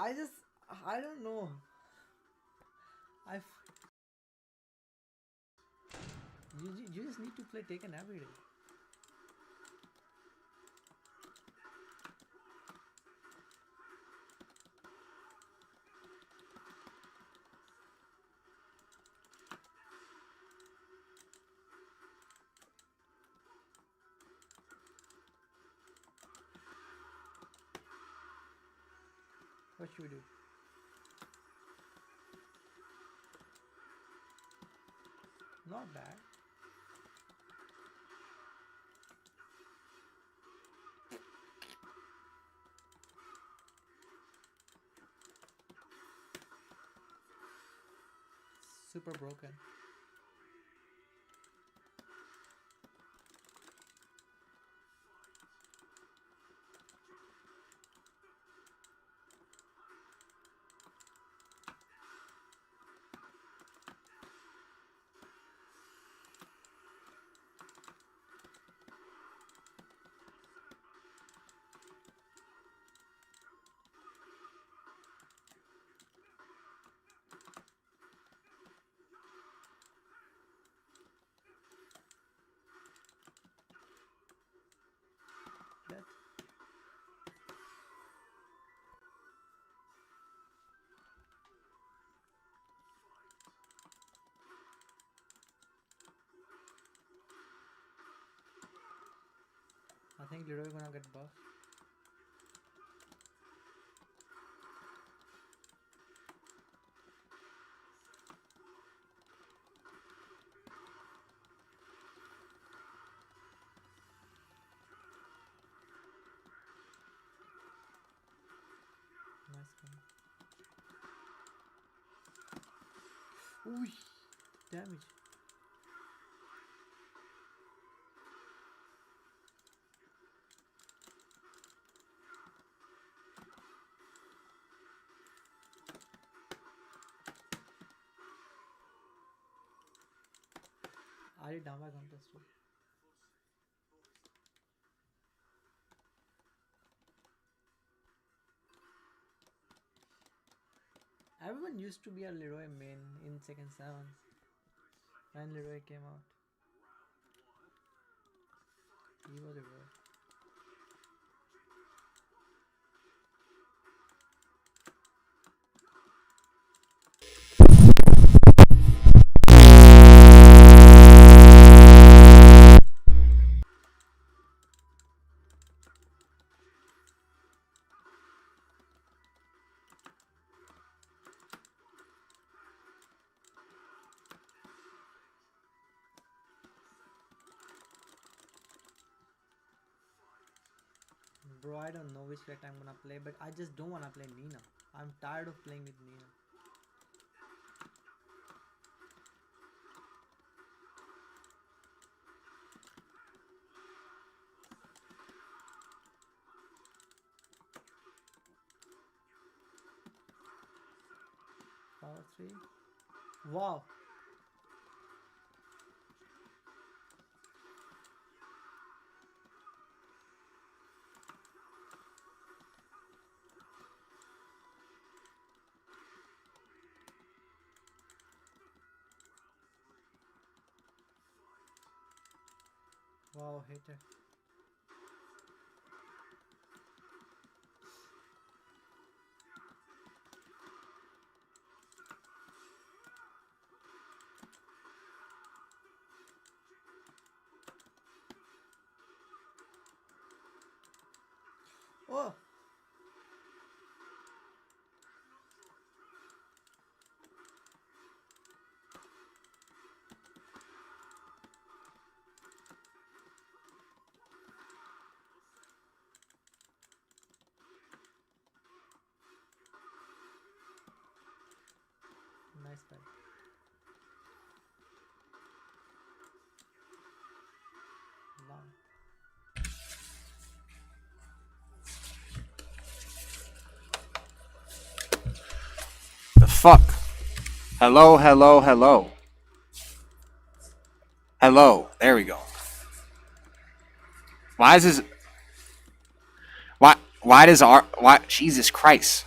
I don't know. I you just need to play Taken every day. What should we do? Not bad. Super broken. That I think Leroy gonna get buffed. Nice one. Ooh, damage. I did down by contest too. Everyone used to be a Leroy main in second sevens when Leroy came out. He was a Leroy. Bro, I don't know which character I'm gonna play, but I just don't wanna play Nina. I'm tired of playing with Nina. Power 3. Wow. Wow, hater. Oh! Nice fight. Long. The fuck? Hello, hello, hello. Hello. There we go. Why is this? Why does our? Why? Jesus Christ.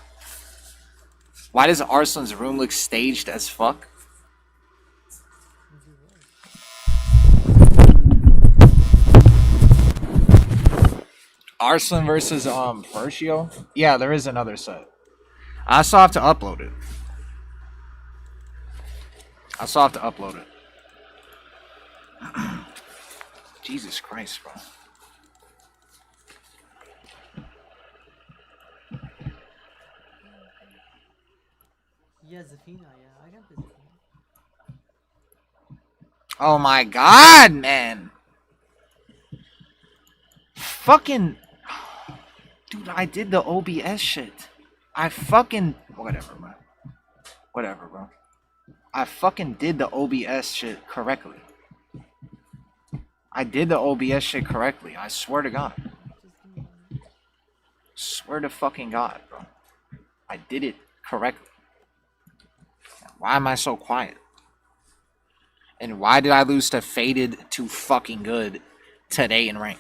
Why does Arslan's room look staged as fuck? Arslan versus Fershio? Yeah, there is another set. I still have to upload it. Jesus Christ, bro. Yeah, Zafina, yeah. I can play Zafina. Oh my god, man. Fucking. Dude, I did the OBS shit. I fucking. Whatever, bro. Whatever, bro. I fucking did the OBS shit correctly. I did the OBS shit correctly. I swear to God. Swear to fucking God, bro. I did it correctly. Why am I so quiet? And why did I lose to Faded to fucking good today in rank?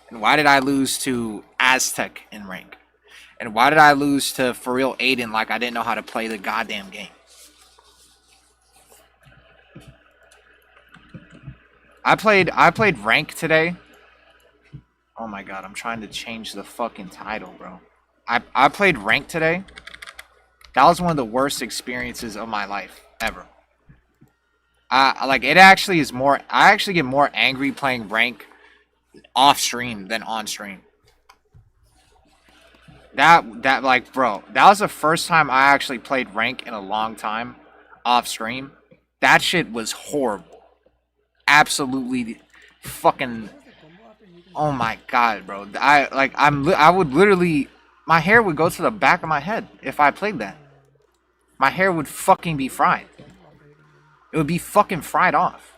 And why did I lose to Aztec in rank? And why did I lose to For Real Aiden like I didn't know how to play the goddamn game? I played rank today. Oh my god, I'm trying to change the fucking title, bro. I played rank today. That was one of the worst experiences of my life ever. Like it actually is more. I actually get more angry playing rank off stream than on stream. That like, bro, that was the first time I actually played rank in a long time off stream. That shit was horrible. Absolutely fucking. Oh my god, bro. I would literally, my hair would go to the back of my head if I played that. My hair would fucking be fried. It would be fucking fried off.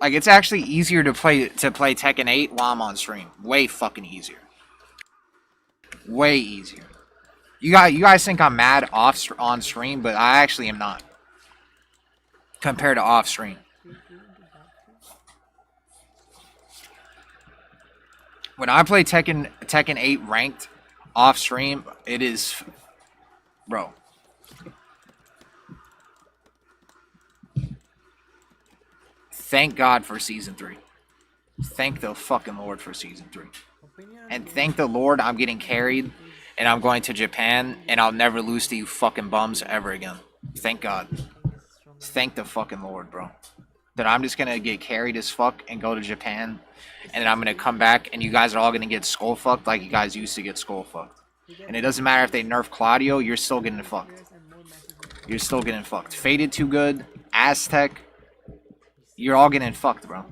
Like, it's actually easier to play Tekken 8 while I'm on stream. Way fucking easier. Way easier. You guys think I'm mad on stream, but I actually am not. Compared to off stream. When I play Tekken 8 ranked off stream, it is, bro. Thank God for Season 3. Thank the fucking Lord for Season 3. And thank the Lord I'm getting carried and I'm going to Japan and I'll never lose to you fucking bums ever again. Thank God. Thank the fucking Lord, bro. That I'm just gonna get carried as fuck and go to Japan and then I'm gonna come back and you guys are all gonna get skull fucked like you guys used to get skull fucked. And it doesn't matter if they nerf Claudio, you're still getting fucked. You're still getting fucked. Faded too good, Aztec, you're all getting fucked, bro.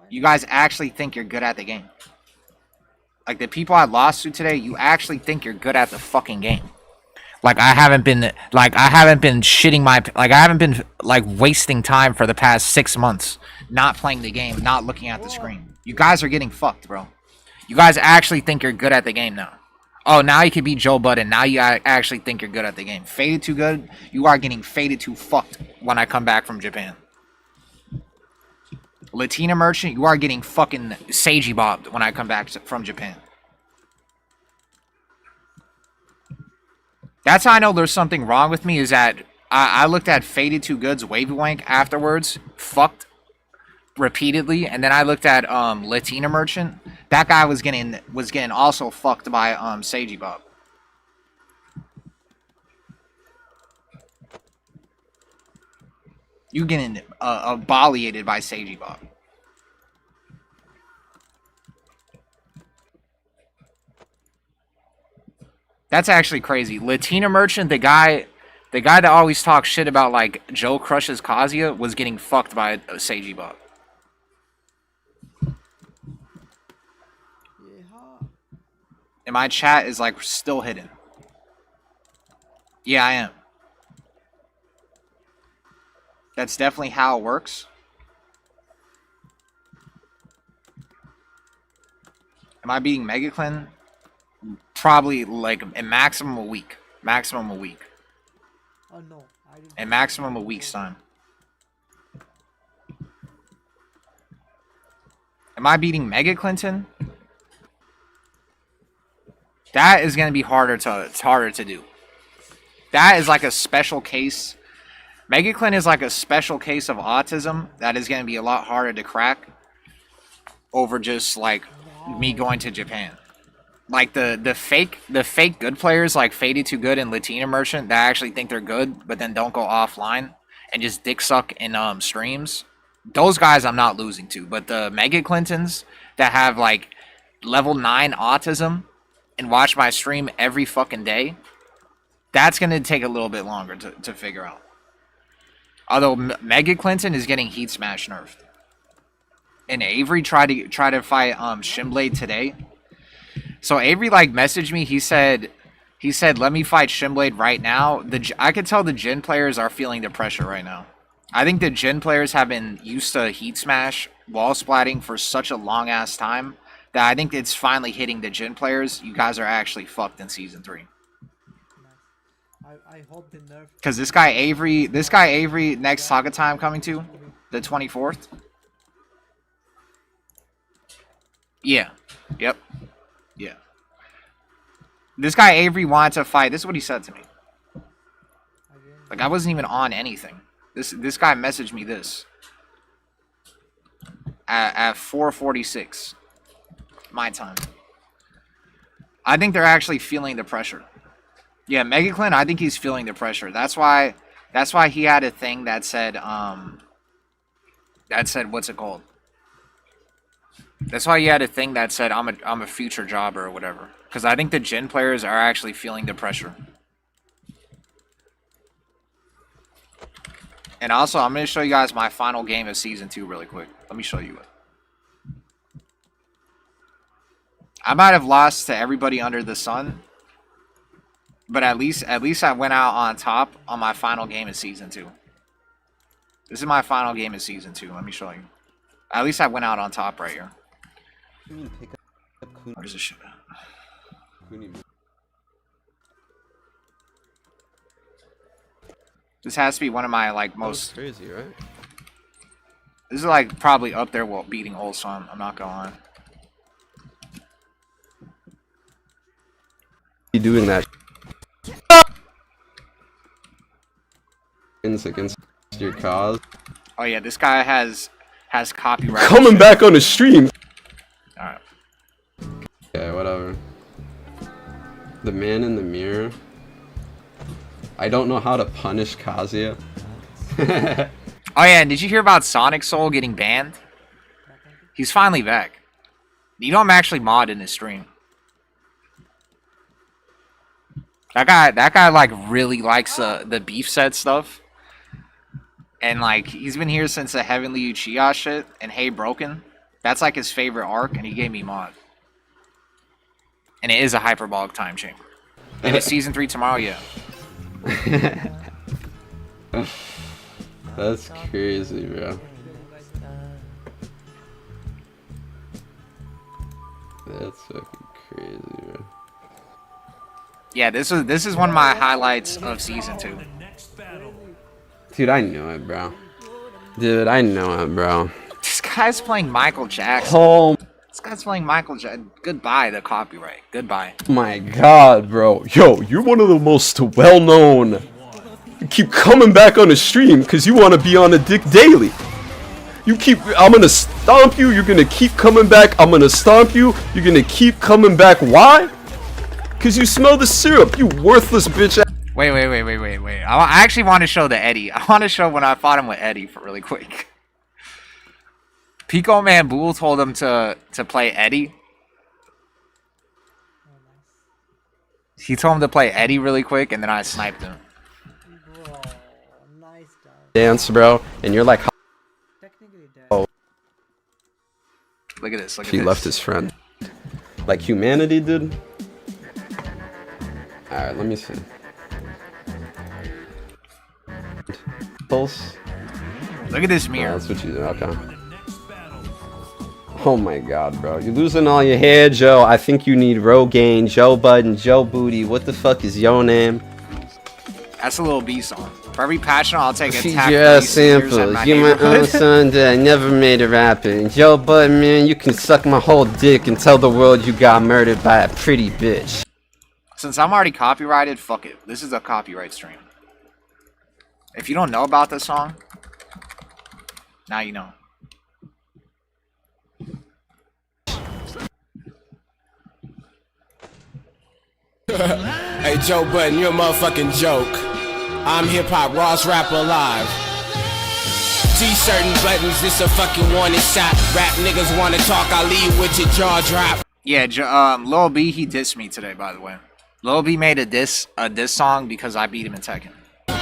You guys actually think you're good at the game. Like, the people I lost to today, you actually think you're good at the fucking game. Like, I haven't been shitting my, like, I haven't been, like, wasting time for the past 6 months not playing the game, not looking at the screen. You guys are getting fucked, bro. You guys actually think you're good at the game now. Oh, now you can beat Joe Budden. Now you actually think you're good at the game. Faded too good, you are getting faded too fucked when I come back from Japan. Latina Merchant, you are getting fucking Seiji bobbed when I come back from Japan. That's how I know there's something wrong with me, is that I looked at Faded Too Good's Wavy Wank afterwards, fucked repeatedly, and then I looked at Latina Merchant. That guy was getting also fucked by Seiji bob. You getting aboliated by Seiji bob. That's actually crazy. Latina Merchant, the guy that always talks shit about like Joe crushes Kazuya, was getting fucked by Seiji bob. And my chat is like still hidden. Yeah, I am. That's definitely how it works. Am I beating Megaclan? Probably like a maximum a week. Maximum a week. Oh no, I didn't. And maximum a week's time. Am I beating Mega Clinton? That is going to be harder to do. That is like a special case. Megaclin is like a special case of autism that is going to be a lot harder to crack over just like me going to Japan. Like the fake good players like Faded Too Good and Latina Merchant that actually think they're good but then don't go offline and just dick suck in streams. Those guys I'm not losing to, but the Mega Clintons that have like level 9 autism and watch my stream every fucking day, that's going to take a little bit longer to figure out. Although Mega Clinton is getting Heat Smash nerfed. And Avery tried to fight Shimblade today. So Avery like messaged me. He said let me fight Shimblade right now. I could tell the Jin players are feeling the pressure right now. I think the Jin players have been used to Heat Smash wall splatting for such a long ass time that I think it's finally hitting the Jin players. You guys are actually fucked in Season 3. I hope the nerf. Because this guy Avery, next Saga time coming to the 24th. Yeah. Yep. Yeah. This guy Avery wanted to fight. This is what he said to me. Like I wasn't even on anything. This guy messaged me this at 4:46 my time. I think they're actually feeling the pressure. Yeah, Megaclin, I think he's feeling the pressure. That's why he had a thing that said what's it called? That's why he had a thing that said I'm a future jobber or whatever. Because I think the Jin players are actually feeling the pressure. And also, I'm going to show you guys my final game of Season 2 really quick. Let me show you it. I might have lost to everybody under the sun. But at least I went out on top on my final game of Season 2. This is my final game of Season 2. Let me show you. At least I went out on top right here. Where's this shit at? This has to be one of my like most crazy, right? This is like probably up there while beating Old Sun. I'm not gonna lie. You doing that? Against your cause. Oh yeah, this guy has copyright. Coming shit. back on the stream. All right. Okay, whatever. The man in the mirror. I don't know how to punish Kazuya. Oh yeah, and did you hear about Sonic Soul getting banned? He's finally back. You know I'm actually mod in his stream. That guy like really likes the beef set stuff. And like he's been here since the Heavenly Uchiha shit and Hey Broken. That's like his favorite arc and he gave me mod. And it is a hyperbolic time chamber. And it's Season 3 tomorrow, yeah. That's crazy, bro. That's fucking crazy, bro. Yeah, this is one of my highlights of Season 2. Dude, I know it, bro. Dude, I know it, bro. This guy's playing Michael Jackson. Oh This guy's playing Michael Jackson. Goodbye, the copyright. Goodbye. my god, bro. Yo, you're one of the most well-known. You keep coming back on the stream because you want to be on the dick daily. I'm gonna stomp you, you're gonna keep coming back, I'm gonna stomp you, you're gonna keep coming back. Why? Because you smell the syrup, you worthless bitch. Wait. I actually want to show the Eddie. I want to show when I fought him with Eddie for really quick. Pico Man Bull told him to play Eddie. He told him to play Eddie really quick, and then I sniped him. Bro, nice guy. Dance, bro, and you're like, Technically dead. oh, Look at this. Look at he this. left his friend. Like humanity did. Alright, let me see. Pulse. Look at this Oh, mirror. that's what you do, okay. Oh my god, bro. You're losing all your hair, Joe. I think you need Rogaine, Joe Budden, Joe Booty. What the fuck is your name? That's a little B song. For every passion, I'll take a Feed tap. your ass samples. You're my own son that never made a rapper. Joe Budden, man, you can suck my whole dick and tell the world you got murdered by a pretty bitch. Since I'm already copyrighted, fuck it. This is a copyright stream. If you don't know about this song, now you know. Hey Joe Budden, you're a motherfucking joke. I'm hip hop, rawest rapper alive. T-shirt and buttons, this a fucking warning shot. Rap niggas wanna talk, I leave with your jaw drop. Yeah, Lil B, he dissed me today, by the way. Lil B made a diss song because I beat him in Tekken.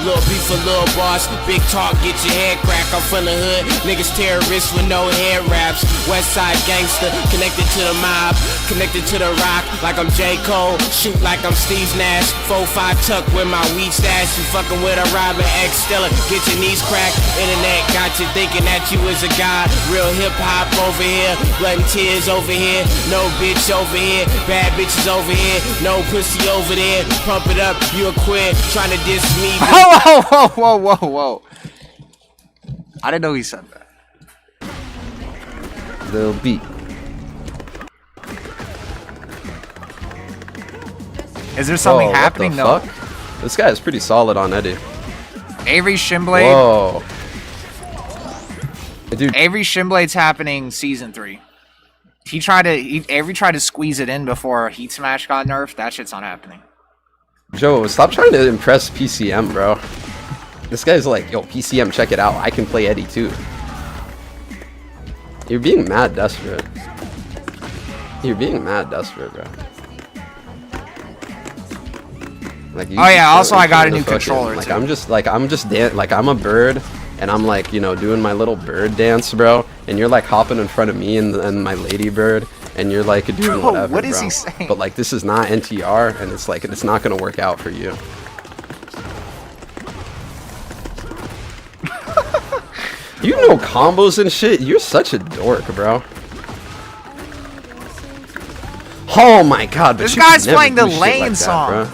Little beef for little boss, big talk, get your head cracked. I'm from the hood, niggas terrorists with no head wraps. West side gangster, connected to the mob, connected to the rock, like I'm J. Cole, shoot like I'm Steve Nash. 4-5 tuck with my weed stash, you fucking with a Robin X Stiller, get your knees cracked. Internet got you thinking that you was a god. Real hip hop over here, blood and tears over here, no bitch over here, bad bitches over here, no pussy over there. Pump it up, you a quit, trying to diss me. Whoa. I didn't know he said that. Lil B. Is there something happening? What the fuck? This guy is pretty solid on Eddie. Avery Shimblade. Whoa. Dude. Avery Shimblade's happening season 3. Avery tried to squeeze it in before Heat Smash got nerfed. That shit's not happening. Joe, stop trying to impress PCM, bro. This guy's like, yo, PCM, check it out. I can play Eddie too. You're being mad desperate. You're being mad desperate, bro. Like, oh yeah, also I got a new controller like, too. I'm a bird, and I'm like, you know, doing my little bird dance, bro. And you're like hopping in front of me and my ladybird. And you're like doing whatever, what is bro. he saying? But like, this is not NTR, and it's like, it's not gonna work out for you. You know combos and shit. You're such a dork, bro. Oh my god! But this you guy's never playing the do shit lane like that, song. bro.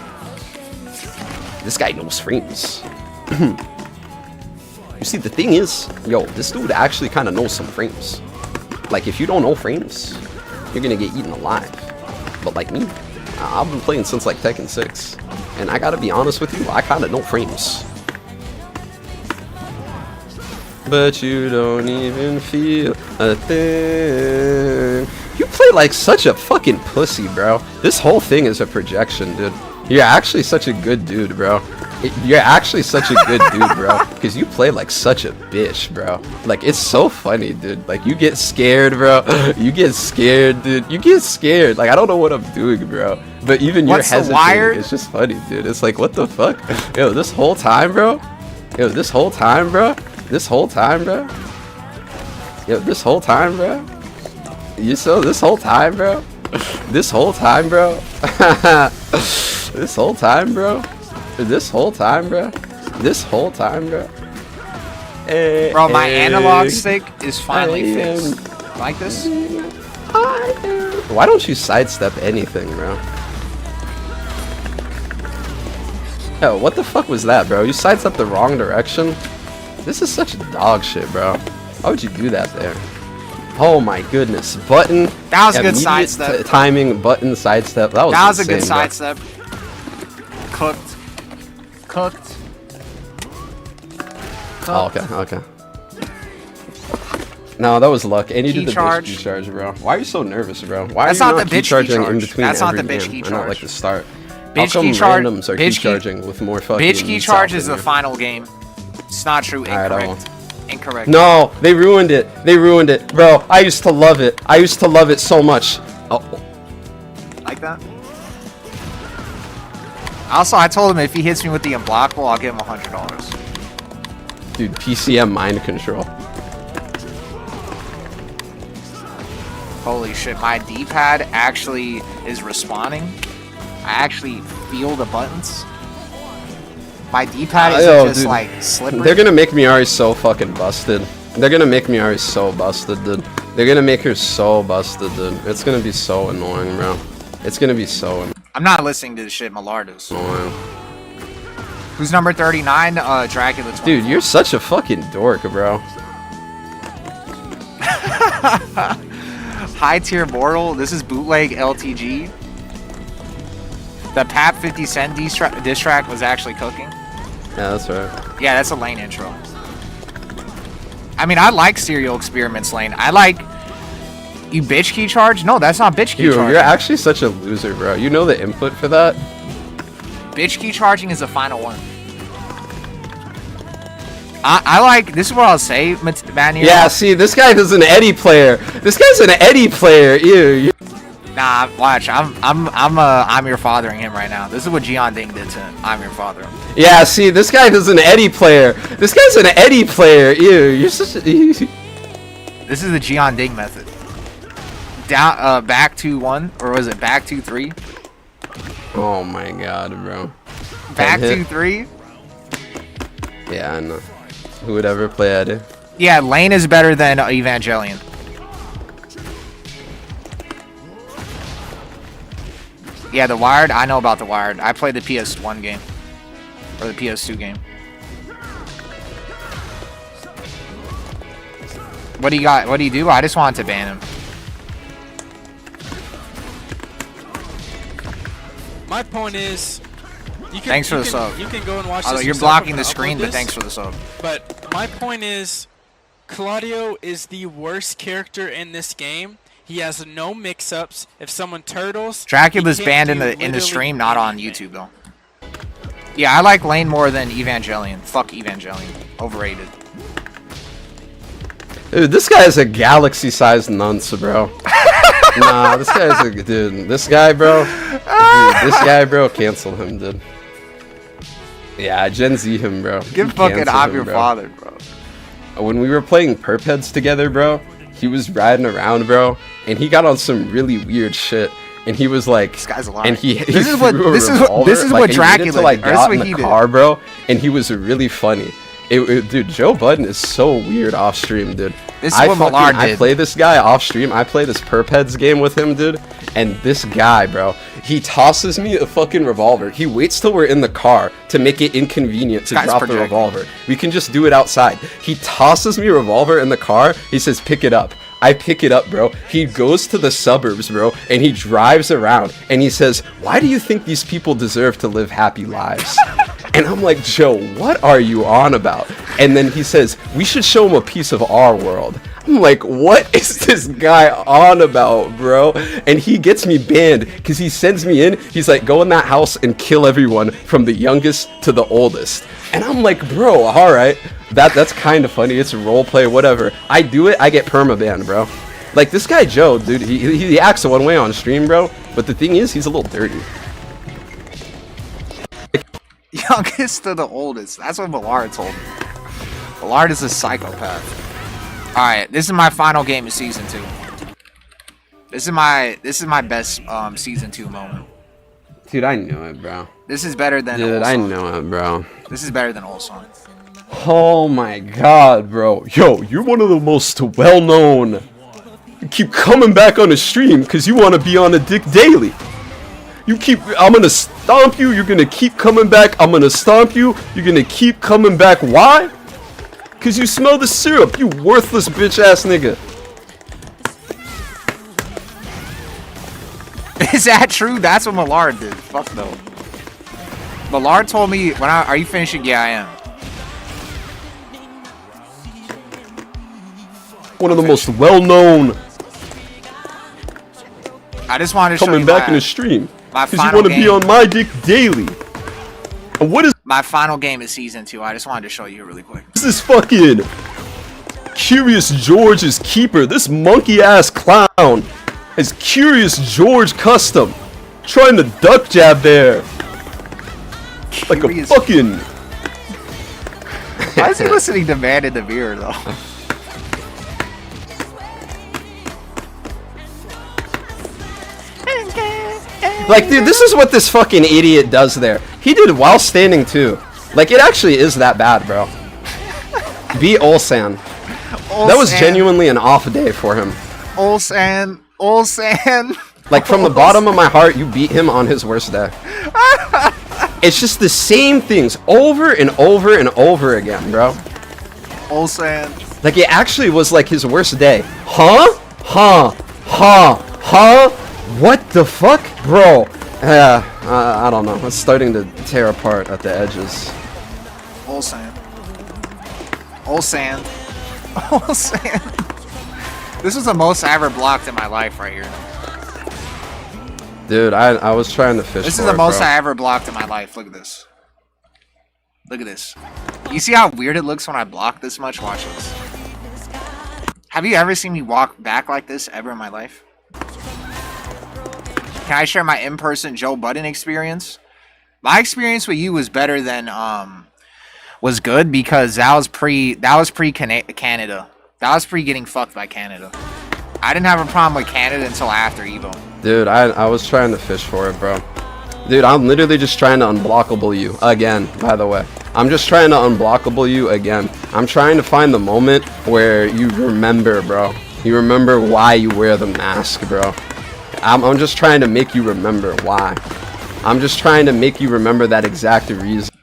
This guy knows frames. You see, the thing is, yo, this dude actually kind of knows some frames. Like, if you don't know frames, you're gonna get eaten alive. But like me, I've been playing since like Tekken 6, and I gotta be honest with you, I kinda know frames. But you don't even feel a thing. You play like such a fucking pussy, bro. This whole thing is a projection, dude. You're actually such a good dude, bro. You're actually such a good dude, bro. Because you play like such a bitch, bro. Like, it's so funny, dude. Like, you get scared, bro. You get scared, dude. You get scared. Like, I don't know what I'm doing, bro. But even you're hesitating. It's just funny, dude. It's like, what the fuck? Yo, this whole time, bro. Yo, this whole time, bro. This whole time, bro. Yo, this whole time, bro. This whole time, bro. This whole time, bro. This whole time, bro. This whole time, bro. This whole time, bro. Bro, my analog stick is finally fixed. Like this? Why don't you sidestep anything, bro? Yo, what the fuck was that, bro? You sidestepped the wrong direction? This is such dog shit, bro. Why would you do that there? Oh my goodness. Button. That was a good sidestep. Timing, button, sidestep. That was insane, a good bro. sidestep. Cooked. Oh, okay. No, that was luck. And you did the bitch key charge, bro. Why are you so nervous, bro? Why are you not key charging in between every game? I don't like the start. How come randoms are key charging with more fucking... Bitch key charge is the final game. It's not true. Incorrect. Incorrect. No, they ruined it. They ruined it. Bro, I used to love it. I used to love it so much. Oh. Like that? Also, I told him if he hits me with the unblockable, I'll give him $100. Dude, PCM mind control. Holy shit, my D-pad actually is responding. I actually feel the buttons. My D-pad isn't just, dude, like, slippery. They're gonna make Miari so fucking busted. They're gonna make Miari so busted, dude. They're gonna make her so busted, dude. It's gonna be so annoying, bro. It's gonna be so annoying. I'm not listening to this shit, Millardo's. Who's number 39? Dracula 24. Dude, you're such a fucking dork, bro. High tier mortal. This is bootleg LTG. The Pap 50 Cent diss track was actually cooking. Yeah, that's right. Yeah, that's a Lane intro. I mean, I like Serial Experiments Lane. I like... You bitch key charge? No, that's not bitch key charge. You're actually such a loser, bro. You know the input for that? Bitch key charging is the final one. I like... This is what I'll say, man. Yeah, see, this guy is an Eddie player. This guy's an Eddie player. Ew. Nah, watch. I'm your fathering him right now. This is what Gian Ding did to him. I'm your father. Yeah, see, this guy is an Eddie player. This guy's an Eddie player. Ew, you're such a... This is the Gian Ding method. Down, back 2-1, or was it back 2-3? Oh my god, bro. Back 2-3? Yeah, I know. Who would ever play Eddie? Yeah, Lane is better than Evangelion. Yeah, The Wired. I know about The Wired. I played the PS1 game. Or the PS2 game. What do you got? What do you do? I just wanted to ban him. My point is, you can, thanks for the sub. You can go and watch Although this. you're blocking the screen, but thanks for the sub. But my point is, Claudio is the worst character in this game. He has no mix-ups. If someone turtles, Dracula's banned in the stream, not on YouTube though. Yeah, I like Lane more than Evangelion. Fuck Evangelion. Overrated. Dude, this guy is a galaxy-sized nunce, bro. Nah, this guy's a dude. This guy, bro. Dude, this guy, bro. Cancel him, dude. Yeah, Gen Z him, bro. Give fucking I'm your father, bro. When we were playing Perp Heads together, bro, he was riding around, bro, and he got on some really weird shit. And he was like, "This guy's alive." And this is what Dracula. Like, got in the car, bro, and he was really funny. Dude, Joe Budden is so weird off stream, dude. This is what Millard did. I play this guy off stream. I play this Perp Heads game with him, dude. And this guy, bro, he tosses me a fucking revolver. He waits till we're in the car to make it inconvenient to drop the revolver. We can just do it outside. He tosses me a revolver in the car. He says, "Pick it up." I pick it up, bro. He goes to the suburbs, bro, and he drives around, and he says, "Why do you think these people deserve to live happy lives?" And I'm like, "Joe, what are you on about?" And then he says, "We should show him a piece of our world." I'm like, what is this guy on about, bro? And he gets me banned because he sends me in. He's like, "Go in that house and kill everyone from the youngest to the oldest." And I'm like, bro, all right. That's kind of funny. It's a role play, whatever. I do it, I get perma-banned, bro. Like, this guy Joe, dude, he acts one way on stream, bro. But the thing is, he's a little dirty. Youngest to the oldest. That's what Millard told me. Millard is a psychopath. Alright, this is my final game of Season 2. This is my best Season 2 moment. Dude, I knew it, bro. This is better than Dude, I know it, bro. This is better than Old Song. Oh my god, bro. Yo, you're one of the most well-known. You keep coming back on the stream because you want to be on a dick daily. I'm gonna stomp you, you're gonna keep coming back, I'm gonna stomp you, you're gonna keep coming back. Why? Because you smell the syrup, you worthless bitch-ass nigga. Is that true? That's what Millard did. Fuck no. Millard told me, are you finishing? Yeah, I am. One of the most well-known. I just wanted to show you coming back in the stream. Because you want to be on my dick daily. And what is my final game is Season 2. I just wanted to show you really quick. This is fucking Curious George's keeper. This monkey-ass clown is Curious George custom. Trying to duck jab there. Like a fucking... Why is he listening to Man in the Mirror, though? Like, dude, this is what this fucking idiot does there. He did while standing, too. Like, it actually is that bad, bro. Be Ulsan. That was genuinely an off day for him. Ulsan. Like, from the bottom of my heart, you beat him on his worst day. It's just the same things over and over and over again, bro. Ulsan. Like, it actually was like his worst day. Huh? What the fuck? Bro, Yeah, I don't know. It's starting to tear apart at the edges. Old sand. Old sand. Old sand. This is the most I ever blocked in my life right here. Dude, I was trying to fish. This for is the it, most bro. I ever blocked in my life. Look at this. Look at this. You see how weird it looks when I block this much? Watch this. Have you ever seen me walk back like this ever in my life? Can I share my in-person Joe Budden experience? My experience with you was better than was good because that was pre Canada. That was pre getting fucked by Canada. I didn't have a problem with Canada until after Evo. Dude, I was trying to fish for it, bro. Dude, I'm literally just trying to unblockable you again, by the way. I'm just trying to unblockable you again. I'm trying to find the moment where you remember, bro. You remember why you wear the mask, bro. I'm just trying to make you remember why. I'm just trying to make you remember that exact reason.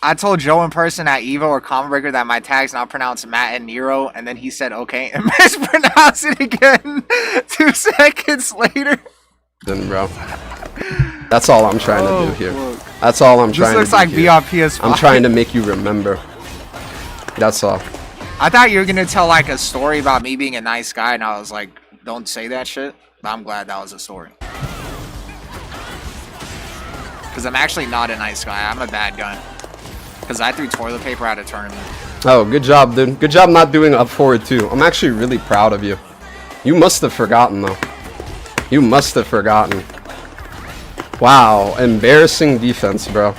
I told Joe in person at Evo or Common Breaker that my tag's not pronounced Matt and Nero, and then he said okay and mispronounced it again 2 seconds later. Then, bro. That's all I'm trying to do here. Look. That's all I'm trying to do. This looks like here. VRPS5. I'm trying to make you remember. That's all. I thought you were gonna tell like a story about me being a nice guy, and I was like, don't say that shit. But I'm glad that was a story. Because I'm actually not a nice guy. I'm a bad guy. Because I threw toilet paper at a tournament. Oh, good job, dude. Good job not doing up forward too. I'm actually really proud of you. You must have forgotten though. You must have forgotten. Wow, embarrassing defense, bro.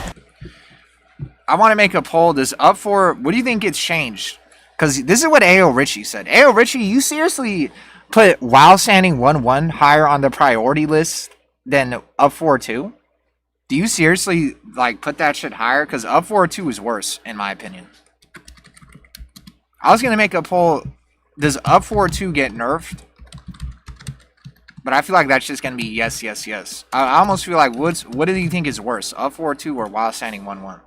I want to make a poll. Does up for what do you think gets changed? Because this is what AyoRichie said. AyoRichie, you seriously put while standing 1-1 higher on the priority list than up 4-2? Do you seriously like put that shit higher? Because up 4-2 is worse, in my opinion. I was gonna make a poll. Does up 4-2 get nerfed? But I feel like that's just gonna be yes, yes, yes. I almost feel like what do you think is worse, up 4-2 or while standing 1-1?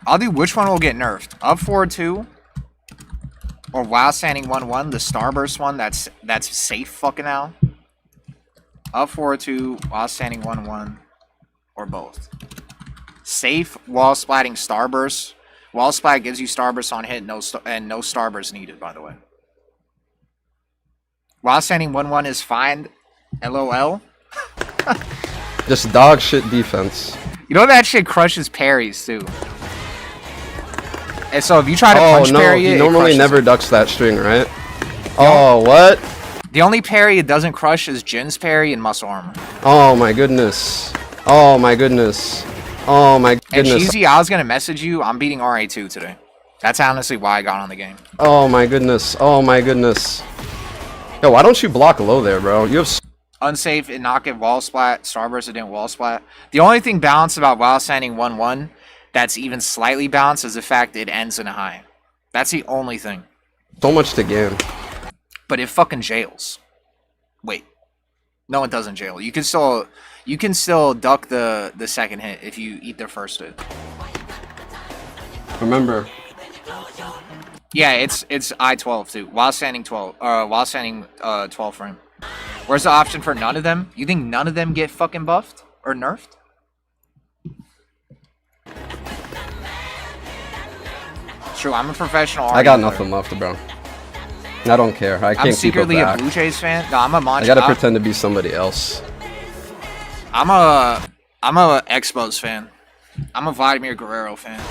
I'll do which one will get nerfed, up 4-2 or while standing 1-1, the starburst one that's safe fucking now. Up 4-2, while standing 1-1, or both. Safe while splatting starburst. Wall splat gives you starburst on hit, and no starburst needed, by the way. While standing 1-1 is fine. LOL. Just dog shit defense. You know that shit crushes parries too. And so if you try to punch parry it, he normally never ducks that string, right? Oh, what? The only parry it doesn't crush is Jin's parry and muscle armor. Oh my goodness. Oh my goodness. Oh my goodness. And Cheesy, I was gonna message you. I'm beating RA2 today. That's honestly why I got on the game. Oh my goodness. Oh my goodness. Yo, why don't you block low there, bro? You have unsafe and not get wall splat. Starburst it didn't wall splat. The only thing balanced about while standing 1-1 that's even slightly balanced is the fact it ends in a high. That's the only thing. So much to gain. But it fucking jails. Wait. No, it doesn't jail. You can still duck the second hit if you eat the first hit. Remember. Yeah, it's I-12 too. While standing 12 12 frame. Where's the option for none of them? You think none of them get fucking buffed or nerfed? True, I'm a professional. I got nothing left, bro. I don't care. I can't keep it back. I'm secretly a Blue Jays fan. No, I'm a Montreal. I gotta pretend to be somebody else. I'm a Expos fan. I'm a Vladimir Guerrero fan.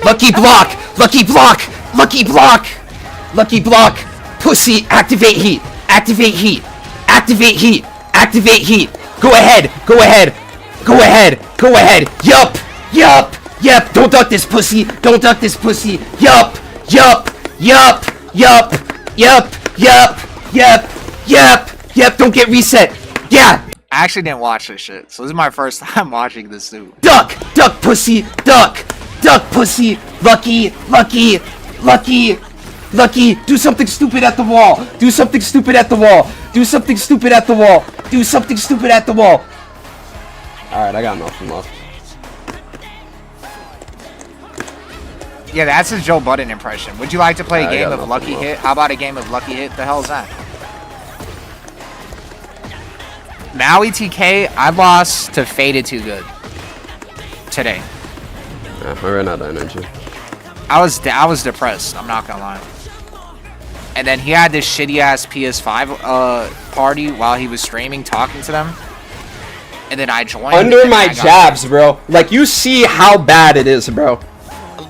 Lucky block! Lucky block! Lucky block! Lucky block! Pussy, activate heat! Activate heat! Activate heat! Activate heat! Go ahead! Go ahead! Go ahead! Go ahead! Yup! Yup! Yup! Don't duck this pussy! Don't duck this pussy! Yup! Yup! Yup! Yup! Yup! Yup! Yup! Yup! Yup! Don't get reset! Yeah! I actually didn't watch this shit, so this is my first time watching this too. Duck! Duck pussy! Duck! Duck pussy! Lucky! Lucky! Lucky! Lucky! Do something stupid at the wall! Do something stupid at the wall! Do something stupid at the wall! Do something stupid at the wall! Alright, I got nothing left. Yeah, that's his Joe Budden impression. Would you like to play a I game got of nothing Lucky else. Hit? How about a game of Lucky Hit? The hell is that? Maui TK, I lost to Faded Too Good today. Yeah, I ran out of energy. I was depressed. I'm not gonna lie. And then he had this shitty ass PS5 party while he was streaming, talking to them. And then I joined. Under and my I got- jabs, bro. Like, you see how bad it is, bro.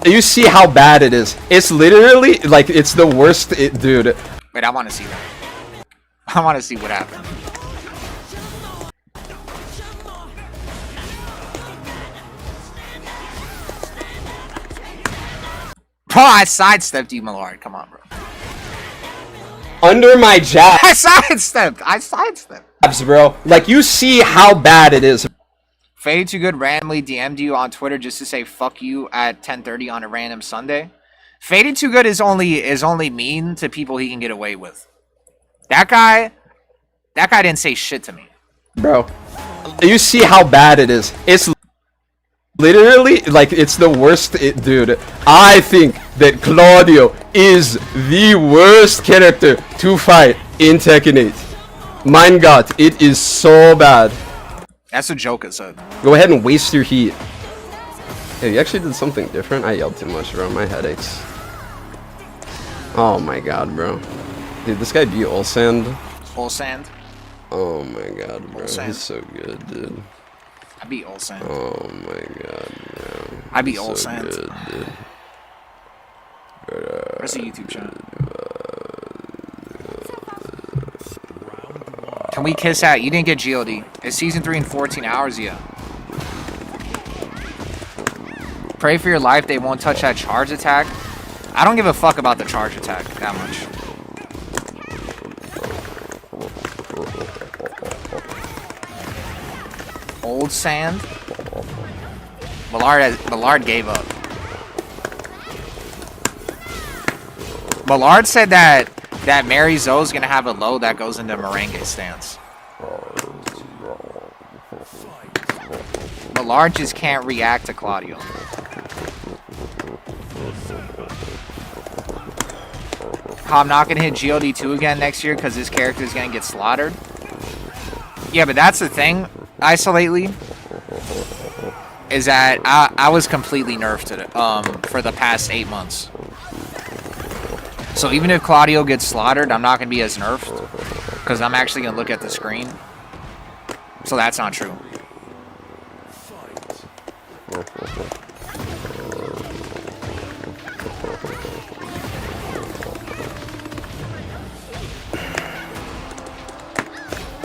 You see how bad it is. It's literally, like, it's the worst, dude. Wait, I want to see that. I want to see what happened. Bro, I sidestepped you, Millard. Come on, bro. Under my jabs, I sidestepped. bro. Like, you see how bad it is. Faded Too Good randomly DM'd you on Twitter just to say fuck you at 10:30 on a random Sunday. Faded Too Good is only mean to people he can get away with. That guy didn't say shit to me. Bro, you see how bad it is. It's literally, like, it's the worst, dude. I think that Claudio is the worst character to fight in Tekken 8. Mein Gott, it is so bad. That's what Joker said. Go ahead and waste your heat. Hey, you actually did something different? I yelled too much, bro. My headaches. Oh my god, bro. Dude, this guy beat Ulsand. Full sand. Oh my god, bro. Ulsand. He's so good, dude. I beat Ulsand. Oh my god, bro. I beat He's Ulsand. So good, dude. Where's the YouTube channel? Can we kiss out? You didn't get GLD. It's season 3 in 14 hours, yeah. Pray for your life they won't touch that charge attack. I don't give a fuck about the charge attack that much. Old sand. Millard gave up. Millard said that Mary Zoe's gonna have a low that goes into merengue stance. Millard just can't react to Claudio. How I'm not gonna hit GLD2 again next year because this character is gonna get slaughtered. Yeah, but that's the thing, Isolately, is that I was completely nerfed for the past 8 months. So even if Claudio gets slaughtered, I'm not going to be as nerfed because I'm actually going to look at the screen. So that's not true.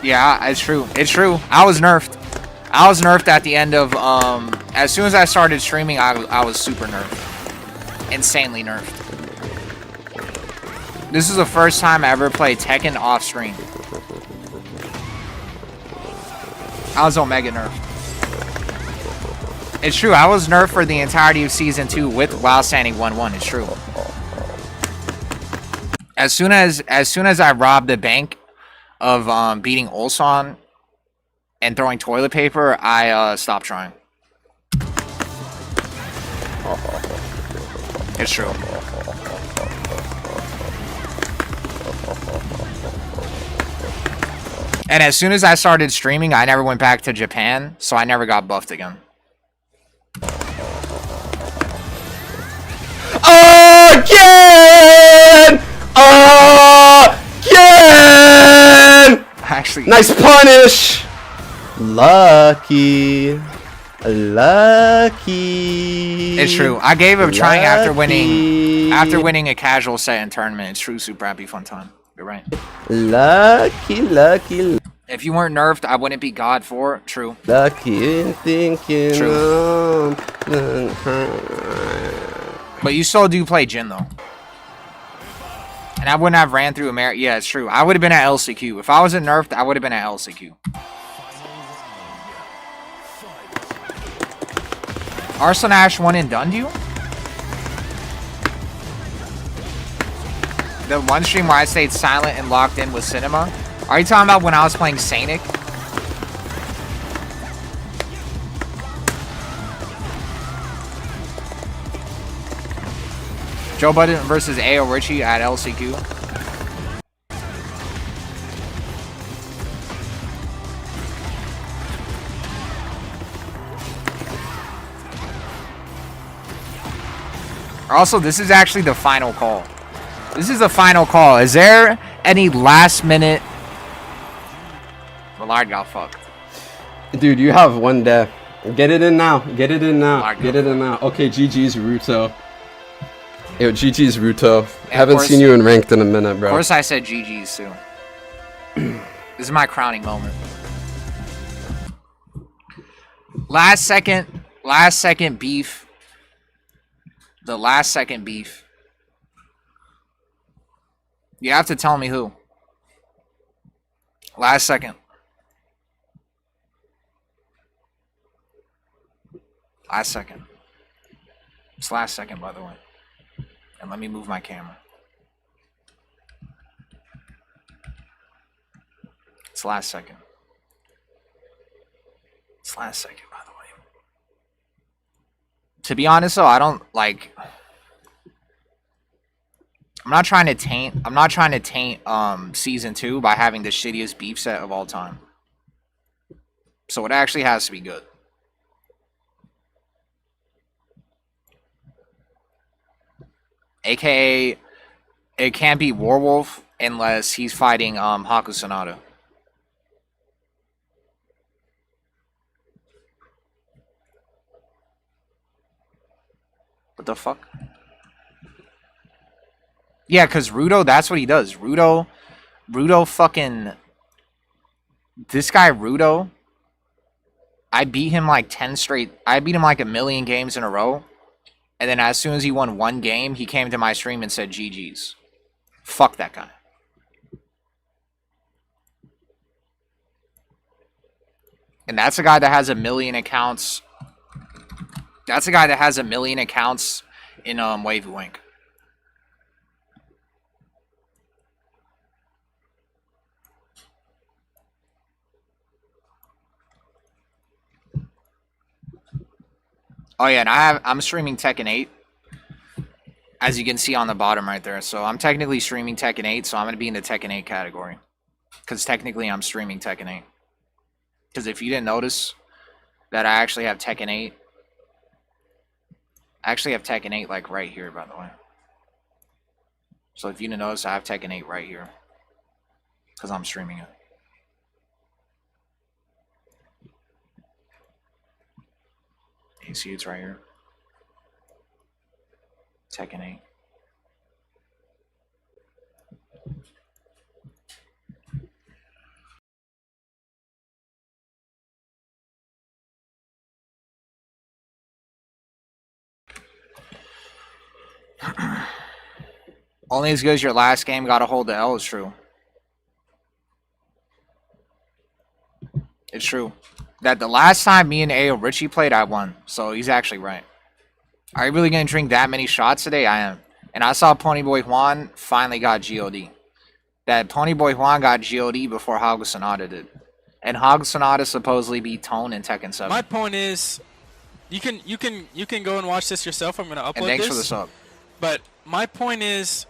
Yeah, it's true. It's true. I was nerfed. I was nerfed at the end of, as soon as I started streaming, I was super nerfed. Insanely nerfed. This is the first time I ever played Tekken off stream. I was Omega nerfed. It's true. I was nerfed for the entirety of season 2 while standing 1-1. It's true. As soon as I robbed the bank of beating Ulsan and throwing toilet paper, I stopped trying. It's true. And as soon as I started streaming, I never went back to Japan, so I never got buffed again. Again! Again! Actually, Nice punish! Lucky. Lucky. it's true. I gave up trying after winning Lucky. a casual set in tournament. It's true, super happy fun time. You're right. Lucky. If you weren't nerfed, I wouldn't be God 4. True. Lucky in thinking. True. But you still do play Jin though. And I wouldn't have ran through America. Yeah, it's true. I would have been at LCQ. If I wasn't nerfed, I would have been at LCQ. Arslan Ash won and done you? The one stream where I stayed silent and locked in with Cinema? Are you talking about when I was playing Sanic? Joe Budden versus AyoRichie at LCQ. Also, this is actually the final call. This is the final call. Is there any last minute... Millard got fucked. Dude, you have one day. Get it in now. Get it in now. Get it in now. Okay, GG's Ruto. Yo, GG's Ruto. Haven't seen you in ranked in a minute, bro. Of course I said GG's too. This is my crowning moment. Last second beef. The last second beef. You have to tell me who. Last second. Last second. It's last second, by the way. And let me move my camera. It's last second. It's last second, by the way. To be honest, though, I don't like... I'm not trying to taint season 2 by having the shittiest beef set of all time. So it actually has to be good. AKA, it can't be Warwolf unless he's fighting Haku Sonata. What the fuck? Yeah, because Rudo, that's what he does. Rudo fucking... This guy, Rudo, I beat him like 10 straight... I beat him like 1,000,000 games in a row. And then as soon as he won one game, he came to my stream and said GG's. Fuck that guy. And that's a guy that has 1,000,000 accounts. That's a guy that has 1,000,000 accounts in Wavy Wink. Oh yeah, and I'm streaming Tekken 8. As you can see on the bottom right there. So I'm technically streaming Tekken 8, so I'm going to be in the Tekken 8 category. Because technically I'm streaming Tekken 8. Because if you didn't notice that I actually have Tekken 8. I actually have Tekken 8 like right here, by the way. So if you didn't notice, I have Tekken 8 right here. Because I'm streaming it. You see it's right here. Tekken 8. Only as good as your last game, gotta hold the L is true. It's true. That the last time me and AyoRichie played, I won. So he's actually right. Are you really gonna drink that many shots today? I am. And I saw Ponyboy Juan finally got GOD. That Ponyboy Juan got GOD before Haku Sonata did. And Haku Sonata supposedly beat Tone in Tekken 7. My point is, you can go and watch this yourself. I'm gonna upload this. And thanks for the sub. But my point is,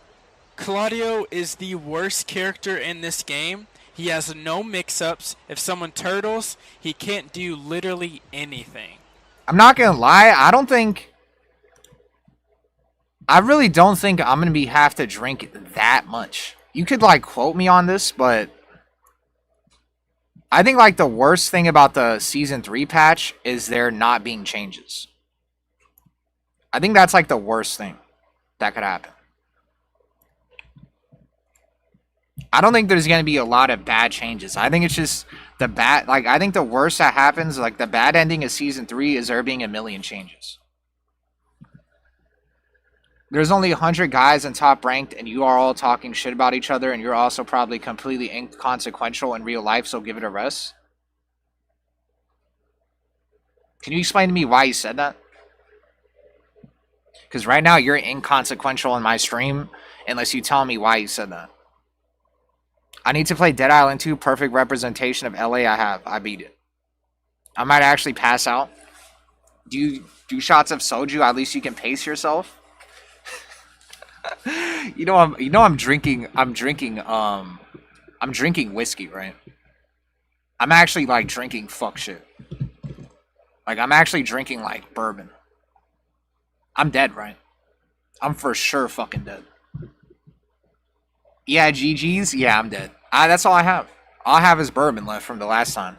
Claudio is the worst character in this game. He has no mix-ups. If someone turtles, he can't do literally anything. I'm not gonna lie, I really don't think I'm gonna have to drink that much. You could like quote me on this, but I think like the worst thing about the Season 3 patch is there not being changes. I think that's like the worst thing that could happen. I don't think there's going to be a lot of bad changes. I think it's just the bad... Like, I think the worst that happens, like, the bad ending of Season 3 is there being 1,000,000 changes. There's only 100 guys in top ranked, and you are all talking shit about each other, and you're also probably completely inconsequential in real life, so give it a rest. Can you explain to me why you said that? Because right now, you're inconsequential in my stream, unless you tell me why you said that. I need to play Dead Island 2, perfect representation of LA I have. I beat it. I might actually pass out. Do shots of soju, at least you can pace yourself. I'm drinking whiskey, right? I'm actually like drinking fuck shit. Like I'm actually drinking like bourbon. I'm dead, right? I'm for sure fucking dead. Yeah, GG's. Yeah, I'm dead. That's all I have. All I have is bourbon left from the last time.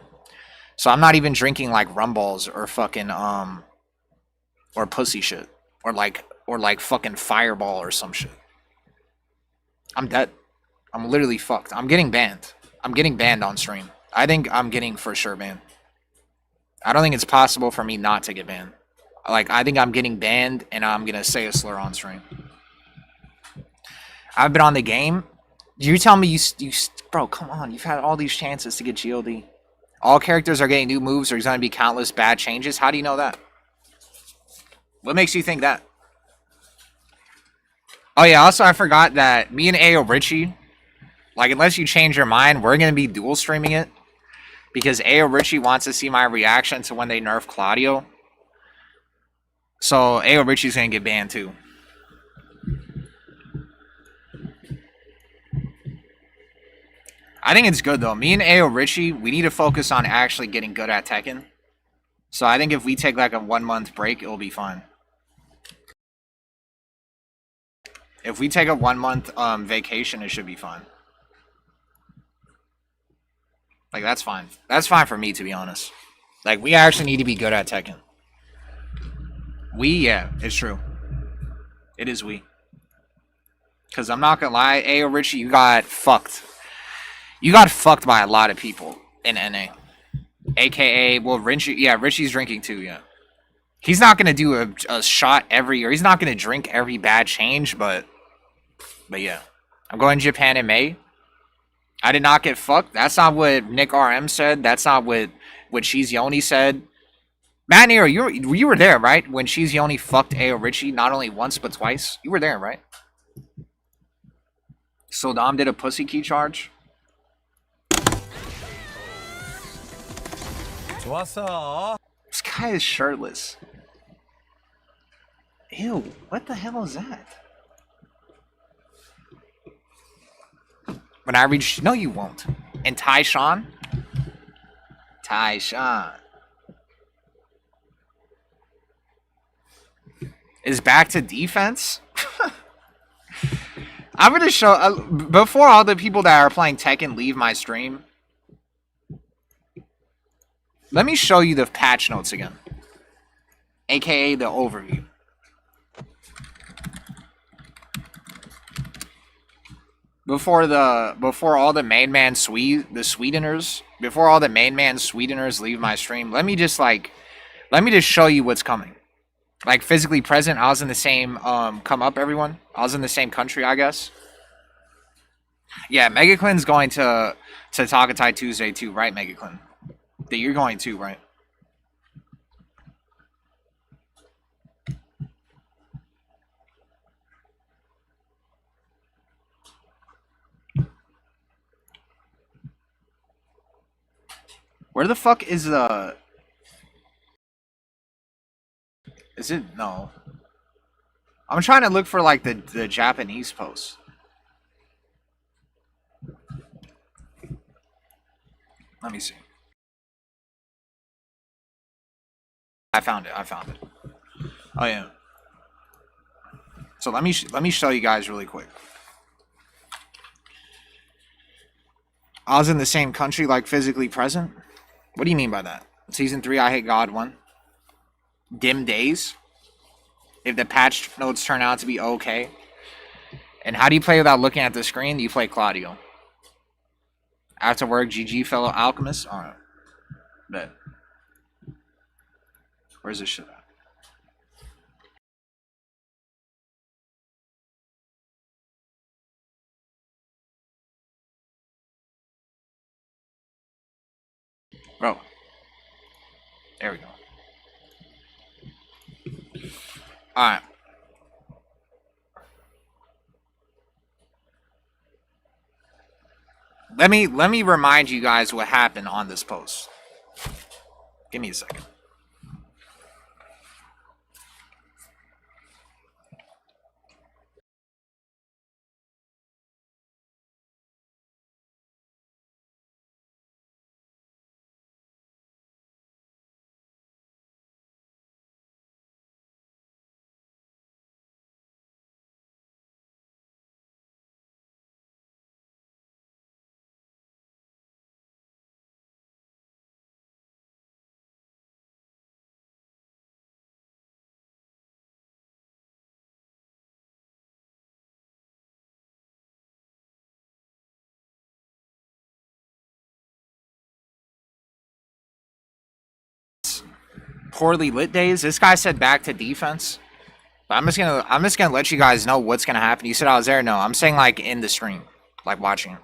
So I'm not even drinking like rum balls or fucking or pussy shit or like fucking Fireball or some shit. I'm dead. I'm literally fucked. I'm getting banned. I'm getting banned on stream. I think I'm getting for sure banned. I don't think it's possible for me not to get banned. Like I think I'm getting banned and I'm gonna say a slur on stream. I've been on the game. You tell me you bro, come on. You've had all these chances to get GLD. All characters are getting new moves. There's going to be countless bad changes. How do you know that? What makes you think that? Oh yeah, also I forgot that me and AyoRichie, like unless you change your mind, we're going to be dual streaming it. Because AyoRichie wants to see my reaction to when they nerf Claudio. So AyoRichie's going to get banned too. I think it's good though. Me and AyoRichie, we need to focus on actually getting good at Tekken. So I think if we take like a 1 month break, it'll be fine. If we take a 1 month vacation, it should be fine. Like that's fine. That's fine for me, to be honest. Like we actually need to be good at Tekken. Yeah, it's true. It is we. Because I'm not gonna lie, AyoRichie, you got fucked. You got fucked by a lot of people in NA. AKA, well, Richie's drinking too, yeah. He's not going to do a shot every year. He's not going to drink every bad change, but yeah. I'm going to Japan in May. I did not get fucked. That's not what Nick RM said. That's not what She's Yoni said. Matt Nero, you were there, right? When She's Yoni fucked AyoRichie, not only once, but twice. You were there, right? So Dom did a pussy key charge. This guy is shirtless. Ew, what the hell is that? When I reach... No, you won't. And Tyshawn? Is back to defense? I'm going to show... before all the people that are playing Tekken leave my stream... Let me show you the patch notes again. AKA the overview. Before all the main man Sweeteners, before all the main man Sweeteners leave my stream, let me just show you what's coming. Like physically present, I was in the same come up everyone. I was in the same country, I guess. Yeah, MegaClin's going to Takatai Tuesday too, right, MegaClin? That you're going to, right? Where the fuck is the... Is it... No. I'm trying to look for, like, the Japanese post. Let me see. I found it. Oh, yeah. So let me show you guys really quick. I was in the same country, like, physically present? What do you mean by that? Season 3, I Hate God 1. Dim days? If the patch notes turn out to be okay. And how do you play without looking at the screen? You play Claudio. After work, GG, fellow alchemist. Alright. Bet. Where's this shit at? Bro. There we go. Alright. Let me remind you guys what happened on this post. Give me a second. poorly lit days. This guy said back to defense. But I'm just gonna let you guys know what's gonna happen. You said I was there. No, I'm saying like in the stream, like watching it.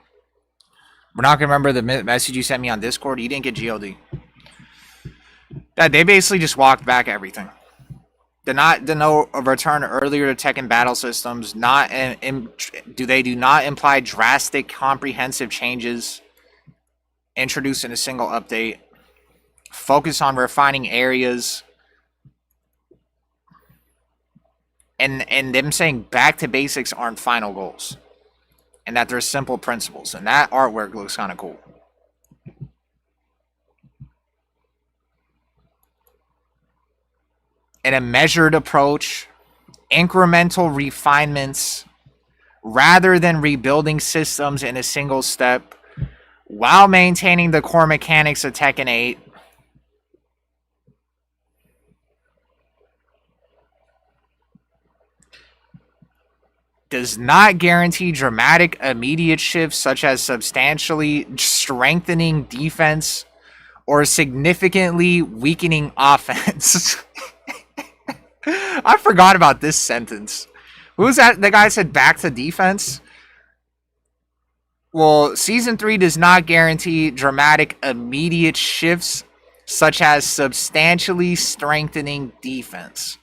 We're not gonna remember the message you sent me on Discord. You didn't get GLD. Yeah, they basically just walked back everything. Denote a return earlier to Tekken battle systems. Do not imply drastic, comprehensive changes introduced in a single update. Focus on refining areas. And them saying back to basics aren't final goals. And that there's simple principles. And that artwork looks kind of cool. And a measured approach, incremental refinements, rather than rebuilding systems in a single step, while maintaining the core mechanics of Tekken 8. Does not guarantee dramatic immediate shifts such as substantially strengthening defense or significantly weakening offense. I forgot about this sentence. Who's that? The guy said back to defense? Well, Season 3 does not guarantee dramatic immediate shifts such as substantially strengthening defense.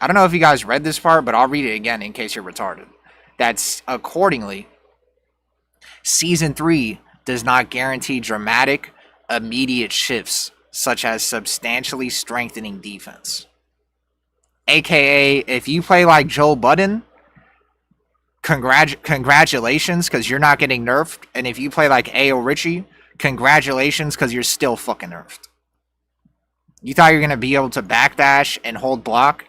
I don't know if you guys read this part, but I'll read it again in case you're retarded. That's accordingly, Season 3 does not guarantee dramatic, immediate shifts, such as substantially strengthening defense. AKA, if you play like Joe Budden, congratulations, because you're not getting nerfed. And if you play like AyoRichie, congratulations, because you're still fucking nerfed. You thought you were going to be able to backdash and hold block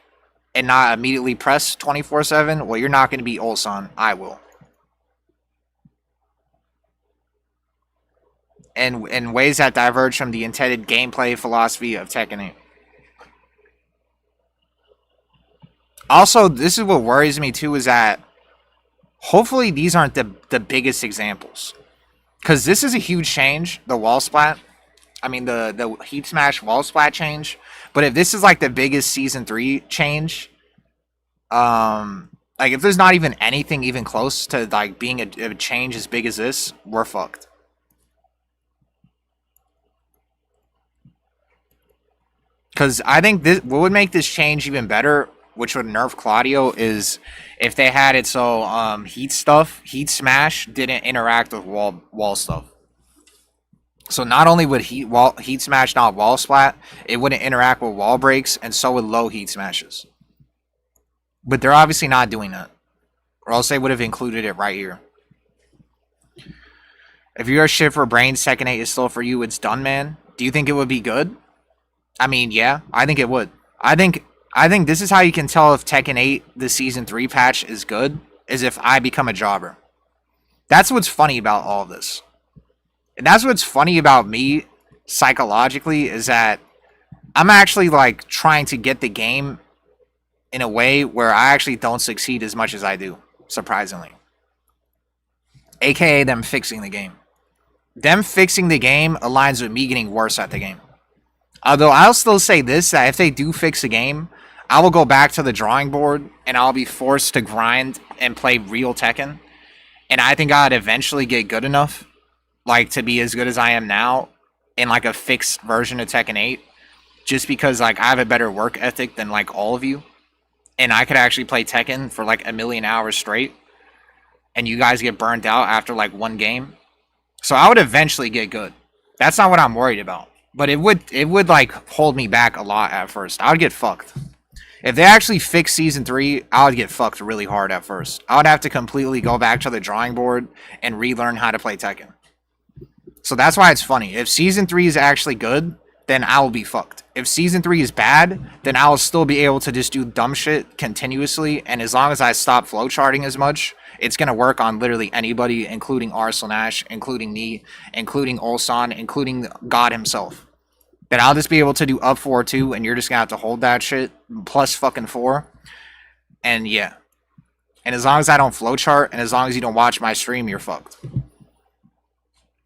and not immediately press 24/7? Well, you're not going to be Ulsan. I will. And in ways that diverge from the intended gameplay philosophy of Tekken 8. Also, this is what worries me too, is that hopefully these aren't the biggest examples. Because this is a huge change, the wall splat. I mean, the Heat Smash wall splat change. But if this is like the biggest Season 3 change, like if there's not even anything even close to like being a change as big as this, we're fucked. Because I think this, what would make this change even better, which would nerf Claudio, is if they had it so Heat Smash didn't interact with wall stuff. So not only would Heat Smash not wall splat, it wouldn't interact with wall breaks, and so would low Heat Smashes. But they're obviously not doing that, or else they would have included it right here. If you're a shit for brains, Tekken 8 is still for you. It's done, man. Do you think it would be good? I mean, yeah, I think it would. I think this is how you can tell if Tekken 8, the Season 3 patch, is good, is if I become a jobber. That's what's funny about all of this. And that's what's funny about me, psychologically, is that I'm actually, like, trying to get the game in a way where I actually don't succeed as much as I do, surprisingly. AKA them fixing the game. Them fixing the game aligns with me getting worse at the game. Although I'll still say this, that if they do fix the game, I will go back to the drawing board and I'll be forced to grind and play real Tekken. And I think I'd eventually get good enough, like, to be as good as I am now in, like, a fixed version of Tekken 8. Just because, like, I have a better work ethic than, like, all of you. And I could actually play Tekken for, like, 1,000,000 hours straight. And you guys get burnt out after, like, one game. So I would eventually get good. That's not what I'm worried about. But it would like hold me back a lot at first. I would get fucked. If they actually fix Season 3, I would get fucked really hard at first. I would have to completely go back to the drawing board and relearn how to play Tekken. So that's why it's funny. If Season 3 is actually good, then I will be fucked. If Season 3 is bad, then I will still be able to just do dumb shit continuously. And as long as I stop flowcharting as much, it's going to work on literally anybody, including Arslan, including me, including Ulsan, including God himself. Then I'll just be able to do up 4-2, and you're just going to have to hold that shit, plus fucking 4. And yeah. And as long as I don't flowchart, and as long as you don't watch my stream, you're fucked.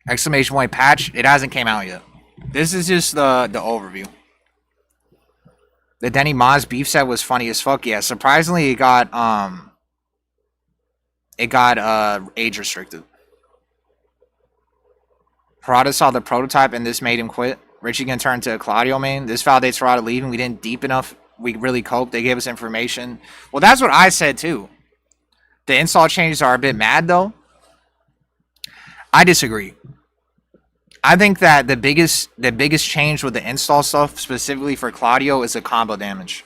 Exclamation point patch, it hasn't came out yet. This is just the overview. The Denny Maz beef set was funny as fuck. Yeah, surprisingly, it got age restricted. Parada saw the prototype and this made him quit. Richie can turn to a Claudio main. This validates Parada leaving. We didn't deep enough. We really coped. They gave us information. Well, that's what I said too. The install changes are a bit mad though. I disagree. I think that the biggest change with the install stuff, specifically for Claudio, is the combo damage.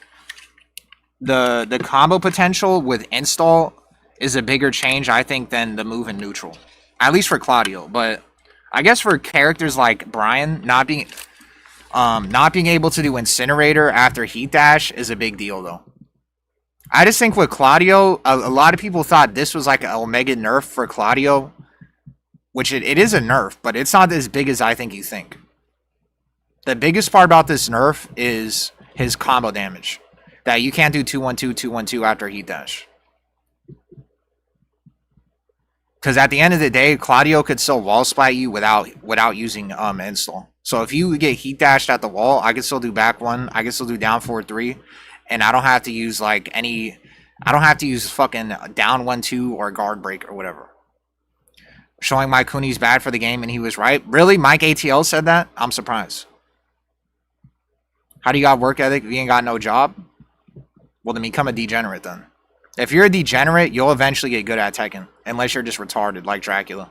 The combo potential with install is a bigger change, I think, than the move in neutral. At least for Claudio. But I guess for characters like Brian, not being able to do Incinerator after Heat Dash is a big deal, though. I just think with Claudio, a lot of people thought this was like an Omega nerf for Claudio. Which it is a nerf, but it's not as big as I think you think. The biggest part about this nerf is his combo damage. That you can't do 2-1-2, 2-1-2 after Heat Dash. Because at the end of the day, Claudio could still wall splat you without using install. So if you get Heat Dashed at the wall, I can still do back 1, I can still do down 4-3, and I don't have to use I don't have to use fucking down 1-2 or guard break or whatever. Showing Mike Cooney's bad for the game, and he was right. Really? Mike ATL said that? I'm surprised. How do you got work ethic if you ain't got no job? Well, then become a degenerate then. If you're a degenerate, you'll eventually get good at Tekken. Unless you're just retarded, like Dracula.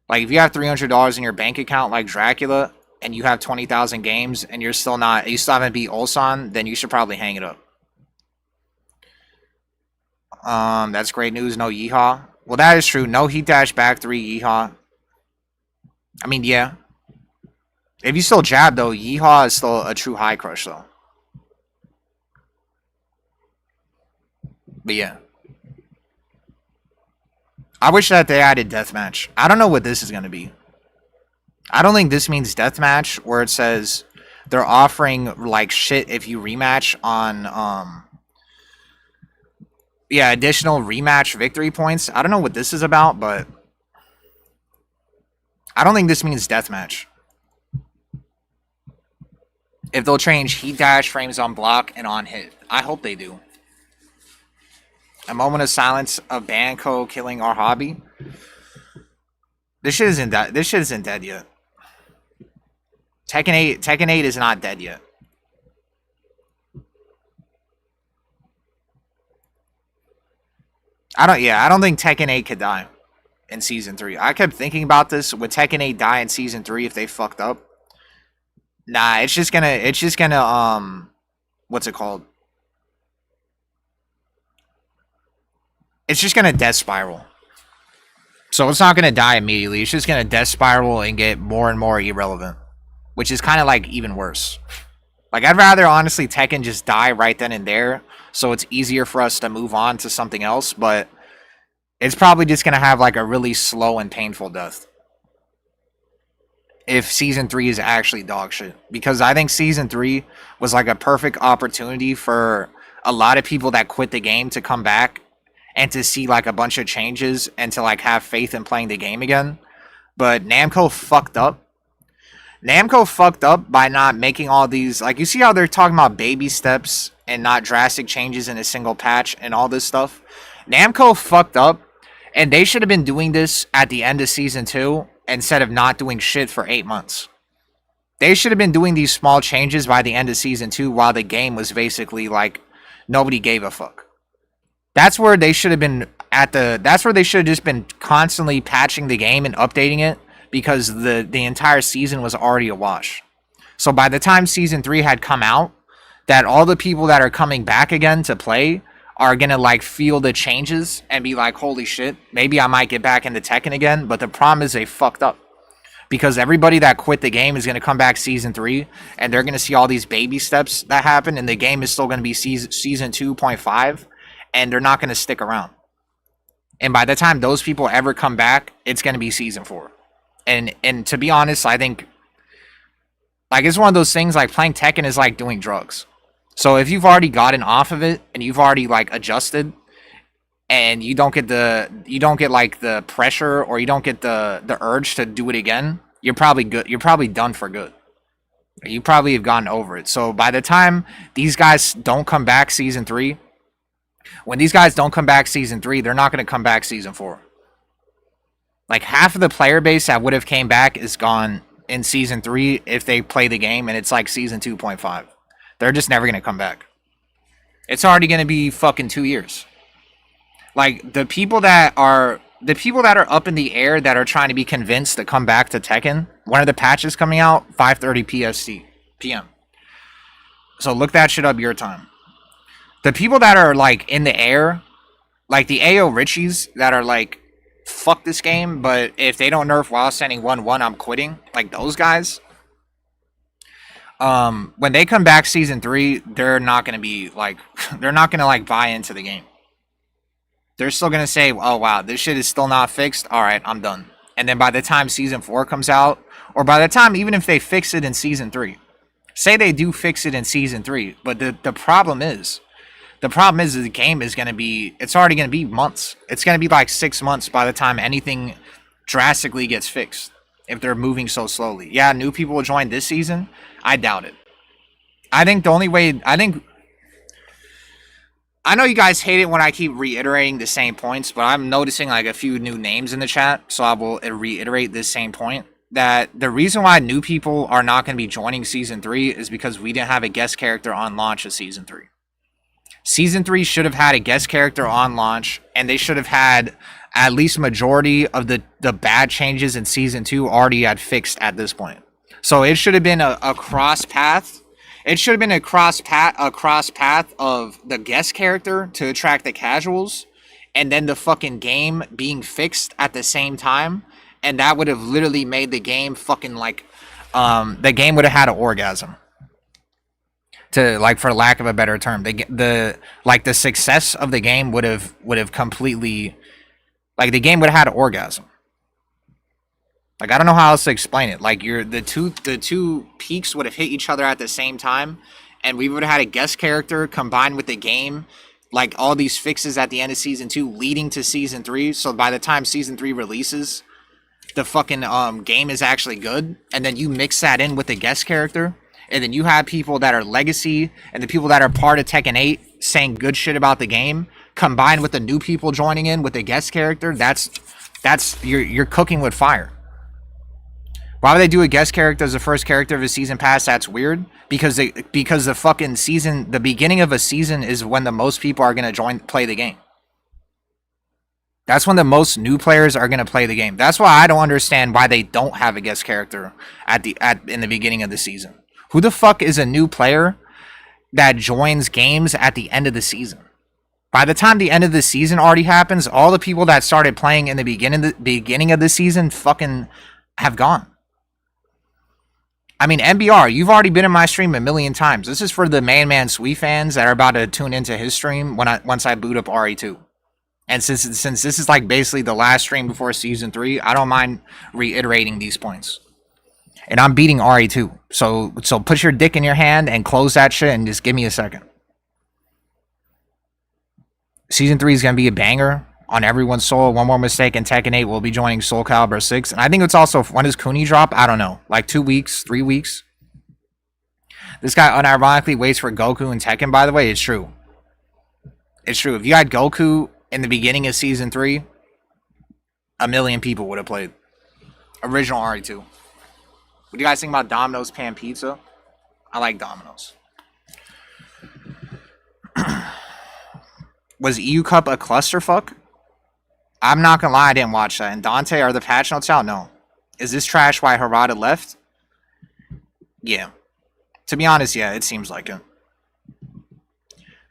Like, if you have $300 in your bank account like Dracula, and you have 20,000 games, and you still haven't beat Ulsan, then you should probably hang it up. That's great news. No yeehaw. Well, that is true. No Heat Dash back 3 yeehaw. I mean, yeah. If you still jab, though, yeehaw is still a true high crush, though. But yeah. I wish that they added deathmatch. I don't know what this is going to be. I don't think this means deathmatch, where it says they're offering, like, shit if you rematch on, yeah, additional rematch victory points. I don't know what this is about, but I don't think this means deathmatch. If they'll change Heat Dash, frames on block, and on hit. I hope they do. A moment of silence of Banco killing our hobby. This shit isn't dead yet. Tekken 8 is not dead yet. I don't think Tekken 8 could die in Season 3. I kept thinking about this. Would Tekken 8 die in Season 3 if they fucked up? Nah, it's just gonna, what's it called? It's just gonna death spiral. So it's not gonna die immediately. It's just gonna death spiral and get more and more irrelevant. Which is kind of like even worse. Like, I'd rather honestly Tekken just die right then and there, so it's easier for us to move on to something else, but it's probably just going to have like a really slow and painful death. If Season 3 is actually dog shit. Because I think Season 3 was like a perfect opportunity for a lot of people that quit the game to come back and to see like a bunch of changes and to like have faith in playing the game again. But Namco fucked up. Namco fucked up by not making all these, like, you see how they're talking about baby steps and not drastic changes in a single patch and all this stuff? Namco fucked up, and they should have been doing this at the end of Season 2 instead of not doing shit for 8 months. They should have been doing these small changes by the end of Season 2 while the game was basically like, nobody gave a fuck. That's where they should have been that's where they should have just been constantly patching the game and updating it, because the entire season was already a wash. So by the time Season 3 had come out, that all the people that are coming back again to play are going to like feel the changes and be like, holy shit, maybe I might get back into Tekken again. But the problem is they fucked up. Because everybody that quit the game is going to come back Season 3, and they're going to see all these baby steps that happen, and the game is still going to be Season 2.5, and they're not going to stick around. And by the time those people ever come back, it's going to be Season 4. And to be honest, I think, like, it's one of those things, like, playing Tekken is like doing drugs. So if you've already gotten off of it, and you've already, like, adjusted, and you don't get like the pressure, or you don't get the urge to do it again, you're probably good. You're probably done for good. You probably have gotten over it. So by the time these guys don't come back season 3, when these guys don't come back season 3, they're not going to come back season 4. Like half of the player base that would have came back is gone in season 3 if they play the game, and it's like season 2.5. They're just never going to come back. It's already going to be fucking 2 years. Like the people that are up in the air that are trying to be convinced to come back to Tekken, one of the patches coming out 5:30 PM. So look that shit up your time. The people that are like in the air, like the AyoRichies that are like, fuck this game, but if they don't nerf while standing 1-1, I'm quitting. Like those guys. When they come back season 3, they're not gonna be like they're not gonna like buy into the game. They're still gonna say, oh wow, this shit is still not fixed. Alright, I'm done. And then by the time season 4 comes out, or by the time even if they fix it in season 3, say they do fix it in season 3, but the problem is the game is gonna be, it's already gonna be months. It's gonna be like 6 months by the time anything drastically gets fixed. If they're moving so slowly. Yeah, new people will join this season. I doubt it. I think the only way, I know you guys hate it when I keep reiterating the same points, but I'm noticing like a few new names in the chat, so I will reiterate this same point. That the reason why new people are not going to be joining Season 3 is because we didn't have a guest character on launch of Season 3. Season 3 should have had a guest character on launch, and they should have had at least majority of the bad changes in Season 2 already had fixed at this point. So it should have been a cross path. It should have been a cross path of the guest character to attract the casuals, and then the fucking game being fixed at the same time, and that would have literally made the game fucking like, the game would have had an orgasm. To like, for lack of a better term, the success of the game would have completely, like the game would have had an orgasm. Like I don't know how else to explain it. Like the two peaks would have hit each other at the same time, and we would have had a guest character combined with the game, like all these fixes at the end of season 2 leading to season 3. So by the time season 3 releases, the fucking game is actually good, and then you mix that in with the guest character, and then you have people that are legacy and the people that are part of Tekken 8 saying good shit about the game, combined with the new people joining in with the guest character. That's you're cooking with fire. Why would they do a guest character as the first character of a season pass? That's weird. Because the fucking season, the beginning of a season is when the most people are gonna play the game. That's when the most new players are gonna play the game. That's why I don't understand why they don't have a guest character in the beginning of the season. Who the fuck is a new player that joins games at the end of the season? By the time the end of the season already happens, all the people that started playing in the beginning of the season fucking have gone. I mean, MBR, you've already been in my stream a million times. This is for the Man Sweet fans that are about to tune into his stream once I boot up RE2. And since this is like basically the last stream before season 3, I don't mind reiterating these points. And I'm beating RE2. So put your dick in your hand and close that shit and just give me a second. Season 3 is going to be a banger on everyone's soul. One more mistake and Tekken 8 will be joining Soul Calibur 6. And I think it's also, when does Kuni drop? I don't know. Like 2 weeks, 3 weeks. This guy unironically waits for Goku and Tekken, by the way. It's true. It's true. If you had Goku in the beginning of Season 3, a million people would have played. Original RE2. What do you guys think about Domino's Pan Pizza? I like Domino's. Was EU Cup a clusterfuck? I'm not gonna lie, I didn't watch that. And Dante, are the patch notes out? No. Is this trash why Harada left? Yeah. To be honest, yeah, it seems like it.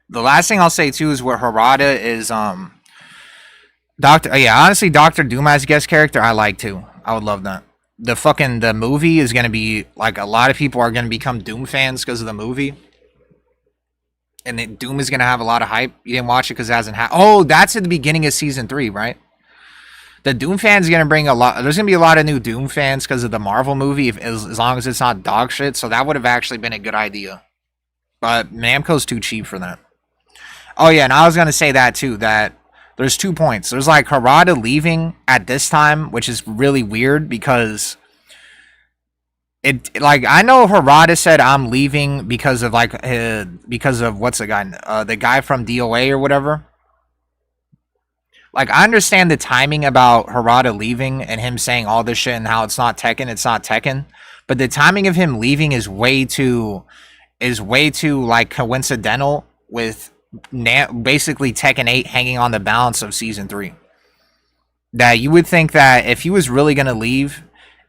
The last thing I'll say too is where Harada is honestly, Dr. Doom as guest character, I like too. I would love that. The movie is gonna be like, a lot of people are gonna become Doom fans because of the movie. And then Doom is going to have a lot of hype. You didn't watch it because it hasn't happened. Oh, that's at the beginning of season 3, right? The Doom fans are going to bring a lot. There's going to be a lot of new Doom fans because of the Marvel movie, as long as it's not dog shit. So that would have actually been a good idea. But Namco's too cheap for that. Oh, yeah, and I was going to say that too, that there's 2 points. There's like Harada leaving at this time, which is really weird because It like I know Harada said I'm leaving because of like because of what's the guy from DOA or whatever. Like I understand the timing about Harada leaving and him saying all this shit and how it's not Tekken, but the timing of him leaving is way too like coincidental with basically Tekken 8 hanging on the balance of season 3. That you would think that if he was really gonna leave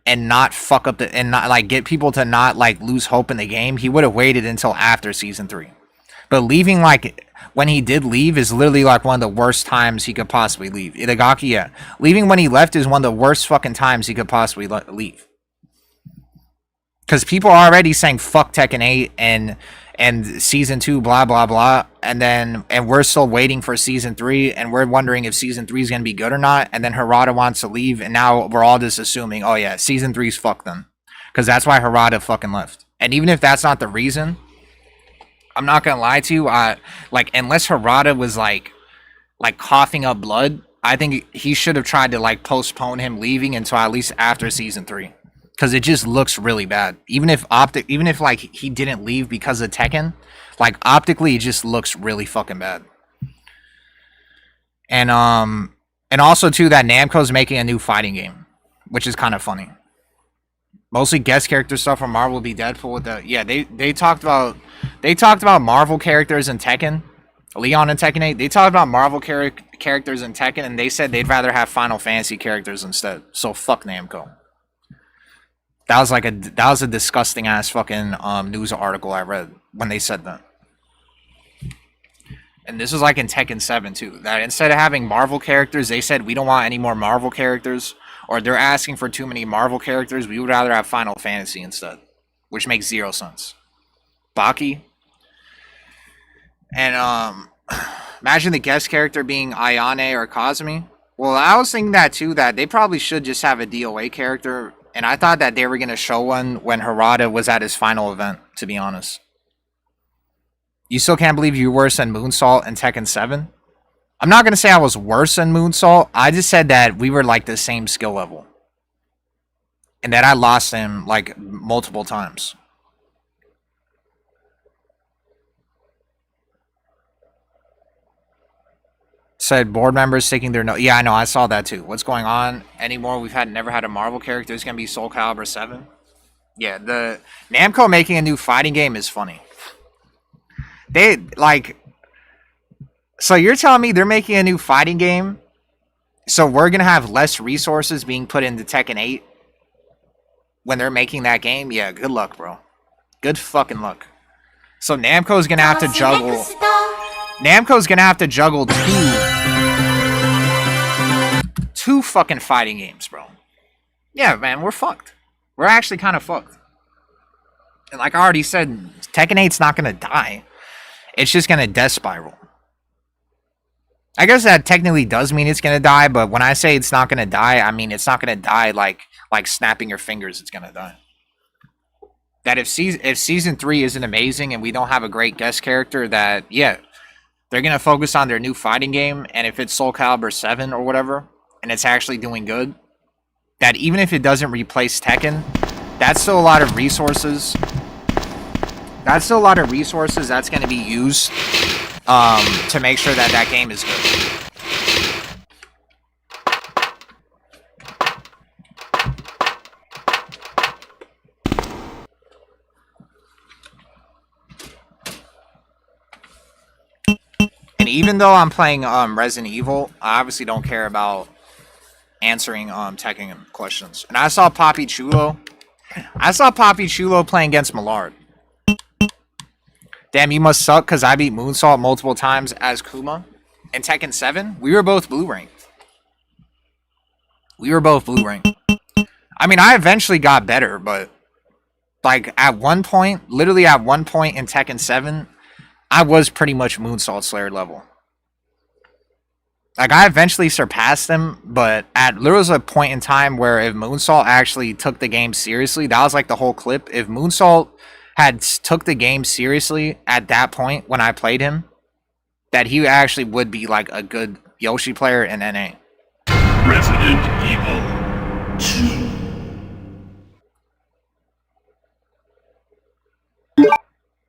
and not fuck up and not like get people to not like lose hope in the game, he would have waited until after season 3. But leaving like when he did leave is literally like one of the worst times he could possibly leave. Itagaki, yeah. Leaving when he left is one of the worst fucking times he could possibly leave. Because people are already saying fuck Tekken 8 and season 2 blah blah blah, and we're still waiting for season 3, and we're wondering if season 3 is going to be good or not, and then Harada wants to leave, and now we're all just assuming, oh yeah, season 3's fuck them, because that's why Harada fucking left. And even if that's not the reason, I'm not gonna lie to you, like unless Harada was like coughing up blood, I think he should have tried to like postpone him leaving until at least after season 3. Because it just looks really bad. Even if like he didn't leave because of Tekken, like optically it just looks really fucking bad. And also too that Namco's making a new fighting game, which is kind of funny. Mostly guest character stuff from Marvel will be Deadpool with the they talked about Marvel characters in Tekken, Leon and Tekken 8. They talked about Marvel characters in Tekken, and they said they'd rather have Final Fantasy characters instead. So fuck Namco. That was a disgusting ass fucking news article I read when they said that. And this was like in Tekken 7 too. That instead of having Marvel characters, they said we don't want any more Marvel characters, or they're asking for too many Marvel characters. We would rather have Final Fantasy instead, which makes zero sense. Baki. And imagine the guest character being Ayane or Kazumi. Well, I was thinking that too, that they probably should just have a DOA character. And I thought that they were going to show one when Harada was at his final event, to be honest. You still can't believe you were worse than Moonsault in Tekken 7? I'm not going to say I was worse than Moonsault. I just said that we were like the same skill level. And that I lost him like multiple times. Said board members taking their note. Yeah, I know. I saw that too. What's going on anymore? We've never had a Marvel character. It's gonna be Soul Calibur 7. Yeah, the Namco making a new fighting game is funny. They like. So you're telling me they're making a new fighting game? So we're gonna have less resources being put into Tekken 8 when they're making that game? Yeah, good luck, bro. Good fucking luck. So Namco's gonna have to juggle. Namco's gonna have to juggle two fucking fighting games, bro. Yeah, man, we're fucked. We're actually kind of fucked. And like I already said, Tekken 8's not gonna die. It's just gonna death spiral. I guess that technically does mean it's gonna die, but when I say it's not gonna die, I mean it's not gonna die like snapping your fingers. It's gonna die. That if season 3 isn't amazing and we don't have a great guest character, that yeah. They're going to focus on their new fighting game, and if it's Soul Calibur 7 or whatever, and it's actually doing good, that even if it doesn't replace Tekken, that's still a lot of resources. That's still a lot of resources that's going to be used to make sure that that game is good. And even though I'm playing Resident Evil, I obviously don't care about answering Tekken questions. And I saw Papi Chulo. I saw Papi Chulo playing against Millard. Damn, you must suck because I beat Moonsault multiple times as Kuma. In Tekken 7, we were both blue ranked. We were both blue ranked. I mean, I eventually got better, but like at one point, literally at one point in Tekken 7, I was pretty much Moonsault Slayer level. Like, I eventually surpassed him, but there was a point in time where if Moonsault actually took the game seriously, that was like the whole clip. If Moonsault had took the game seriously at that point when I played him, that he actually would be like a good Yoshi player in NA. Resident Evil 2.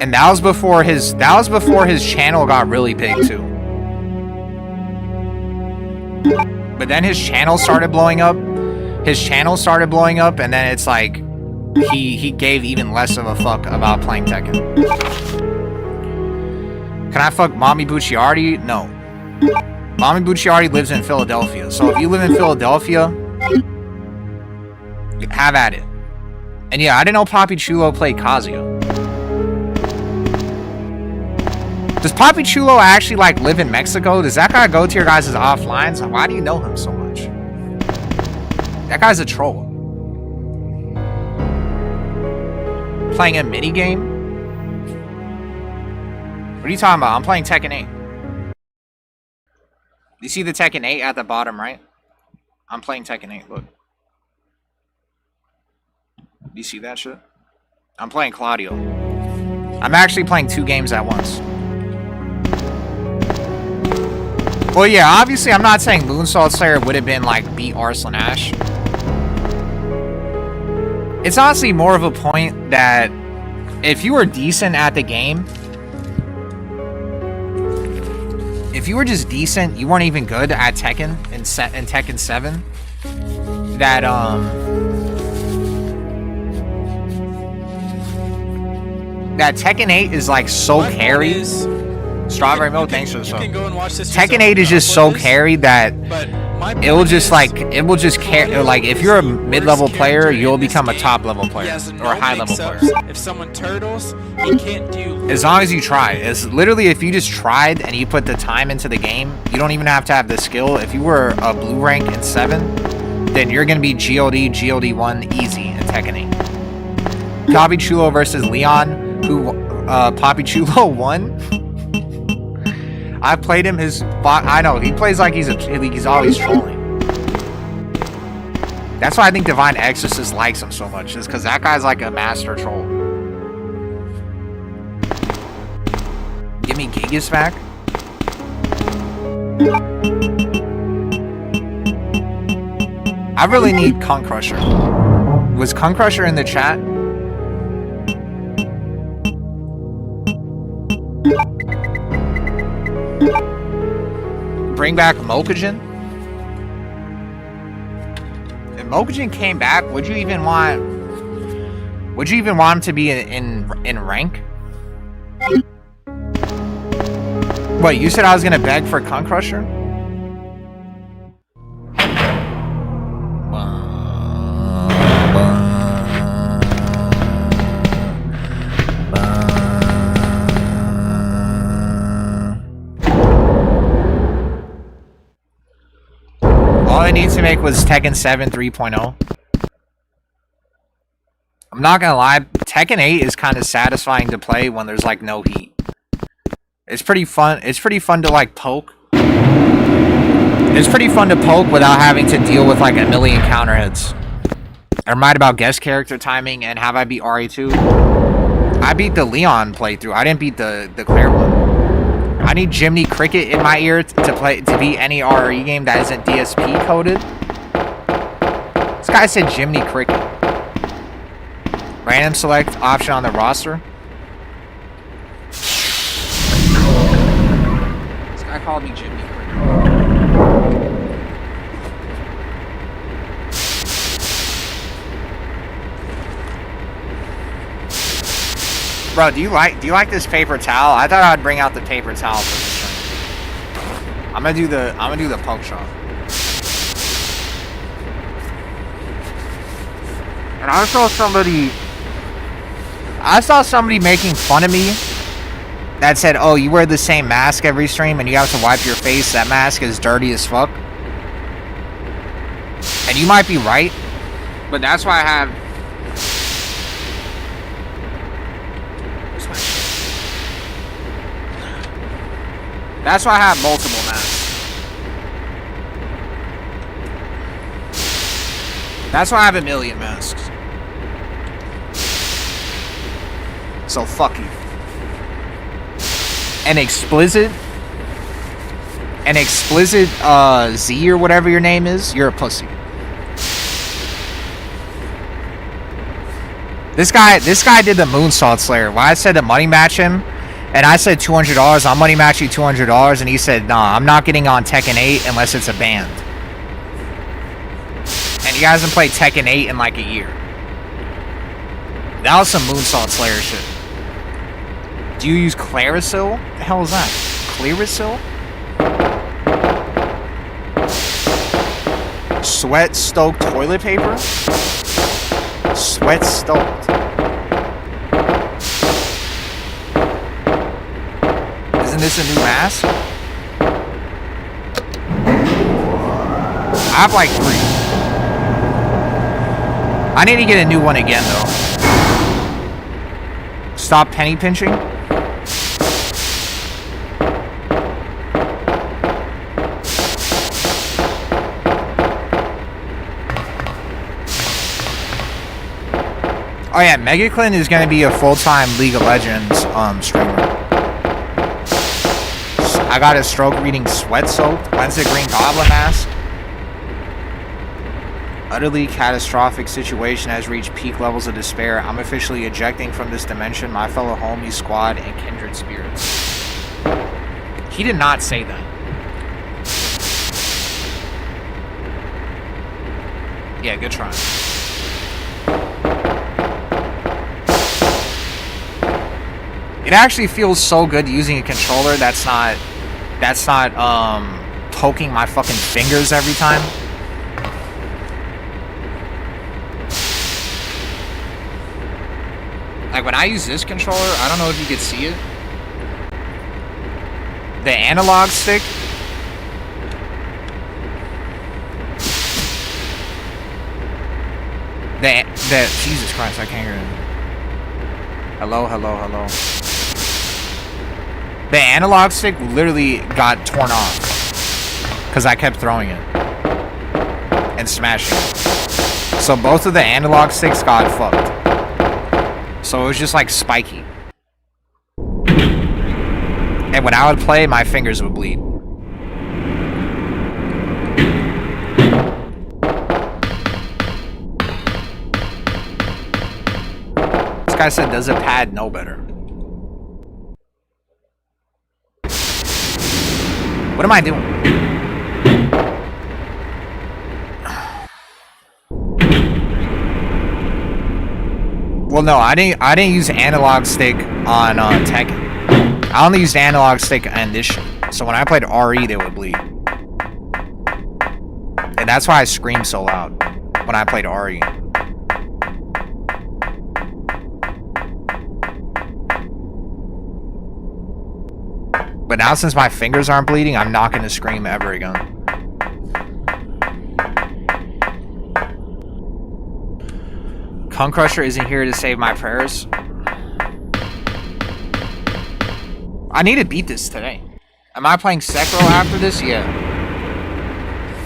And that was before his channel got really big too. But then his channel started blowing up. And then it's like he gave even less of a fuck about playing Tekken. Can I fuck Mommy Bucciardi? No. Mommy Bucciardi lives in Philadelphia. So if you live in Philadelphia, have at it. And yeah, I didn't know Papi Chulo played Kazuya. Does Papi Chulo actually like live in Mexico? Does that guy go to your guys' offlines? Why do you know him so much? That guy's a troll. Playing a minigame? What are you talking about? I'm playing Tekken 8. You see the Tekken 8 at the bottom right? I'm playing Tekken 8, look. Do you see that shit? I'm playing Claudio. I'm actually playing 2 games at once. Well, yeah, obviously I'm not saying Moonsault Slayer would have been like beat Arslan Ash. It's honestly more of a point that if you were decent at the game, if you were just decent, you weren't even good at Tekken in Tekken 7, that that Tekken 8 is like so carried. Strawberry Milk, thanks for the sub. Tekken 8 is just so carried that it will just carry. Like if you're a mid-level player, you'll become a top-level player or a high-level player. If someone turtles, he can't do. As long as you try. It's literally if you just tried and you put the time into the game, you don't even have to have the skill. If you were a blue rank in 7, then you're gonna be GOD 1 easy in Tekken 8. Papi Chulo versus Leon, who Papi Chulo won. I played him I know, he plays like he's always trolling. That's why I think Divine Exorcist likes him so much, is because that guy's like a master troll. Give me Gigas back. I really need Cunt Crusher. Was Cunt Crusher in the chat? Bring back Mokujin? If Mokujin came back, would you even want him to be in rank? What, you said I was gonna beg for Cunt Crusher? All I need to make was Tekken 7 3.0. I'm not gonna lie, Tekken 8 is kind of satisfying to play when there's like no heat. It's pretty fun. It's pretty fun to like poke. It's pretty fun to poke without having to deal with like a million counter hits. I'm right about guest character timing and have I beat RE2? I beat the Leon playthrough. I didn't beat the Claire one. I need Jiminy Cricket in my ear to beat any RE game that isn't DSP coded. This guy said Jiminy Cricket. Random select option on the roster. This guy called me Jiminy Cricket. Bro, do you like this paper towel? I thought I'd bring out the paper towel for this stream. I'm gonna do the poke shot. And I saw somebody making fun of me that said, "Oh, you wear the same mask every stream and you have to wipe your face. That mask is dirty as fuck." And you might be right, but that's why I have. That's why I have multiple masks. That's why I have a million masks. So fuck you. An explicit Z or whatever your name is, you're a pussy. This guy did the Moonsault Slayer. When I said to money match him, and I said $200, I'll money match you $200, and he said, nah, I'm not getting on Tekken 8 unless it's a band. And he hasn't played Tekken 8 in like a year. That was some Moonsault Slayer shit. Do you use Clarisil? What the hell is that? Clarisil? Sweat-stoked toilet paper? Sweat-stoked. Isn't this a new mask? I have like 3. I need to get a new one again, though. Stop penny pinching. Oh yeah, Megaclin is going to be a full-time League of Legends streamer. I got his stroke reading sweat-soaked. When's the Green Goblin mask? Utterly catastrophic situation has reached peak levels of despair. I'm officially ejecting from this dimension my fellow homie, squad, and kindred spirits. He did not say that. Yeah, good try. It actually feels so good using a controller that's not poking my fucking fingers every time. Like when I use this controller, I don't know if you could see it. The analog stick. The Jesus Christ, I can't hear it. Hello. The analog stick literally got torn off because I kept throwing it and smashing it. So both of the analog sticks got fucked. So it was just like spiky. And when I would play, my fingers would bleed. This guy said, does a pad know better? What am I doing? Well, no, I didn't use analog stick on Tekken. I only used analog stick on this shit. So when I played RE, they would bleed. And that's why I screamed so loud when I played RE. But now since my fingers aren't bleeding, I'm not going to scream ever again. Kung Crusher isn't here to save my prayers. I need to beat this today. Am I playing Sekiro after this? Yeah.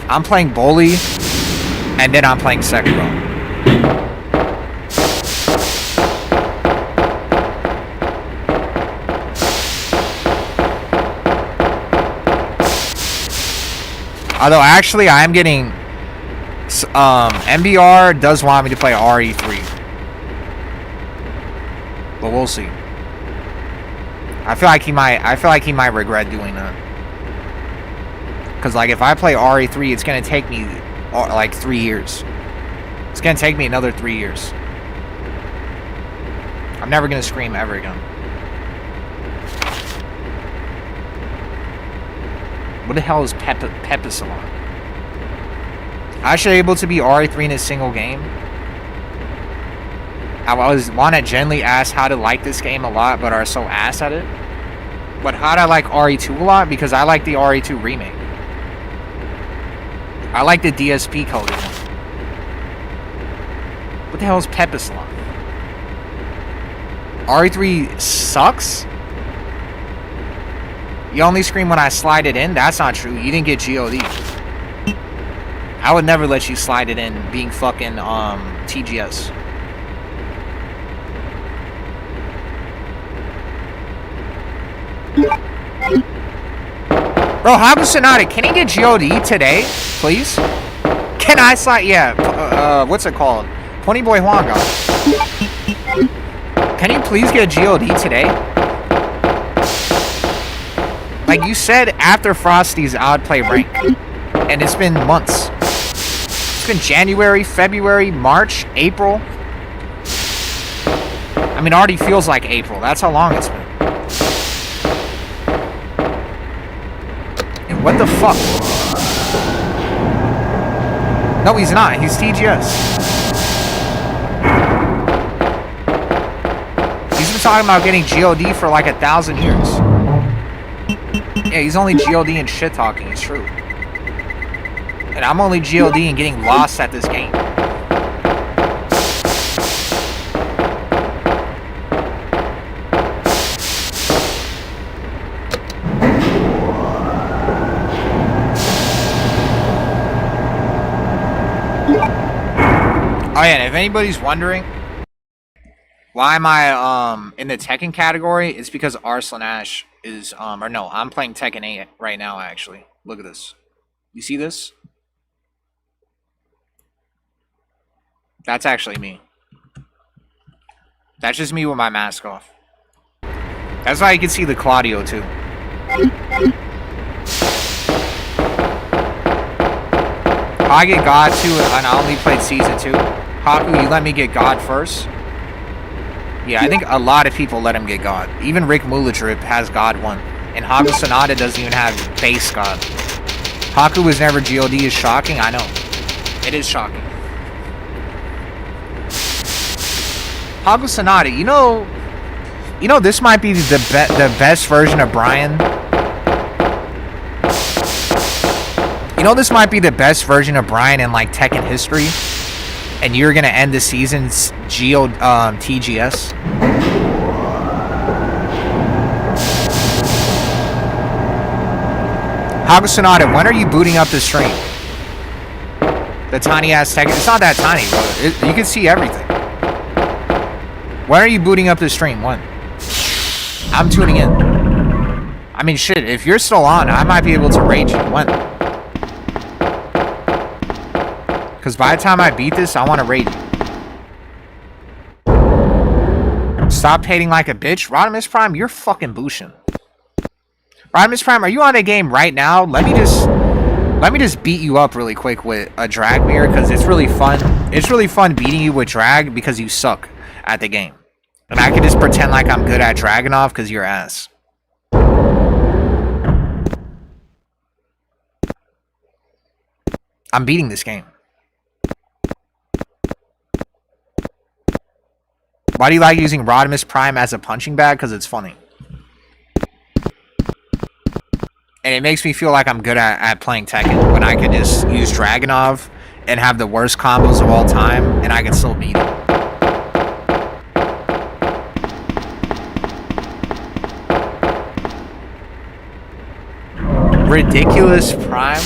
I'm playing Bully, and then I'm playing Sekiro. Although, actually, I'm getting... MBR does want me to play RE3. But we'll see. I feel like he might regret doing that. Because, like, if I play RE3, it's going to take me, like, 3 years. It's going to take me another 3 years. I'm never going to scream ever again. What the hell is Pepicillon? Actually able to be RE3 in a single game. I always want to generally ask how to like this game a lot, but are so ass at it. But how do I like RE2 a lot? Because I like the RE2 remake. I like the DSP coded one. What the hell is Pepicillon? RE3 sucks? You only scream when I slide it in? That's not true. You didn't get GOD. I would never let you slide it in being fucking TGS. Bro, Habu Sonata, can he get GOD today, please? Can I slide? Yeah, what's it called? Ponyboy Huang got it. can you please get GOD today? Like you said, after Frosty's, I would play rank. And it's been months. It's been January, February, March, April. I mean, it already feels like April. That's how long it's been. And what the fuck? No, he's not. He's TGS. He's been talking about getting GOD for like 1,000 years. Yeah, he's only GOD and shit talking. It's true. And I'm only GOD and getting lost at this game. Oh yeah, and if anybody's wondering why am I in the Tekken category, it's because Arslan Ash is or no, I'm playing Tekken 8 right now actually. Look at this. You see this? That's actually me. That's just me with my mask off. That's why you can see the Claudio too. I get God too, and I only played Season 2. Haku, you let me get God first? Yeah, I think a lot of people let him get God. Even Rick Muladrip has God 1. And Haku Sonata doesn't even have base God. Haku was never GOD is shocking, I know. It is shocking. Haku Sonata, you know this might be the best version of Brian. You know this might be the best version of Brian in like Tekken history, and you're gonna end the season's TGS. Haku Sonata, when are you booting up the stream? The tiny ass Tekken. It's not that tiny, bro. You can see everything. When are you booting up the stream? When? I'm tuning in. I mean, shit, if you're still on, I might be able to rage you. When? Because by the time I beat this, I want to raid you. Stop hating like a bitch. Rodimus Prime, you're fucking booshin'. Rodimus Prime, are you on a game right now? Let me just beat you up really quick with a drag mirror, because it's really fun. It's really fun beating you with drag because you suck at the game. And I can just pretend like I'm good at Dragunov because you're ass. I'm beating this game. Why do you like using Rodimus Prime as a punching bag? Because it's funny. And it makes me feel like I'm good at playing Tekken when I can just use Dragunov and have the worst combos of all time and I can still beat him. Ridiculous Prime.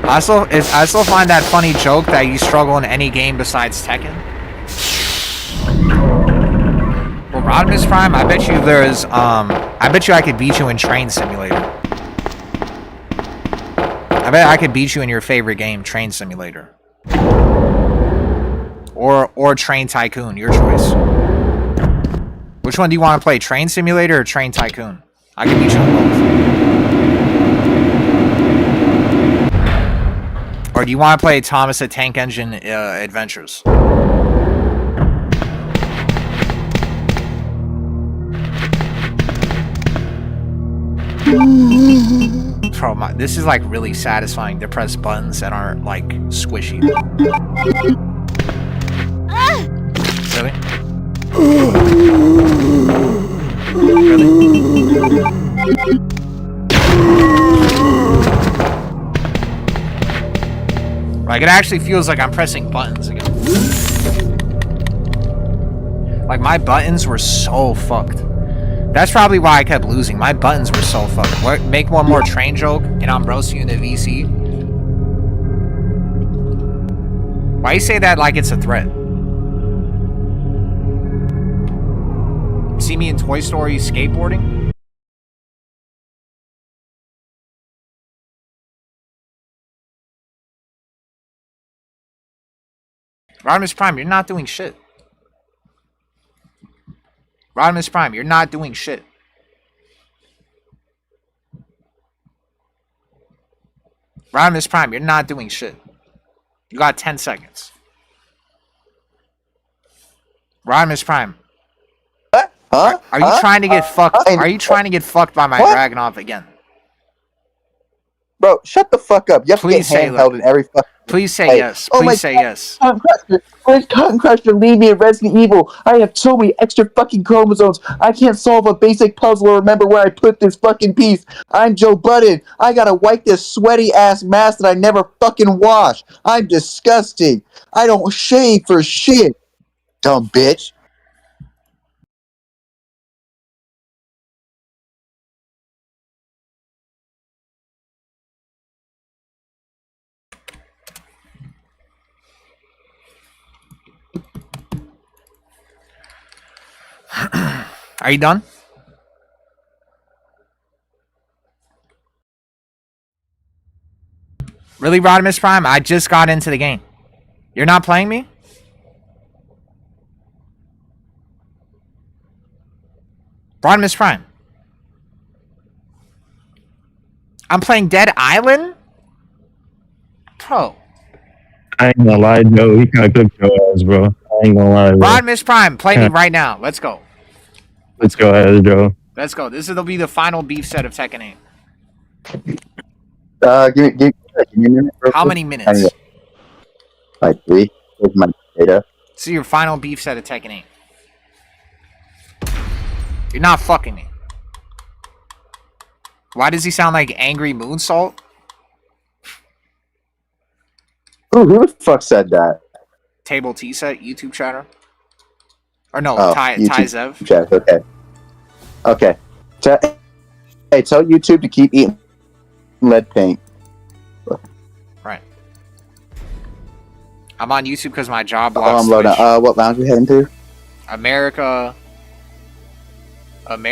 I still find that funny joke that you struggle in any game besides Tekken. Well, Rodimus Prime, I bet you there's I bet you I could beat you in Train Simulator. I bet I could beat you in your favorite game, Train Simulator. Or Train Tycoon, your choice. Which one do you want to play, Train Simulator or Train Tycoon? I can beat you on both. Or do you want to play Thomas the Tank Engine Adventures? Bro, this is like really satisfying to press buttons that aren't like squishy. Really? Really? Like, it actually feels like I'm pressing buttons again. Like, my buttons were so fucked. That's probably why I kept losing. My buttons were so fucked. What, make one more train joke and I'm roasting you in the VC? Why you say that like it's a threat? See me in Toy Story skateboarding? Rodimus Prime, you're not doing shit. Rodimus Prime, you're not doing shit. Rodimus Prime, you're not doing shit. You got 10 seconds. Rodimus Prime. Huh? Are you trying to get fucked? Are you trying to get fucked by my Dragunov again? Bro, shut the fuck up. You have Please to get say handheld in every fucking... Please say Hey. yes. Oh Please my say God. yes. Where's Cotton Crusher? Leave me in Resident Evil. I have so many extra fucking chromosomes. I can't solve a basic puzzle or remember where I put this fucking piece. I'm Joe Budden. I gotta wipe this sweaty ass mask that I never fucking wash. I'm disgusting. I don't shave for shit. Dumb bitch. Are you done? Really, Rodimus Prime? I just got into the game. You're not playing me? Rodimus Prime. I'm playing Dead Island? Bro. I ain't gonna lie, Joe. He kinda cooked your ass, bro. I ain't gonna lie, bro. Rodimus Prime, play me right now. Let's go. Let's go ahead, Joe. Let's go. This will be the final beef set of Tekken 8. Give me a minute. How many minutes? Like 3. Here's my data. This is your final beef set of Tekken 8. You're not fucking me. Why does he sound like Angry Moonsault? Ooh, who the fuck said that? Table T set, YouTube chatter. Or no, Oh, Ty YouTube Zev. chat. Okay. Okay. Hey, tell YouTube to keep eating lead paint. Right. I'm on YouTube because my job Oh, blocks I'm loading. Twitch. What lounge we heading to? America 10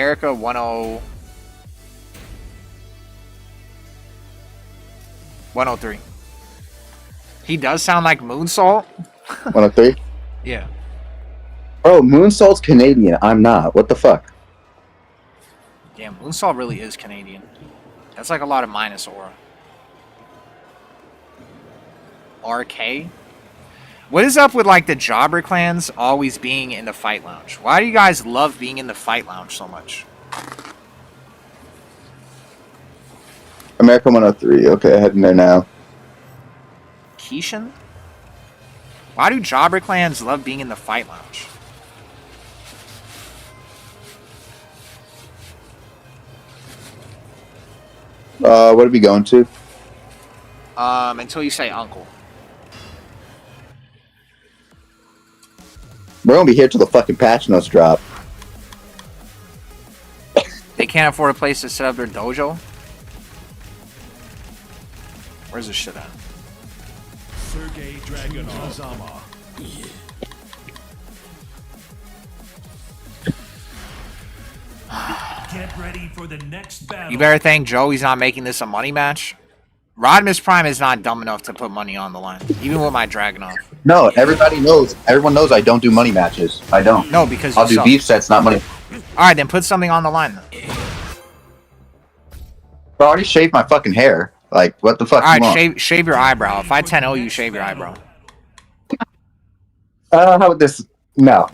103. He does sound like Moonsault. 103? Yeah. Bro, Moonsault's Canadian. I'm not. What the fuck? Damn, Moonsault really is Canadian. That's like a lot of minus aura. RK? What is up with like the jobber clans always being in the fight lounge? Why do you guys love being in the fight lounge so much? America 103. Okay, heading there now. Keishan? Why do jobber clans love being in the fight lounge? What are we going to? Until you say uncle. We're gonna be here till the fucking patch notes drop. They can't afford a place to set up their dojo? Where's this shit at? Sergey Dragunov. Get ready for the next battle. You better thank Joe he's not making this a money match. Rodimus Prime is not dumb enough to put money on the line, even with my Dragunov. No, everybody knows. Everyone knows I don't do money matches. I don't. No, because I'll do suck. beef sets, not money. Alright, then put something on the line then. Bro, I already shaved my fucking hair. Like, what the fuck? Alright, shave your eyebrow. If I 10-0 you, shave your eyebrow. How about this? No.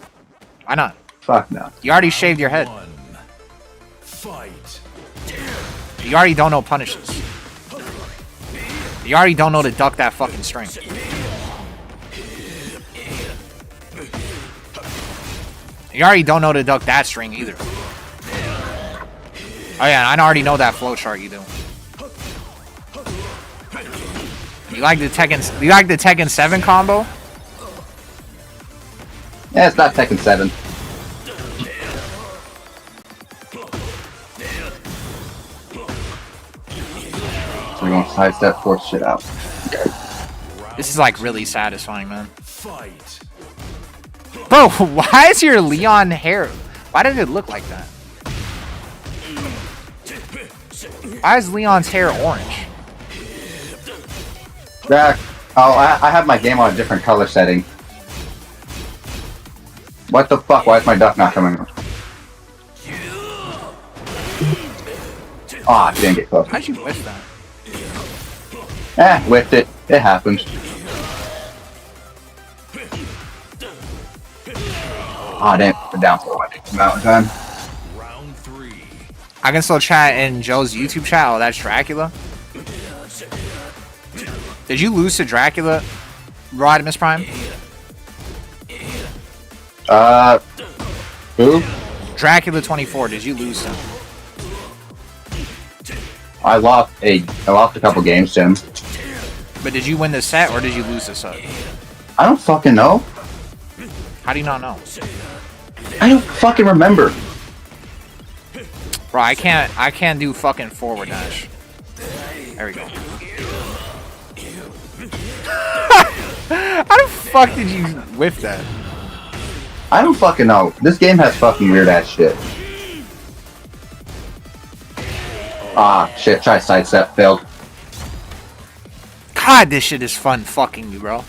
Why not? Fuck no. You already shaved your head. Fight. You already don't know punishes. You already don't know to duck that fucking string. You already don't know to duck that string either. Oh yeah, and I already know that flowchart you do. You like the Tekken 7 combo? Yeah, it's not Tekken 7. So we're gonna sidestep, force shit out. Okay. This is like really satisfying, man. Bro, why is your Leon hair? Why did it look like that? Why is Leon's hair orange? Jack, I have my game on a different color setting. What the fuck? Why is my duck not coming? Ah, didn't get close. How'd you whiff that? Whiffed it. It happens. Ah, damn. We're down for one mountain time. Round 3. I can still chat in Joe's YouTube chat. Oh, that's Dracula. Did you lose to Dracula, Rodimus Prime? Who? Dracula 24. Did you lose to him? I lost a couple games to him. But did you win the set or did you lose the set? I don't fucking know. How do you not know? I don't fucking remember. Bro, I can't do fucking forward dash. There we go. How the fuck did you whiff that? I don't fucking know. This game has fucking weird ass shit. Ah, shit. Try sidestep. Failed. God, this shit is fun fucking you, bro.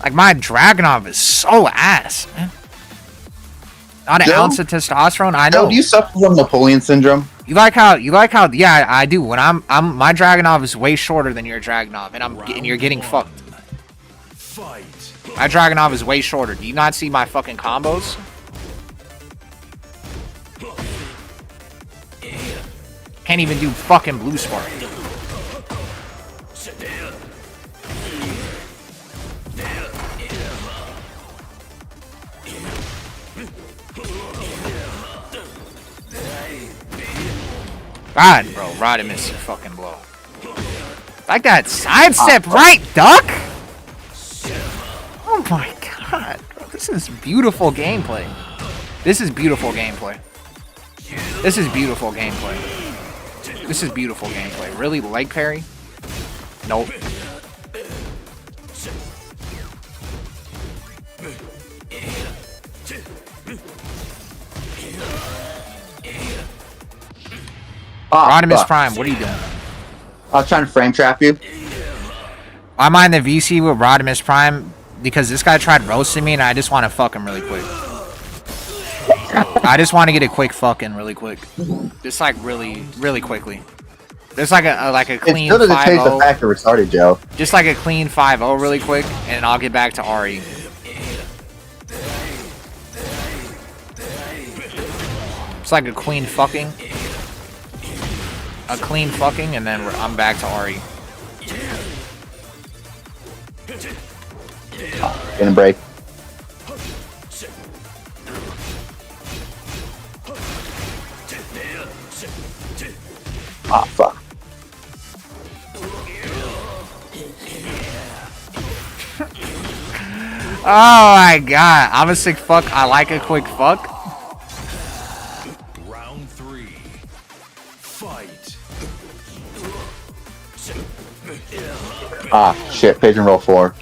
Like, my Dragunov is so ass, man. Not an ounce of testosterone, I know. Do you suffer from Napoleon syndrome? You like how, yeah, I do. When my Dragunov is way shorter than your Dragunov, and you're getting fucked. Fight. My Dragunov is way shorter. Do you not see my fucking combos? Can't even do fucking blue spark. God, bro, Rodimus, you fucking blow. Like that sidestep, right, duck? Oh my god, bro, this is beautiful gameplay. This is beautiful gameplay. This is beautiful gameplay. This is beautiful gameplay. Really, leg parry? Nope. Rodimus Prime, what are you doing? I was trying to frame trap you. I'm on the VC with Rodimus Prime because this guy tried roasting me and I just want to fuck him really quick. I just want to get a quick fucking really quick. Just like really quickly. Just like a clean 5-0. It still doesn't change the fact that we're started, Joe. Just like a clean 5-0 really quick and I'll get back to Ari. It's like a clean fucking. A clean fucking and then I'm back to Ari. Gonna break. Ah, fuck. Oh my god, I'm a sick fuck. I like a quick fuck. Round 3. Fight. Ah, shit. Page and roll 4.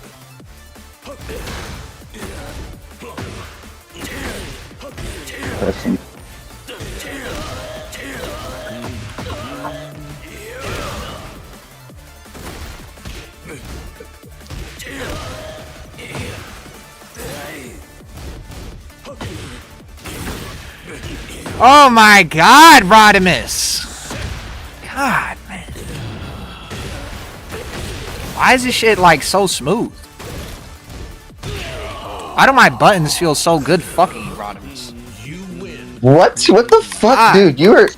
Oh my god, Rodimus! God, man. Why is this shit like so smooth? Why do my buttons feel so good fucking you, Rodimus? What? What the fuck, dude? You were...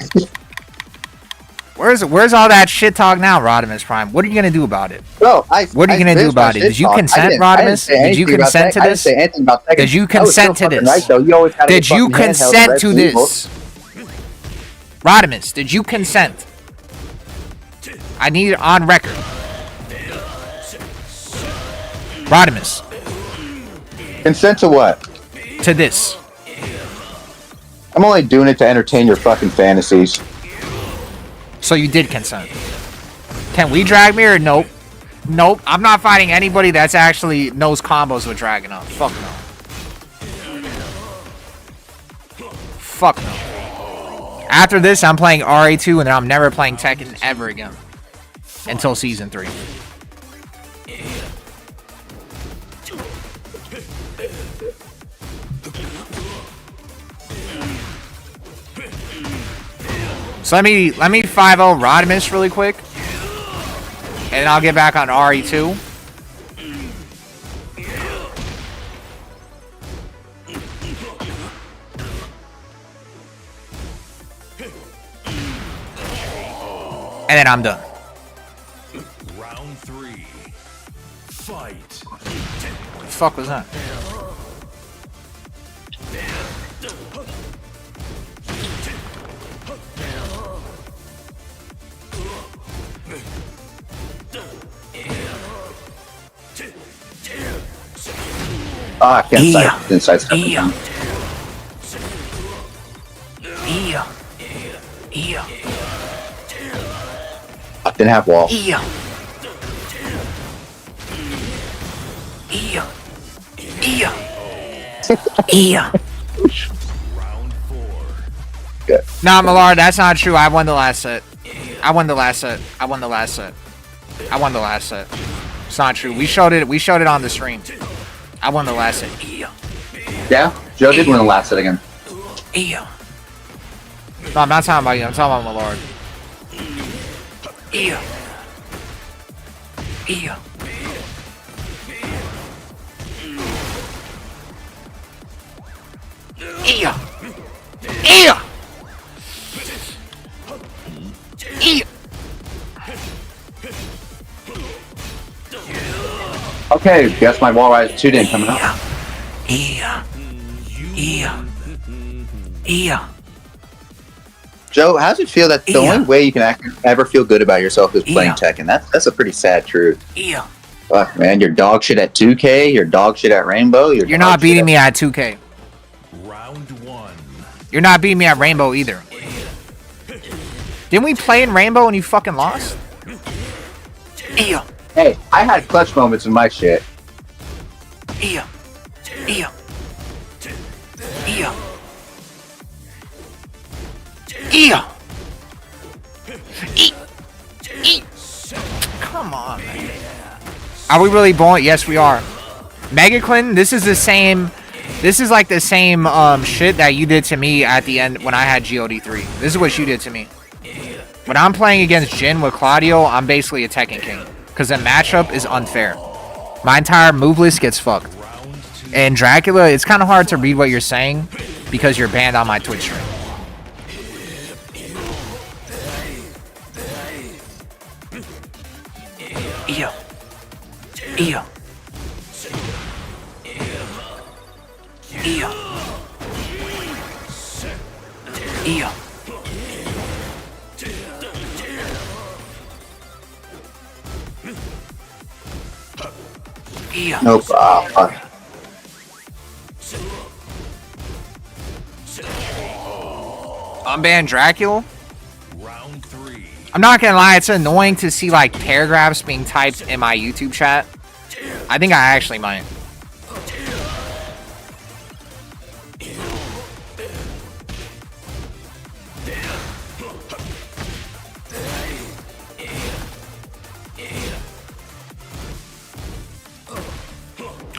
Where's all that shit talk now, Rodimus Prime? What are you gonna do about it? Bro, what are you gonna do about it? Did you consent, Rodimus? Did you consent to this? Did you consent to this? Did you consent to this? Rodimus, did you consent? I need it on record. Rodimus. Consent to what? To this. I'm only doing it to entertain your fucking fantasies. So you did consent. Can we drag me or nope? Nope. I'm not fighting anybody that's actually knows combos with Dragunov. Fuck no. Fuck no. After this, I'm playing RA2 and then I'm never playing Tekken ever again. Until Season 3. So let me 5-0 Rodimus really quick. And then I'll get back on RE2. And then I'm done. Round 3. Fight. What the fuck was that? Ah, I can't sidestep. I didn't have wall. Round 4. Good. Nah, Millard, that's not true. I won the last set. I won the last set. I won the last set. I won the last set. It's not true. We showed it on the stream. I won the last set. Yeah, Joe did win the last set again. No, I'm not talking about you. I'm talking about Millard. Okay, guess my wall rise 2 didn't come out. Joe, how does it feel that the only way you can ever feel good about yourself is playing Tekken? That's a pretty sad truth. Fuck, man, you're dog shit at 2K, you're dog shit at Rainbow. You're not beating me at 2K. Round 1. You're not beating me at Rainbow either. Didn't we play in Rainbow and you fucking lost? Hey, I had clutch moments in my shit. Come on, man. Are we really bowling? Yes, we are. Megaclin, this is the same. This is like the same shit that you did to me at the end when I had GOD3. This is what you did to me. When I'm playing against Jin with Claudio, I'm basically a Tekken King. Because the matchup is unfair. My entire move list gets fucked. And Dracula, it's kind of hard to read what you're saying because you're banned on my Twitch stream. Nope. Ah, fuck. Unban Dracula? Round 3. I'm not gonna lie, it's annoying to see like paragraphs being typed in my YouTube chat. I think I actually might.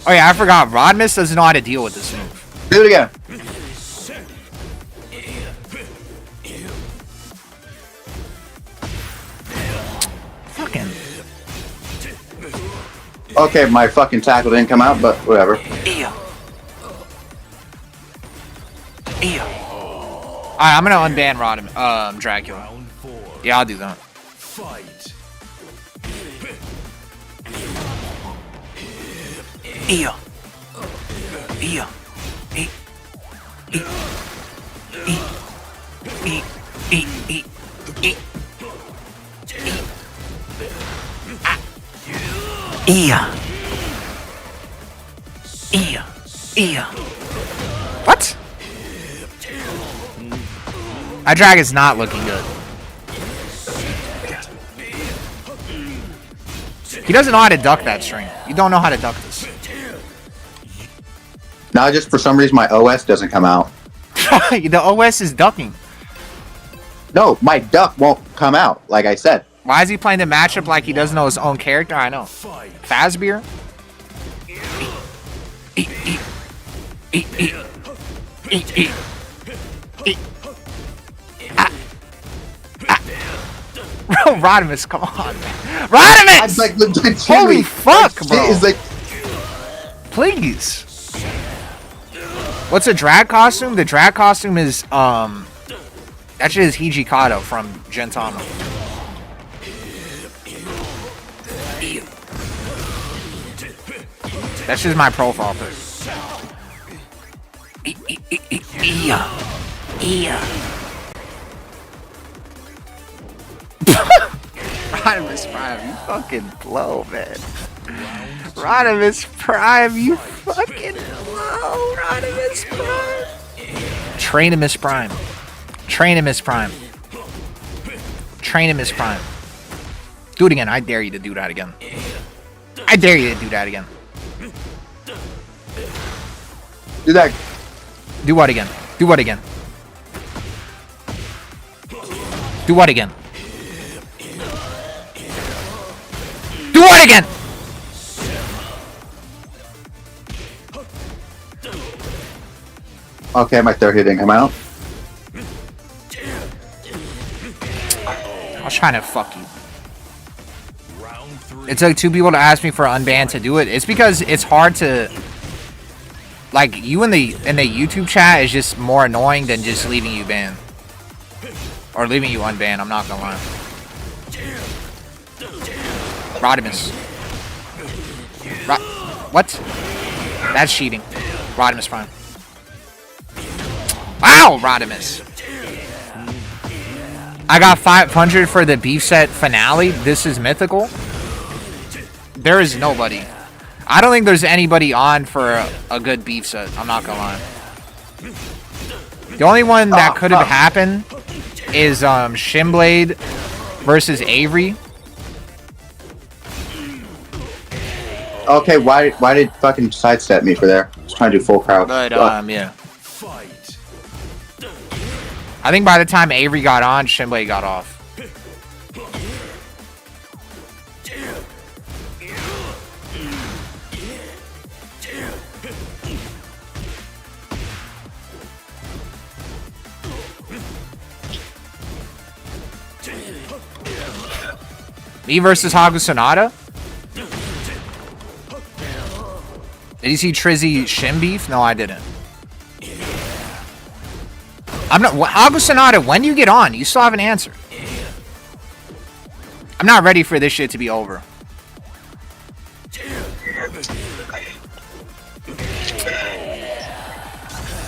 Oh yeah, I forgot. Rodmus doesn't know how to deal with this move. Do it again. Fucking. Okay, my fucking tackle didn't come out, but whatever. Alright, I'm gonna unban Dracula. Round 4. Yeah, I'll do that. Fight. What? That drag is not looking good. He doesn't know how to duck that string. You don't know how to duck this. Now, just for some reason, my OS doesn't come out. The OS is ducking. No, my duck won't come out, like I said. Why is he playing the matchup like he doesn't know his own character? I know. Fazbear? Bro, Rodimus, come on, man. I'm Rodimus! like legitimately. Holy fuck, shit bro. is like. Please. What's a drag costume? The drag costume is, that shit is Hijikata from Gentama. That's just my profile pic. Rodimus Prime, you fucking blow, man. Rodimus Prime, you fucking blow. Rodimus Prime. Trainimus Prime. Trainimus Prime. Trainimus Prime. Do it again. I dare you to do that again. I dare you to do that again. Do that. Do what again? Do what again? Do what again? Do what again? Okay, my third hit didn't come out. I was trying to fuck you. It took 2 people to ask me for unban to do it. It's because it's hard to, like, you in the YouTube chat is just more annoying than just leaving you banned or leaving you unbanned. I'm not gonna lie. Rodimus. What? That's cheating. Rodimus Prime. Wow, Rodimus. I got 500 for the beef set finale. This is mythical. There is nobody. I don't think there's anybody on for a good beef set. I'm not gonna lie. The only one that could have happened is Shimblade versus Avery. Okay, why did fucking sidestep me for there? I was trying to do full crouch. But yeah. I think by the time Avery got on, Shimblade got off. Me versus Hagu Sonata? Did you see Trizzy Shim beef? No, I didn't. I'm not. Hagu Sonata, when you get on, you still haven't answered. I'm not ready for this shit to be over.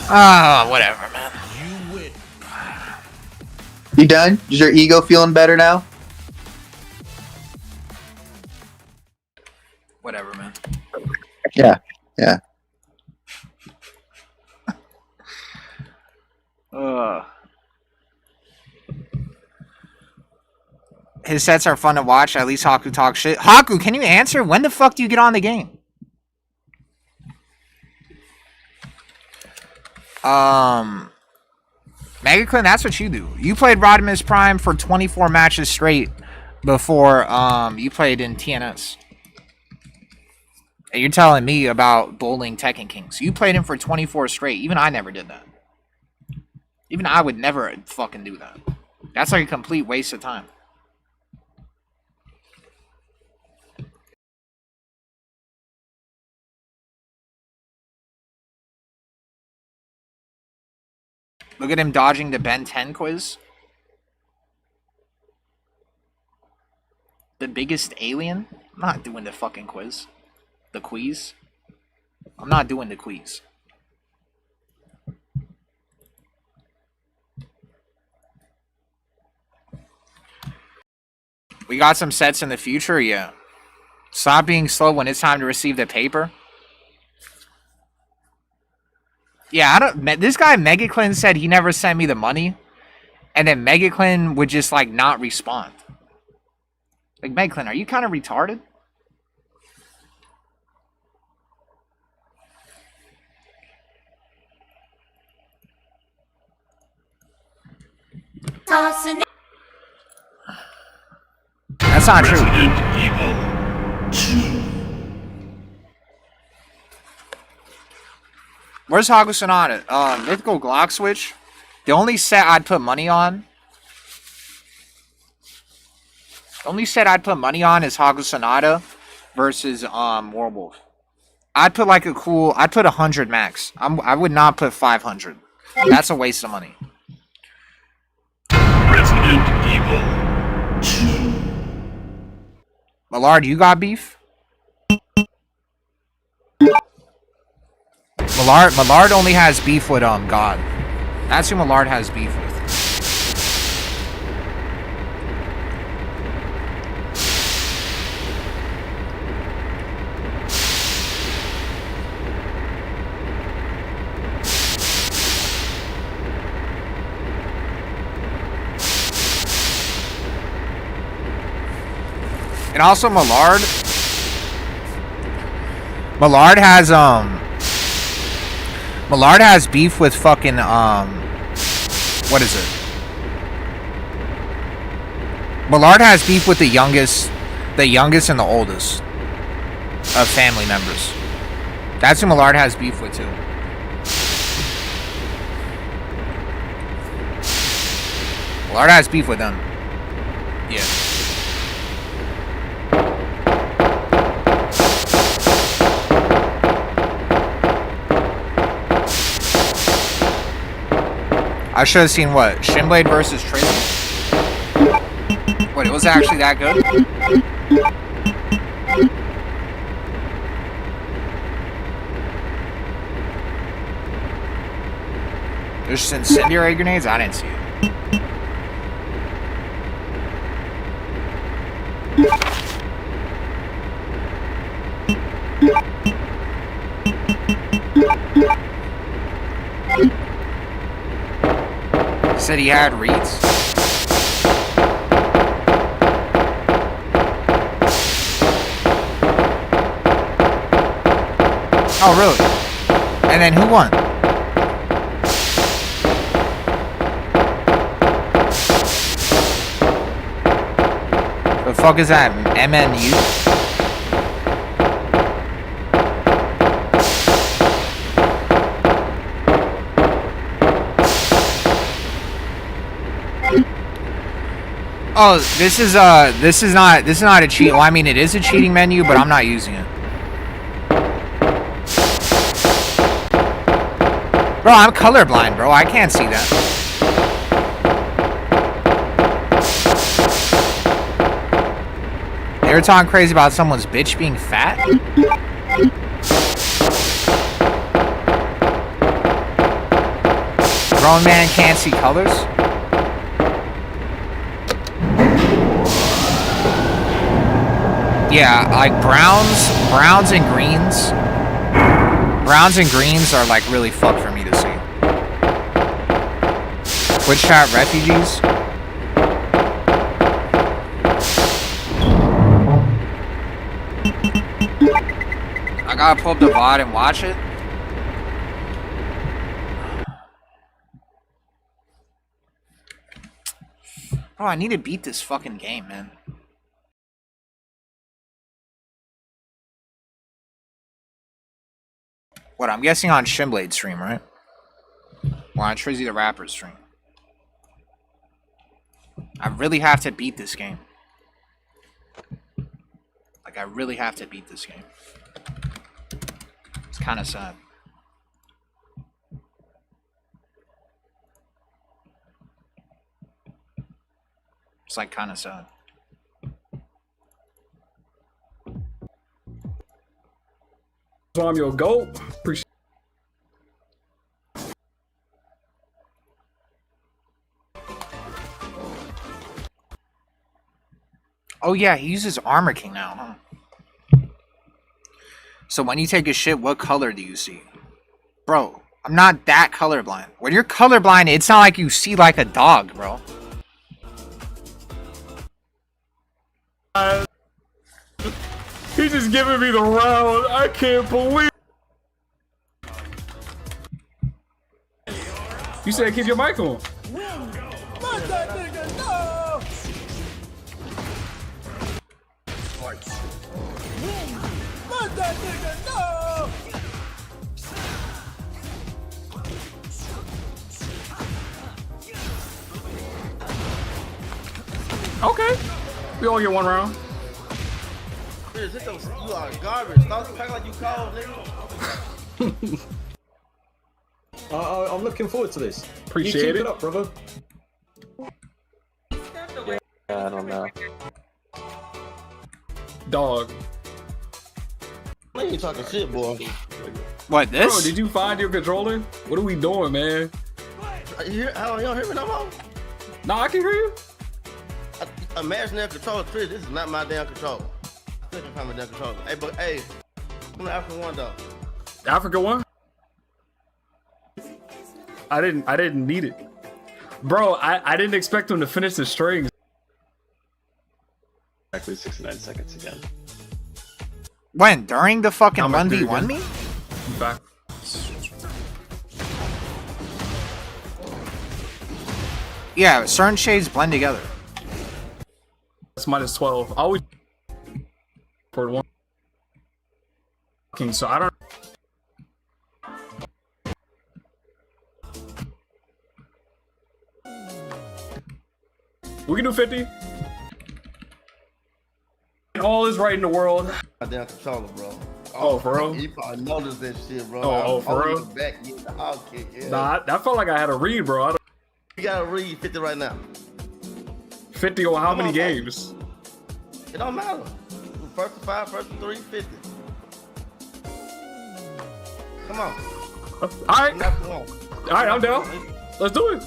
Ah, whatever, man. You done? Is your ego feeling better now? Whatever, man. Yeah, yeah. His sets are fun to watch. At least Haku talks shit. Haku, can you answer? When the fuck do you get on the game? Megaclin, that's what you do. You played Rodimus Prime for 24 matches straight before you played in TNS. And you're telling me about bowling Tekken Kings. You played him for 24 straight. Even I never did that. Even I would never fucking do that. That's like a complete waste of time. Look at him dodging the Ben 10 quiz. The biggest alien? I'm not doing the fucking quiz. The quiz? I'm not doing the quiz. We got some sets in the future, yeah. Stop being slow when it's time to receive the paper. Yeah, I don't. This guy Megaclin said he never sent me the money, and then Megaclin would just like not respond. Like, Megaclin, are you kind of retarded? That's not true. Where's Hagu Sonata? Mythical Glock Switch. The only set I'd put money on Only set I'd put money on is Haga Sonata versus Werewolf. I'd put like I'd put 100 max. I would not put 500. That's a waste of money. Resident Evil 2. Millard, you got beef? Millard only has beef with God. That's who Millard has beef with. And also Millard has beef with fucking what is it? Millard has beef with the youngest and the oldest of family members. That's who Millard has beef with too. Millard has beef with them. Yeah. I should have seen what? Shinblade versus Tracy? What, it was actually that good? There's incendiary grenades? I didn't see it. Said he had reads. Oh, really? And then who won? The fuck is that? MNU? Oh, this is not a cheat. Well, I mean, it is a cheating menu, but I'm not using it. Bro, I'm colorblind, bro. I can't see that. They were talking crazy about someone's bitch being fat? Grown man can't see colors? Yeah, like browns and greens. Browns and greens are like really fucked for me to see. Twitch chat refugees. I gotta pull up the VOD and watch it. Bro, I need to beat this fucking game, man. What, I'm guessing on Shinblade stream, right? Or on Trizzy the Rapper's stream. I really have to beat this game. Like, I really have to beat this game. It's kind of sad. It's like kind of sad. So I'm your GOAT. Appreciate. Oh yeah, he uses Armor King now, huh? So when you take a shit, what color do you see? Bro, I'm not that colorblind. When you're colorblind, it's not like you see like a dog, bro. He's just giving me the round. I can't believe. You said keep your mic on. Let that nigga know. Let that nigga know. Okay. We all get one round. You are garbage. Stop packing like you cold, nigga. I'm looking forward to this. Appreciate you keep it. Up, brother. I don't know. Dog. Man, you talking shit, boy. What, this? Bro, did you find your controller? What are we doing, man? You don't hear me no more? No, I can hear you. Imagine that controller, Chris. This is not my damn controller. I still can find my damn controller. Hey, but hey, I'm the African one though. Africa one? I didn't need it. Bro, I didn't expect him to finish the strings. Exactly 69 seconds again. When? During the fucking 1v1 me? Back. Yeah, certain shades blend together. It's minus 12. I always for one. So I don't. We can do 50. All is right in the world. My damn controller, bro. Oh, for real? You probably noticed that shit, bro. Oh, for real? Back, get the hog kick, yeah. Nah, that felt like I had a read, bro. You gotta read 50 right now. 50 on how many games? It don't matter. First to 5, first to 3, 50. Come on. Alright. Alright, I'm down. Let's do it.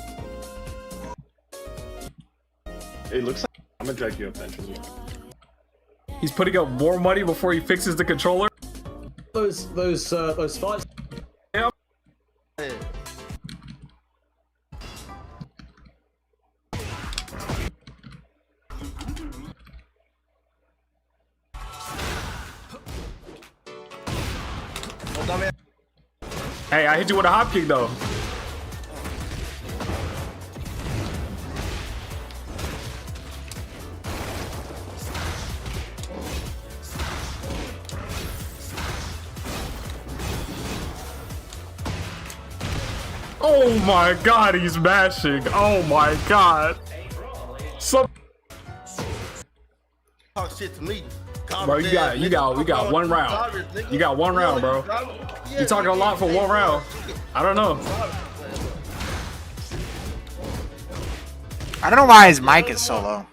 It looks like I'm gonna drag you up eventually. He's putting up more money before he fixes the controller. Those fights. Yeah. Hey, I hit you with a hop kick though. Oh my god, he's mashing. Oh my god. Talk shit to me. Bro, we got one round. You got one round, bro. You talking a lot for one round. I don't know. I don't know why his mic is so low.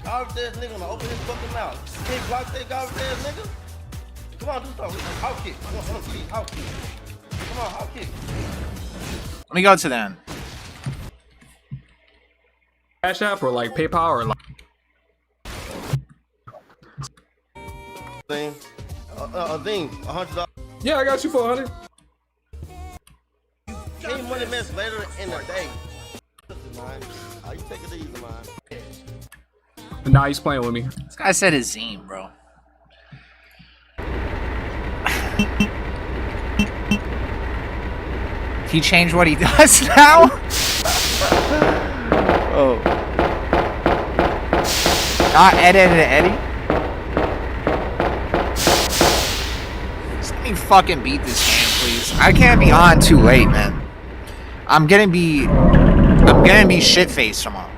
Garbage ass nigga wanna open his fucking mouth. Can't block that garbage ass nigga. Come on, do something. House kick. Come on, house kick. Come on, house kick. Let me go to them. Cash App or like PayPal or like. Thing. $100. Yeah, I got you for 100. Any money mess later in the day. You take it easy, man. Nah, he's playing with me. This guy said his zine, bro. He changed what he does now? Oh. Not Eddie. Just let me fucking beat this game, please. I can't be on too late, man. I'm gonna be shit-faced tomorrow.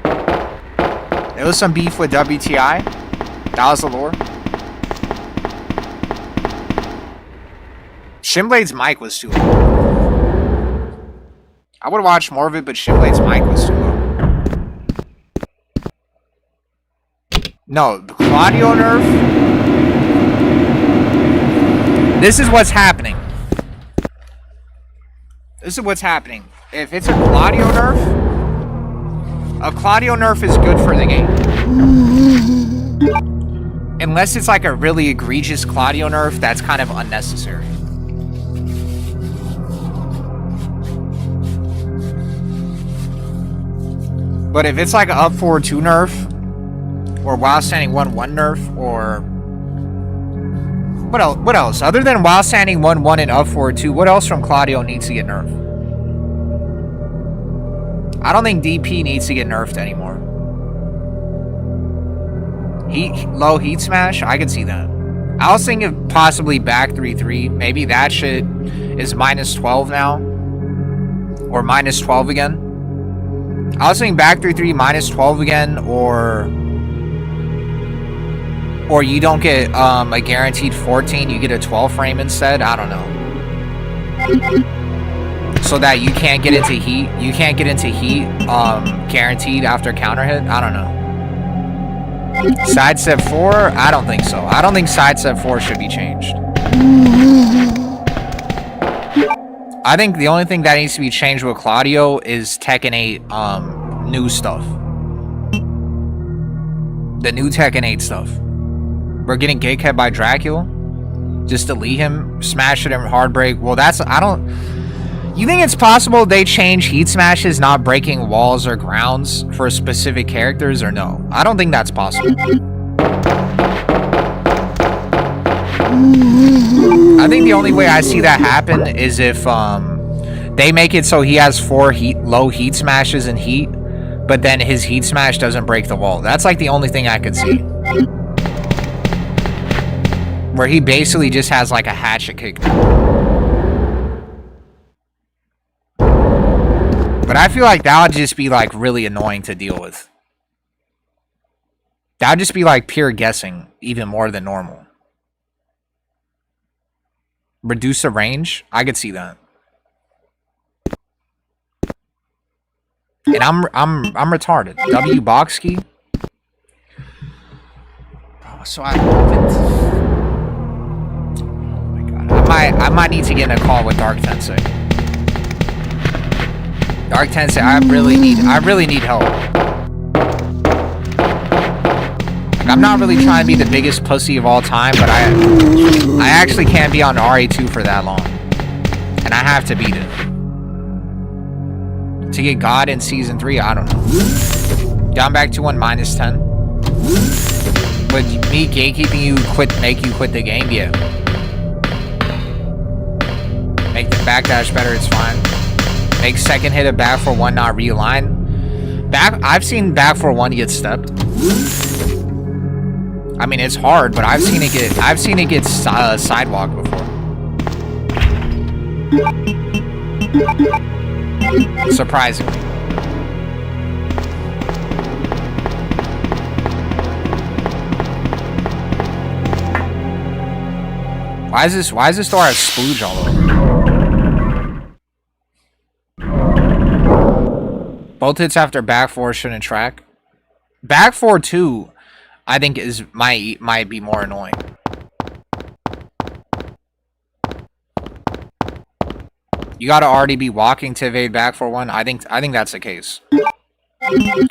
There was some beef with WTI. That was the lore. Shinblade's mic was too low. I would watch more of it, but Shinblade's mic was too low. No, the Claudio nerf. This is what's happening. This is what's happening. If it's a Claudio nerf is good for the game. Unless it's like a really egregious Claudio nerf, that's kind of unnecessary. But if it's like an up forward 2 nerf, or while standing 1-1 nerf, or what else? Other than while standing 1-1 and up forward 2, what else from Claudio needs to get nerfed? I don't think DP needs to get nerfed anymore. Low heat smash, I can see that. I was thinking possibly back 3-3. Maybe that shit is minus 12 now, or minus 12 again. I was thinking back 3-3 minus 12 again, or Or you don't get a guaranteed 14, you get a 12 frame instead. I don't know. So that you can't get into heat. You can't get into heat guaranteed after counter hit. I don't know. Side step 4? I don't think so. I don't think side step 4 should be changed. I think the only thing that needs to be changed with Claudio is Tekken 8 new stuff. The new Tekken 8 stuff. We're getting gate kept by Dracula. Just delete him, smash it in hard break. Well, that's, I don't... You think it's possible they change heat smashes not breaking walls or grounds for specific characters, or no? I don't think that's possible. I think the only way I see that happen is if they make it so he has 4 low heat smashes in heat, but then his heat smash doesn't break the wall. That's like the only thing I could see. Where he basically just has like a hatchet kick. But I feel like that would just be like really annoying to deal with. That would just be like pure guessing, even more than normal. Reduce the range? I could see that. And I'm retarded. W box key? Oh, so I I might need to get in a call with Dark Tensei. Dark Tensei, I really need help. Like, I'm not really trying to be the biggest pussy of all time, but I actually can't be on RA2 for that long. And I have to beat it. To get God in Season 3, I don't know. Down back to 1 minus 10. Would me gatekeeping you make you quit the game? Yeah. Make the backdash better, it's fine. Make second hit of back for 1 not realign. I've seen back for 1 get stepped. I mean, it's hard, but I've seen it get sidewalk before. Surprisingly. Why is this door have splooge all over? Both hits after back 4 shouldn't track. Back 4 2, I think might be more annoying. You gotta already be walking to evade back 4 1. I think that's the case.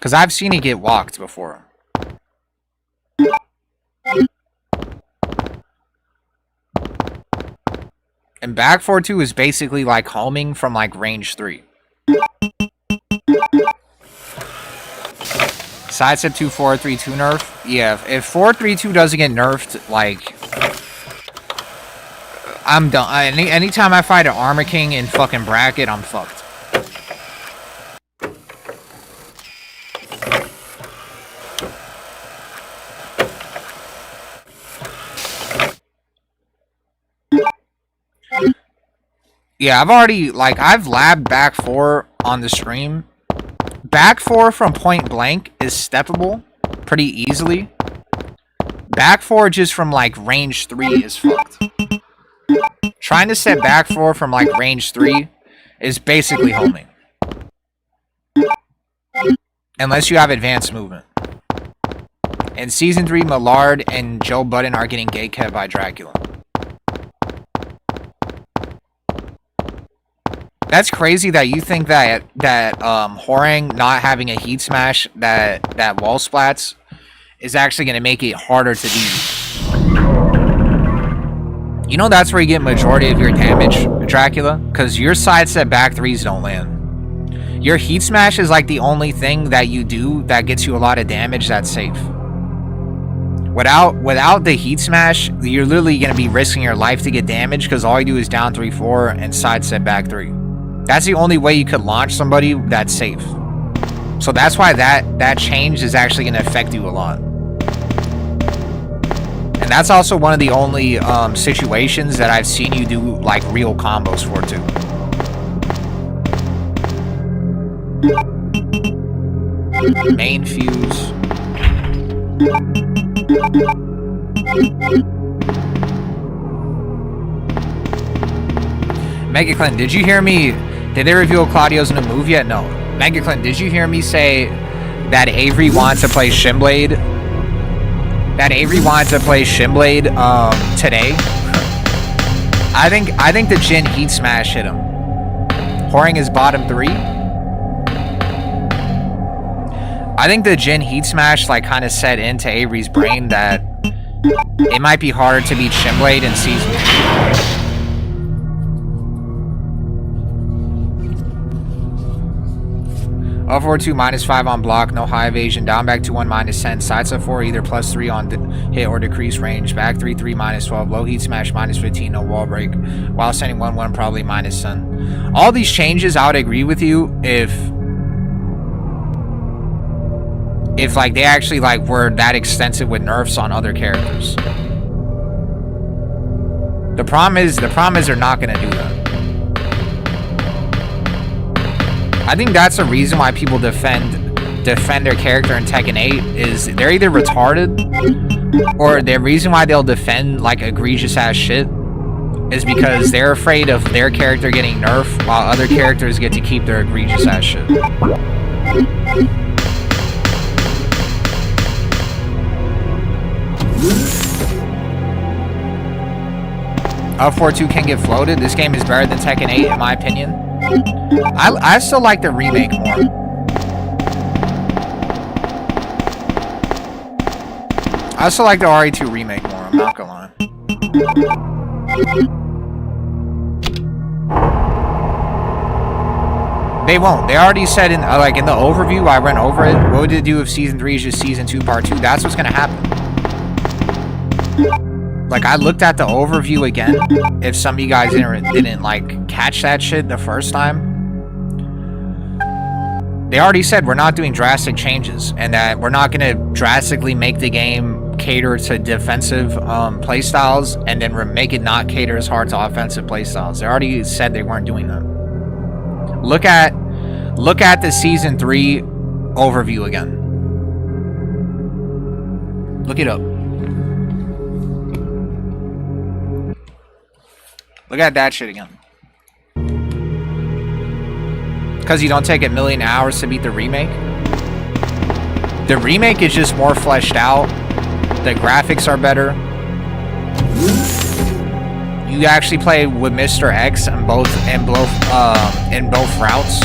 Cause I've seen it get walked before. And back 4 2 is basically like homing from like range 3. Side step 2 4 3 2 nerf. Yeah, if 4 3 2 doesn't get nerfed, like I'm done. Anytime I fight an Armor King in fucking bracket, I'm fucked. Yeah, I've labbed back 4 on the stream. Back 4 from point blank is steppable pretty easily. Back 4 just from like range 3 is fucked. Trying to set back 4 from like range 3 is basically homing. Unless you have advanced movement. In Season 3, Millard and Joe Budden are getting gate kept by Dracula. That's crazy that you think that Horang not having a heat smash that wall splats is actually going to make it harder to do. You know that's where you get majority of your damage, Dracula, because your side step back 3s don't land. Your heat smash is like the only thing that you do that gets you a lot of damage that's safe. Without the heat smash, you're literally going to be risking your life to get damage because all you do is down 3-4 and side step back 3. That's the only way you could launch somebody that's safe. So that's why that change is actually going to affect you a lot. And that's also one of the only situations that I've seen you do like real combos for too. Main fuse. Mega Clint, did you hear me? Did they reveal Claudio's new move yet? No. Mega Clint, did you hear me say that Avery wants to play Shimblade? That Avery wants to play Shimblade today? I think the Jhin Heat Smash hit him. Whoring is bottom 3. I think the Jhin Heat Smash like kind of set into Avery's brain that it might be harder to beat Shimblade in season 2. 042 -5 on block, no high evasion, down back 2-1 -10, sides of 4 either +3 on hit or decrease range, back 3-3 -12, low heat smash -15, no wall break, while sending 1-1 probably -10. All these changes, I would agree with you if like they actually like were that extensive with nerfs on other characters. The problem is they're not gonna do that. I think that's the reason why people defend their character in Tekken 8 is they're either retarded or the reason why they'll defend like egregious ass shit is because they're afraid of their character getting nerfed while other characters get to keep their egregious ass shit. 4-2 can get floated. This game is better than Tekken 8 in my opinion. I still like the remake more. I still like the RE2 remake more, I'm not gonna lie. They won't. They already said in like in the overview, I went over it. What would it do if Season 3 is just Season 2 Part 2? That's what's gonna happen. Like, I looked at the overview again, if some of you guys didn't like, catch that shit the first time. They already said we're not doing drastic changes, and that we're not going to drastically make the game cater to defensive playstyles, and then make it not cater as hard to offensive playstyles. They already said they weren't doing that. Look at the Season 3 overview again. Look it up. Look at that shit again. Because you don't take a million hours to beat the remake? The remake is just more fleshed out. The graphics are better. You actually play with Mr. X in both routes.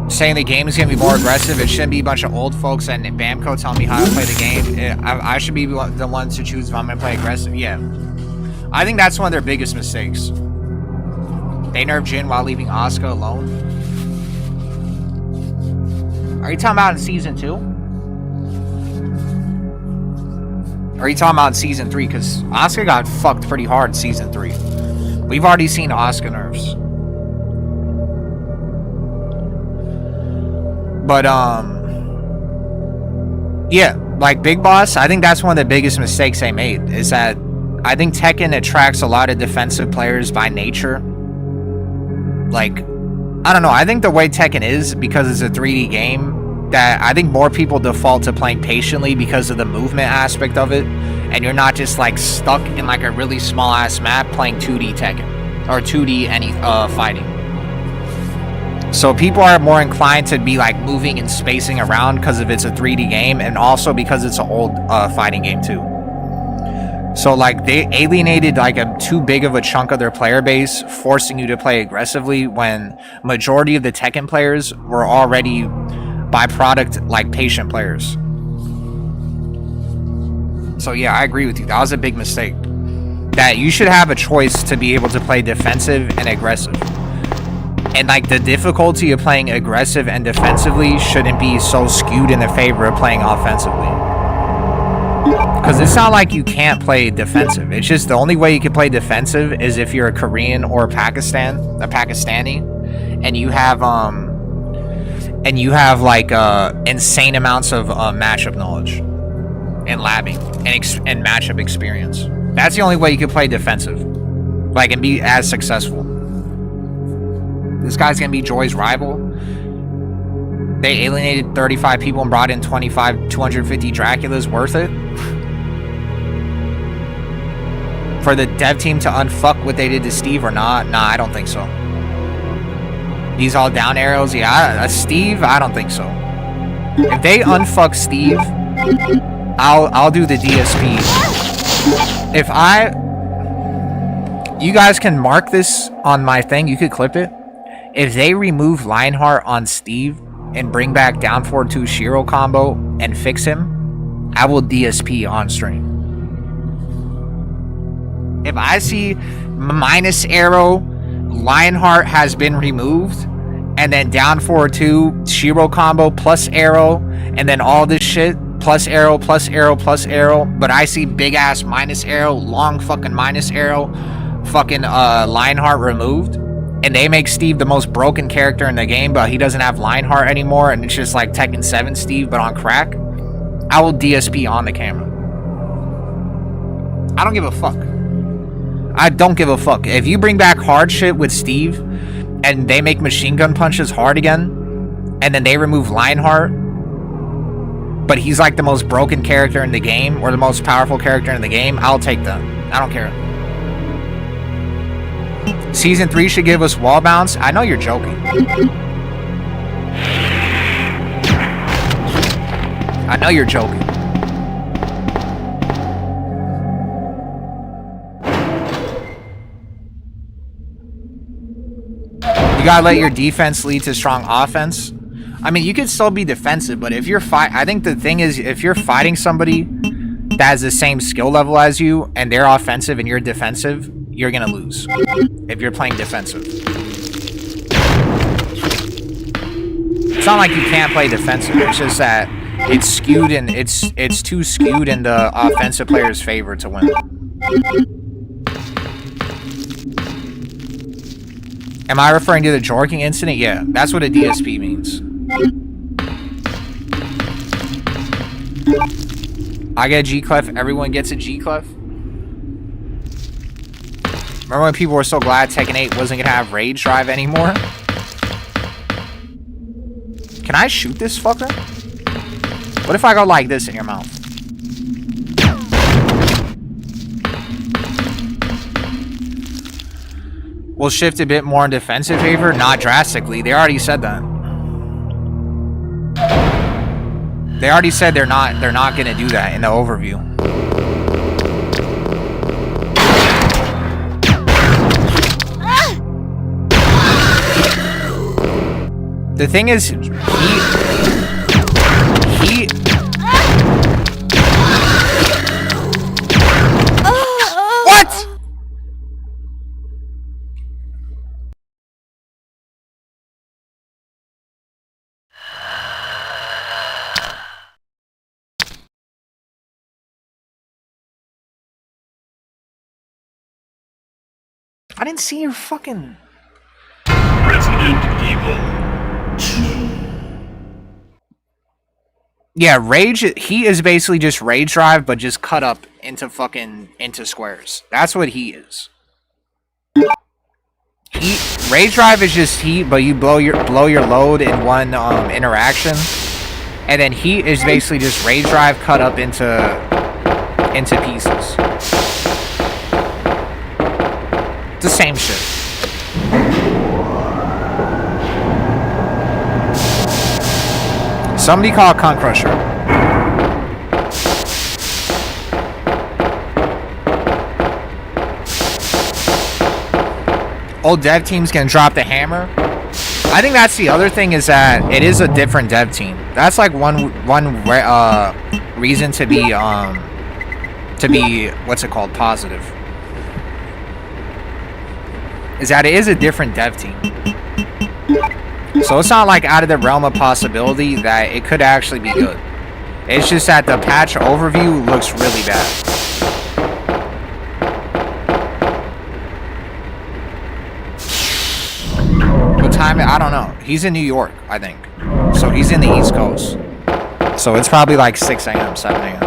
Saying the game is going to be more aggressive. It shouldn't be a bunch of old folks and Bamco telling me how to play the game. I should be the one to choose if I'm going to play aggressive. Yeah. I think that's one of their biggest mistakes. They nerfed Jhin while leaving Asuka alone. Are you talking about in Season 2? Or are you talking about in Season 3? Because Asuka got fucked pretty hard in Season 3. We've already seen Asuka nerfs. But, yeah, like Big Boss, I think that's one of the biggest mistakes they made, is that I think Tekken attracts a lot of defensive players by nature. Like, I don't know, I think the way Tekken is, because it's a 3D game, that I think more people default to playing patiently because of the movement aspect of it, and you're not just, like, stuck in, like, a really small-ass map playing 2D Tekken, or 2D any fighting. So people are more inclined to be like moving and spacing around because of it's a 3D game, and also because it's an old fighting game too. So like they alienated like too big of a chunk of their player base, forcing you to play aggressively when majority of the Tekken players were already by product like patient players. So yeah, I agree with you. That was a big mistake. That you should have a choice to be able to play defensive and aggressive. And like the difficulty of playing aggressive and defensively shouldn't be so skewed in the favor of playing offensively. Because it's not like you can't play defensive. It's just the only way you can play defensive is if you're a Korean or a Pakistani, and you have like insane amounts of matchup knowledge and labbing and matchup experience. That's the only way you can play defensive, like, and be as successful. This guy's gonna be Joy's rival. They alienated 35 people and brought in 250 Draculas. Worth it? For the dev team to unfuck what they did to Steve or not? Nah, I don't think so. These all down arrows? Yeah, Steve? I don't think so. If they unfuck Steve, I'll do the DSP. You guys can mark this on my thing. You could clip it. If they remove Lionheart on Steve and bring back down forward 2 Shiro combo and fix him, I will DSP on stream. If I see minus arrow, Lionheart has been removed, and then down forward 2 Shiro combo plus arrow, and then all this shit plus arrow, plus arrow, plus arrow, but I see big ass minus arrow, long fucking minus arrow, fucking Lionheart removed, and they make Steve the most broken character in the game, but he doesn't have Lionheart anymore, and it's just like Tekken 7 Steve, but on crack, I will DSP on the camera. I don't give a fuck. I don't give a fuck. If you bring back hard shit with Steve, and they make machine gun punches hard again, and then they remove Lionheart, but he's like the most broken character in the game, or the most powerful character in the game, I'll take that. I don't care. Season 3 should give us wall bounce. I know you're joking. I know you're joking. You gotta let your defense lead to strong offense. I mean, you could still be defensive, but if you're I think the thing is, if you're fighting somebody that has the same skill level as you, and they're offensive and you're defensive, you're gonna lose. If you're playing defensive. It's not like you can't play defensive, it's just that it's skewed and it's too skewed in the offensive player's favor to win. Am I referring to the jorking incident? Yeah, that's what a DSP means. I get a G-Clef, everyone gets a G-Clef. Remember when people were so glad Tekken 8 wasn't gonna have Rage Drive anymore? Can I shoot this fucker? What if I go like this in your mouth? We'll shift a bit more in defensive favor? Not drastically. They already said that. They already said they're not gonna do that in the overview. The thing is, What? I didn't see your fucking... Resident Evil 2. Yeah, Rage, he is basically just Rage Drive, but just cut up into squares. That's what he is. Rage Drive is just heat, but you blow your load in one interaction. And then heat is basically just Rage Drive cut up into pieces. It's the same shit. Somebody call Cunt Crusher. Old dev team's gonna drop the hammer. I think that's the other thing, is that it is a different dev team. That's like one reason to be what's it called, positive. Is that it is a different dev team. So it's not like out of the realm of possibility that it could actually be good. It's just that the patch overview looks really bad. What time? I don't know. He's in New York, I think. So he's in the East Coast. So it's probably like 6 a.m., 7 a.m.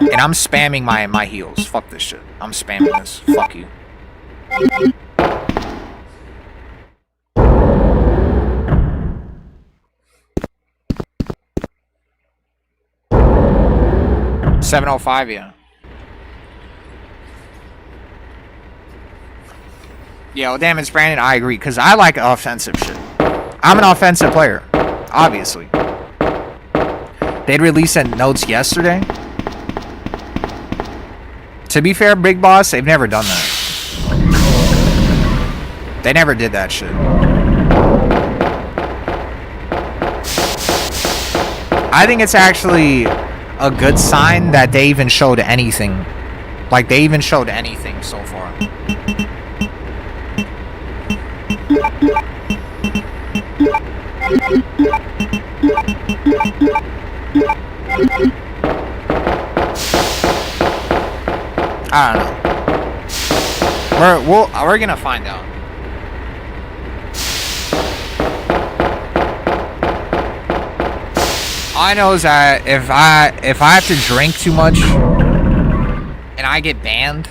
And I'm spamming my heals. Fuck this shit. I'm spamming this. Fuck you. 705, yeah. Yeah, well, damn, it's Brandon. I agree, because I like offensive shit. I'm an offensive player, obviously. They'd released notes yesterday. To be fair, Big Boss, they've never done that. They never did that shit. I think it's actually a good sign that they even showed anything. Like, they even showed anything so far. I don't know. We're gonna find out. All I know is that if I have to drink too much and I get banned,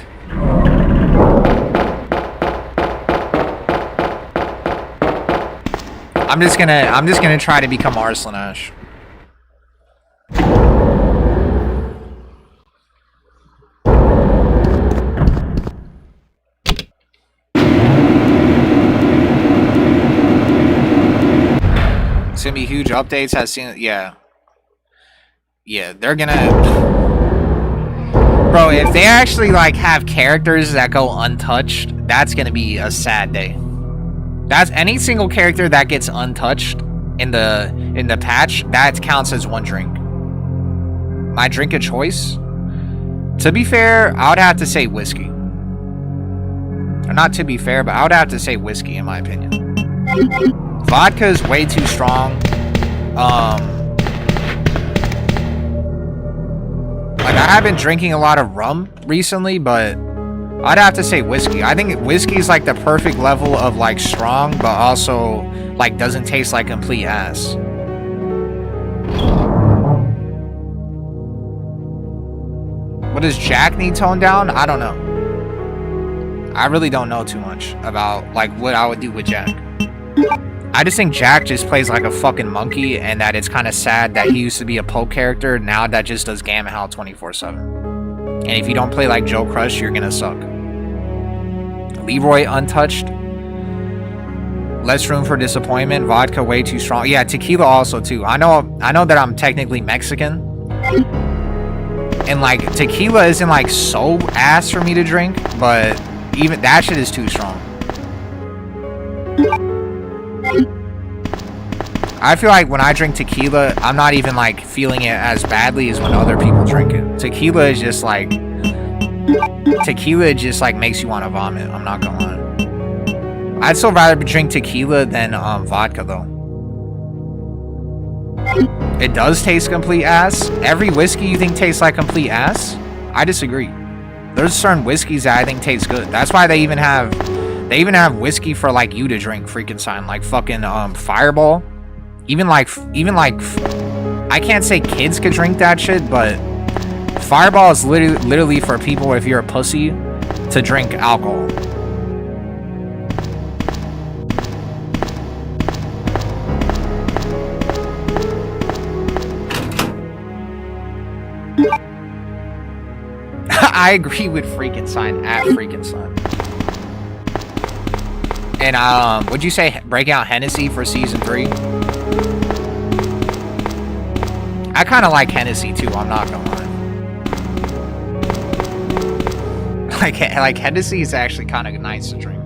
I'm just gonna try to become Arslan Ash. It's gonna be huge updates. I've seen it. Yeah, they're gonna, bro. If they actually like have characters that go untouched, that's gonna be a sad day. That's any single character that gets untouched in the patch, that counts as one drink. My drink of choice? To be fair, I would have to say whiskey. Or not to be fair, but I would have to say whiskey in my opinion. Vodka is way too strong. Like I have been drinking a lot of rum recently, but I'd have to say whiskey. I think whiskey is like the perfect level of like strong, but also like doesn't taste like complete ass. What does Jack need toned down? I don't know. I really don't know too much about like what I would do with Jack. I just think Jack just plays like a fucking monkey, and that it's kind of sad that he used to be a poke character, now that just does Gamma Howl 24/7. And if you don't play like Joe Crush, you're gonna suck. Leroy untouched. Less room for disappointment. Vodka way too strong. Yeah, tequila also too. I know that I'm technically Mexican. And like tequila isn't like so ass for me to drink, but even that shit is too strong. I feel like when I drink tequila, I'm not even like feeling it as badly as when other people drink it. Tequila just like makes you want to vomit. I'm not gonna lie. I'd still rather drink tequila than vodka though. It does taste complete ass. Every whiskey you think tastes like complete ass? I disagree. There's certain whiskeys that I think taste good. That's why they even have whiskey for like you to drink, freaking sign, like fucking Fireball. Even like I can't say kids could drink that shit, but Fireball is literally for people if you're a pussy to drink alcohol. I agree with freaking sign at freaking sign. And would you say break out Hennessy for season 3? I kind of like Hennessy too, I'm not gonna lie. Like Hennessy is actually kind of nice to drink.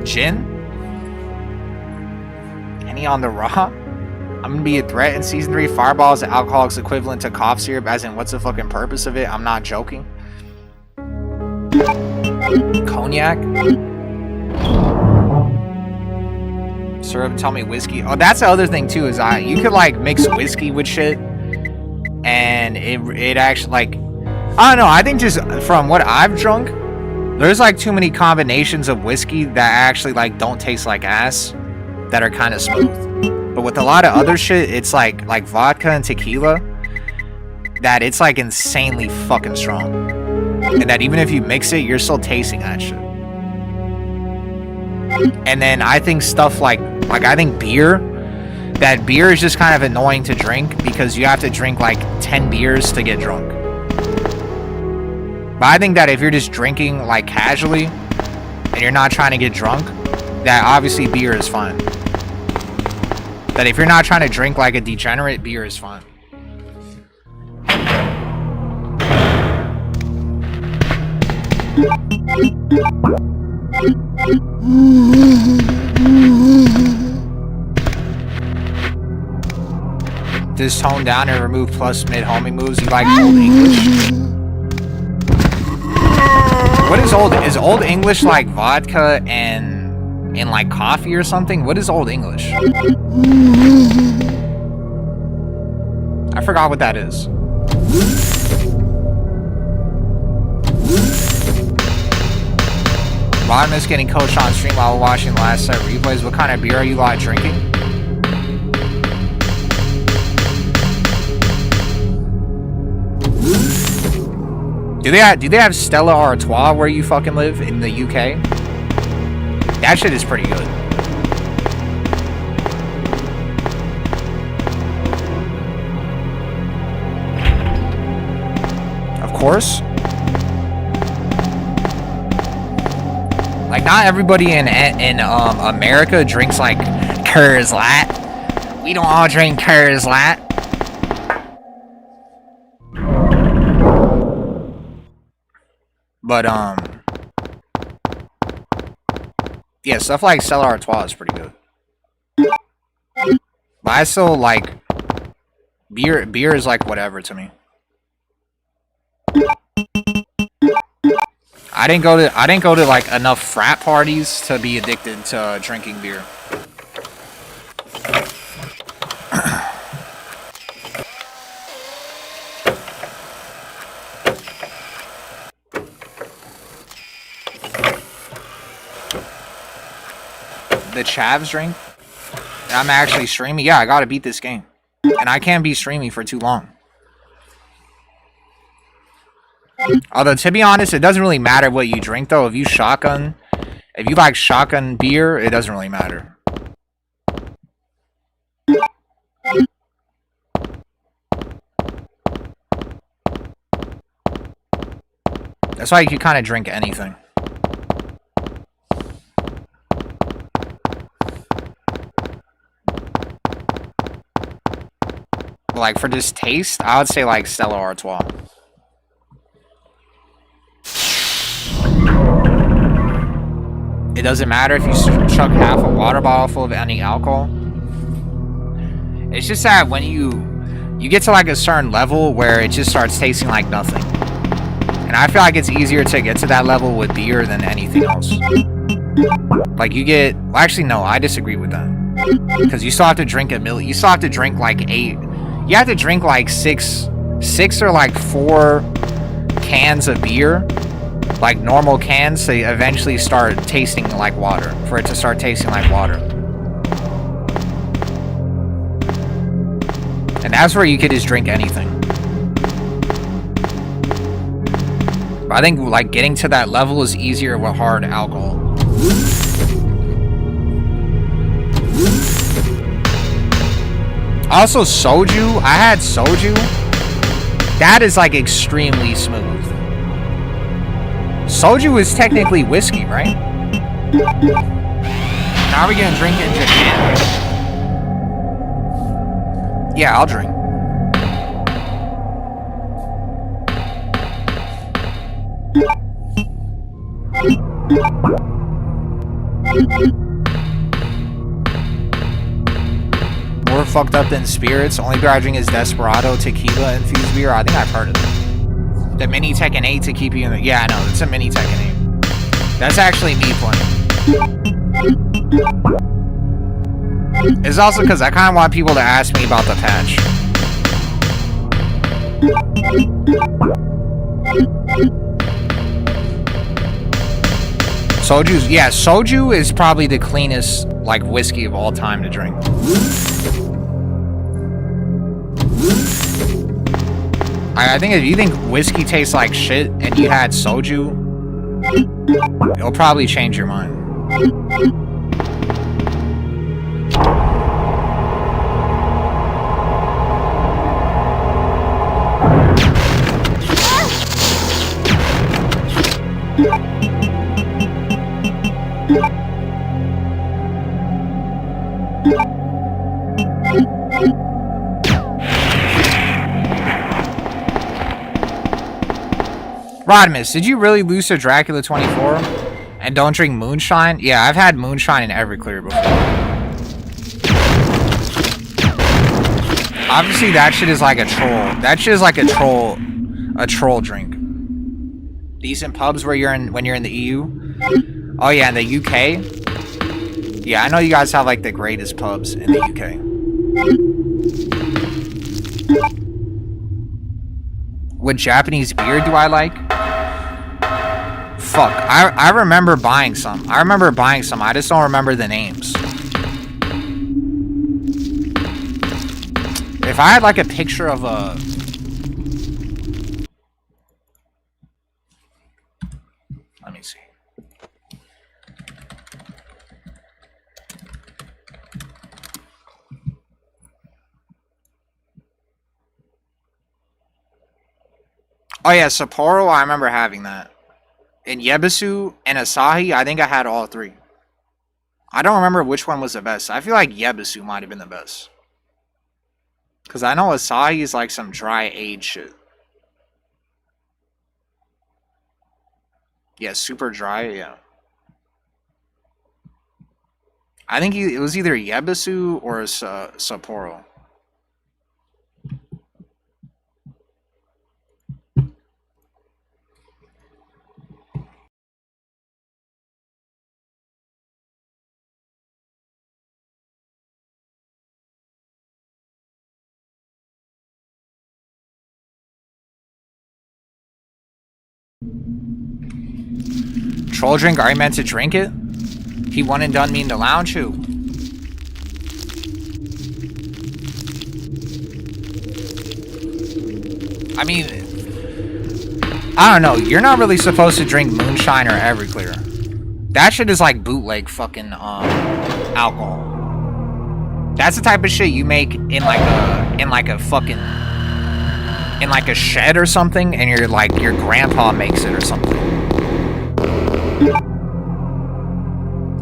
Gin? Any on the raw? I'm gonna be a threat in season 3. Fireball is the alcoholic's equivalent to cough syrup, as in what's the fucking purpose of it? I'm not joking. Cognac? Syrup, tell me whiskey. Oh, that's the other thing too, is you could like mix whiskey with shit, and it actually like, I don't know, I think just from what I've drunk, there's like too many combinations of whiskey that actually like don't taste like ass, that are kind of smooth. But with a lot of other shit, it's like vodka and tequila, that it's like insanely fucking strong. And that even if you mix it, you're still tasting that shit. And then I think stuff like I think beer, that beer is just kind of annoying to drink because you have to drink like 10 beers to get drunk. But I think that if you're just drinking like casually and you're not trying to get drunk, that obviously beer is fine. That if you're not trying to drink like a degenerate, beer is fine. Just tone down and remove plus mid homing moves. You like old English? What is old? Is old English like vodka and like coffee or something? What is old English? I forgot what that is. Bottom is getting coached on stream while watching last set replays. What kind of beer are you like drinking? Do they have Stella Artois where you fucking live in the UK? That shit is pretty good. Of course. Like, not everybody in America drinks like Coors Light. We don't all drink Coors Light. But yeah, stuff like Stella Artois is pretty good. But I still like beer is like whatever to me. I didn't go to like enough frat parties to be addicted to drinking beer. The Chavs drink? I'm actually streaming? Yeah, I gotta beat this game. And I can't be streaming for too long. Although, to be honest, it doesn't really matter what you drink, though. If you like shotgun beer, it doesn't really matter. That's why you can kind of drink anything. But like, for just taste, I would say like Stella Artois. It doesn't matter if you chuck half a water bottle full of any alcohol. It's just that when you get to like a certain level where it just starts tasting like nothing. And I feel like it's easier to get to that level with beer than anything else. Like you get, well, actually no, I disagree with that. Because you still have to drink you still have to drink like 8. You have to drink like 6 or like 4 cans of beer. Like normal cans to eventually start tasting like water. For it to start tasting like water. And that's where you could just drink anything. But I think like getting to that level is easier with hard alcohol. Also soju, I had soju. That is like extremely smooth. Soju is technically whiskey, right? Now we're gonna drink in Japan. Yeah, I'll drink. More fucked up than spirits. Only beer I drink is Desperado tequila infused beer. I think I've heard of it. The mini Tekken 8 to keep you in the... Yeah, I know. It's a mini Tekken 8. That's actually me playing. It's also because I kind of want people to ask me about the patch. Soju's... Yeah, soju is probably the cleanest, like, whiskey of all time to drink. I think if you think whiskey tastes like shit and you had soju, it'll probably change your mind. Rodimus, did you really lose to Dracula 24 and don't drink moonshine? Yeah, I've had moonshine in Everclear before. Obviously, that shit is like a troll. That shit is like a troll drink. Decent pubs where you're in when you're in the EU. Oh yeah, in the UK. Yeah, I know you guys have like the greatest pubs in the UK. What Japanese beer do I like? Fuck, I remember buying some. I just don't remember the names. If I had like a picture of a... Let me see. Oh yeah, Sapporo, I remember having that. In Yebisu and Asahi, I think I had all three. I don't remember which one was the best. I feel like Yebisu might have been the best. Because I know Asahi is like some dry age shit. Yeah, super dry, yeah. I think it was either Yebisu or Sapporo. Troll drink, are you meant to drink it? He one and done me in the lounge, who? I mean, I don't know. You're not really supposed to drink moonshine or Everclear. That shit is like bootleg fucking alcohol. That's the type of shit you make in like a shed or something, and you're like your grandpa makes it or something.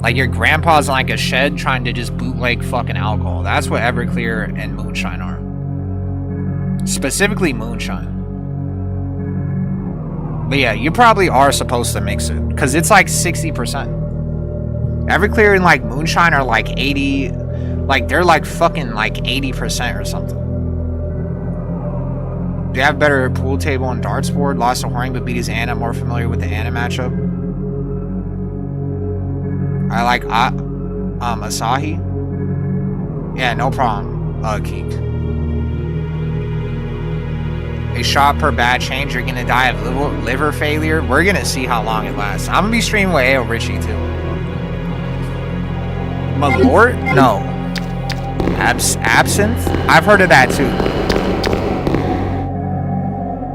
Like your grandpa's in like a shed trying to just bootleg fucking alcohol. That's what Everclear and moonshine are. Specifically moonshine. But yeah, you probably are supposed to mix it. Because it's like 60%. Everclear and like moonshine are like 80. Like they're like fucking like 80% or something. Do you have better pool table and darts board? Lost to Horning but beat his Anna. More familiar with the Anna matchup. I like Asahi. Yeah, no problem, Keek. A shot per bad change, you're gonna die of liver failure. We're gonna see how long it lasts. I'm gonna be streaming with AyoRichie too. Malort? No. Absinthe? I've heard of that too.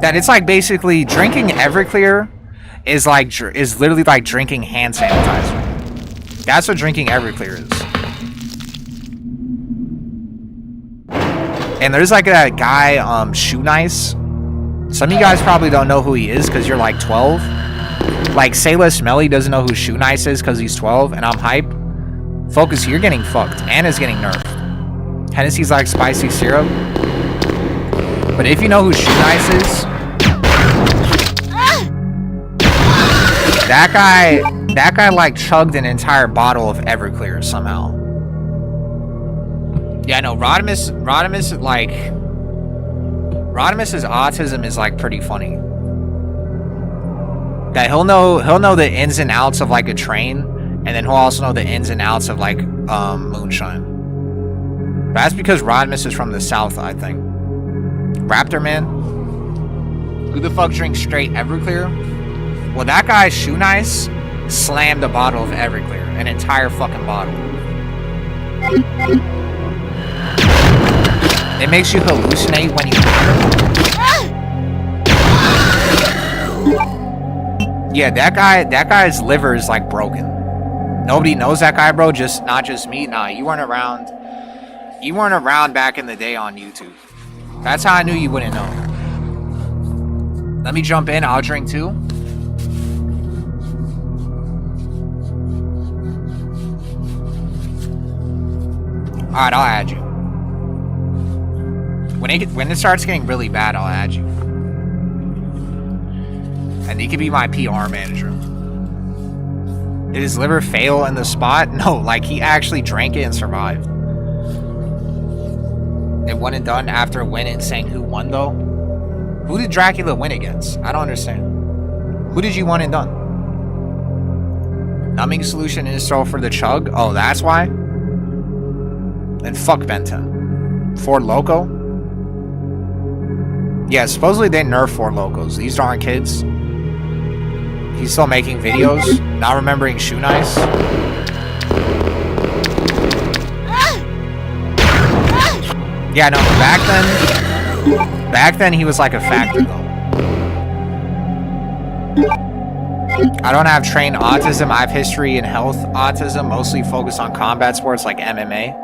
That it's like basically drinking Everclear is literally like drinking hand sanitizer. That's what drinking Everclear is. And there's like a guy, Shoe Nice. Some of you guys probably don't know who he is because you're like 12. Like Sayla Smelly doesn't know who Shoe Nice is because he's 12, and I'm hype. Focus, you're getting fucked. Anna's getting nerfed. Hennessy's like spicy syrup. But if you know who Shoe Nice is, that guy like chugged an entire bottle of Everclear somehow. Yeah, no, Rodimus Rodimus's autism is like pretty funny. That he'll know the ins and outs of like a train, and then he'll also know the ins and outs of like moonshine. That's because Rodimus is from the south, I think. Raptor Man? Who the fuck drinks straight Everclear? Well, that guy, Shoe Nice, slammed a bottle of Everclear. An entire fucking bottle. It makes you hallucinate when you... Yeah, that guy's liver is like broken. Nobody knows that guy, bro. Not just me. Nah, you weren't around. You weren't around back in the day on YouTube. That's how I knew you wouldn't know. Let me jump in. I'll drink too. Alright, I'll add you. When it starts getting really bad, I'll add you. And he could be my PR manager. Did his liver fail in the spot? No, like he actually drank it and survived. It wasn't done after a win and saying who won though? Who did Dracula win against? I don't understand. Who did you one and done? Numbing solution install for the chug? Oh, that's why? Then fuck Ben 10. Ford Loco? Yeah, supposedly they nerfed Ford Locos. These aren't kids. He's still making videos, not remembering Shoe Nice. Yeah, no, back then he was like a factor though. I don't have trained autism. I have history in health autism, mostly focused on combat sports like MMA.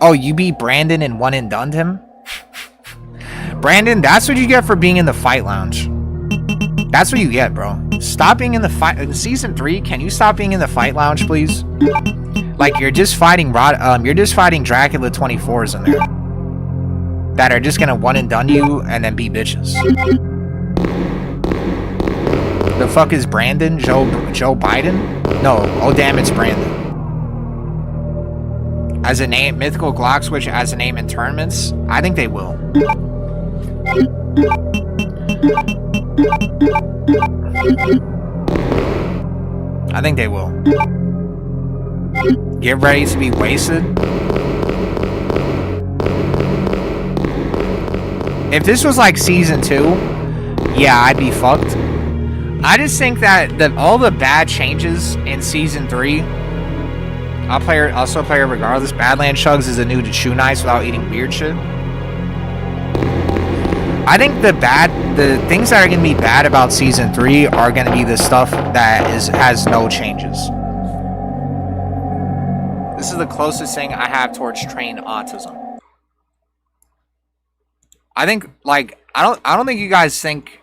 Oh, you beat Brandon and one and done him? Brandon, that's what you get for being in the fight lounge. That's what you get, bro. Stop being in the fight. In season 3, can you stop being in the fight lounge, please? Like you're just fighting Dracula 24s in there that are just gonna one and done you and then be bitches. The fuck is Brandon? Joe Biden? No. Oh damn, it's Brandon. As a name, mythical Glock switch as a name in tournaments. I think they will. I think they will. Get ready to be wasted. If this was like season 2, yeah, I'd be fucked. I just think that all the bad changes in season 3, I'll still play it regardless. Badland Chugs is a new to Shoe Nice without eating weird shit. I think the things that are going to be bad about season 3 are going to be the stuff that has no changes. This is the closest thing I have towards trained autism. I think, like, I don't think you guys think,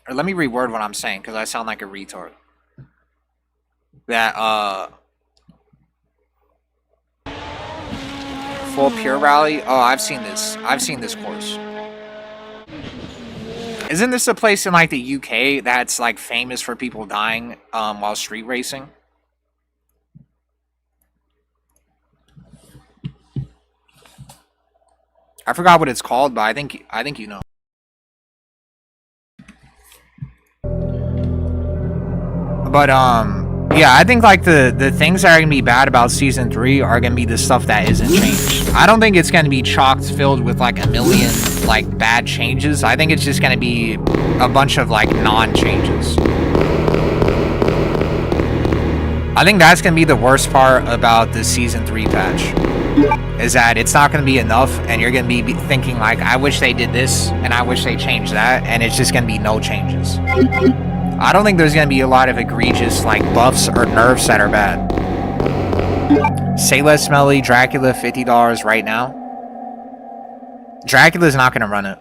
or let me reword what I'm saying because I sound like a retard. That full pure rally. Oh, I've seen this course. Isn't this a place in like the UK that's like famous for people dying while street racing? I forgot what it's called, but I think you know. But yeah, I think like the things that are gonna be bad about season 3 are gonna be the stuff that isn't changed. I don't think it's gonna be chocked filled with like a million like bad changes. I think it's just gonna be a bunch of like non-changes. I think that's gonna be the worst part about the season 3 patch. Is that it's not gonna be enough and you're gonna be thinking like, I wish they did this and I wish they changed that, and it's just gonna be no changes. I don't think there's gonna be a lot of egregious like buffs or nerfs that are bad. Say less smelly, Dracula, $50 right now. Dracula's not gonna run it.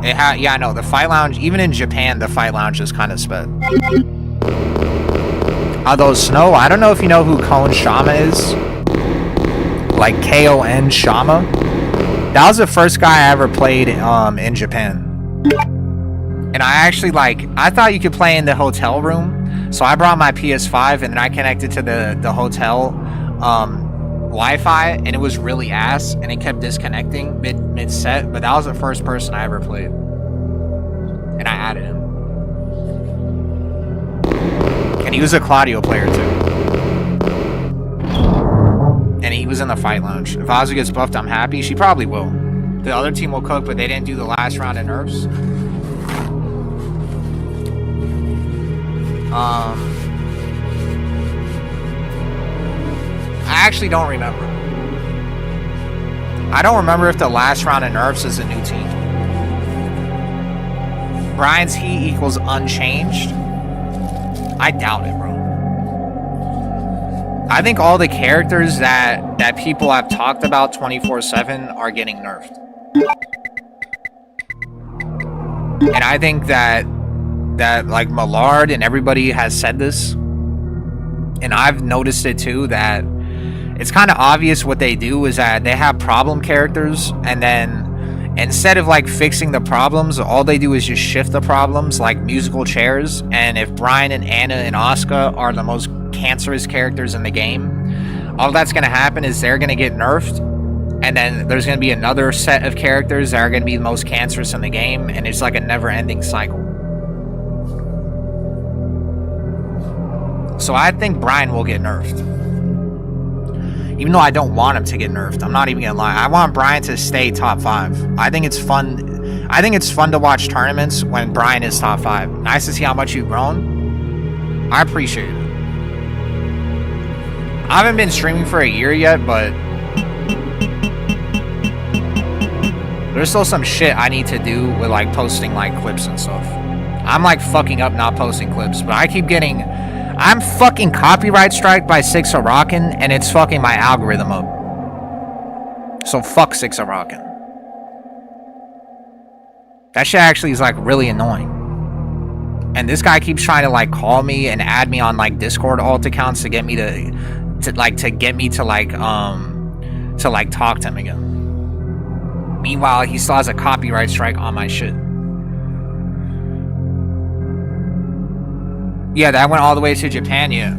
Yeah, no, the fight lounge, even in Japan, the fight lounge is kind of sped. Although Snow, I don't know if you know who Kon Shama is. Like Kon Shama. That was the first guy I ever played in Japan. And I actually I thought you could play in the hotel room. So I brought my PS5 and then I connected to the hotel Wi-Fi, and it was really ass and it kept disconnecting mid set, but that was the first person I ever played. And I added him. And he was a Claudio player too. And he was in the fight lounge. If Ozzy gets buffed, I'm happy. She probably will. The other team will cook, but they didn't do the last round of nerfs. I actually don't remember. I don't remember if the last round of nerfs is a new team. Brian's heat equals unchanged. I doubt it, bro. I think all the characters that people have talked about 24/7 are getting nerfed. And I think that like Millard and everybody has said this, and I've noticed it too, that it's kind of obvious what they do is that they have problem characters, and then instead of like fixing the problems, all they do is just shift the problems like musical chairs. And if Brian and Anna and Asuka are the most cancerous characters in the game, all that's going to happen is they're going to get nerfed, and then there's going to be another set of characters that are going to be the most cancerous in the game, and it's like a never-ending cycle. So I think Brian will get nerfed. Even though I don't want him to get nerfed. I'm not even gonna lie. I want Brian to stay top 5. I think it's fun. I think it's fun to watch tournaments when Brian is top 5. Nice to see how much you've grown. I appreciate it. I haven't been streaming for a year yet, but there's still some shit I need to do with like posting like clips and stuff. I'm like fucking up not posting clips, but I keep getting... I'm fucking copyright striked by Six of Rockin', and it's fucking my algorithm up. So fuck Six of Rockin'. That shit actually is like really annoying. And this guy keeps trying to like call me and add me on like Discord alt accounts to get me to talk to him again. Meanwhile, he still has a copyright strike on my shit. Yeah, that went all the way to Japan, yeah.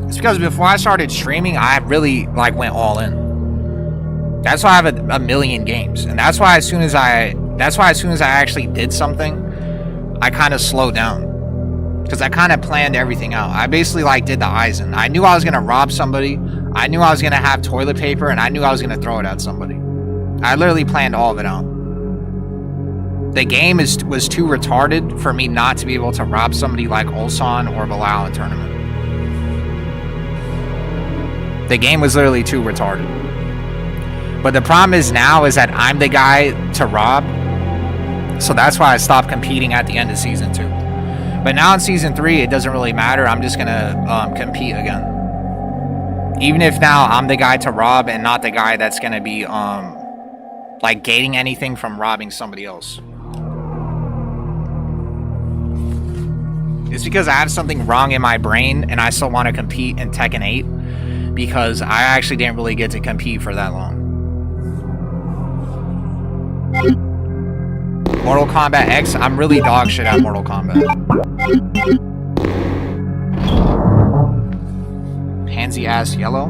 It's because before I started streaming, I really like went all in. That's why I have a million games, and that's why as soon as I actually did something, I kind of slowed down, because I kind of planned everything out. I basically like did the Eisen. I knew I was gonna rob somebody. I knew I was gonna have toilet paper, and I knew I was gonna throw it at somebody. I literally planned all of it out. The game was too retarded for me not to be able to rob somebody like Ulsan or Bilal in tournament. The game was literally too retarded. But the problem is now is that I'm the guy to rob. So that's why I stopped competing at the end of Season 2. But now in Season 3, it doesn't really matter. I'm just going to compete again. Even if now I'm the guy to rob and not the guy that's going to be like gating anything from robbing somebody else. It's because I have something wrong in my brain and I still want to compete in Tekken 8 because I actually didn't really get to compete for that long. Mortal Kombat X, I'm really dog shit at Mortal Kombat. Pansy ass yellow.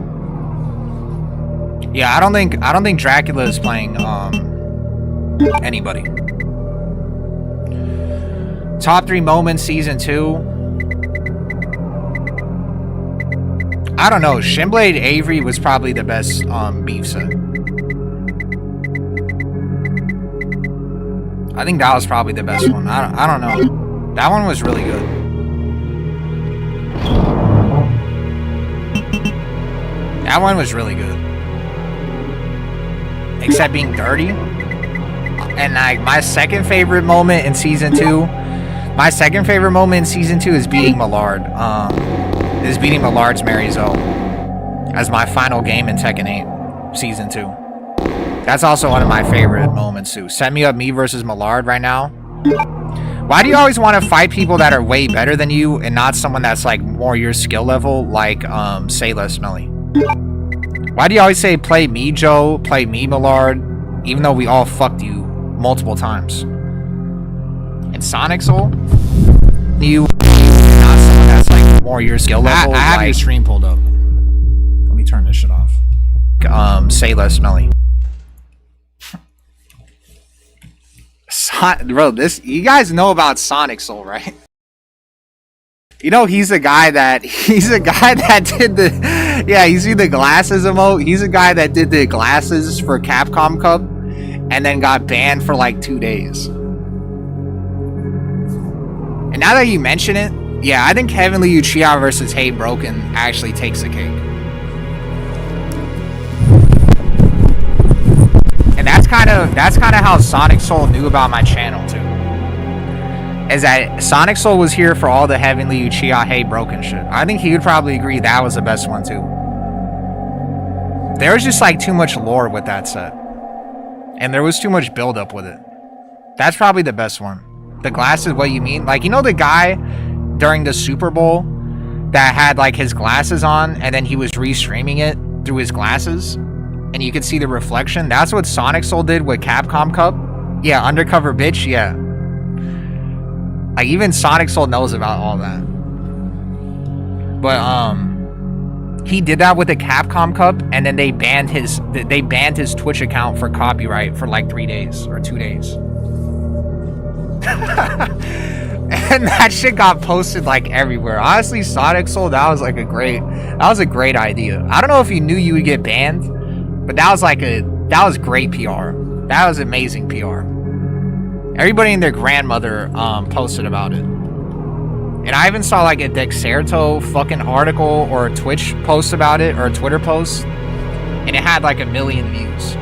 Yeah, I don't think Dracula is playing anybody. Top 3 moments Season 2. I don't know. Shinblade Avery was probably the best beef set. I think that was probably the best one. I don't know. That one was really good. That one was really good. Except being dirty. And like my second favorite moment in Season 2. My second favorite moment in Season 2 is beating Millard. Is beating Millard's Mary Zoe as my final game in Tekken 8 Season 2. That's also one of my favorite moments too. Set me up me versus Millard right now. Why do you always want to fight people that are way better than you and not someone that's like more your skill level, like Say Less Melly? Why do you always say play me Joe, play me Millard, even though we all fucked you multiple times? In Sonic Soul, you not someone that's like more your skill level. I have your stream pulled up. Let me turn this shit off. Say Less Melly. Bro, you guys know about Sonic Soul, right? You know he's the guy that did the you see the glasses emote? He's the guy that did the glasses for Capcom Cup and then got banned for like 2 days. And now that you mention it, yeah, I think Heavenly Uchiha versus Hey Broken actually takes the cake. And that's kind of how Sonic Soul knew about my channel too. Is that Sonic Soul was here for all the Heavenly Uchiha Hey Broken shit. I think he would probably agree that was the best one too. There was just like too much lore with that set. And there was too much build up with it. That's probably the best one. The glasses, what you mean? Like, you know the guy during the Super Bowl that had like his glasses on, and then he was restreaming it through his glasses, and you could see the reflection. That's what Sonic Soul did with Capcom Cup. Yeah, undercover bitch. Yeah, like even Sonic Soul knows about all that. But he did that with the Capcom Cup, and then they banned his Twitch account for copyright for like 3 days or 2 days. And that shit got posted like everywhere. Honestly, Sonic Soul, that was a great idea. I don't know if you knew you would get banned, but that was great PR. That was amazing PR. Everybody and their grandmother posted about it. And I even saw like a Dexerto fucking article or a Twitch post about it, or a Twitter post, and it had like 1 million views.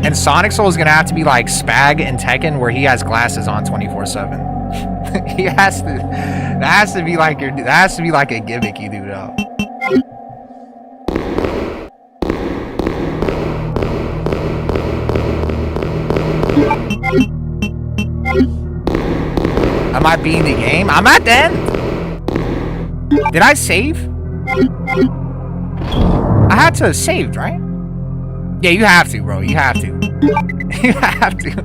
And Sonic Soul is gonna have to be like Spag in Tekken, where he has glasses on 24/7. He has to. That has to be like a gimmick you do though. Am I beating the game? I'm at the end. Did I save? I had to have saved, right? Yeah, you have to, bro. You have to. You have to.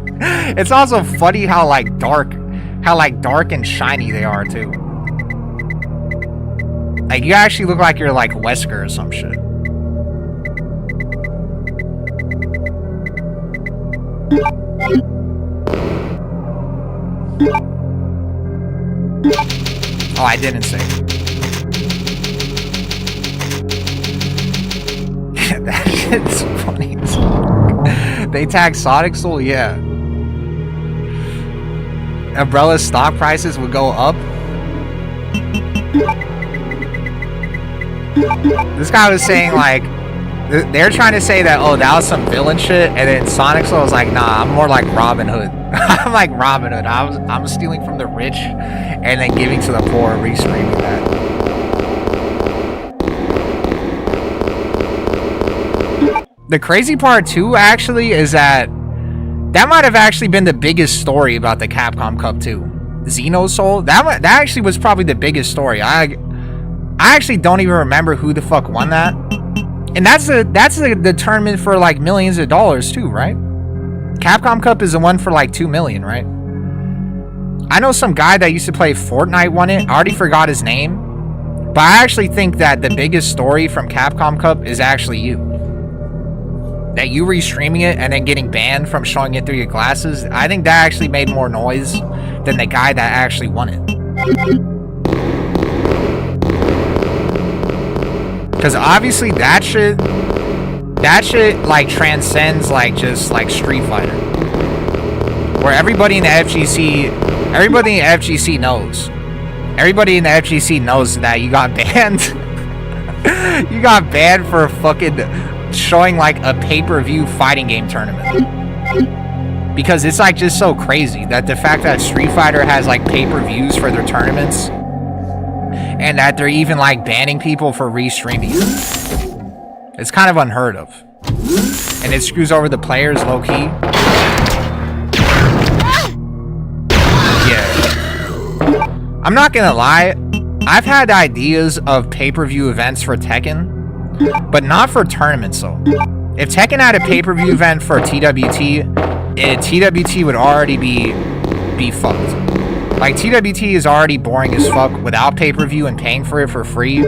It's also funny how dark and shiny they are too. Like you actually look like you're like Wesker or some shit. Oh, I didn't save. That shit's funny as fuck. They tag Sonic Soul, yeah. Umbrella's stock prices would go up. This guy was saying like, they're trying to say that, oh, that was some villain shit, and then Sonic Soul was like, nah, I'm more like Robin Hood. I'm like Robin Hood. I'm stealing from the rich and then giving to the poor, restreaming that. The crazy part too, actually, is that might have actually been the biggest story about the Capcom Cup too. Xeno Soul, that actually was probably the biggest story. I actually don't even remember who the fuck won that. And that's the tournament for like millions of dollars too, right? Capcom Cup is the one for like 2 million, right? I know some guy that used to play Fortnite won it. I already forgot his name. But I actually think that the biggest story from Capcom Cup is actually you. That you restreaming it and then getting banned from showing it through your glasses. I think that actually made more noise than the guy that actually won it. Because obviously that shit like transcends like just like Street Fighter. Where everybody in the FGC knows. Everybody in the FGC knows that you got banned. You got banned for fucking showing like a pay-per-view fighting game tournament. Because it's like just so crazy that the fact that Street Fighter has like pay-per-views for their tournaments, and that they're even like banning people for restreaming it. It's kind of unheard of. And it screws over the players low-key. Yeah. I'm not gonna lie, I've had ideas of pay-per-view events for Tekken, but not for tournaments though. If Tekken had a pay-per-view event for TWT, TWT would already be fucked. Like, TWT is already boring as fuck without pay-per-view and paying for it for free.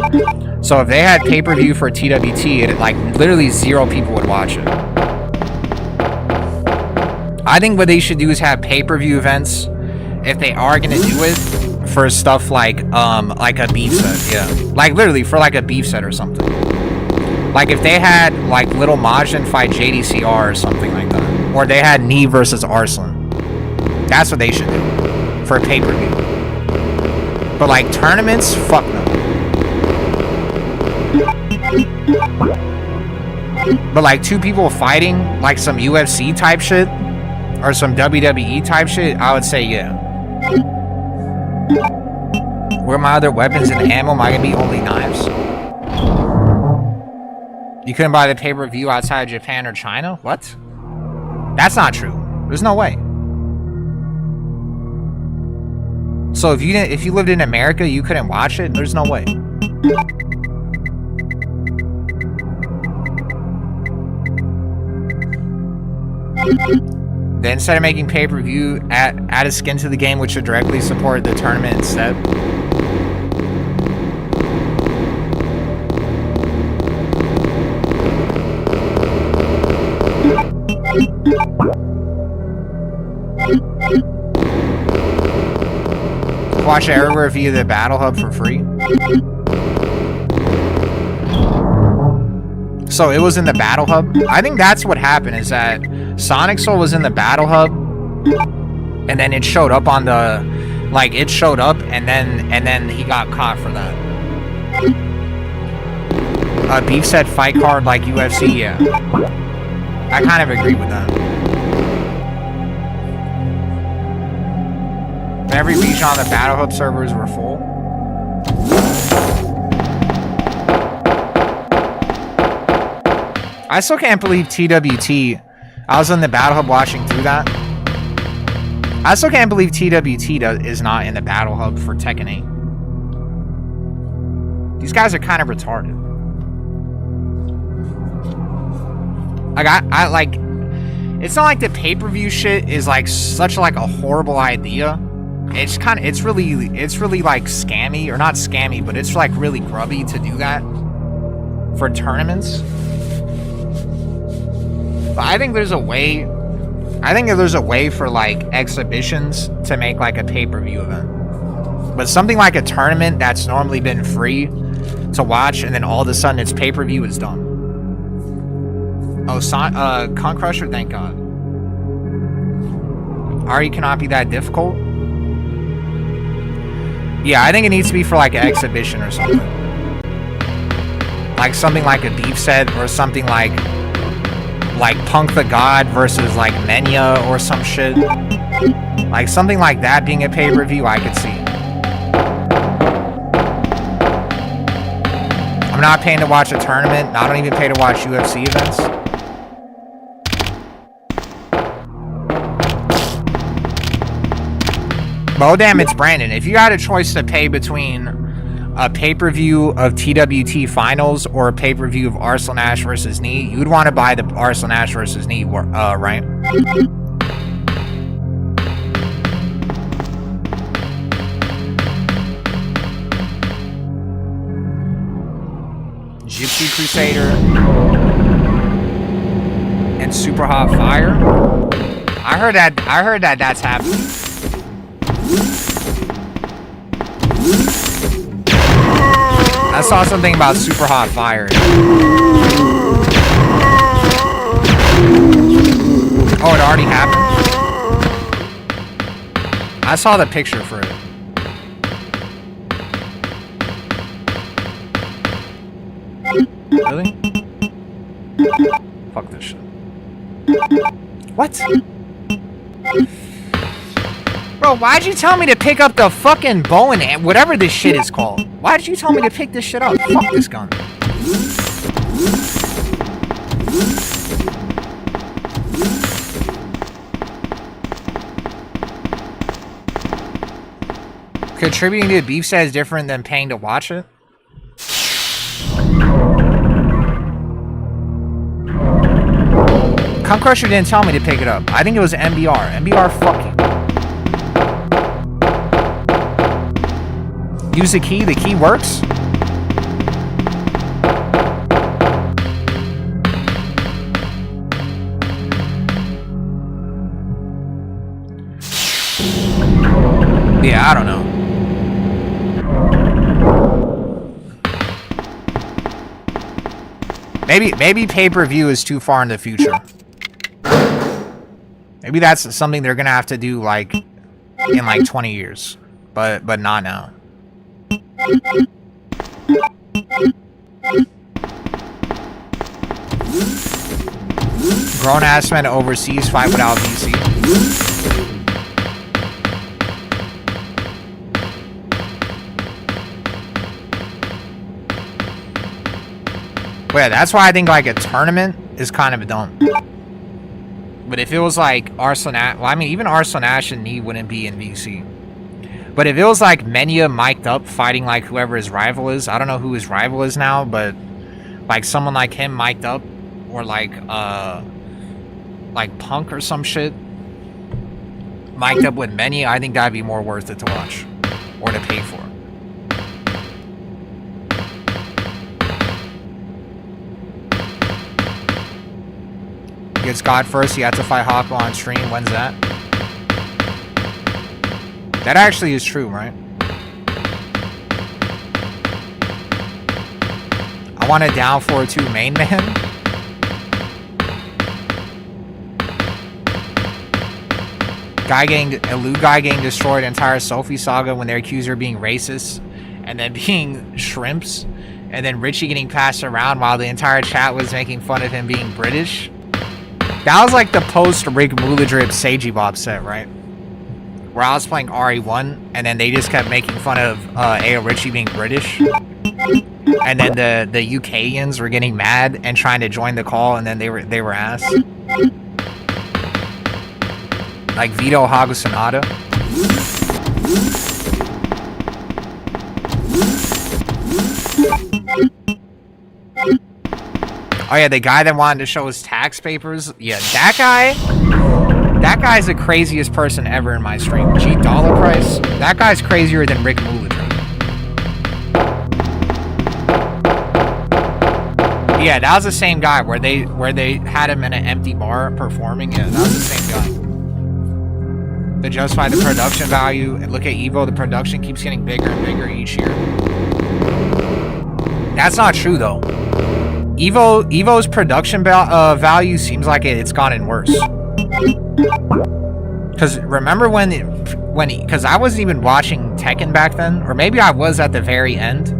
So if they had pay-per-view for TWT, it like literally 0 people would watch it. I think what they should do is have pay-per-view events, if they are gonna do it, for stuff like a beef set, yeah. Like literally for like a beef set or something. Like if they had like Little Majin fight JDCR or something like that. Or they had Knee versus Arslan. That's what they should do. For pay-per-view. But like tournaments, fuck no. But like 2 people fighting, like some UFC type shit, or some WWE type shit, I would say yeah. Where are my other weapons and ammo? Am I gonna be only knives? You couldn't buy the pay-per-view outside of Japan or China? What? That's not true. There's no way. So if you lived in America, you couldn't watch it? There's no way. Then instead of making pay-per-view, add a skin to the game which should directly support the tournament instead. Watch it everywhere via the Battle Hub for free. So it was in the Battle Hub. I think that's what happened, is that Sonic Soul was in the Battle Hub, and then it showed up on the, like, it showed up, and then he got caught for that. Beef said fight card like UFC. Yeah, I kind of agree with that. Every region on the Battle Hub servers were full. I still can't believe TWT. I was in the Battle Hub watching through that. I still can't believe TWT is not in the Battle Hub for Tekken 8. These guys are kind of retarded. Like I like. It's not like the pay-per-view shit is like such like a horrible idea. It's kind of, it's really like scammy, or not scammy, but it's like really grubby to do that for tournaments. But I think there's a way. I think there's a way for like exhibitions to make like a pay-per-view event. But something like a tournament that's normally been free to watch, and then all of a sudden its pay-per-view is done. Oh, Con Crusher, thank God. Ari cannot be that difficult. Yeah, I think it needs to be for like an exhibition or something. Like something like a beef set, or something like Punk the God versus like Menya or some shit. Like something like that being a pay-per-view, I could see. I'm not paying to watch a tournament. I don't even pay to watch UFC events. Oh damn, it's Brandon. If you had a choice to pay between a pay-per-view of TWT Finals or a pay-per-view of Arsenal Nash versus Knee, you'd want to buy the Arsenal Nash versus Knee, right? Gypsy Crusader and Super Hot Fire. I heard that that's happening. I saw something about Super Hot Fire. Oh, it already happened? I saw the picture for it. Really? Fuck this shit. What? Bro, why'd you tell me to pick up the fucking bow and whatever this shit is called? Why'd you tell me to pick this shit up? Fuck this gun. Contributing to the beef set is different than paying to watch it? Cunt Crusher didn't tell me to pick it up. I think it was MBR. MBR, fuck you. Use the key. The key works. Yeah, I don't know. Maybe pay-per-view is too far in the future. Maybe that's something they're gonna have to do like in like 20 years, but not now. Grown ass men overseas fight without VC. Well, yeah, that's why I think like a tournament is kind of dumb. But if it was like Arslan, well, I mean, even Arslan Ash and he wouldn't be in VC. But if it was like Menia mic'd up fighting like whoever his rival is, I don't know who his rival is now, but like someone like him mic'd up, or like Punk or some shit mic'd up with Menia, I think that'd be more worth it to watch or to pay for. Gets God first, he had to fight Hawko on stream. When's that? That actually is true, right? I want a down 4-2 main man. Elude guy getting destroyed, entire Sophie saga when they're accused of being racist, and then being shrimps, and then Richie getting passed around while the entire chat was making fun of him being British. That was like the post Rick Muladrip Seiji Bob set, right? Where I was playing RE1, and then they just kept making fun of AyoRichie being British. And then the UKians were getting mad and trying to join the call, and then they were asked. Like Vito Hagusanada. Oh yeah, the guy that wanted to show his tax papers. Yeah, that guy's the craziest person ever in my stream. G dollar price. That guy's crazier than Rick Muladrip. Yeah, that was the same guy where they had him in an empty bar performing. Yeah, that was the same guy. To justify the production value, and look at Evo, the production keeps getting bigger and bigger each year. That's not true though. Evo's production value seems like it's gotten worse. Because remember because I wasn't even watching Tekken back then, or maybe I was at the very end.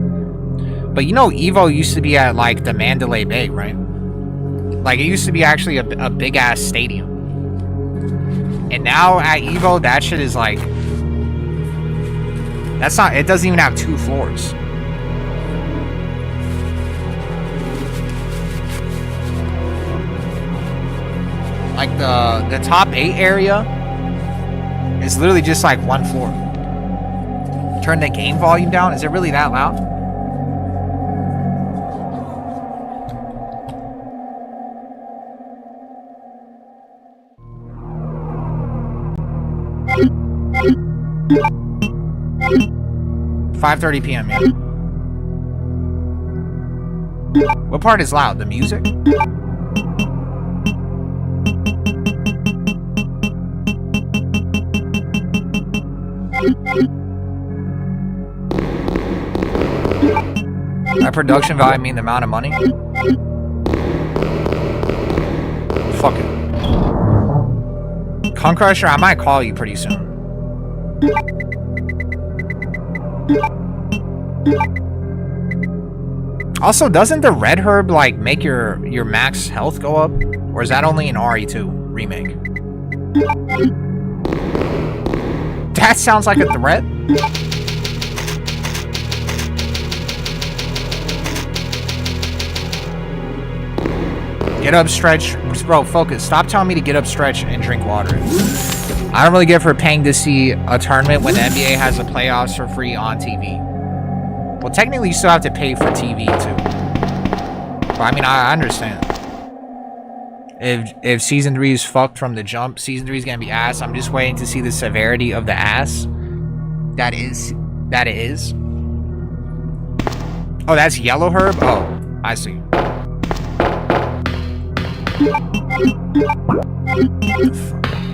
But you know, Evo used to be at like the Mandalay Bay, right? Like it used to be actually a big ass stadium. And now at Evo, that shit is like, it doesn't even have 2 floors. Like the top 8 area is literally just like 1 floor. Turn the game volume down. Is it really that loud? $5:30 p.m. Yeah. What part is loud? The music? By production value, I mean the amount of money. Fuck it. Con Crusher, I might call you pretty soon. Also, doesn't the red herb like make your max health go up? Or is that only in RE2 remake? That sounds like a threat. Get up, stretch. Bro, focus. Stop telling me to get up, stretch, and drink water. I don't really get for paying to see a tournament when the NBA has the playoffs for free on TV. Well, technically, you still have to pay for TV, too. But, I mean, I understand. If Season 3 is fucked from the jump, Season 3 is going to be ass. I'm just waiting to see the severity of the ass. That it is. Oh, that's yellow herb? Oh, I see.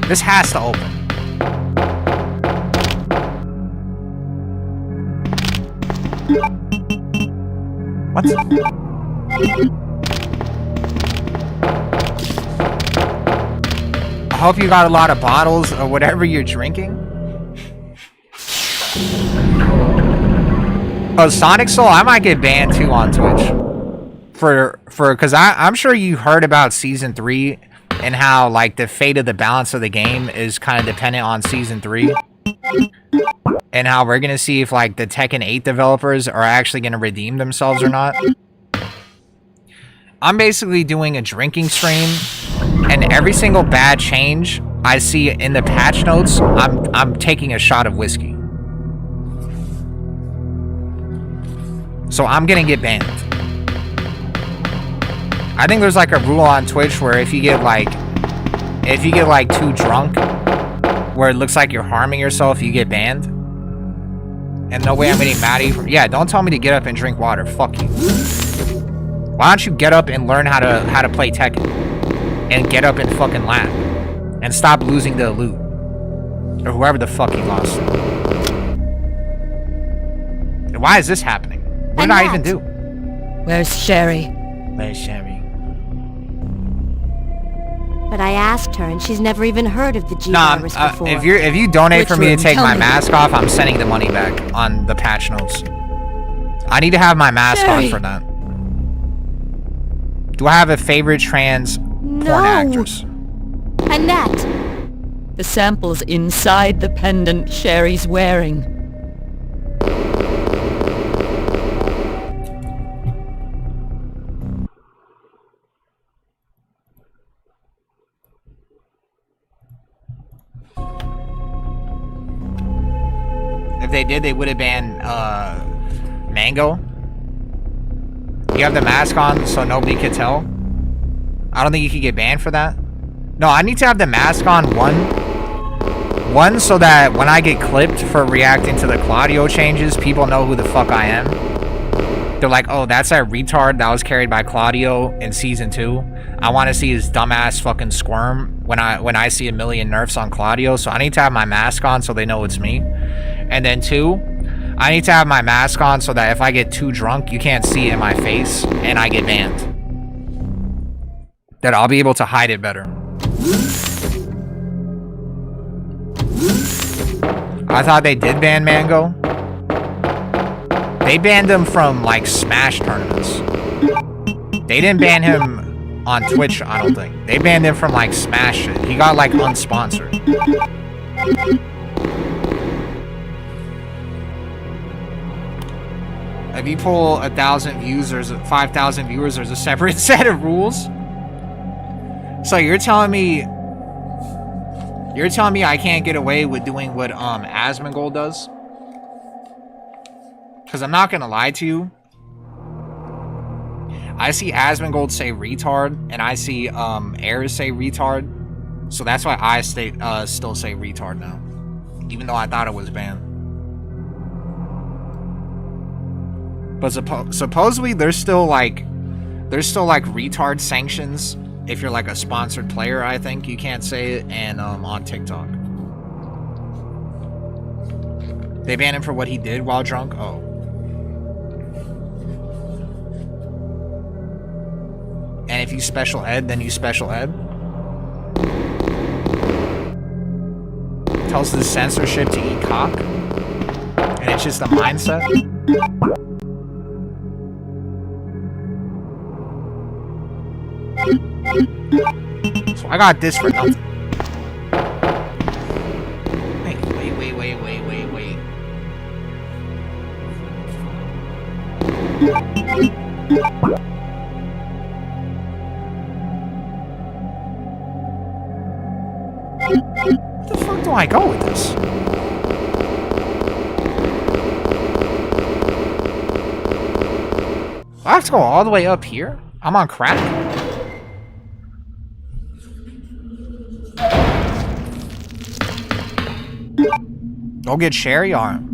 This has to open. What? I hope you got a lot of bottles or whatever you're drinking. Oh, Sonic Soul, I might get banned too on Twitch. Because I'm sure you heard about Season 3 and how, like, the fate of the balance of the game is kind of dependent on Season 3. And how we're going to see if, like, the Tekken 8 developers are actually going to redeem themselves or not. I'm basically doing a drinking stream And every single bad change I see in the patch notes, I'm taking a shot of whiskey. So I'm gonna get banned. I think there's like a rule on Twitch where if you get like too drunk, where it looks like you're harming yourself, you get banned. And no way I'm getting mad at you. Yeah, don't tell me to get up and drink water. Fuck you. Why don't you get up and learn how to play Tekken? And get up and fucking laugh. And stop losing to Loot. Or whoever the fuck he lost to. And why is this happening? What did I even do? Where's Sherry? Where's Sherry? But I asked her, and she's never even heard of the G Nah, virus before. if you donate Which for me to room? take Tell my me. mask off, I'm sending the money back on the patch notes. I need to have my mask on for that. Do I have a favorite trans porn actress? Annette! The sample's inside the pendant Sherry's wearing. If they did, they would have banned Mango. You have the mask on so nobody could tell. I don't think you could get banned for that. No, I need to have the mask on, one, so that when I get clipped for reacting to the Claudio changes, people know who the fuck I am. They're like, oh, that's that retard that was carried by Claudio in Season 2. I want to see his dumbass fucking squirm when I see a million nerfs on Claudio, so I need to have my mask on so they know it's me. And then 2, I need to have my mask on so that if I get too drunk, you can't see it in my face, and I get banned. That I'll be able to hide it better. I thought they did ban Mango. They banned him from, like, Smash tournaments. They didn't ban him on Twitch, I don't think. They banned him from, like, Smash shit. He got, like, unsponsored. If you pull 1,000 views, there's 5,000 viewers, there's a separate set of rules. So you're telling me I can't get away with doing what Asmongold does? Because I'm not gonna lie to you. I see Asmongold say retard, and I see Air say retard. So that's why I still say retard now. Even though I thought it was banned. But supposedly there's still like retard sanctions if you're like a sponsored player. I think you can't say it, and on TikTok they banned him for what he did while drunk. Oh, and if you special ed, then you special ed. Tells the censorship to eat cock, and it's just a mindset. So I got this for nothing. Wait. Where the fuck do I go with this? I have to go all the way up here? I'm on crack? Go get Sherry on.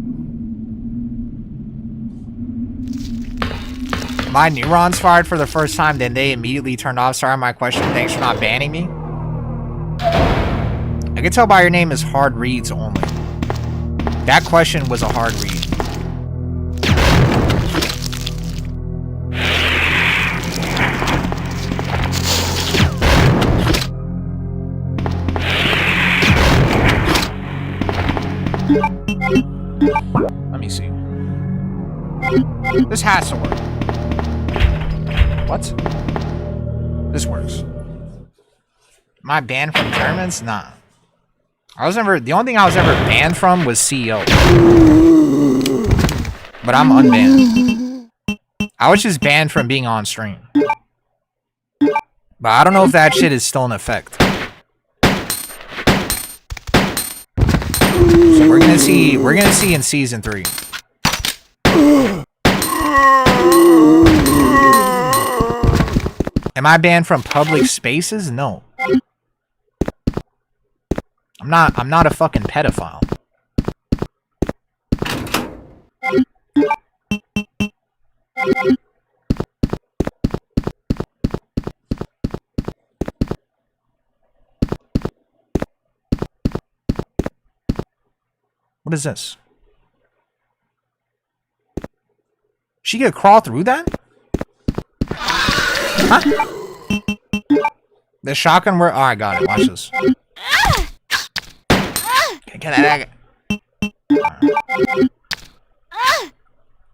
My neurons fired for the first time, then they immediately turned off. Sorry, my question. Thanks for not banning me. I can tell by your name is hard reads only. That question was a hard read. Let me see. This has to work. What? This works. Am I banned from tournaments? Nah. The only thing I was ever banned from was CEO. But I'm unbanned. I was just banned from being on stream. But I don't know if that shit is still in effect. So we're gonna see in season 3. Am I banned from public spaces? No. I'm not a fucking pedophile. What is this? She could crawl through that? Huh? The shotgun where? Oh, I got it. Watch this. Get that.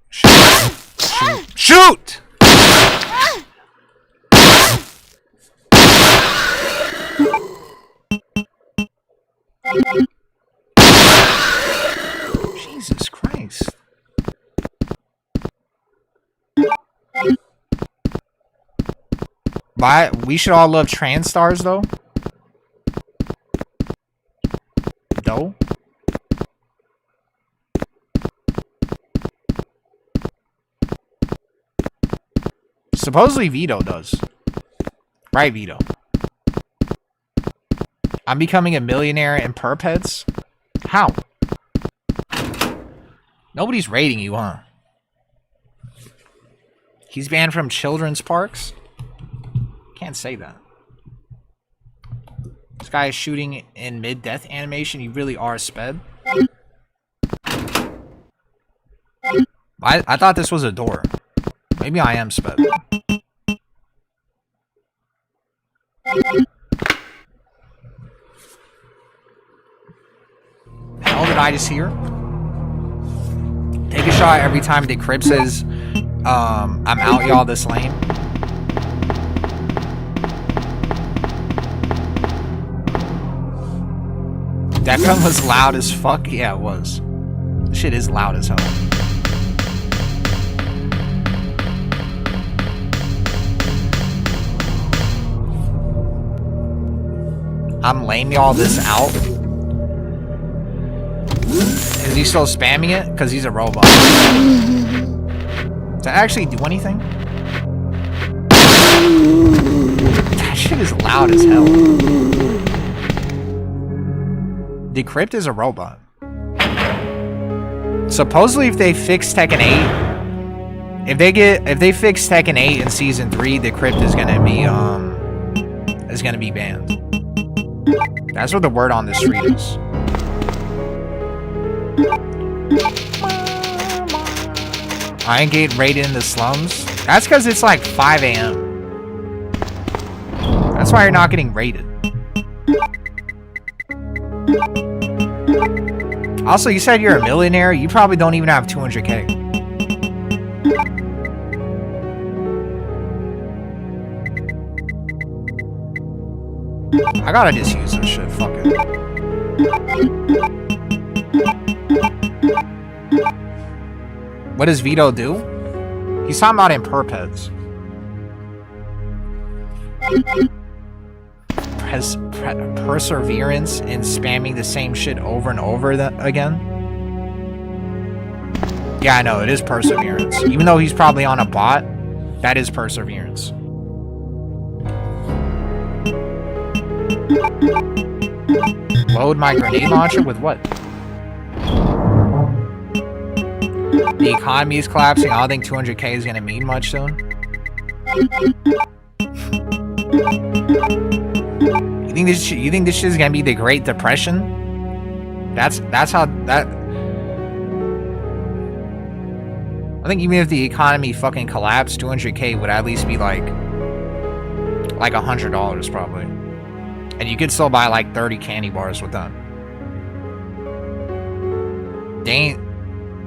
Shoot! Shoot! Jesus Christ. But we should all love trans stars, though. Supposedly Vito does. Right, Vito? I'm becoming a millionaire in perp heads? How? Nobody's rating you, huh? He's banned from children's parks? Can't say that. This guy is shooting in mid-death animation. You really are sped. I thought this was a door. Maybe I am sped. The hell did I just hear? Take a shot every time the crib says, I'm out, y'all, this lane. That gun was loud as fuck. Yeah, it was. Shit is loud as hell. I'm lame, y'all, this out. Is he still spamming it? Because he's a robot. Does that actually do anything? That shit is loud as hell. Decrypt is a robot. Supposedly, if they fix Tekken 8, if they fix Tekken 8 in season 3, Decrypt is gonna be banned. That's what the word on the street is. I ain't getting raided in the slums. That's because it's like 5 a.m. That's why you're not getting raided. Also, you said you're a millionaire. You probably don't even have 200K. I gotta just use this shit. Fuck it. What does Vito do? He's talking about in perp heads. Perseverance in spamming the same shit over and over again. Yeah, I know, it is perseverance. Even though he's probably on a bot, that is perseverance. Load my grenade launcher with what? The economy is collapsing. I don't think 200K is gonna mean much soon. You think this shit is gonna be the Great Depression? That's how that. I think even if the economy fucking collapsed, 200K would at least be like $100 probably, and you could still buy like 30 candy bars with that.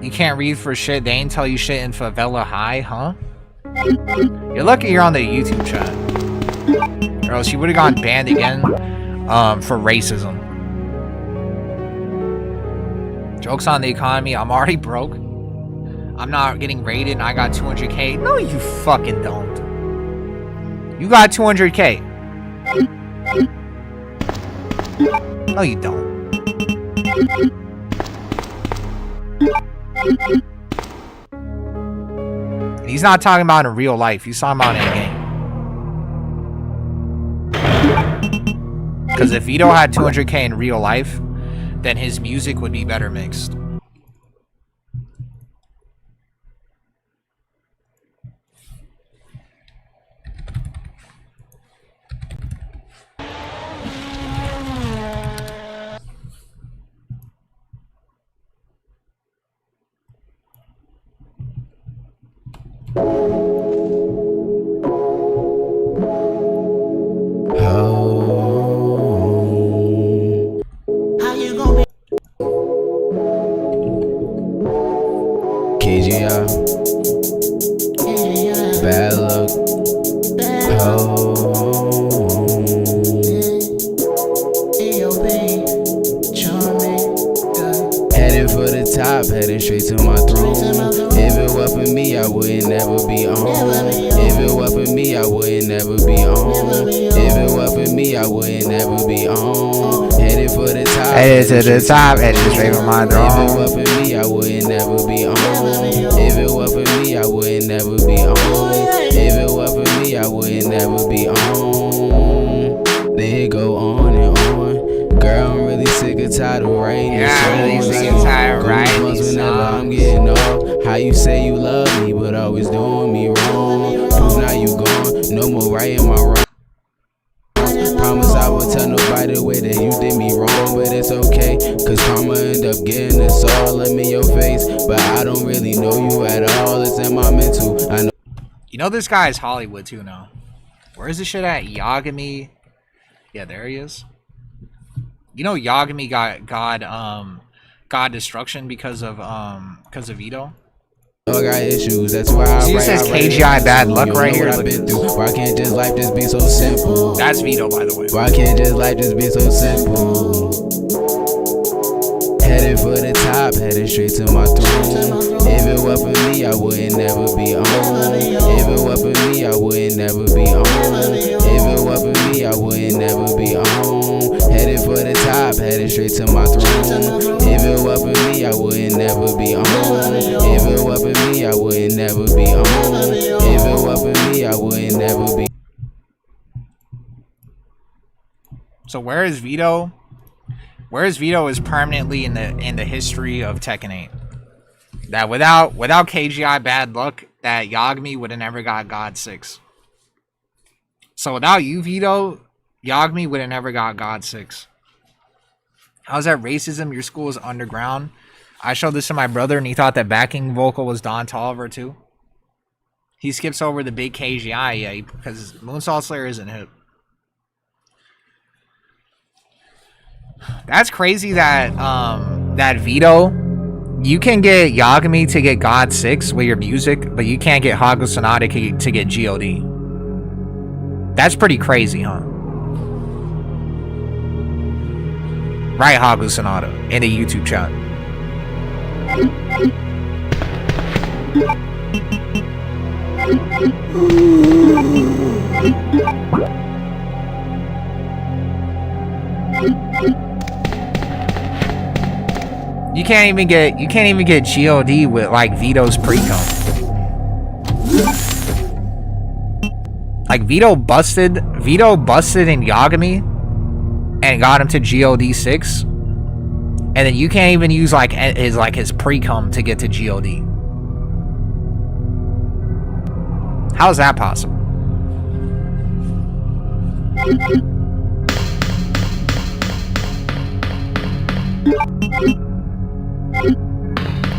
You can't read for shit. They ain't tell you shit in Favela High, huh? You're lucky you're on the YouTube chat. Or else you would have gone banned again for racism. Joke's on the economy. I'm already broke. I'm not getting raided and I got 200K. No, you fucking don't. You got 200K. No, you don't. And he's not talking about in real life. He's talking about in a game. Because if Vito had 200K in real life, then his music would be better mixed. KGI, bad luck, headed for the top, heading straight to my throne. If it were for me, I would never be on. If it were for me, I would never be on. If it were for me, I would never be on. Headed for the top, headed to the top, headed straight for my throne. If it were for me, I would never be on. If it were for me, I would never be on. If it were for me, I would never be on. They go on and on. Girl, I'm really sick and tired of writing this song. Yeah, really sick and tired of writing these songs. I'm getting off. How you say you love me, but always doing me wrong. Prove now you gone. No more righting my wrong. Promise I will tell nobody the way that you did me wrong, but it's okay, cause karma end up getting us all in your face. But I don't really know you at all. It's in my mental. I know. You know this guy is Hollywood too now. Where is this shit at? Yagami. Yeah, there he is. You know Yagami got God destruction because of Vito. I got issues, that's why I write. Says KGI bad luck right here. I've been through. Why can't this life just be so simple? That's Vito, by the way. Why can't this life just be so simple? Headed for the top, headed straight to my throne. If it were for me, I would never be on. If it were for me, I would never be on. If it were for me, I would never be on. Headed for the top, headed straight to my throne. If it were for me, I would never be on. If it were for me, I would never be on. If it were for me, I would never be. So where is Vito? Where is Vito is permanently in the history of Tekken 8. That without KGI bad luck, that Yagami would have never got God 6. So without you, Vito, Yagami would have never got God 6. How's that racism? Your school is underground. I showed this to my brother and he thought that backing vocal was Don Tolliver too. He skips over the big KGI, yeah, because Moonsault Slayer isn't hip. That's crazy that that Vito, you can get Yagami to get God 6 with your music, but you can't get Hago Sonata to get GOD. That's pretty crazy, huh? Right, Hago Sonata in the YouTube chat. You can't even get GOD with like Vito's pre-com. Like Vito busted in Yagami and got him to GOD 6. And then you can't even use his pre-com to get to GOD. How is that possible?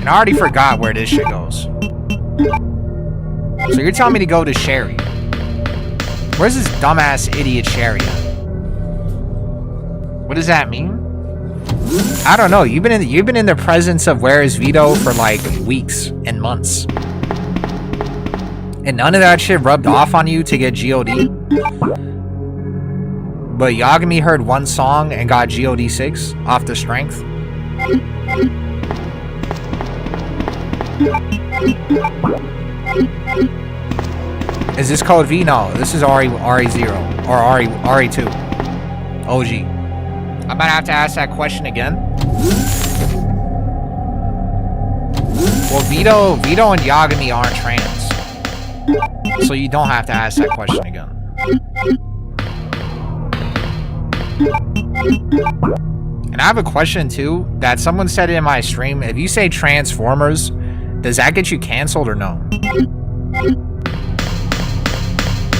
And I already forgot where this shit goes. So you're telling me to go to Sherry. Where's this dumbass idiot Sherry at? What does that mean? I don't know. You've been in the presence of Where is Vito for like weeks and months. And none of that shit rubbed off on you to get GOD. But Yagami heard one song and got GOD 6 off the strength. Is this code V? No, this is RE0 or RE2. OG. I'm about to have to ask that question again. Well, Vito and Yagami aren't trans, so you don't have to ask that question again. And I have a question too, that someone said in my stream. If you say Transformers, does that get you canceled or no?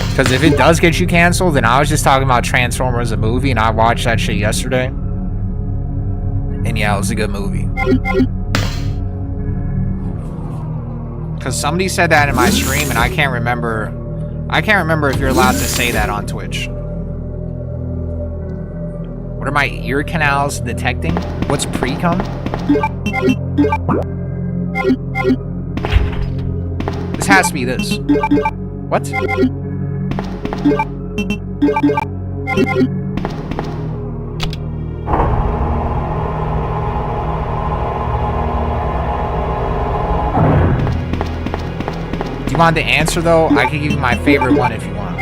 Because if it does get you canceled, then I was just talking about Transformers, a movie, and I watched that shit yesterday. And yeah, it was a good movie. Because somebody said that in my stream, and I can't remember if you're allowed to say that on Twitch. What are my ear canals detecting? What's pre-cum? This has to be this. What? Do you want the answer though? I can give you my favorite one if you want.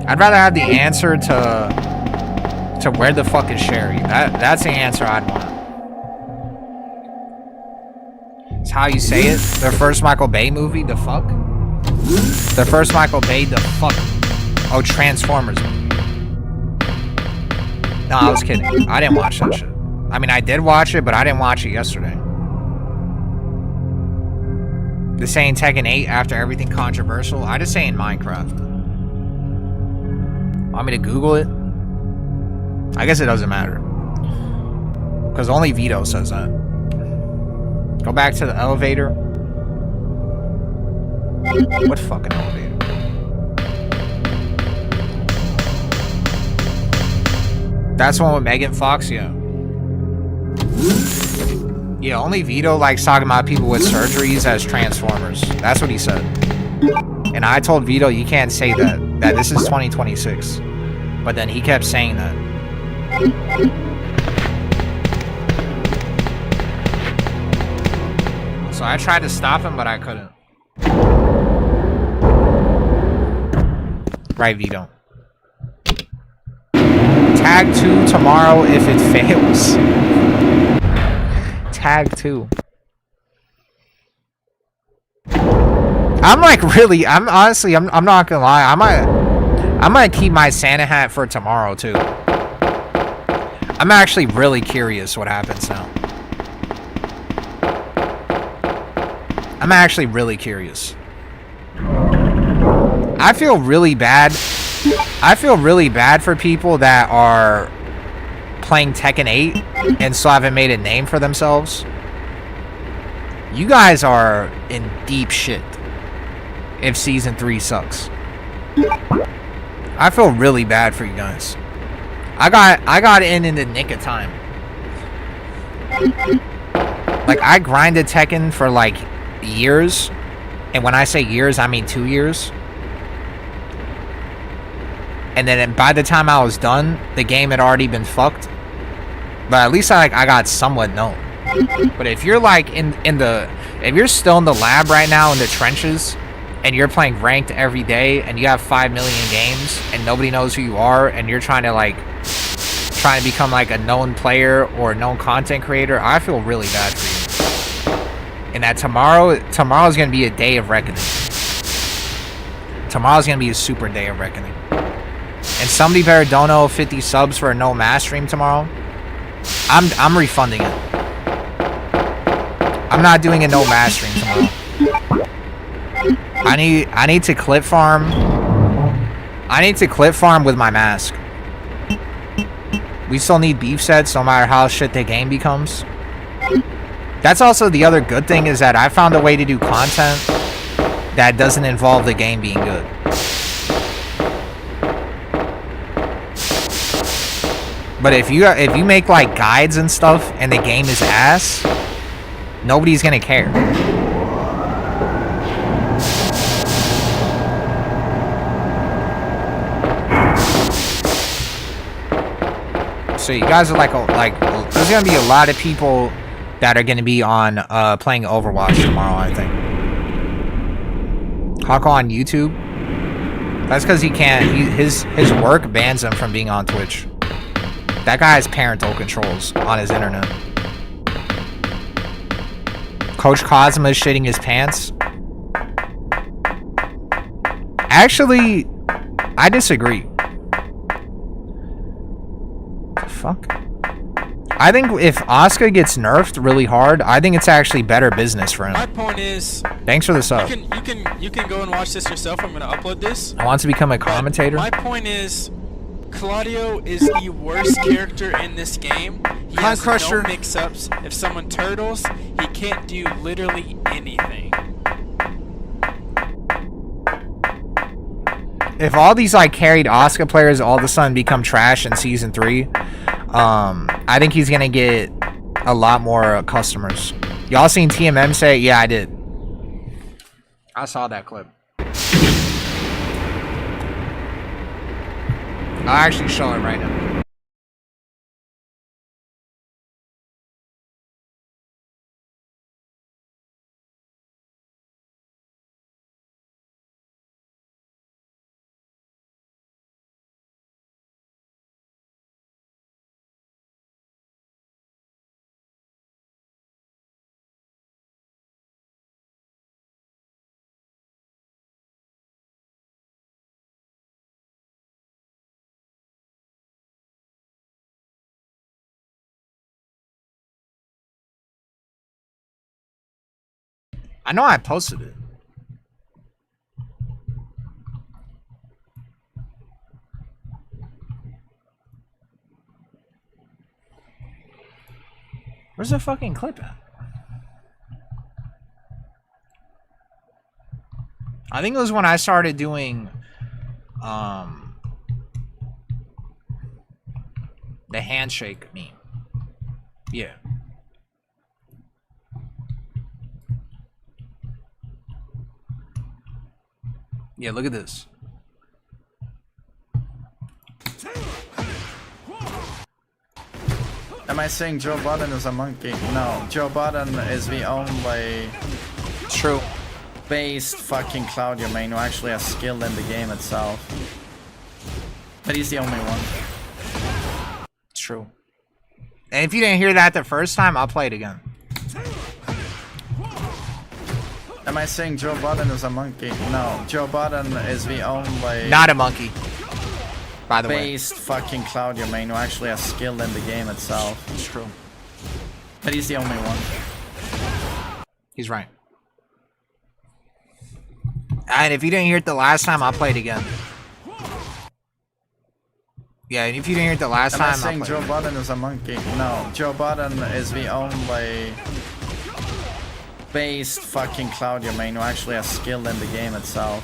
I'd rather have the answer to where the fuck is Sherry. That's the answer I'd want. It's how you say it. The first Michael Bay movie, the fuck? The first Michael Bay, the fuck? Oh, Transformers movie. No, I was kidding. I didn't watch that shit. I mean, I did watch it, but I didn't watch it yesterday. The saying Tekken 8 after everything controversial. I just say in Minecraft. Want me to Google it? I guess it doesn't matter. Because only Vito says that. Go back to the elevator. What fucking elevator? That's the one with Megan Fox, yeah. Yeah, only Vito likes talking about people with surgeries as Transformers. That's what he said. And I told Vito, you can't say that. That this is 2026. But then he kept saying that. So I tried to stop him, but I couldn't. Right, Vito. Tag 2 tomorrow if it fails. Tag 2. I'm like really, I'm not gonna lie, I might keep my Santa hat for tomorrow too. I'm actually really curious what happens now. I'm actually really curious. I feel really bad for people that are playing Tekken 8 and still haven't made a name for themselves. You guys are in deep shit if Season 3 sucks. I feel really bad for you guys. I got in the nick of time. Like, I grinded Tekken for like years. And when I say years, I mean 2 years. And then by the time I was done, the game had already been fucked. But at least I got somewhat known. But if you're like if you're still in the lab right now in the trenches, and you're playing ranked every day, and you have 5 million games, and nobody knows who you are, and you're trying to become like a known player or a known content creator, I feel really bad for you. And that tomorrow's gonna be a day of reckoning. Tomorrow's gonna be a super day of reckoning. And somebody better dono 50 subs for a no mass stream tomorrow. I'm refunding it. I'm not doing a no mass stream tomorrow. I need to clip farm. I need to clip farm with my mask. We still need beef sets no matter how shit the game becomes. That's also the other good thing, is that I found a way to do content that doesn't involve the game being good. But if you make like guides and stuff and the game is ass, nobody's gonna care. So you guys are like there's gonna be a lot of people that are going to be on playing Overwatch tomorrow, I think. Hawk on YouTube. That's because he can't. His work bans him from being on Twitch. That guy has parental controls on his internet. Coach Cosma is shitting his pants. Actually, I disagree. Fuck. I think if Asuka gets nerfed really hard, I think it's actually better business for him. My point is, thanks for the sub. You can go and watch this yourself. I'm gonna upload this. I want to become a commentator. My point is, Claudio is the worst character in this game. He has no mix-ups. If someone turtles, he can't do literally anything. If all these like carried Asuka players all of a sudden become trash in season 3, I think he's gonna get a lot more customers. Y'all seen TMM say? Yeah, I did. I saw that clip. I'll actually show it right now. I know I posted it. Where's the fucking clip at? I think it was when I started doing the handshake meme. Yeah. Yeah, look at this. Am I saying Joe Budden is a monkey? No, Joe Budden is the only true based fucking Claudio main who actually has skill in the game itself. But he's the only one. It's true. And if you didn't hear that the first time, I'll play it again. Am I saying Joe Budden is a monkey? No, Joe Budden is the only not a monkey, by the way. Based fucking Claudio main who actually has skill in the game itself. It's true. But he's the only one. He's right. And if you didn't hear it the last time, I'll play it again. Yeah, and if you didn't hear it the last time, Am I saying Joe Budden is a monkey? No, Joe Budden is the only based fucking Claudio main who actually has skill in the game itself.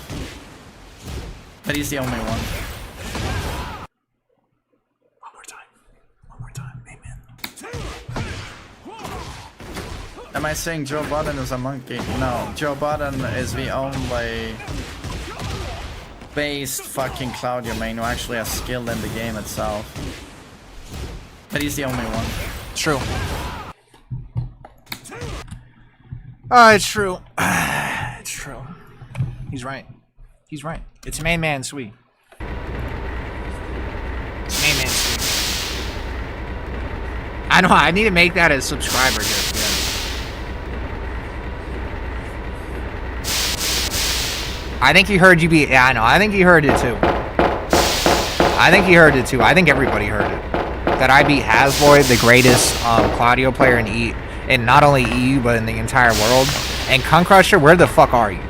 But he's the only one. One more time, amen. Am I saying Joe Budden is a monkey? No, Joe Budden is the only based fucking Claudio main who actually has skill in the game itself. But he's the only one. True. Oh, it's true. It's true. He's right. He's right. It's main man sweet. It's main man sweet. I know. I need to make that a subscriber gift. Yeah. I think he heard you be. Yeah, I know. I think he heard it too. I think he heard it too. I think everybody heard it. That I beat Hasboy, the greatest Claudio player in not only EU but in the entire world. And Cunt Crusher, where the fuck are you?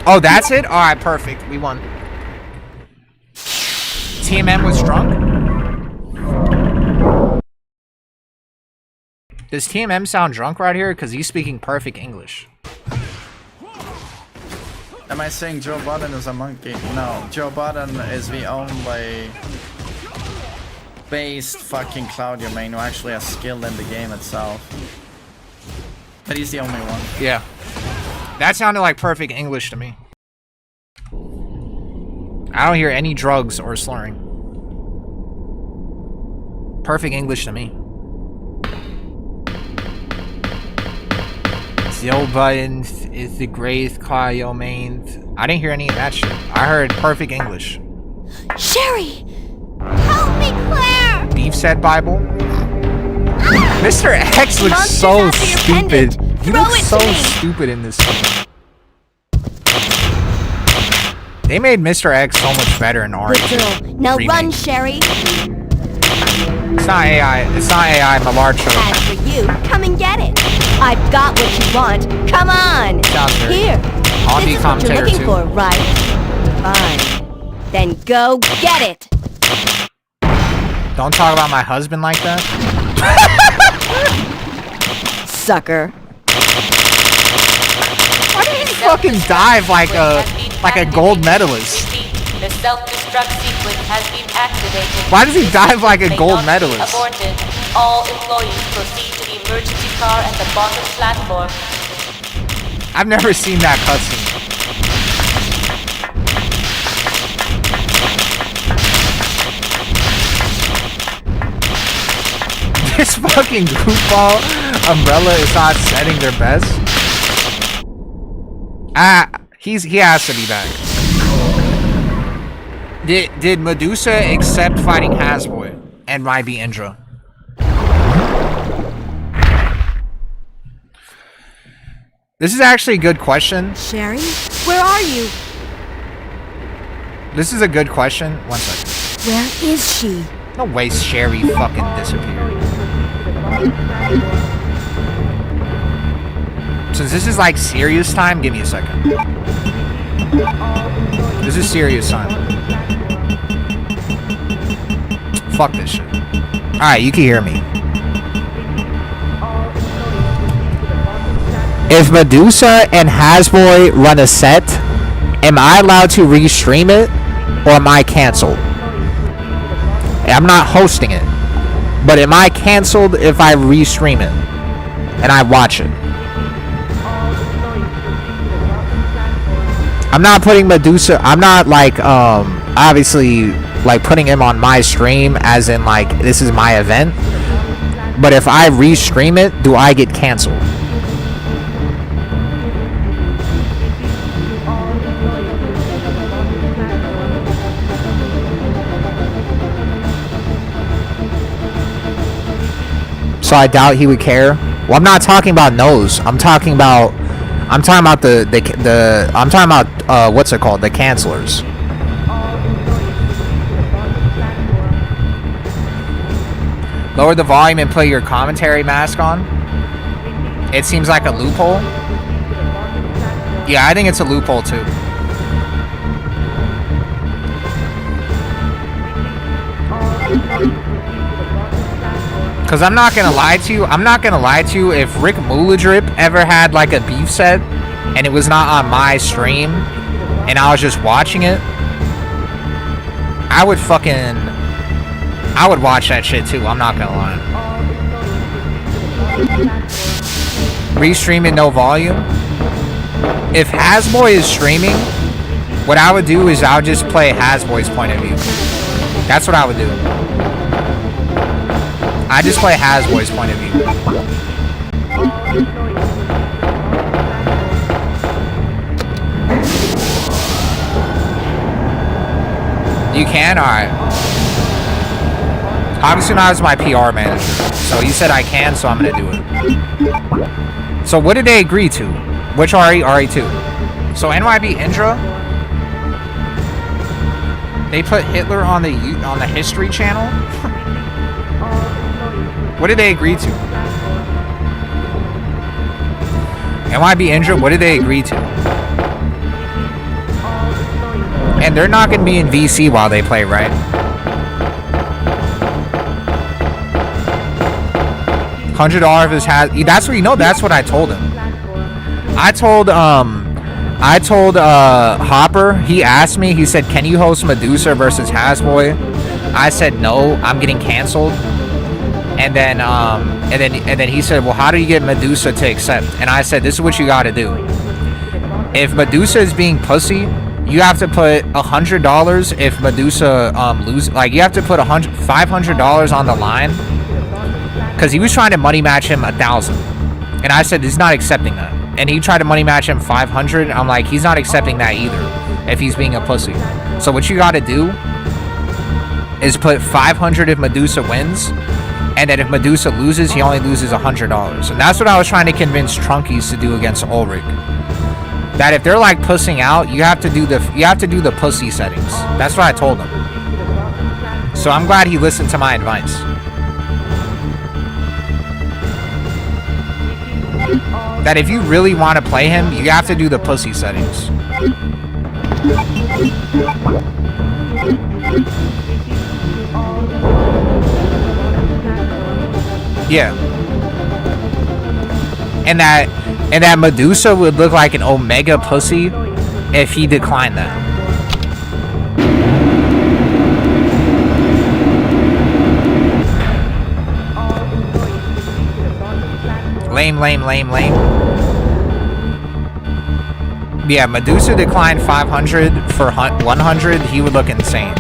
Oh, that's it? Alright, perfect. We won. TMM was drunk? Does TMM sound drunk right here? Because he's speaking perfect English. Am I saying Joe Budden is a monkey? No, Joe Budden is the only based fucking Claudio main who actually has skill in the game itself. But he's the only one. Yeah. That sounded like perfect English to me. I don't hear any drugs or slurring. Perfect English to me. Joe Biden is the greatest Claudio main. I didn't hear any of that shit. I heard perfect English. Sherry! Help me, Claire! Beef said Bible. Mr. X looks so stupid. He looks so stupid in this. They made Mr. X so much better in Orange. Now run, Sherry. It's not AI. It's not AI. Millard show. As for you, come and get it. I've got what you want. Come on. Here. I'll This be is what you're commentator looking too. for, right? Fine. Then go get it. Don't talk about my husband like that. Sucker. Why did he fucking dive like a gold medalist? The self-destruct sequence has been activated. Why does he dive like a gold medalist? Aborted. All employees proceed to the emergency car at the bottom platform. I've never seen that cutscene. This fucking goofball Umbrella is not setting their best. He has to be back. Did Medusa accept fighting Hasboy and might be Indra? This is actually a good question. Sherry, where are you? This is a good question. One second. Where is she? No way Sherry fucking disappeared. Since this is like serious time, give me a second. This is serious time. Fuck this shit. Alright, you can hear me. If Medusa and Hasboy run a set, am I allowed to restream it or am I canceled? I'm not hosting it, but am I canceled if I restream it and I watch it? I'm not putting Medusa, I'm not like obviously like putting him on my stream as in like this is my event, but if I restream it, do I get canceled? So I doubt he would care. Well, I'm not talking about nose. I'm talking about what's it called? The cancelers. Lower the volume and put your commentary mask on. It seems like a loophole. Yeah, I think it's a loophole too. Cause I'm not gonna lie to you. If Rick Mooladrip ever had like a beef set and it was not on my stream and I was just watching it, I would watch that shit too. I'm not gonna lie. Restreaming no volume. If Hasboy is streaming, what I would do is I would just play Hasboy's point of view. That's what I would do. I just play Hasboy's point of view. You can? Alright. Obviously not as my PR manager. So he said I can, so I'm gonna do it. So what did they agree to? Which RE? RE2. So NYB Indra? They put Hitler on the History channel? What did they agree to? NYB Indra, what did they agree to? And they're not going to be in VC while they play, right? $100 of his has. That's what you know. That's what I told him. I told Hopper. He asked me. He said, "Can you host Medusa versus Hasboy?" I said, "No, I'm getting canceled." And then he said, "Well, how do you get Medusa to accept?" And I said, "This is what you got to do. If Medusa is being pussy, you have to put $100 if Medusa loses. Like, you have to put $500 on the line, because he was trying to money match him 1,000, and I said he's not accepting that. And he tried to money match him 500. I'm like, he's not accepting that either if he's being a pussy. So what you got to do is put 500 if Medusa wins, and then if Medusa loses, he only loses $100. And that's what I was trying to convince Trunkies to do against Ulrich. That if they're like pussing out, you have to do the pussy settings. That's what I told him. So I'm glad he listened to my advice. That if you really want to play him, you have to do the pussy settings. Yeah. And that Medusa would look like an Omega pussy if he declined that. Lame. Yeah, Medusa declined 500 for 100. He would look insane.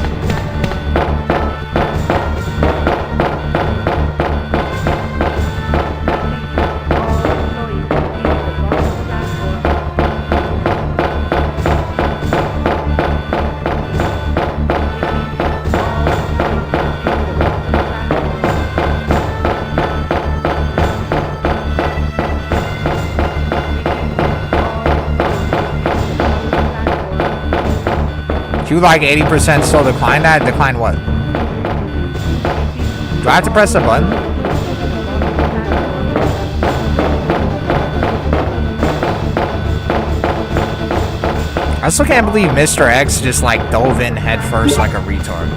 You like 80% still decline that? Decline what? Do I have to press a button? I still can't believe Mr. X just like dove in head first like a retard.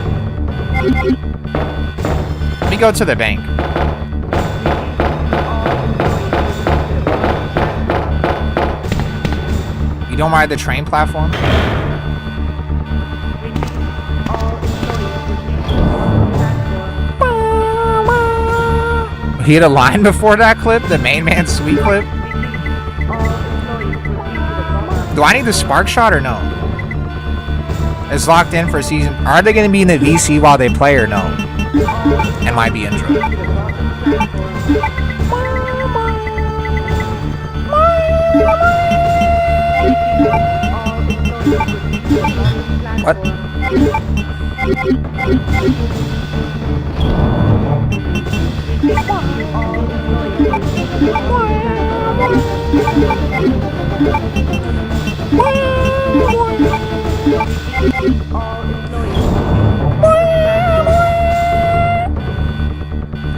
Let me go to the bank. You don't ride the train platform? He had a line before that clip, the main man sweet clip. Do I need the spark shot or no? It's locked in for season. Are they going to be in the VC while they play or no? MIB intro. What?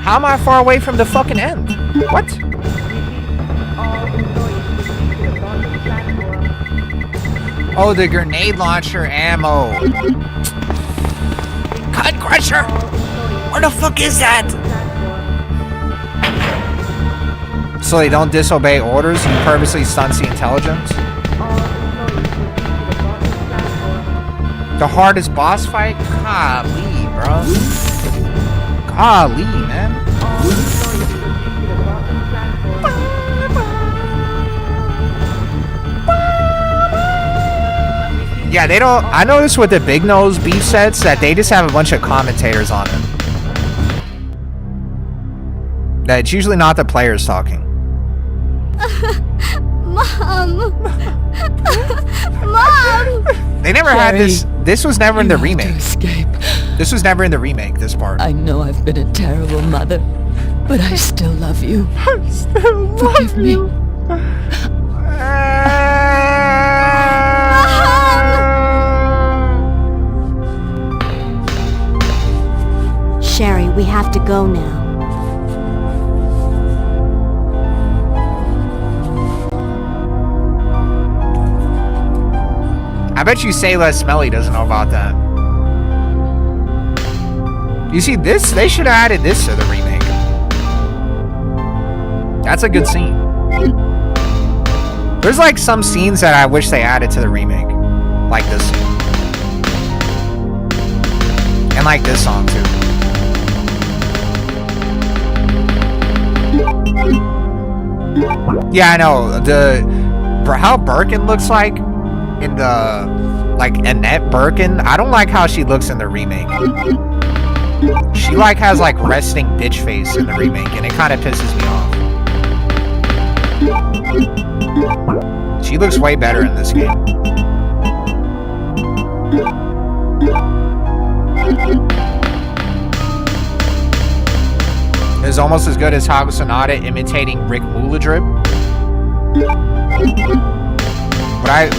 How am I far away from the fucking end? What? Oh, the grenade launcher ammo. Cut Crusher! Where the fuck is that? So they don't disobey orders and purposely stunts the intelligence? The hardest boss fight? Golly, bro. Golly, man. Yeah, they don't... I noticed with the big nose beef sets that they just have a bunch of commentators on it. That it's usually not the players talking. Mom! Mom! They never had this. This was never in the remake. This was never in the remake, this part. I know I've been a terrible mother, but I still love you. I still love you. Sherry, we have to go now. I bet you Say Less Smelly doesn't know about that. You see, this, they should have added this to the remake. That's a good scene. There's like some scenes that I wish they added to the remake. Like this scene. And like this song too. Yeah, I know. How Birkin looks like in the Like Annette Birkin, I don't like how she looks in the remake. She like has like resting bitch face in the remake, and it kind of pisses me off. She looks way better in this game. It's almost as good as Hago Sonata imitating Rick Muladrip.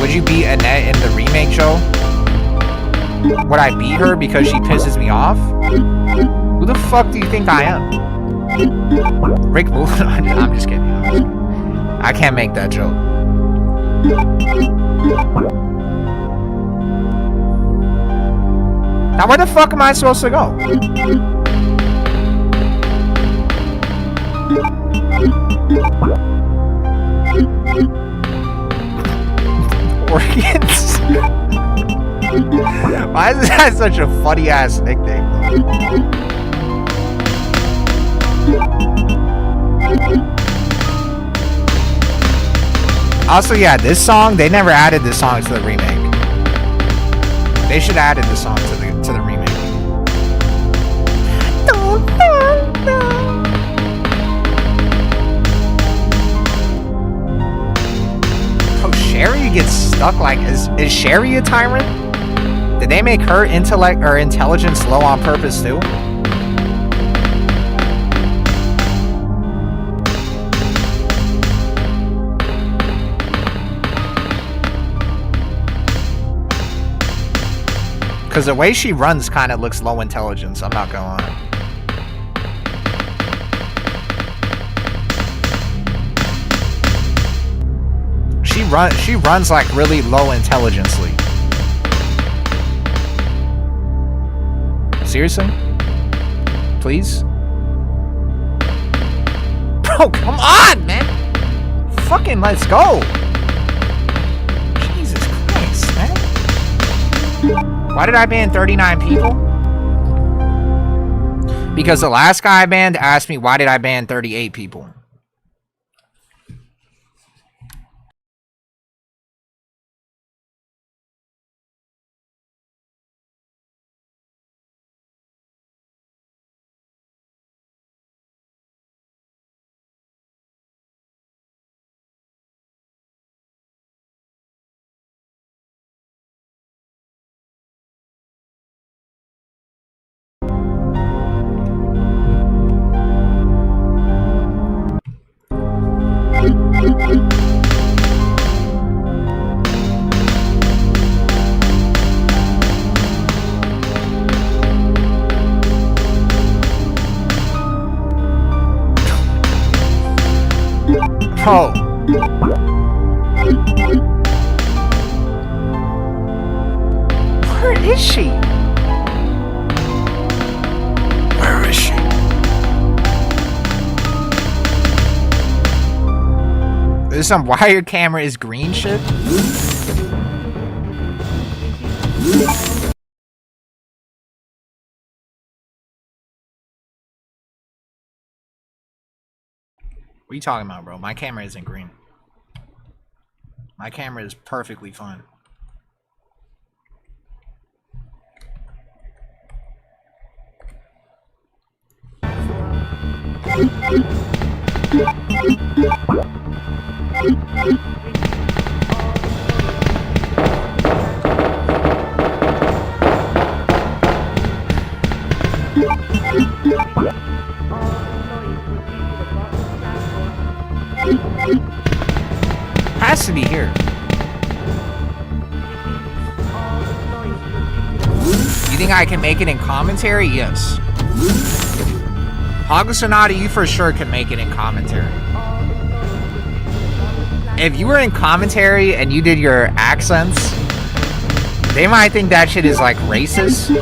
Would you beat Annette in the remake, Joe? Would I beat her because she pisses me off? Who the fuck do you think I am? Rick Muladrip? I'm just kidding. I can't make that joke. Now where the fuck am I supposed to go? Organs? Why is that such a funny ass nickname? Also, yeah, this song, they never added this song to the remake. They should have added this song to the remake. Oh, Sherry gets stuck like is Sherry a tyrant? Did they make her intellect or intelligence low on purpose too? Because the way she runs kind of looks low intelligence, I'm not gonna lie. She runs like really low intelligently. Seriously? Please? Bro, come on, man! Fucking let's go! Jesus Christ, man. Why did I ban 39 people? Because the last guy I banned asked me why did I ban 38 people. Oh. Where is she? Where is she? There's some wired camera is green shit. What are you talking about, bro? My camera isn't green. My camera is perfectly fine. Has to be here. You think I can make it in commentary? Yes. Hago Sonata, you for sure can make it in commentary. If you were in commentary and you did your accents, they might think that shit is like racist.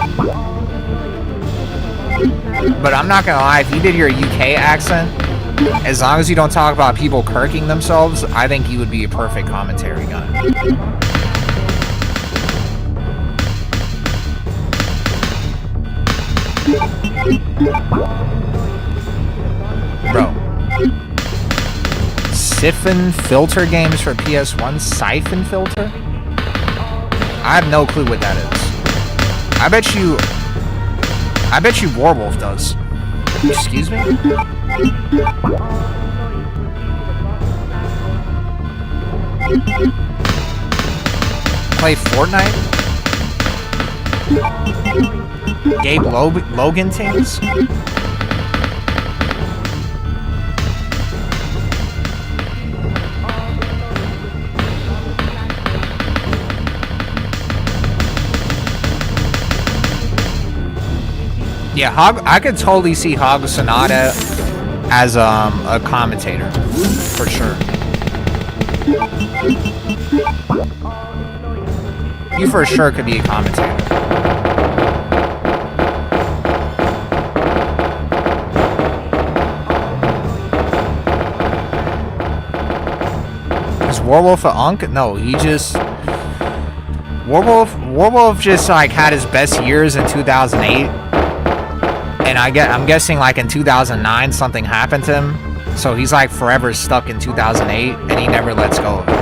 But I'm not gonna lie, if you did your UK accent, as long as you don't talk about people kirking themselves, I think you would be a perfect commentary guy. Bro. Siphon filter games for PS1? Siphon filter? I have no clue what that is. I bet you Warwolf does. Excuse me? Play Fortnite? Gabe Logan teams? Yeah, I could totally see Hog Sonata as a commentator, for sure. You for sure could be a commentator. Is Warwolf a unk? No, he just... Warwolf just like had his best years in 2008. And I'm guessing like in 2009 something happened to him. So he's like forever stuck in 2008 and he never lets go of it.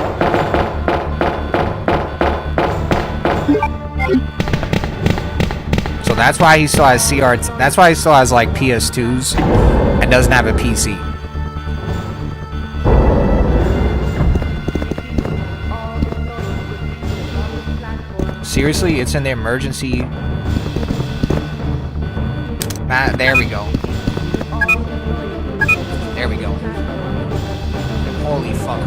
So that's why he still has that's why he still has like PS2s and doesn't have a PC. Seriously, it's in the emergency. There we go. There we go. Holy fuck.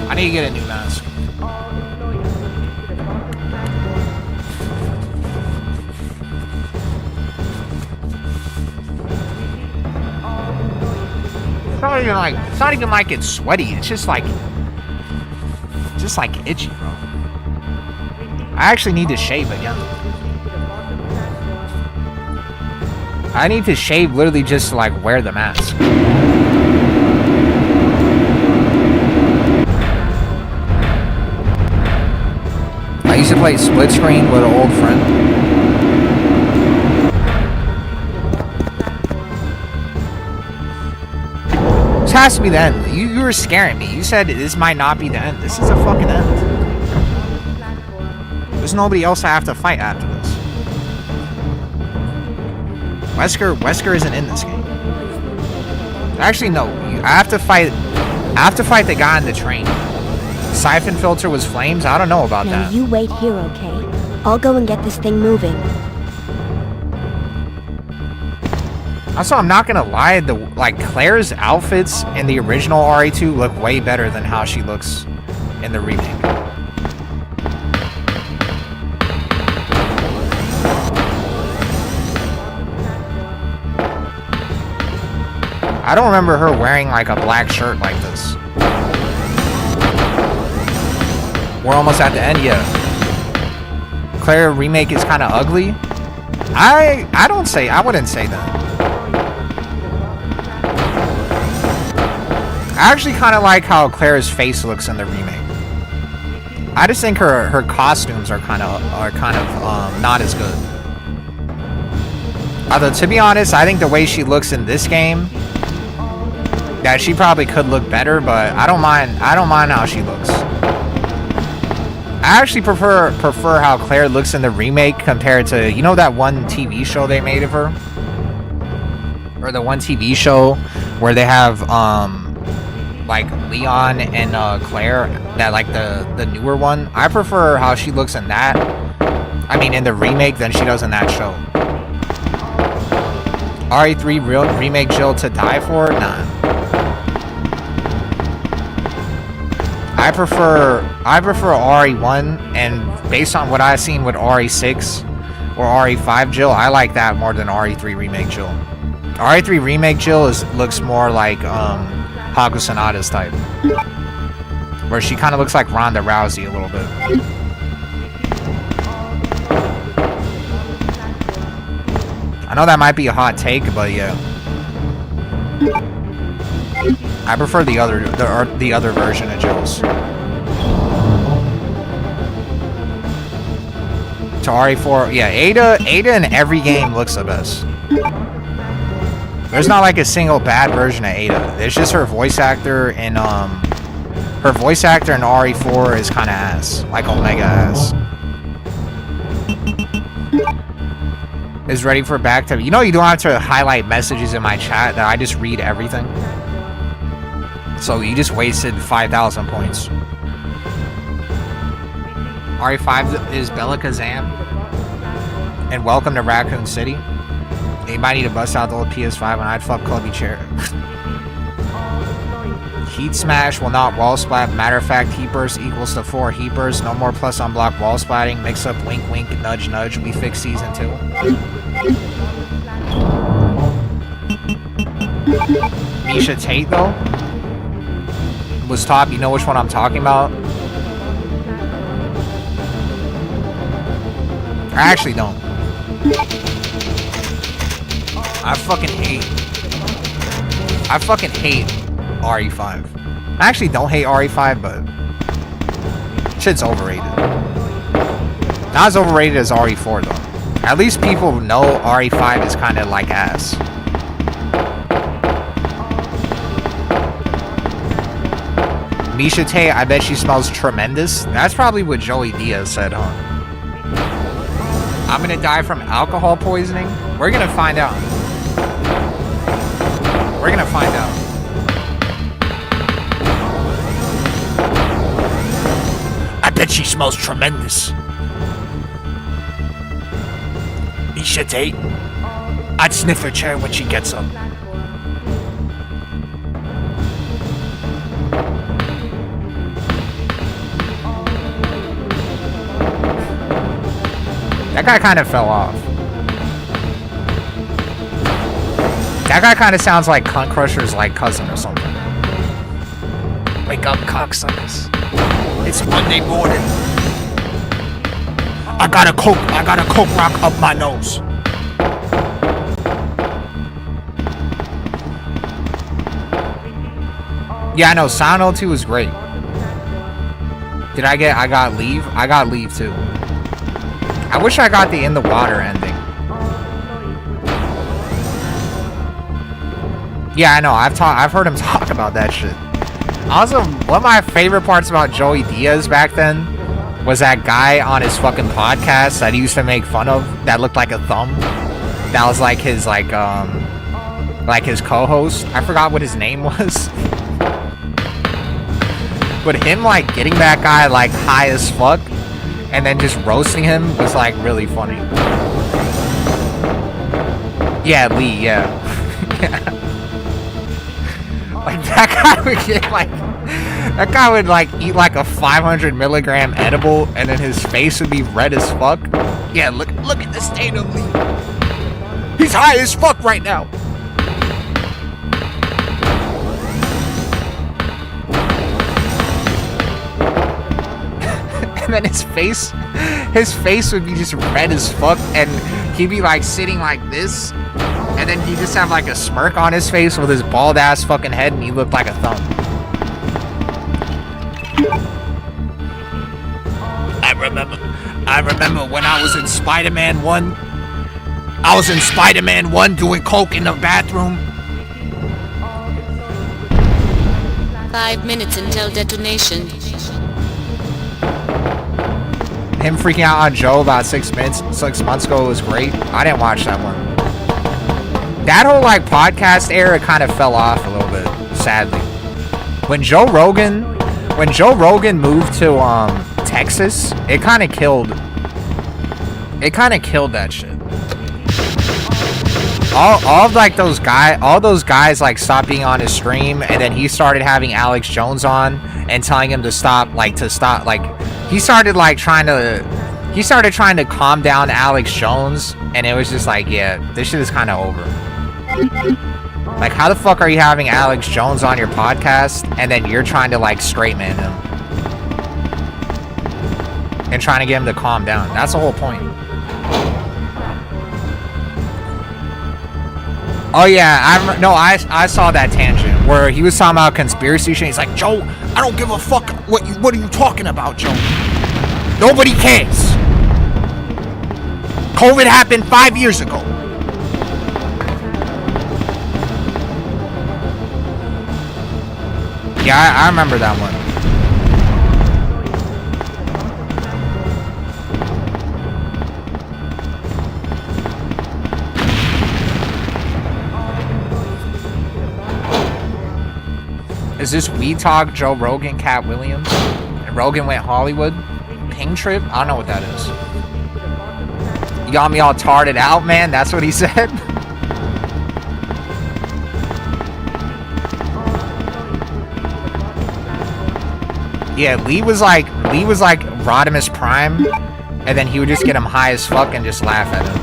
I need to get a new mask. It's not even like it's sweaty. It's just like itchy, bro. I actually need to shave again. I need to shave literally just to like wear the mask. I used to play split screen with an old friend. This has to be the end. You were scaring me. You said this might not be the end. This is a fucking end. There's nobody else I have to fight after this. Wesker isn't in this game. Actually, no. I have to fight the guy on the train. Siphon filter was flames. I don't know about Now that. you wait here, okay? I'll go and get this thing moving. Also, I'm not gonna lie. Claire's outfits in the original RE2 look way better than how she looks in the remake. I don't remember her wearing like a black shirt like this. We're almost at the end, yeah. Claire remake is kind of ugly. I wouldn't say that. I actually kind of like how Claire's face looks in the remake. I just think her costumes are kind of not as good. Although to be honest, I think the way she looks in this game, that she probably could look better, but I don't mind how she looks. I actually prefer how Claire looks in the remake compared to, you know, that one TV show they made of her? Or the one TV show where they have like Leon and Claire, that like the newer one. I prefer how she looks in that, I mean in the remake, than she does in that show. RE3 remake Jill to die for? Nah. I prefer RE1, and based on what I've seen with RE6 or RE5 Jill, I like that more than RE3 remake Jill. RE3 remake Jill looks more like Haku Sonata's type, where she kind of looks like Ronda Rousey a little bit. I know that might be a hot take, but yeah. I prefer the other version of Jill's. To RE4, yeah, Ada in every game looks the best. There's not like a single bad version of Ada. It's just her voice actor and Her voice actor in RE4 is kind of ass, like Omega ass. Is ready for back to. You know, you don't have to highlight messages in my chat. That I just read everything. So you just wasted 5,000 points. RE5 is Bella Kazam. And welcome to Raccoon City. Anybody need to bust out the old PS5 when I'd fuck Clubby Chair. Heat Smash will not wall splat. Matter of fact, Heat Burst equals to 4 Heat Bursts. No more plus unblock wall splatting. Mix up wink wink, nudge nudge. We fix season 2. Misha Tate though was top. You know which one I'm talking about? I actually don't. I fucking hate RE5. I actually don't hate RE5, but shit's overrated. Not as overrated as RE4 though. At least people know RE5 is kind of like ass. Misha Tate, I bet she smells tremendous. That's probably what Joey Diaz said, huh? I'm gonna die from alcohol poisoning? We're gonna find out. We're gonna find out. I bet she smells tremendous. Misha Tate, I'd sniff her chair when she gets up. That guy kind of fell off. That guy kind of sounds like Cunt Crusher's like cousin or something. Wake up, cocksuckers. It's Monday morning. I got a coke rock up my nose. Yeah, I know, Sound 02 is great. Did I got leave? I got leave too. I wish I got the In the Water ending. Yeah, I know. I've heard him talk about that shit. Also, one of my favorite parts about Joey Diaz back then was that guy on his fucking podcast that he used to make fun of that looked like a thumb. That was like his his co-host. I forgot what his name was. But him like getting that guy like high as fuck and then just roasting him was like really funny. Yeah, Lee, yeah. Yeah. Like that guy would get like eat like a 500 milligram edible and then his face would be red as fuck. Yeah, look at the state of Lee. He's high as fuck right now. And then his face would be just red as fuck, and he'd be like sitting like this, and then he'd just have like a smirk on his face with his bald ass fucking head, and he looked like a thumb. I remember when I was in Spider-Man 1. I was in Spider-Man 1 doing coke in the bathroom. 5 minutes until detonation. Him freaking out on Joe about 6 months ago was great. I didn't watch that one. That whole like podcast era kind of fell off a little bit, sadly. When Joe Rogan moved to Texas, it kind of killed that shit. All those guys like stopped being on his stream, and then he started having Alex Jones on and telling him to stop. He started trying to calm down Alex Jones, and it was just like, yeah, this shit is kind of over. Like, how the fuck are you having Alex Jones on your podcast, and then you're trying to like straight man him and trying to get him to calm down? That's the whole point. Oh yeah, I saw that tangent where he was talking about conspiracy shit. He's like, Joe, I don't give a fuck what are you talking about, Joe? Nobody cares. COVID happened 5 years ago. Yeah, I remember that one. Is this We Talk, Joe Rogan, Cat Williams? And Rogan went Hollywood? Ping Trip? I don't know what that is. You got me all tarted out, man? That's what he said? Yeah, Lee was like Rodimus Prime, and then he would just get him high as fuck and just laugh at him.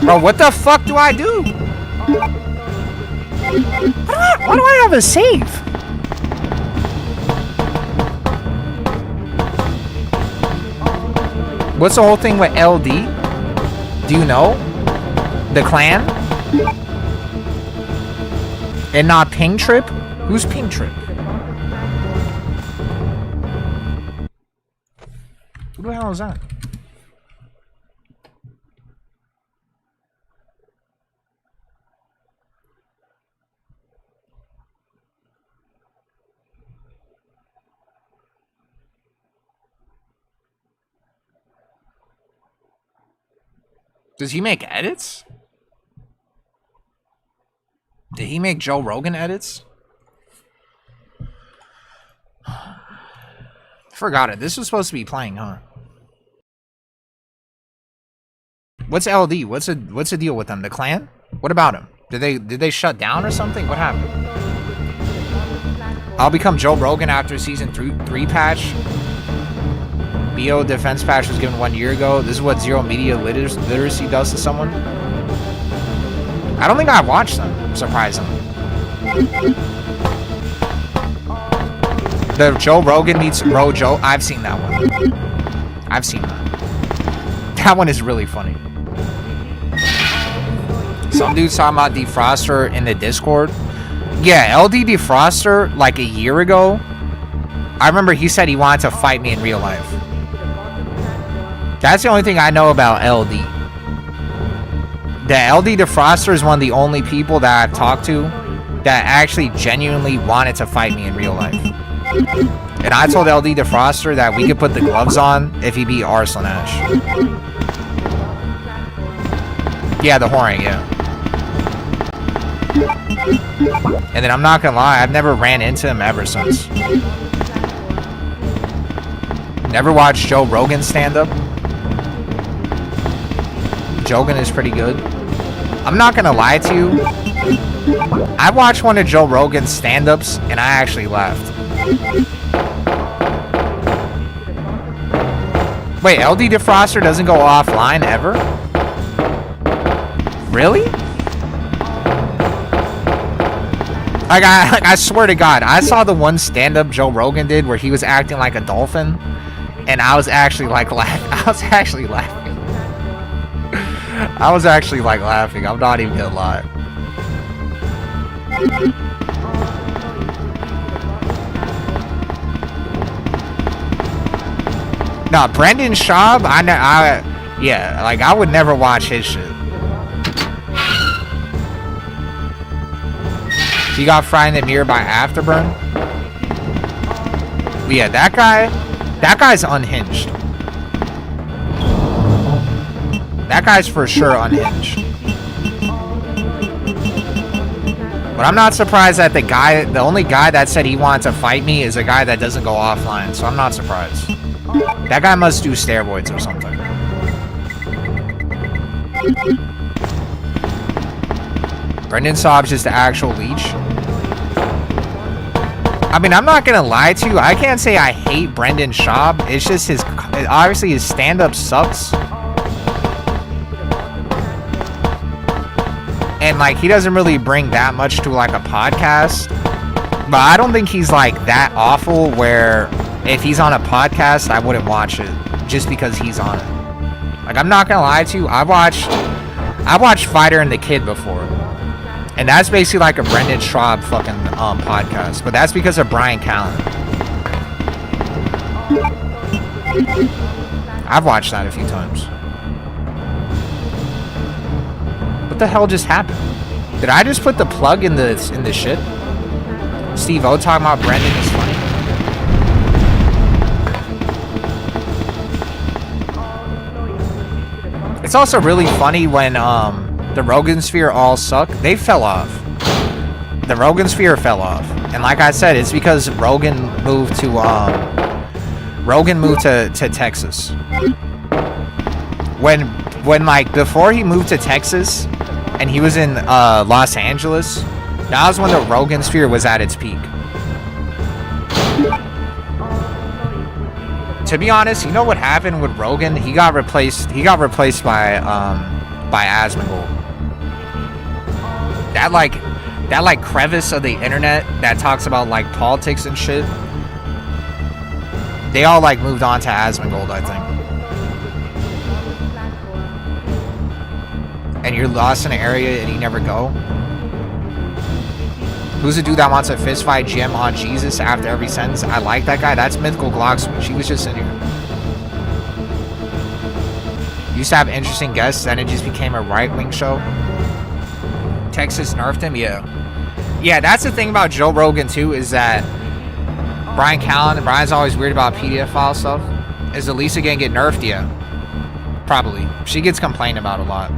Bro, what the fuck do I do? Why do I have a save? What's the whole thing with LD? Do you know? The clan? And not Ping Trip? Who's Ping Trip? Who the hell is that? Does he make edits? Did he make Joe Rogan edits? Forgot it. This was supposed to be playing, huh? What's LD? What's the deal with them? The clan? What about him? Did they shut down or something? What happened? I'll become Joe Rogan after season 3 patch. BO defense patch was given 1 year ago. This is what zero media literacy does to someone. I don't think I watched them, surprisingly. The Joe Rogan meets Bro Joe. I've seen that one. I've seen that. That one is really funny. Some dude's talking about Defroster in the Discord. Yeah, LD Defroster, like a year ago, I remember he said he wanted to fight me in real life. That's the only thing I know about LD. The LD Defroster is one of the only people that I've talked to that actually genuinely wanted to fight me in real life. And I told LD Defroster that we could put the gloves on if he beat Arslan Ash. Yeah, the whoring, yeah. And then I'm not gonna lie, I've never ran into him ever since. Never watched Joe Rogan stand up. Jogan is pretty good. I'm not gonna lie to you. I watched one of Joe Rogan's stand-ups and I actually laughed. Wait, LD Defroster doesn't go offline ever? Really? Like I swear to God, I saw the one stand-up Joe Rogan did where he was acting like a dolphin, and I was actually like laughing. I was actually laughing. I was actually like laughing. I'm not even gonna lie. Nah, Brendan Schaub, yeah, like I would never watch his shit. He got fried in the mirror by Afterburn. But yeah, that guy's unhinged. That guy's for sure unhinged. But I'm not surprised that the only guy that said he wanted to fight me is a guy that doesn't go offline, so I'm not surprised. That guy must do steroids or something. Brendan Schaub's just the actual leech. I mean, I'm not gonna lie to you. I can't say I hate Brendan Schaub. It's just obviously his stand-up sucks. And like, he doesn't really bring that much to like a podcast. But I don't think he's like that awful where if he's on a podcast, I wouldn't watch it just because he's on it. Like, I'm not gonna lie to you. I watched Fighter and the Kid before. And that's basically like a Brendan Schaub fucking podcast. But that's because of Brian Callen. I've watched that a few times. But What the hell just happened? Did I just put the plug in the shit? Steve O talking about Brendan is funny. It's also really funny when the Rogan Sphere all suck. They fell off. The Rogan Sphere fell off, and like I said, it's because Rogan moved to Texas. When like before he moved to Texas, and he was in Los Angeles, that was when the Rogan Sphere was at its peak. To be honest, you know what happened with Rogan? He got replaced by Asmongold. That like crevice of the internet that talks about like politics and shit. They all like moved on to Asmongold, I think. And you're lost in an area and you never go. Who's the dude that wants a fist fight Jim on Jesus after every sentence? I like that guy. That's Mythical Glocksmith. She was just in here. Used to have interesting guests, then it just became a right-wing show. Texas nerfed him, yeah. Yeah, that's the thing about Joe Rogan too, is that Brian's always weird about PDF file stuff. Is Elisa gonna get nerfed? Yeah. Probably. She gets complained about a lot.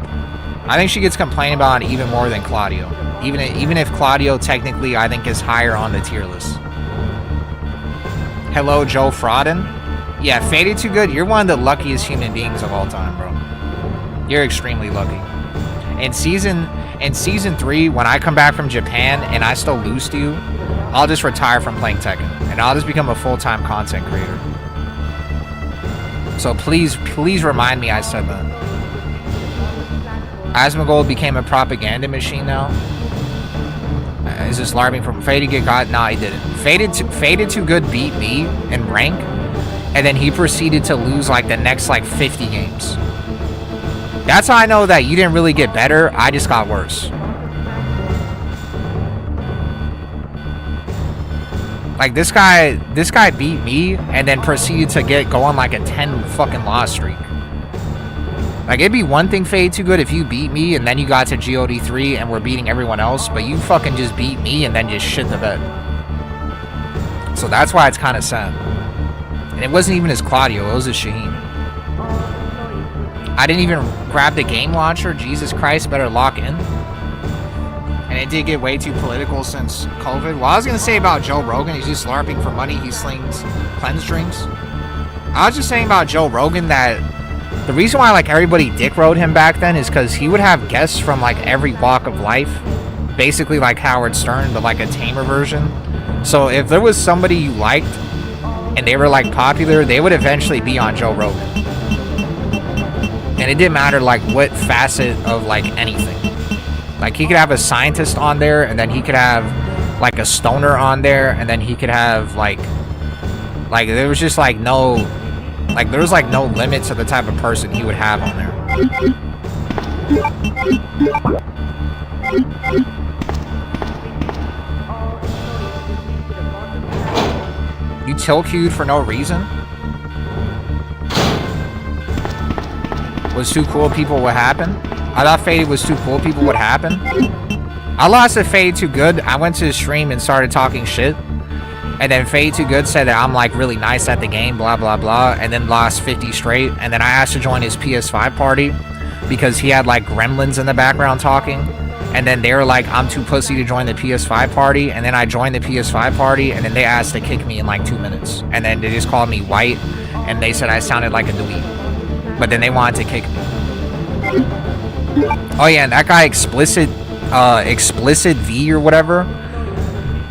I think she gets complained about even more than Claudio. Even if Claudio technically I think is higher on the tier list. Hello, Joe Frauden. Yeah, Faded Too Good, you're one of the luckiest human beings of all time, bro. You're extremely lucky. In season 3, when I come back from Japan and I still lose to you, I'll just retire from playing Tekken and I'll just become a full-time content creator. So please remind me I said that. Asmongold became a propaganda machine now. Is this LARPing from Faded Get Got? Nah, he didn't. Faded Too Good beat me in rank, and then he proceeded to lose like the next like 50 games. That's how I know that you didn't really get better. I just got worse. Like this guy beat me and then proceeded to go on like a 10 fucking loss streak. Like, it'd be one thing, Fade Too Good, if you beat me and then you got to GOD3 and were beating everyone else, but you fucking just beat me and then just shit the bed. So that's why it's kind of sad. And it wasn't even his Claudio, it was his Shaheen. I didn't even grab the game launcher. Jesus Christ, better lock in. And it did get way too political since COVID. Well, I was going to say about Joe Rogan, he's just LARPing for money. He slings cleanse drinks. I was just saying about Joe Rogan that the reason why like everybody dick rode him back then is because he would have guests from like every walk of life. Basically like Howard Stern, but like a tamer version. So if there was somebody you liked and they were like popular, they would eventually be on Joe Rogan. And it didn't matter like what facet of like anything. Like he could have a scientist on there, and then he could have like a stoner on there, and then he could have like there was just like no limit to the type of person he would have on there. You tilt queued for no reason? Was too cool people what happened? I thought Faded was too cool people what happened? I lost to Faded Too Good. I went to his stream and started talking shit. And then Faded Too Good said that I'm like really nice at the game, blah blah blah, and then lost 50 straight. And then I asked to join his PS5 party because he had like gremlins in the background talking. And then they were like, I'm too pussy to join the PS5 party. And then I joined the PS5 party, and then they asked to kick me in like 2 minutes. And then they just called me white, and they said I sounded like a dweeb. But then they wanted to kick me. Oh yeah, and that guy explicit V or whatever.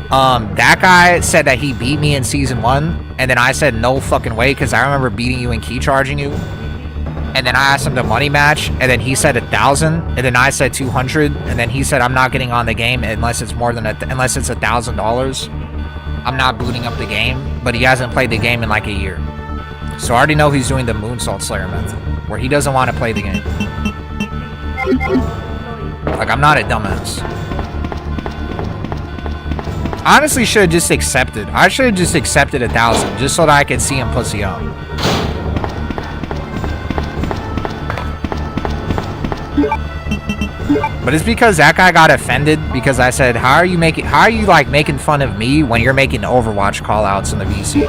That guy said that he beat me in season 1, and then I said no fucking way because I remember beating you and key charging you. And then I asked him to money match, and then he said 1,000, and then I said 200, and then he said I'm not getting on the game unless it's more than unless it's $1,000. I'm not booting up the game, but he hasn't played the game in like a year. So I already know he's doing the Moonsault Slayer method, where he doesn't want to play the game. Like, I'm not a dumbass. I honestly should have just accepted. I should have just accepted 1,000, just so that I could see him pussy out. But it's because that guy got offended because I said, how are you like making fun of me when you're making Overwatch callouts in the VC?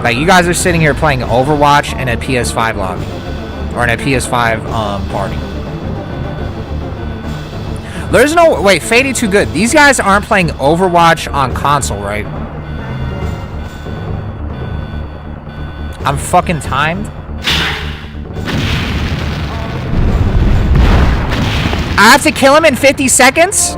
Like, you guys are sitting here playing Overwatch in a PS5 lobby. Or in a PS5 party. There's no... Wait, Faded Too Good. These guys aren't playing Overwatch on console, right? I'm fucking timed. I have to kill him in 50 seconds?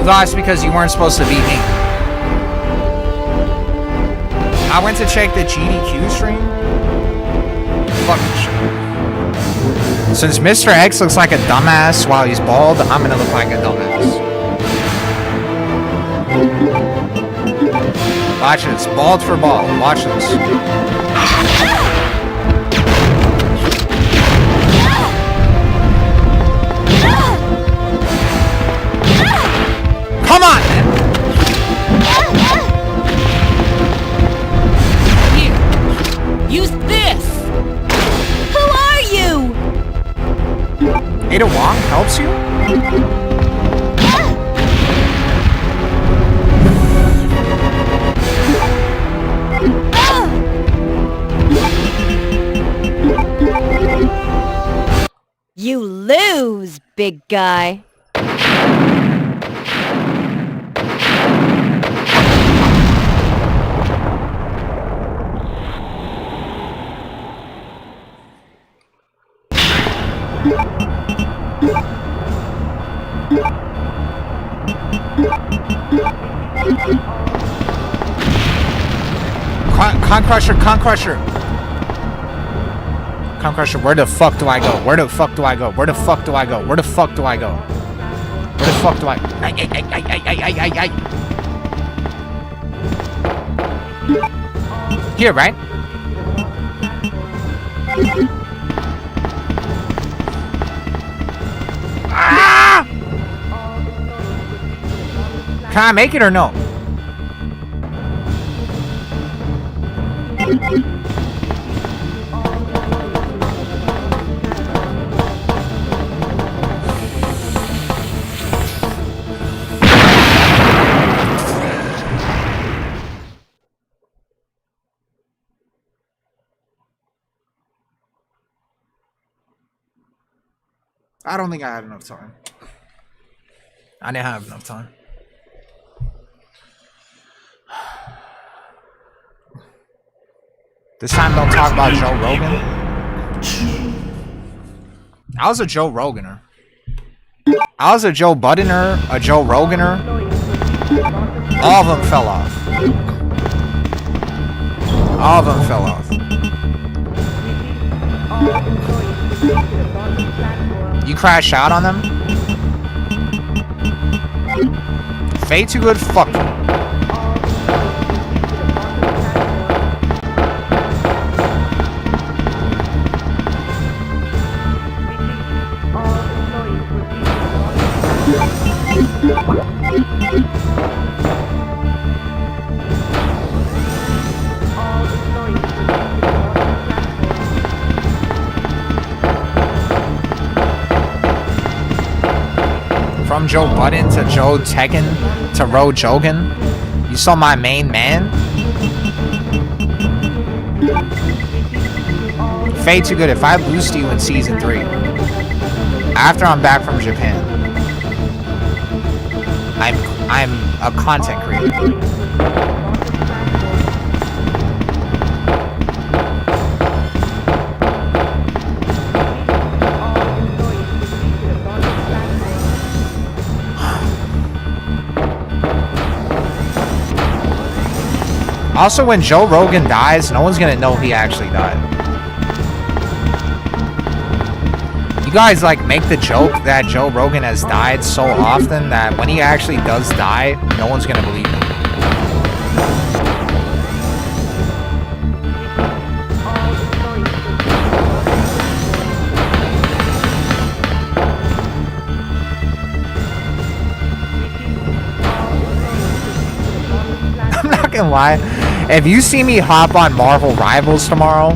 Lost because you weren't supposed to beat me. I went to check the GDQ stream. Fucking shit. Since Mr. X looks like a dumbass while he's bald, I'm gonna look like a dumbass. Watch this. Bald for bald. Watch this. Come on, man! Here, use this! Who are you? Ada Wong helps you? You lose, big guy. Con Crusher, Con Crusher. Con Crusher, where the fuck do I go? Where the fuck do I go? Where the fuck do I go? Where the fuck do I go? Where the fuck do I... Here, right? Ah! Can I make it or no? I don't think I had enough time. I didn't have enough time. This time don't talk about Joe Rogan. I was a Joe Roganer. I was a Joe Buddener, a Joe Roganer. All of them fell off. All of them fell off. You crash out on them? Fade too good? Fuck you. From Joe Budden to Joe Tekken to Ro Jogan. You saw my main man? Fade too good. If I lose to you in season 3, after I'm back from Japan, I'm a content creator. Also, when Joe Rogan dies, no one's gonna know he actually died. You guys like make the joke that Joe Rogan has died so often that when he actually does die, no one's gonna believe him. I'm not gonna lie. If you see me hop on Marvel Rivals tomorrow,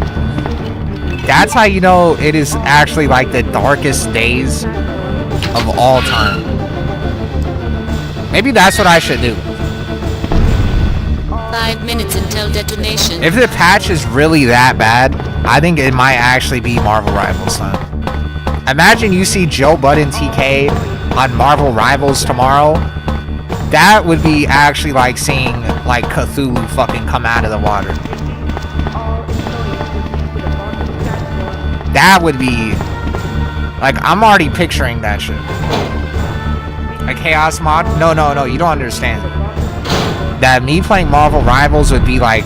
that's how you know it is actually like the darkest days of all time. Maybe that's what I should do. 5 minutes until detonation. If the patch is really that bad, I think it might actually be Marvel Rivals time. Imagine you see Joe Budden TK on Marvel Rivals tomorrow. That would be actually like seeing like Cthulhu fucking come out of the water. That would be like, I'm already picturing that shit. A chaos mod? No, you don't understand. That me playing Marvel Rivals would be like,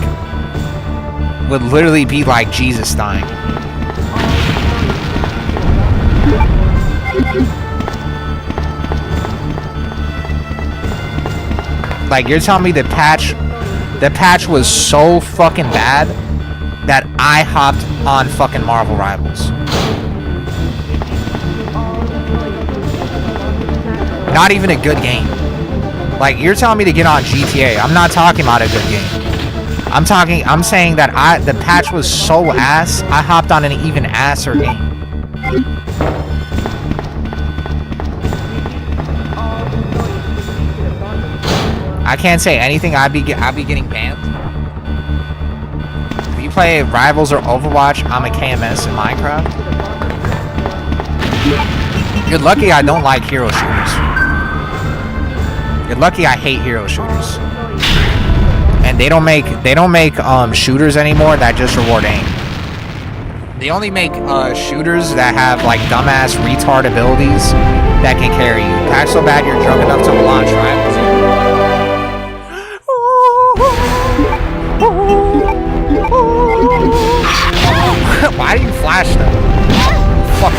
would literally be like Jesus dying. Like, you're telling me the patch was so fucking bad that I hopped on fucking Marvel Rivals. Not even a good game. Like, you're telling me to get on GTA. I'm not talking about a good game. I'm saying that the patch was so ass, I hopped on an even asser game. I can't say anything. I'd be getting banned. If you play Rivals or Overwatch, I'm a KMS in Minecraft. You're lucky I don't like hero shooters. You're lucky I hate hero shooters. And they don't make shooters anymore that just reward aim. They only make shooters that have like dumbass retard abilities that can carry you. Pack so bad you're drunk enough to launch Rivals. Why do you flash them? Fuck.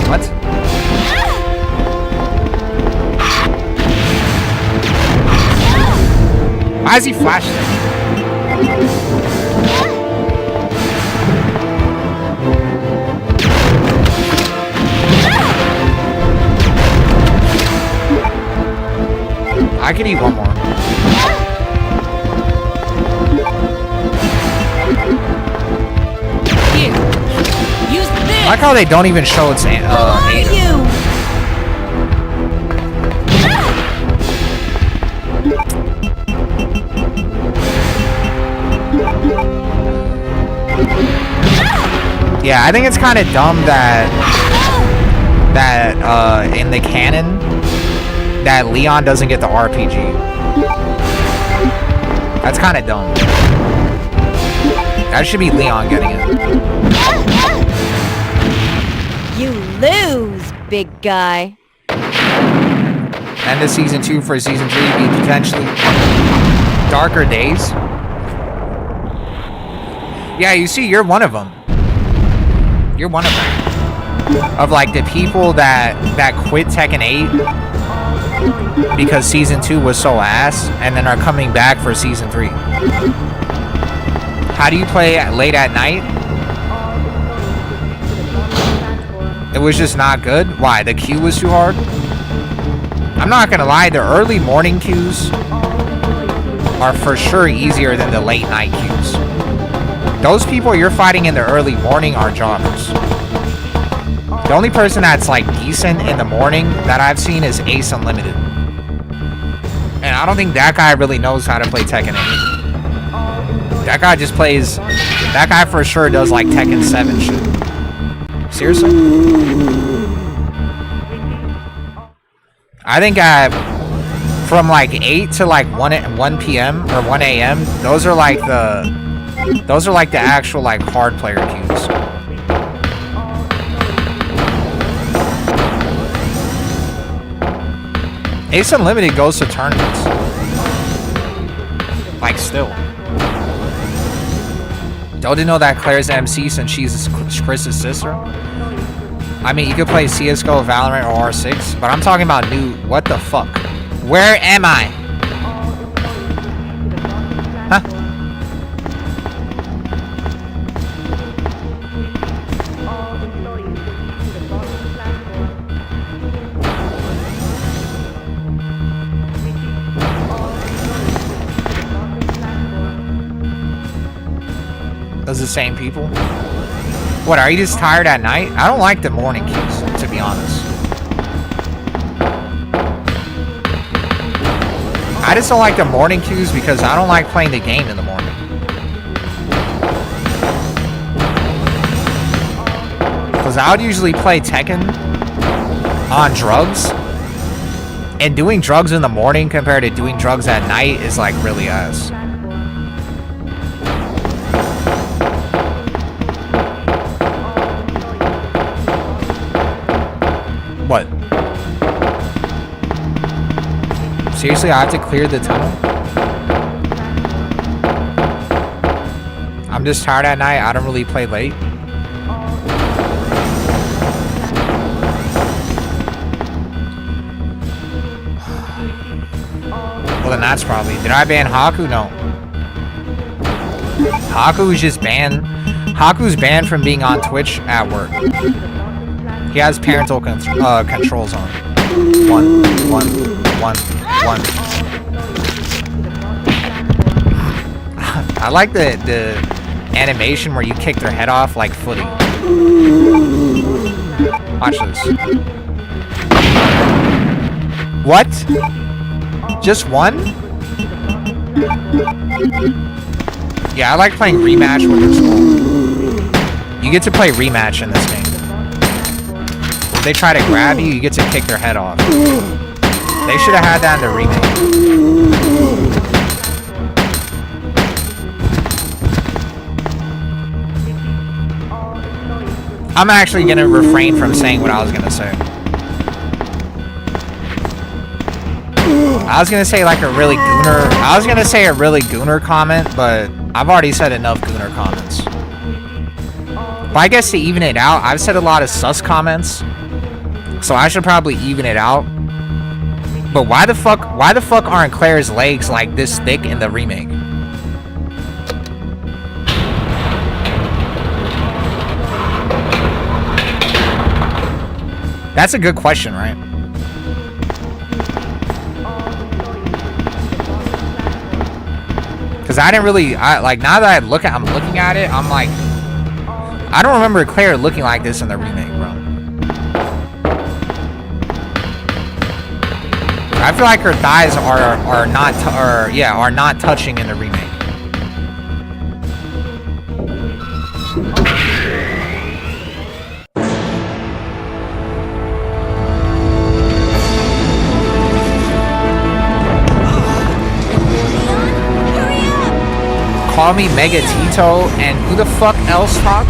What? Why is he flashing them? I could eat one more. I like how they don't even show its aim. Yeah, I think it's kind of dumb that in the canon that Leon doesn't get the RPG. That's kind of dumb. That should be Leon getting it. You lose, big guy. End of season 2 for season 3 be potentially darker days. Yeah, you see, you're one of them. You're one of them. Of like the people that quit Tekken 8 because season 2 was so ass, and then are coming back for season 3. How do you play late at night? It was just not good. Why? The queue was too hard? I'm not gonna lie, the early morning queues are for sure easier than the late night queues. Those people you're fighting in the early morning are jobbers. The only person that's like decent in the morning that I've seen is Ace Unlimited. And I don't think that guy really knows how to play Tekken 8. That guy just plays... That guy for sure does like Tekken 7 shit. Seriously? I think from like 8 to like 1 p.m. or 1 a.m. Those are like the actual like hard player queues. Ace Unlimited goes to tournaments. Like still. Don't you know that Claire's MC since she's Chris's sister? I mean, you could play CSGO, Valorant, or R6, but I'm talking about new... What the fuck? Where am I? Huh? Those are the same people? What, are you just tired at night? I don't like the morning queues, to be honest. I just don't like the morning queues because I don't like playing the game in the morning. Because I would usually play Tekken on drugs. And doing drugs in the morning compared to doing drugs at night is like really ass. What? Seriously, I have to clear the tunnel? I'm just tired at night. I don't really play late. Well, then that's probably... Did I ban Haku? No. Haku's just banned. Haku's banned from being on Twitch at work. He has parental controls on. One. I like the animation where you kick their head off like footy. Watch this. What? Just one? Yeah, I like playing rematch with this one. You get to play rematch in this game. If they try to grab you, you get to kick their head off. They should have had that in the remake. I'm actually gonna refrain from saying what I was gonna say. I was gonna say like a really gooner. I was gonna say a really gooner comment, but I've already said enough gooner comments. But I guess to even it out, I've said a lot of sus comments. So I should probably even it out. But why the fuck aren't Claire's legs like this thick in the remake? That's a good question, right? Cause I didn't really like now that I'm looking at it, I'm like I don't remember Claire looking like this in the remake, bro. I feel like her thighs are not touching in the remake. Call me Mega Tito, and who the fuck else talked?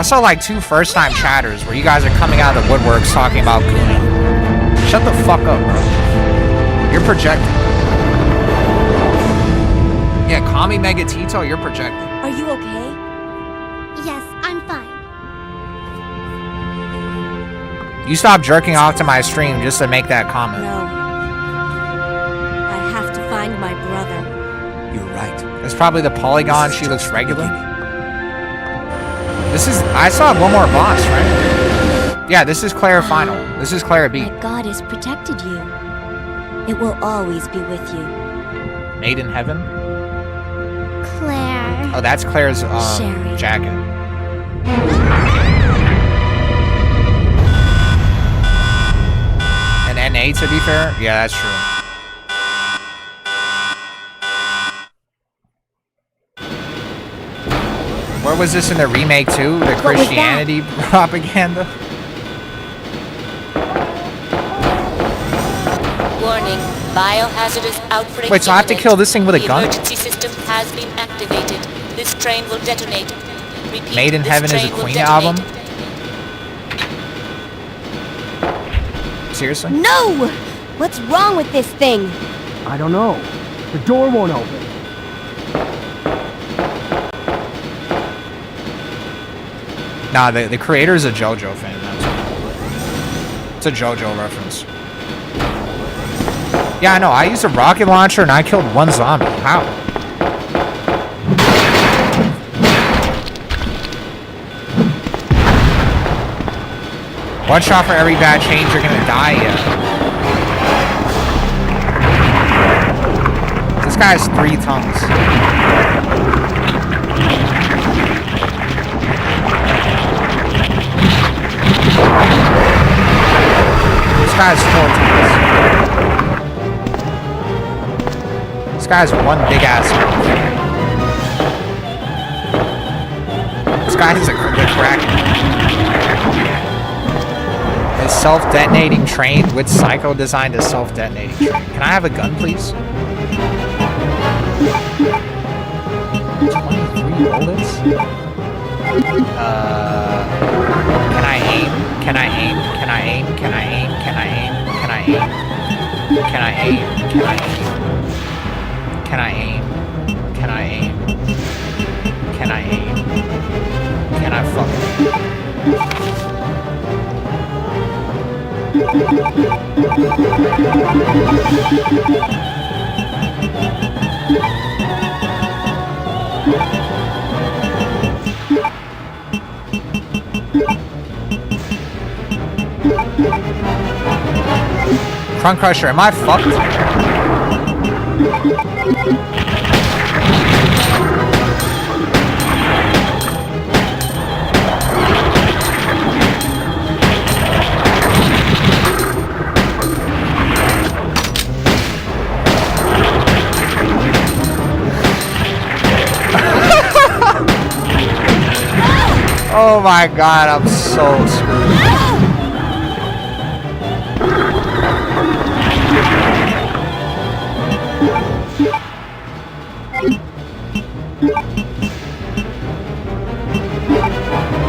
saw like 2 first-time chatters where you guys are coming out of the woodworks talking about gooning. Shut the fuck up, bro. You're projecting. Yeah, call me Megatito, you're projecting. Are you okay? Yes, I'm fine. You stopped jerking off to my stream just to make that comment. No. I have to find my brother. You're right. It's probably the polygon, she looks regular. This is, I saw one more boss, right? Yeah, this is Claire final. This is Claire B. That God has protected you. It will always be with you. Made in heaven? Claire. Oh, that's Claire's Sherry. jacket. An NA, to be fair? Yeah, that's true. Where was this in the remake too? The Christianity propaganda? Warning. Biohazardous outbreak. Wait, so I have to kill this thing with a gun? The emergency system has been activated. This train will detonate. Repeat, Made in this Heaven is a train will Queen detonate. album? Seriously? No! What's wrong with this thing? I don't know. The door won't open. Nah, the creator is a JoJo fan. That's it's a JoJo reference. Yeah, I know. I used a rocket launcher and I killed 1 zombie. How? One shot for every bad change, you're gonna die. Yeah. This guy has 3 tongues. This guy's 4 tongues. This guy's 1 big ass mouth. This guy is a crack. A self-detonating train with Psycho designed a self-detonating train. Can I have a gun, please? 23 bullets? Can I aim? Can I aim? Can I aim? Can I aim? Can I aim? Can I aim? Can I aim? Can I aim? Can I aim? Can I aim? Can I aim? Can I fucking Trunk Crusher, am I fucked? Oh my god, I'm so screwed.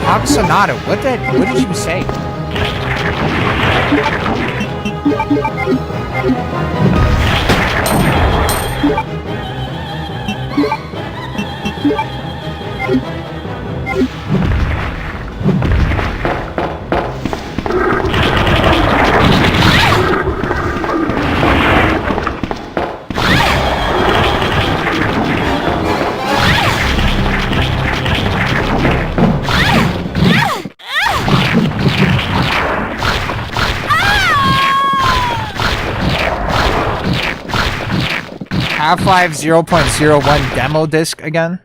Hawk Sonata, what did you say? Half-Life 0.01 demo disc again?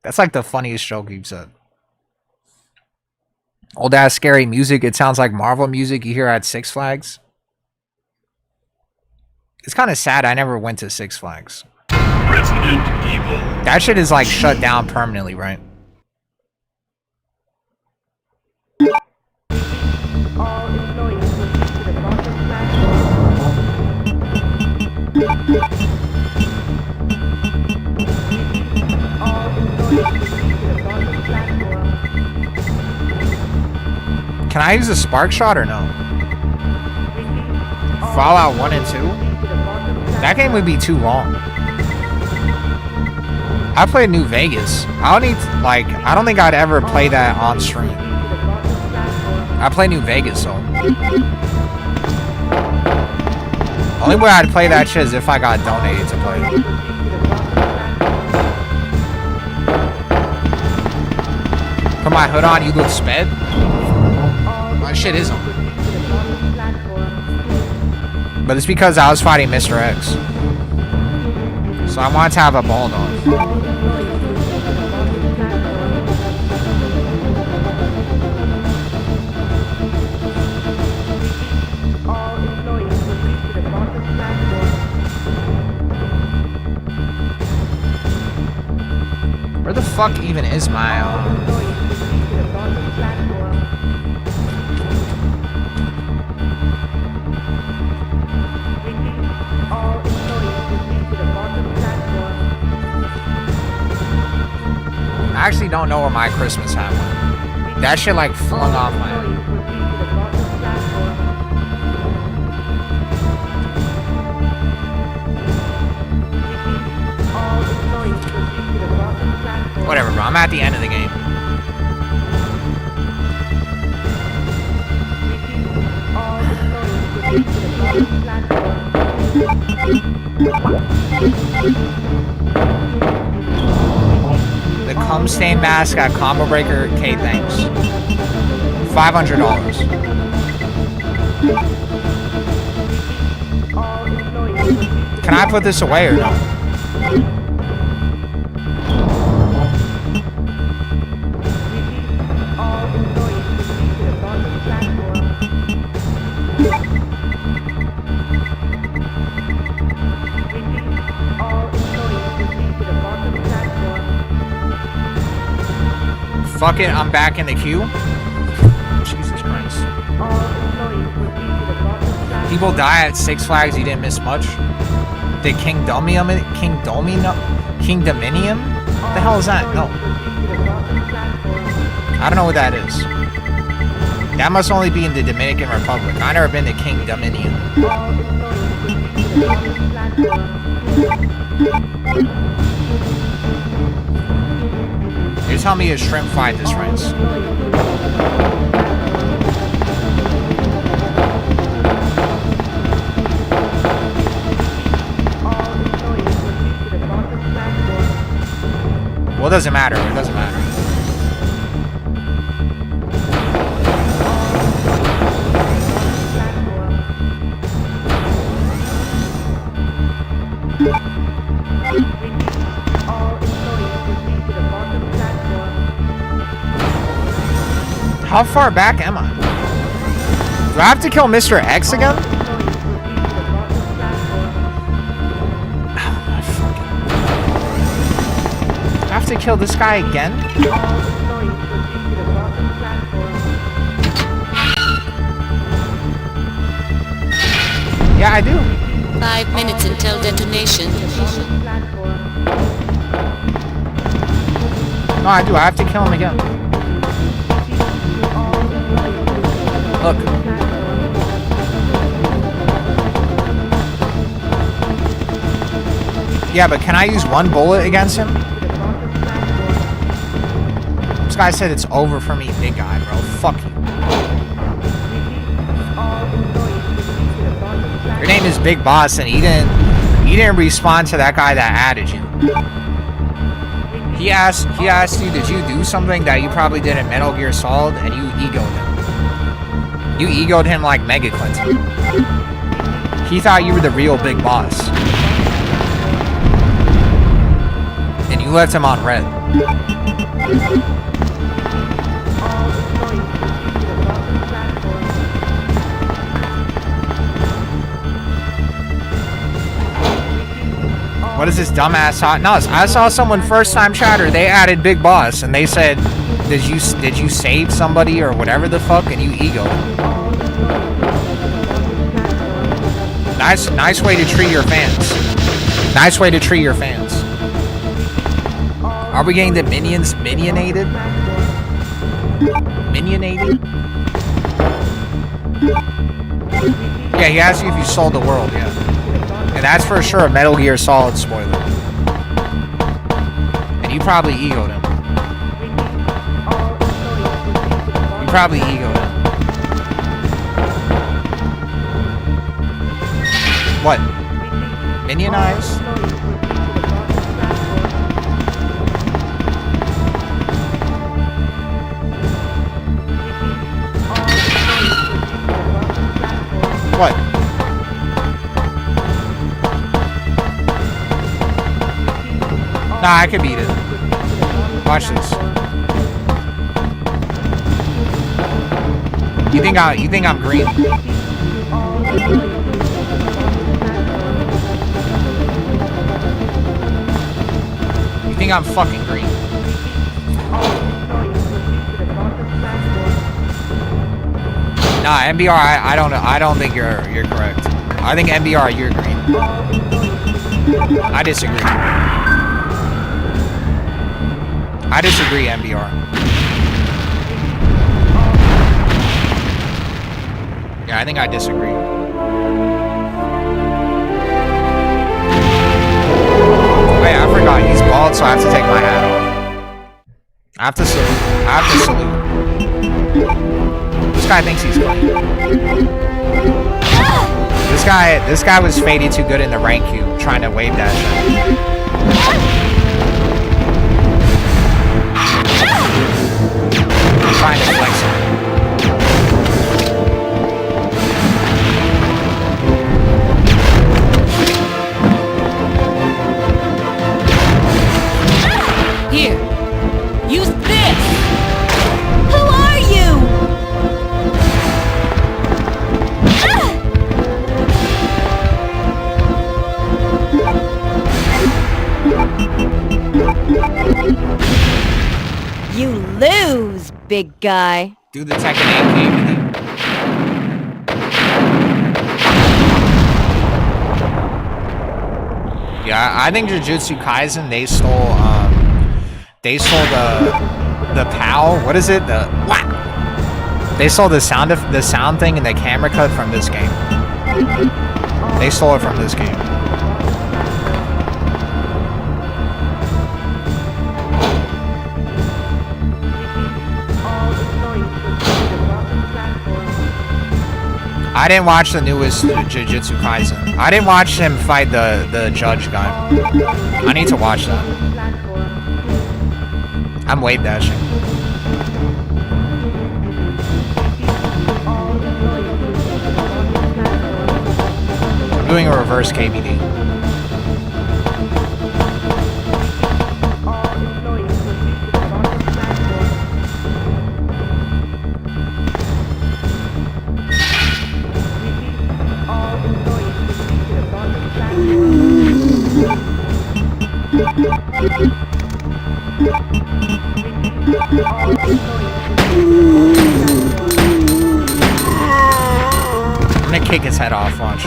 That's like the funniest joke you've said. Old ass scary music. It sounds like Marvel music you hear at Six Flags. It's kind of sad I never went to Six Flags. Resident Evil. That shit is like shut down permanently, right? I use a spark shot or no? Fallout 1 and 2? That game would be too long. I played New Vegas. I don't need, like, I don't think I'd ever play that on stream. I play New Vegas, so. Only way I'd play that shit is if I got donated to play it. Put my hood on, you look sped? My shit is on. But it's because I was fighting Mr. X. So I wanted to have a ball dog. Where the fuck even is my I actually don't know where my Christmas hat went. That shit like flung off my head. Whatever, bro. I'm at the end of the game. The cum stain mask at Combo Breaker. Okay, thanks. $500. Can I put this away or no? Fuck it, I'm back in the queue. Jesus Christ. People die at Six Flags, you didn't miss much. The Kingdominium? What the hell is that? No. I don't know what that is. That must only be in the Dominican Republic. I've never been to Kingdominium. You're telling me a shrimp fried this rice. Well, it doesn't matter. It doesn't matter. How far back am I? Do I have to kill Mr. X again? I have to kill this guy again? Yeah, I do. 5 minutes until detonation. No, I do. I have to kill him again. Look. Yeah, but can I use one bullet against him? This guy said it's over for me, big guy, bro. Fuck you. Your name is Big Boss, and he didn't respond to that guy that added you. He asked you, did you do something that you probably did in Metal Gear Solid, and you egoed him. You egoed him like Mega Clinton. He thought you were the real Big Boss. And you left him on red. What is this dumbass hot? No, I saw someone first time chatter. They added Big Boss and they said, did you save somebody or whatever the fuck? And you egoed him. Nice way to treat your fans. Nice way to treat your fans. Are we getting the minions minionated? Minionated? Yeah, he asked you if you sold the world, yeah. And that's for sure a Metal Gear Solid spoiler. And you probably egoed him. You probably egoed him. What? Minionize? What? Nah, I could beat it. Watch this. You think I'm green? You think I'm fucking green? Nah, MBR, I don't think you're correct. I think MBR, you're green. I disagree. I disagree, MBR. Yeah, I think I disagree. Wait, I forgot he's bald, so I have to take my hat off. I have to salute. I have to salute. This guy thinks he's clean. This guy was faded too good in the rank queue, trying to wave dash him. Trying to flex him. Here, use this! Who are you? You lose, big guy. Do the Tekken 8 game. Yeah, I think Jujutsu Kaisen, they stole the POW. What is it? The what? They stole the sound thing and the camera cut from this game. They stole it from this game. I didn't watch the newest Jujutsu Kaisen. I didn't watch him fight the judge guy. I need to watch that. I'm wave dashing. I'm doing a reverse KBD. I'm gonna kick his head off, watch.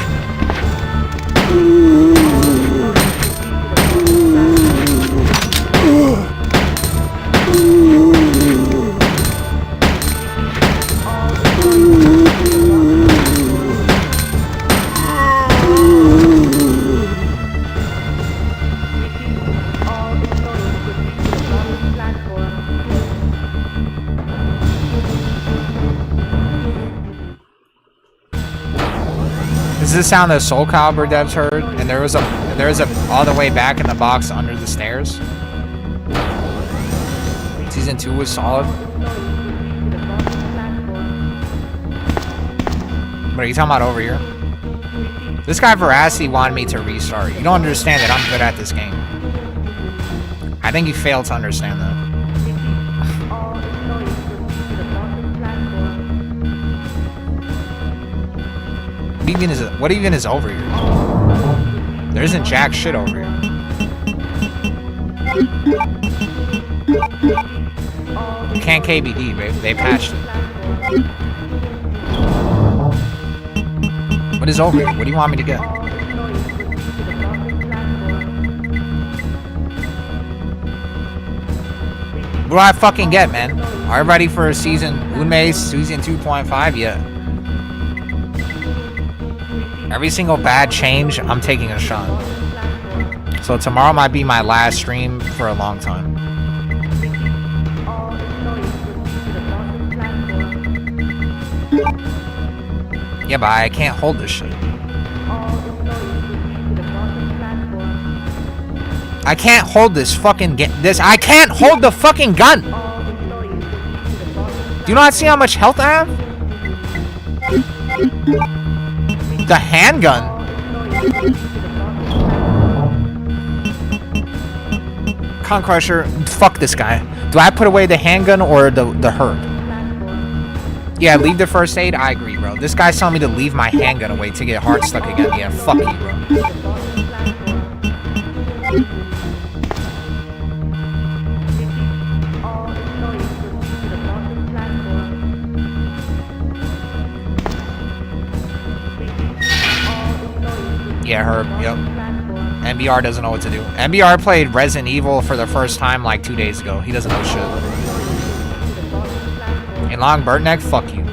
Is this sound that Soul Calibur devs heard? And there was a all the way back in the box under the stairs. Season 2 was solid. What are you talking about over here? This guy Veracity wanted me to restart. You don't understand that I'm good at this game. I think you failed to understand that. What even is over here? There isn't jack shit over here. You can't KBD, babe. They patched it. What is over here? What do you want me to get? What do I fucking get, man? Are you ready for season Unmei season 2.5 yet? Every single bad change, I'm taking a shot. So tomorrow might be my last stream for a long time. Yeah, but I can't hold this shit. I can't hold this fucking I can't hold the fucking gun! Do you not see how much health I have? The handgun? Con Crusher, fuck this guy. Do I put away the handgun or the herb? Yeah, leave the first aid? I agree, bro. This guy's telling me to leave my handgun away to get hard stuck again. Yeah, fuck you, bro. Yeah, Herb, yep. MBR doesn't know what to do. MBR played Resident Evil for the first time like 2 days ago. He doesn't know shit. And Long Birdneck, fuck you.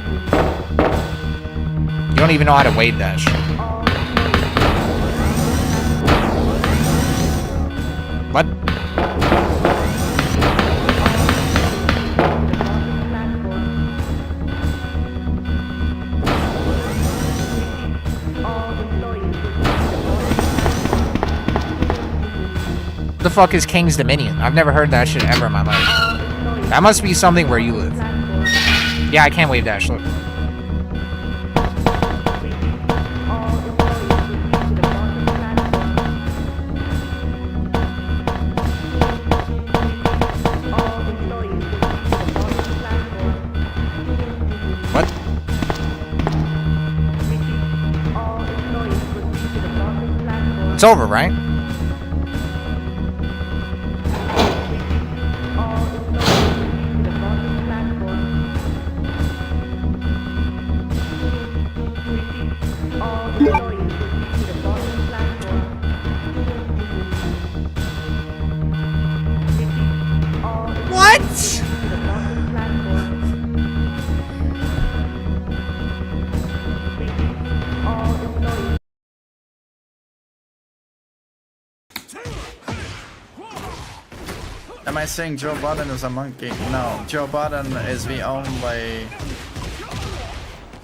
You don't even know how to wade dash. What? What the fuck is King's Dominion? I've never heard that shit ever in my life. That must be something where you live. Yeah, I can't wave dash, look. What? It's over, right? What? Am I saying Joe Budden is a monkey? No, Joe Budden is the only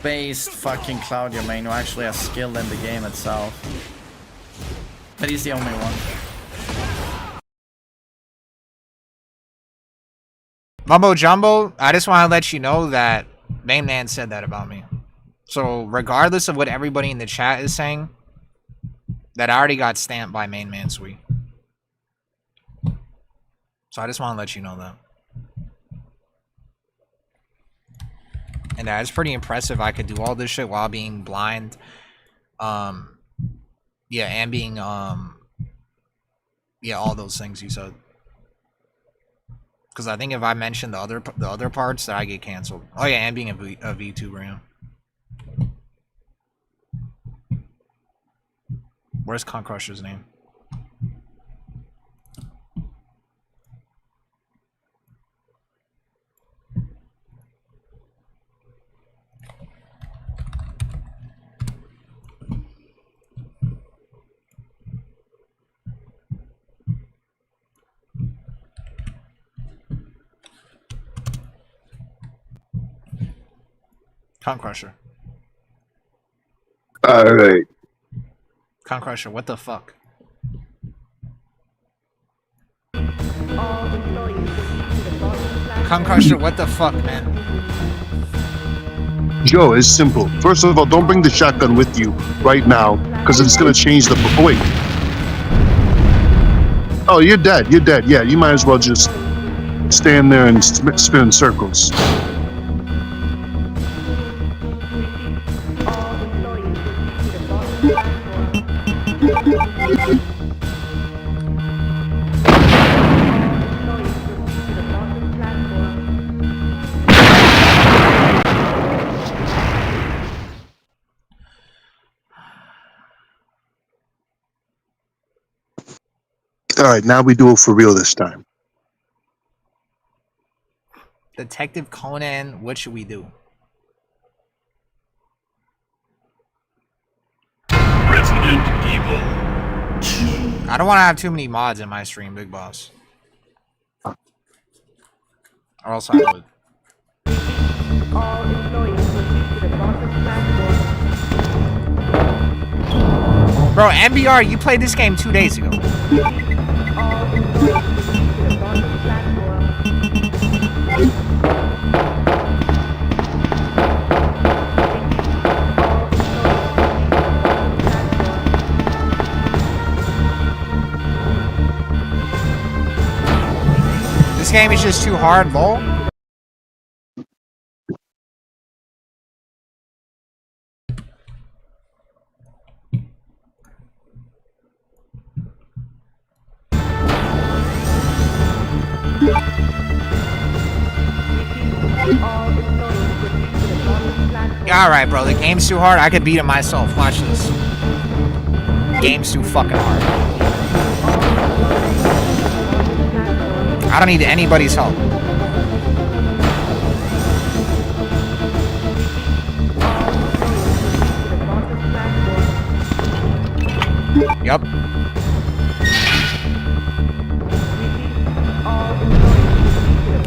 based fucking Claudio main who actually has skill in the game itself. But he's the only one. Mumbo Jumbo, I just want to let you know that Main Man said that about me. So regardless of what everybody in the chat is saying, that I already got stamped by Main Man Sweet. So I just want to let you know that. And that is pretty impressive. I could do all this shit while being blind. Yeah, and being yeah, all those things you said. Because I think if I mention the other parts, that I get canceled. Oh yeah, and being a VTuber, yeah. Where's Con Crusher's name? Con Crusher. Alright. Con Crusher, what the fuck? Con Crusher, what the fuck, man? Joe, it's simple. First of all, don't bring the shotgun with you right now, because it's gonna change the. Oh, wait. Oh, you're dead. You're dead. Yeah, you might as well just stand there and spin in circles. Alright, now we do it for real this time. Detective Conan, what should we do? I don't want to have too many mods in my stream, Big Boss. Or else I would. Bro, MBR, you played this game 2 days ago. This game is just too hard, lol. Alright, bro, the game's too hard. I could beat it myself. Watch this. Game's too fucking hard. I don't need anybody's help. Yup.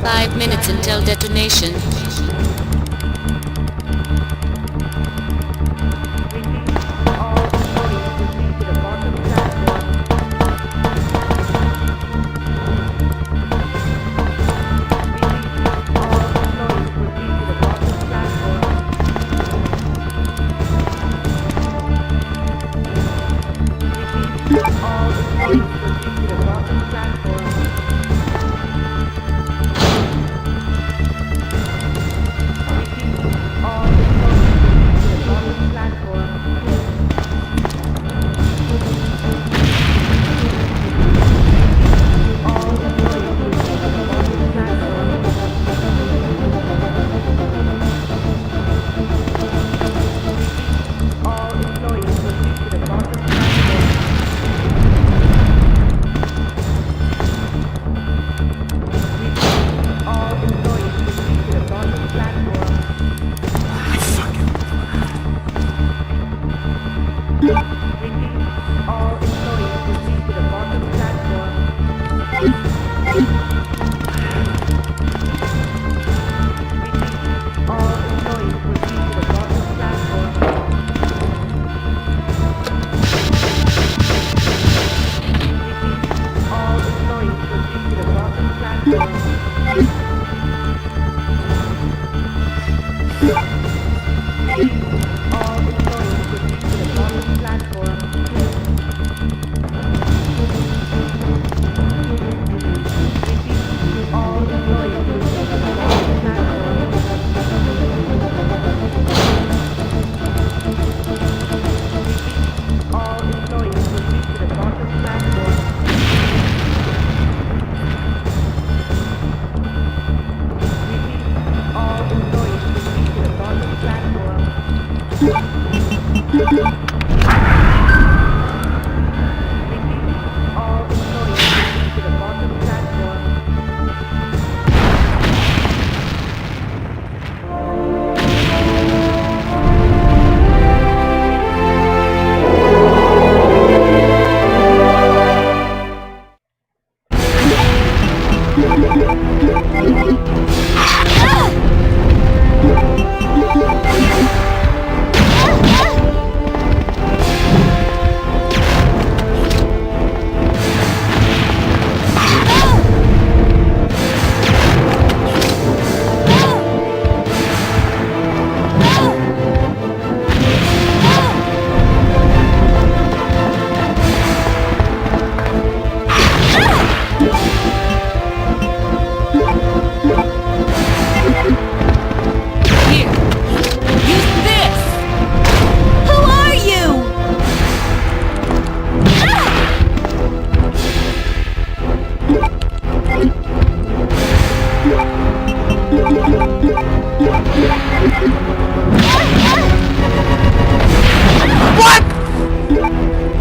Five minutes until detonation.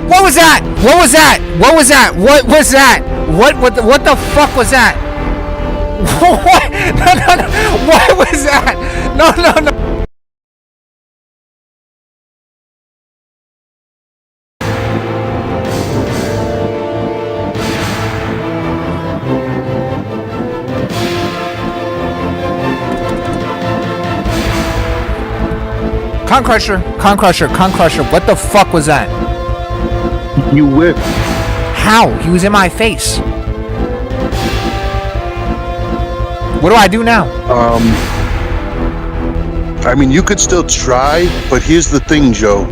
What was that? What was that? What was that? What was that? What the fuck was that? What? No. What was that? No. Con Crusher. What the fuck was that? You whipped. How? He was in my face. What do I do now? I mean, you could still try, but here's the thing, Joe.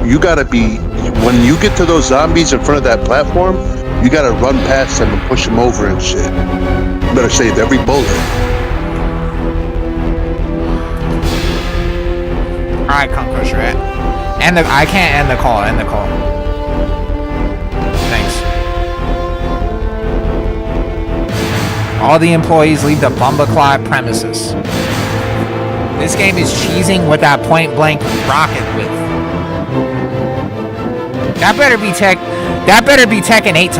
You gotta be, when you get to those zombies in front of that platform, you gotta run past them and push them over and shit. You better save every bullet. Alright, Con Crusher. I can't end the call. Thanks. All the employees leave the Bumbleclaw premises. This game is cheesing with that point blank rocket whip. That better be Tekken 8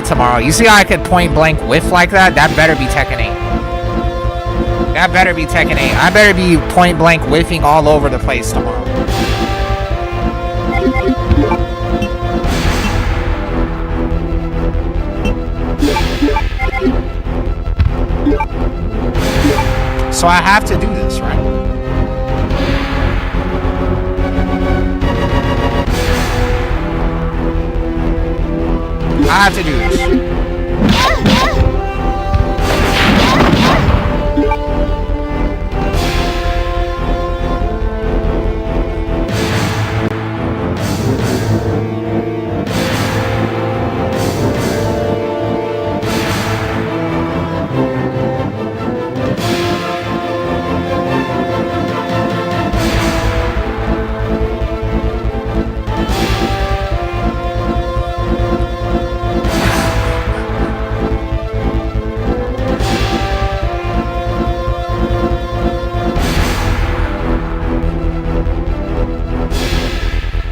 tomorrow. You see how I could point blank whiff like that? That better be Tekken 8. I better be point blank whiffing all over the place tomorrow. So I have to do this, right? I have to do this.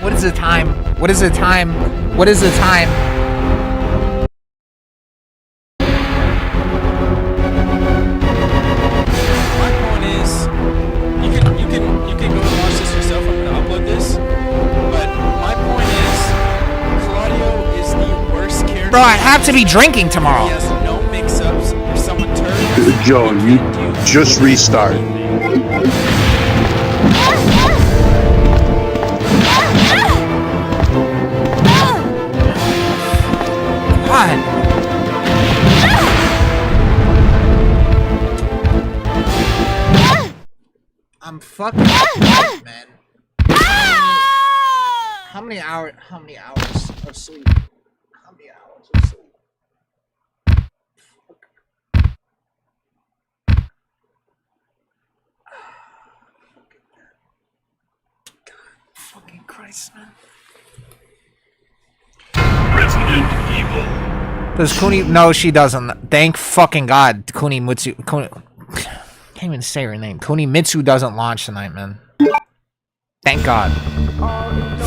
What is the time? What is the time? What is the time? My point is, you can go and watch this yourself. I'm gonna upload this. But my point is, Claudio is the worst character. Bro, I have to be drinking tomorrow. He has no mix-ups. If someone turns, Joe, you just restart. God. I'm fucking up, man. How many hours of sleep? Fucking Christ, man. Resident Evil. Does Kuni? No, she doesn't. Thank fucking God. Kunimitsu. Can't even say her name. Kunimitsu doesn't launch tonight, man. Thank God.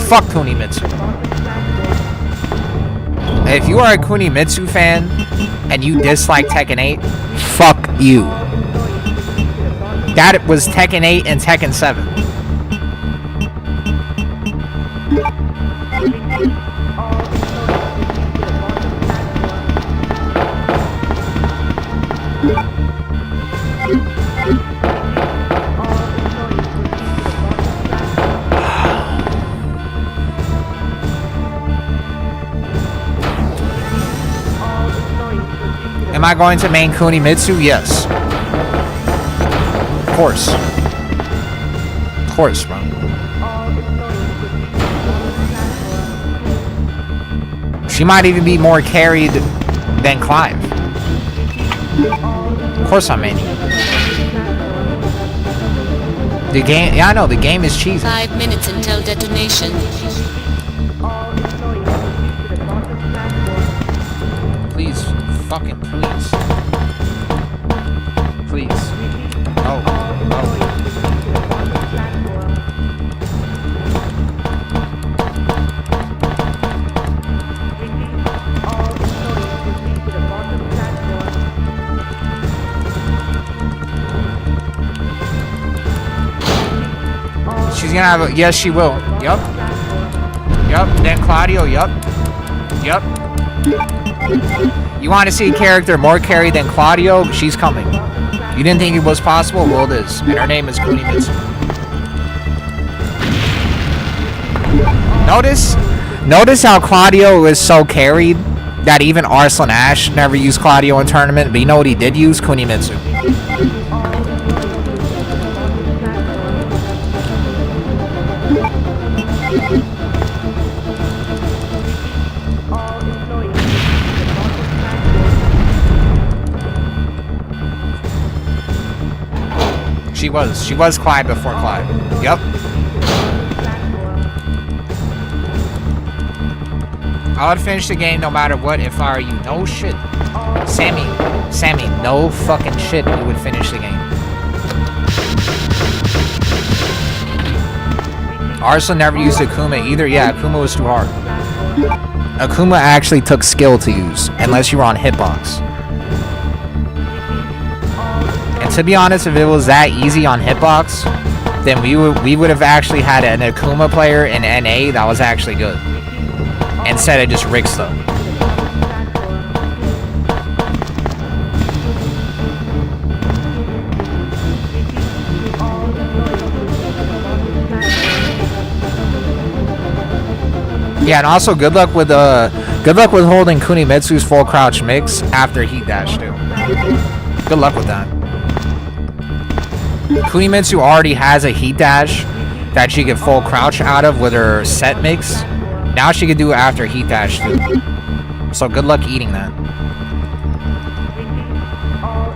Fuck Kunimitsu. If you are a Kunimitsu fan and you dislike Tekken 8, fuck you. That was Tekken 8 and Tekken 7. Am I going to main Kunimitsu? Yes. Of course. Of course, bro. She might even be more carried than Clive. Of course I'm maining. The game, yeah, I know, the game is cheesy. 5 minutes until detonation. Please, fucking please. Please. Oh, oh. She's gonna have a, yes, she will. Yup. Yup. Then Claudio, yup. Yup. You want to see a character more carried than Claudio? She's coming. You didn't think it was possible? Well, it is. And her name is Kunimitsu. Notice how Claudio is so carried that even Arslan Ash never used Claudio in tournament, but you know what he did use? Kunimitsu. She was Clyde before Clyde. Yep. I would finish the game no matter what if I were you. No shit. Sammy, no fucking shit. You would finish the game. Arslan never used Akuma either. Yeah, Akuma was too hard. Akuma actually took skill to use, unless you were on hitbox. And to be honest, if it was that easy on hitbox, then we would have actually had an Akuma player in NA that was actually good. Instead of just Ricksta. Yeah, and also good luck with holding Kunimitsu's full crouch mix after heat dash too. Good luck with that. Kunimitsu already has a heat dash that she could full crouch out of with her set mix. Now she could do it after heat dash too. So good luck eating that.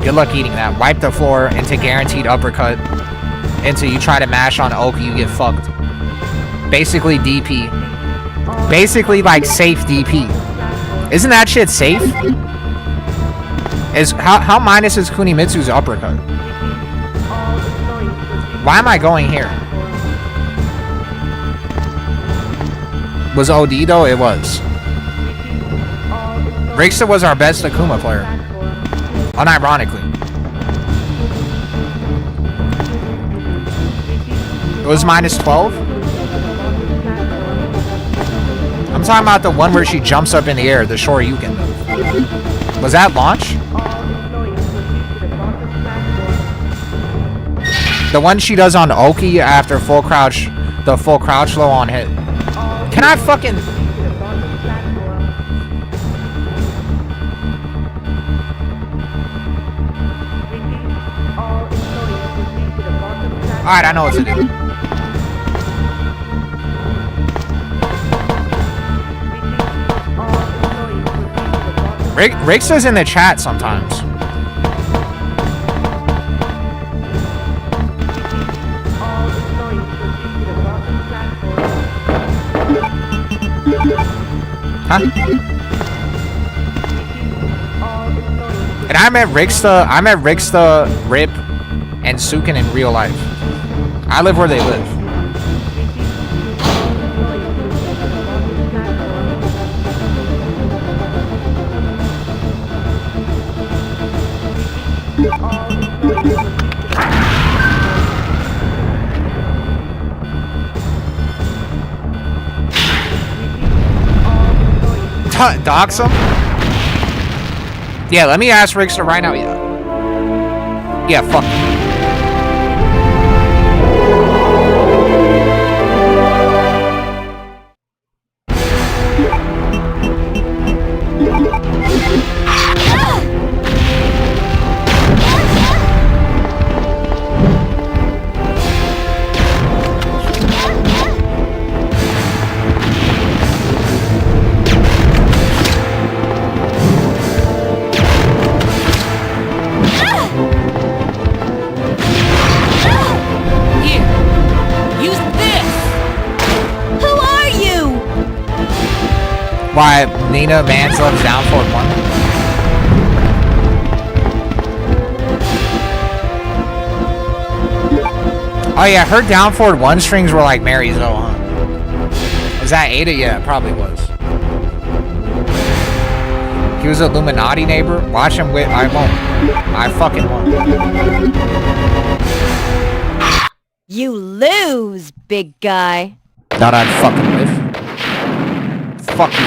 Good luck eating that. Wipe the floor into guaranteed uppercut. Until you try to mash on Oki, you get fucked. Basically DP. Basically like safe DP. Isn't that shit safe? How minus is Kunimitsu's uppercut? Why am I going here? Was OD though? It was. Ricksta was our best Akuma player. Unironically. It was minus 12? I'm talking about the one where she jumps up in the air, the Shoryuken move. Was that launch? The one she does on Oki after full crouch, the full crouch low on hit. Can I fucking... Alright, I know what to do. Ricksta's in the chat sometimes. Huh? And I met Ricksta, Rip, and Sukin in real life. I live where they live. Dox him? Yeah, let me ask Ricksta right now. Yeah, fuck. Why Nina Manslove's down for 1? Oh yeah, her down forward 1 strings were like Mary's though, huh? Was that Ada? Yeah, it probably was. He was a Illuminati neighbor. Watch him win. I won't. I fucking won't. You lose, big guy. Thought I'd fucking live. Fuck you.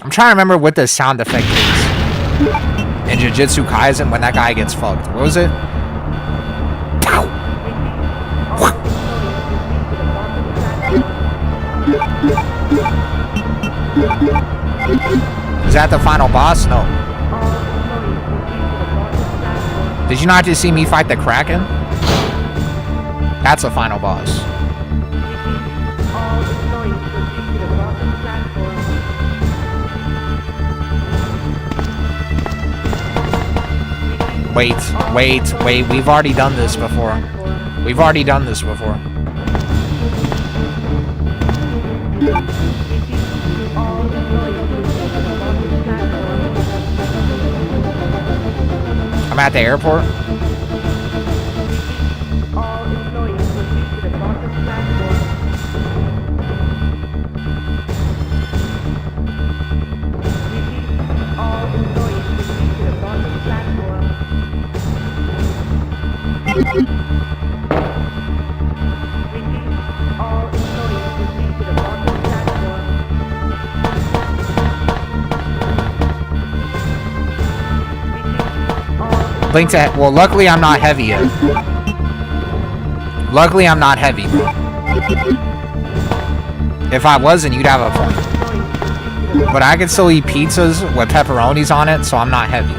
I'm trying to remember what the sound effect is in Jujutsu Kaisen when that guy gets fucked. What was it? Was that the final boss? No. Did you not just see me fight the Kraken? That's the final boss. Wait. We've already done this before. I'm at the airport. Link to, well, luckily I'm not heavy yet. If I wasn't, you'd have a point. But I can still eat pizzas with pepperonis on it, so I'm not heavy.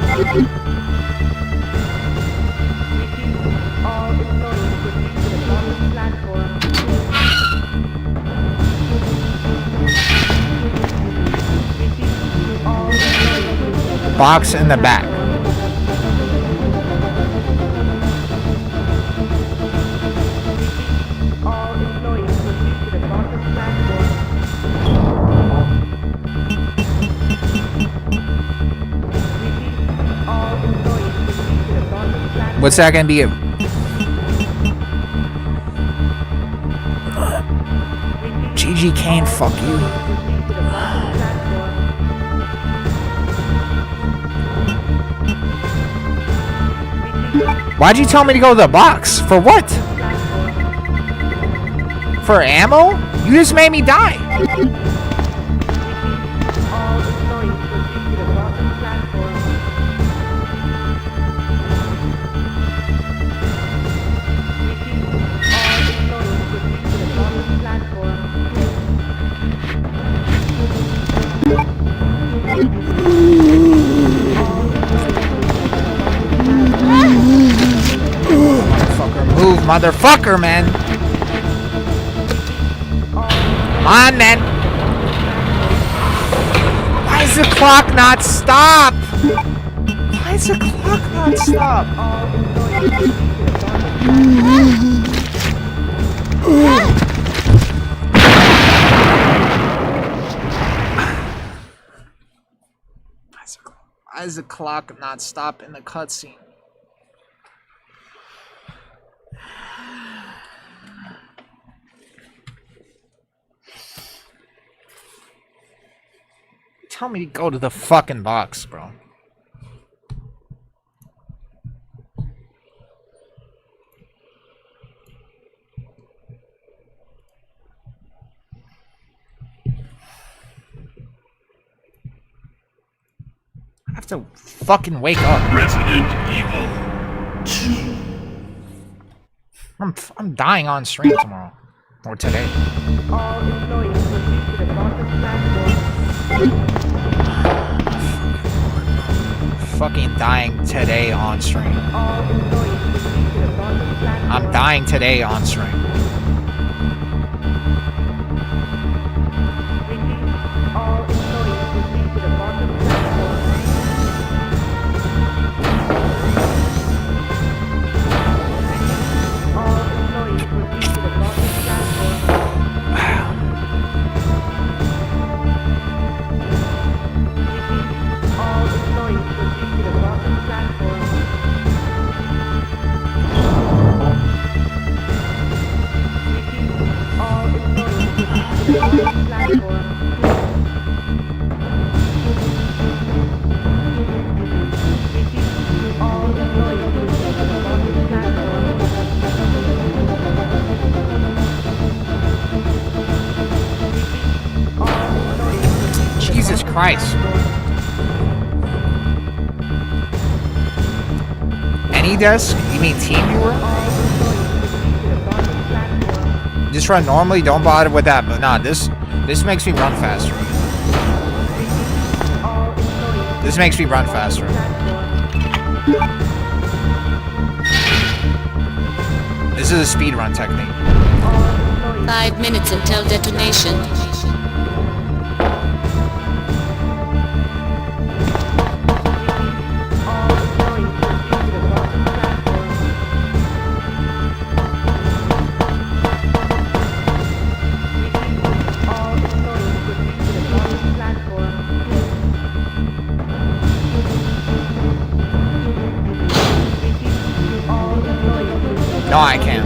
Box in the back. What's that gonna be? GG Kane, fuck you. Why'd you tell me to go to the box? For what? For ammo? You just made me die. Move, motherfucker, man. Come on, man. Why does the clock not stop? Why does the clock not stop in the cutscene? Tell me to go to the fucking box, bro. I have to fucking wake up. Resident Evil 2. I'm dying on stream tomorrow. Or today. Fucking dying today on stream. I'm dying today on stream. Jesus Christ. Any desk? You mean team viewer? Just run normally, don't bother with that, but nah, this makes me run faster. This makes me run faster. This is a speed run technique. 5 minutes until detonation. No, I can't.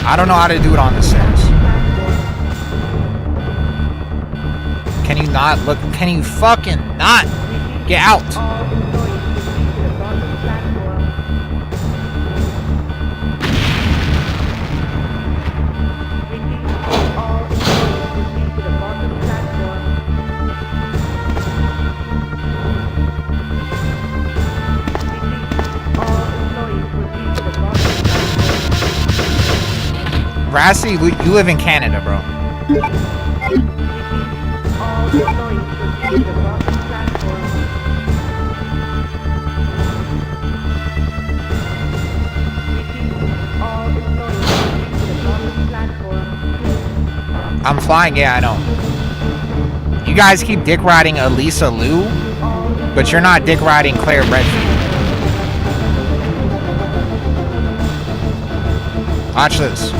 I don't know how to do it on the stairs. Can you not look? Can you fucking not? Get out. Rassy, you live in Canada, bro. I'm flying, yeah, I know. You guys keep dick riding Elisa Lou, but you're not dick riding Claire Redfield. Watch this.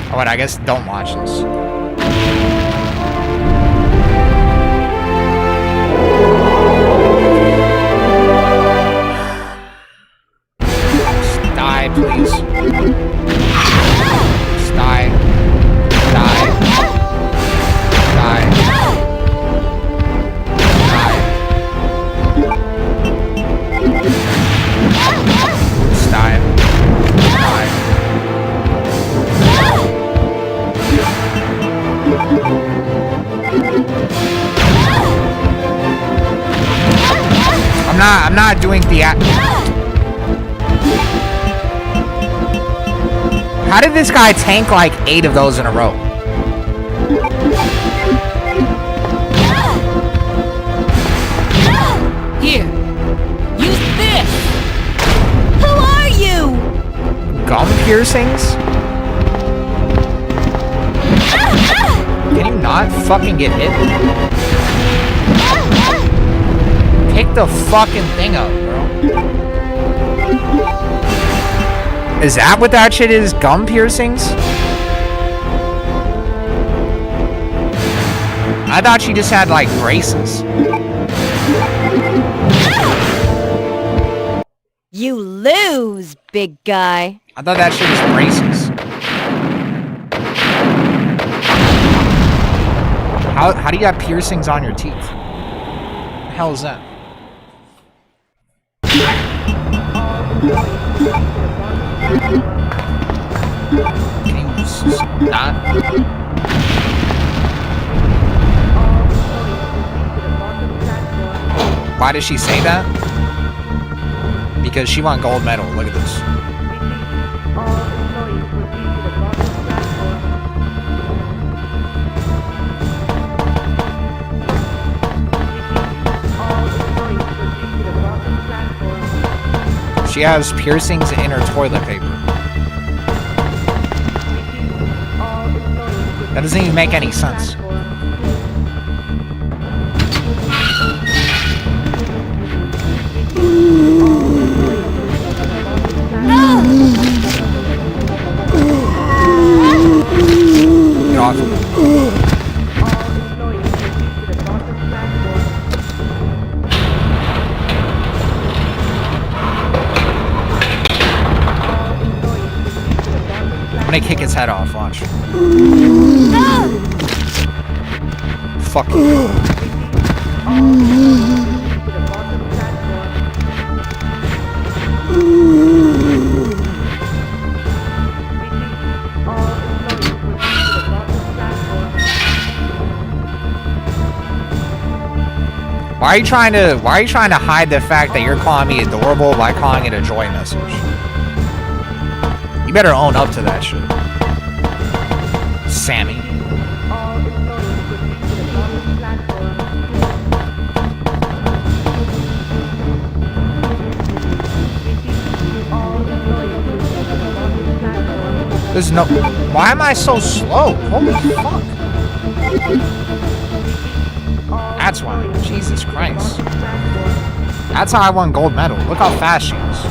Oh, wait, I guess don't watch this. Just die, please. Just die. Die. Die. Just die. Die. I'm not doing the How did this guy tank like 8 of those in a row? Here, use this. Who are you? Gum piercings? Can you not fucking get hit? Pick the fucking thing up, bro. Is that what that shit is? Gum piercings? I thought she just had like braces. You lose, big guy. I thought that shit was braces. How do you have piercings on your teeth? What the hell is that? Can you not? Why does she say that? Because she won gold medal. Look at this. She has piercings in her toilet paper. That doesn't even make any sense. Get off. I'm gonna kick his head off, watch. Fuck you. Why are you trying to hide the fact that you're calling me adorable by calling it a joy message? You better own up to that shit. Sammy. There's no... Why am I so slow? Holy fuck. That's why. Jesus Christ. That's how I won gold medal. Look how fast she is.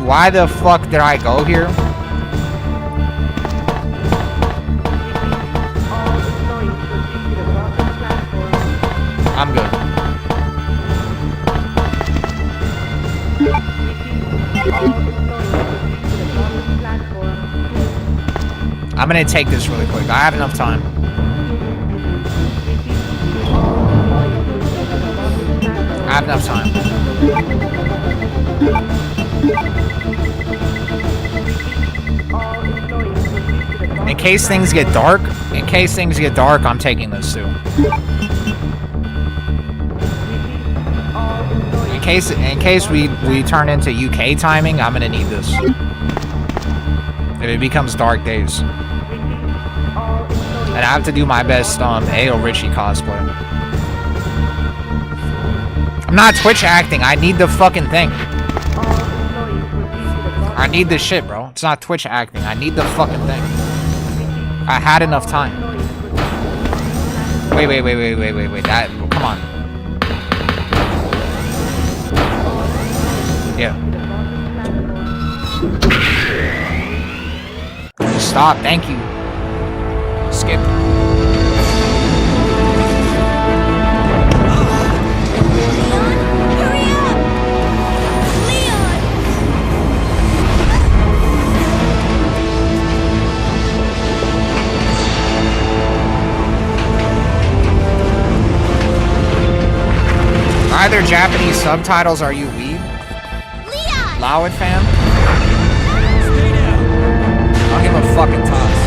Why the fuck did I go here? I'm good. I'm gonna take this really quick. I have enough time. I have enough time. In case things get dark, I'm taking this too. In case we turn into UK timing, I'm gonna need this. If it becomes dark days. And I have to do my best AyoRichie cosplay. I'm not Twitch acting, I need the fucking thing. I need this shit, bro. It's not Twitch acting, I need the fucking thing. I had enough time. Wait. That, come on. Yeah. Stop, thank you. Skip. Are there Japanese subtitles? Are you weeb? Loud fan? I'll give a fucking toss.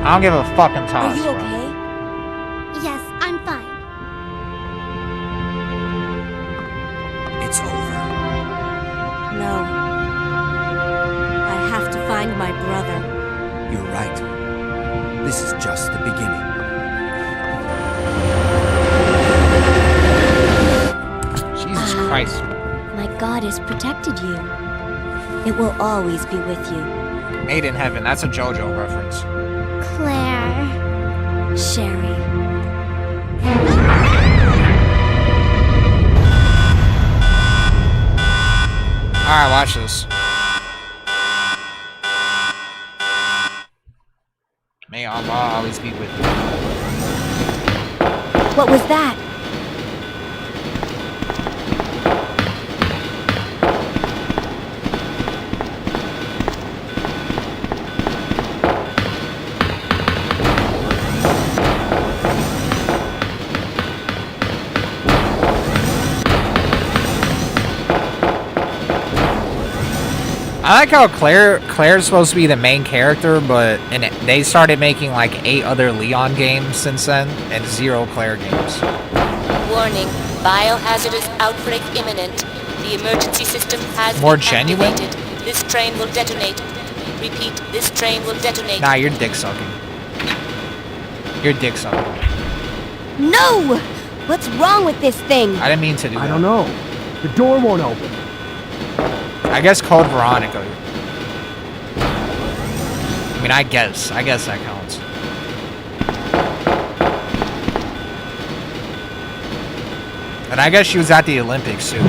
I don't give a fucking toss. Are you okay? Yes, I'm fine. It's over. No. I have to find my brother. You're right. This is just the beginning. Jesus Christ. My God has protected you. It will always be with you. Made in Heaven, that's a JoJo reference. Claire. Sherry. Alright, watch this. May Allah always be with you. What was that? I like how Claire's supposed to be the main character, but they started making like 8 other Leon games since then, and 0 Claire games. Warning, biohazardous outbreak imminent. The emergency system has More been genuine? activated. This train will detonate. Repeat, this train will detonate. Nah, you're dick sucking. You're dick sucking. No! What's wrong with this thing? I didn't mean to do that. I don't know. The door won't open. I guess Code Veronica. I mean, I guess that counts. And I guess she was at the Olympics too.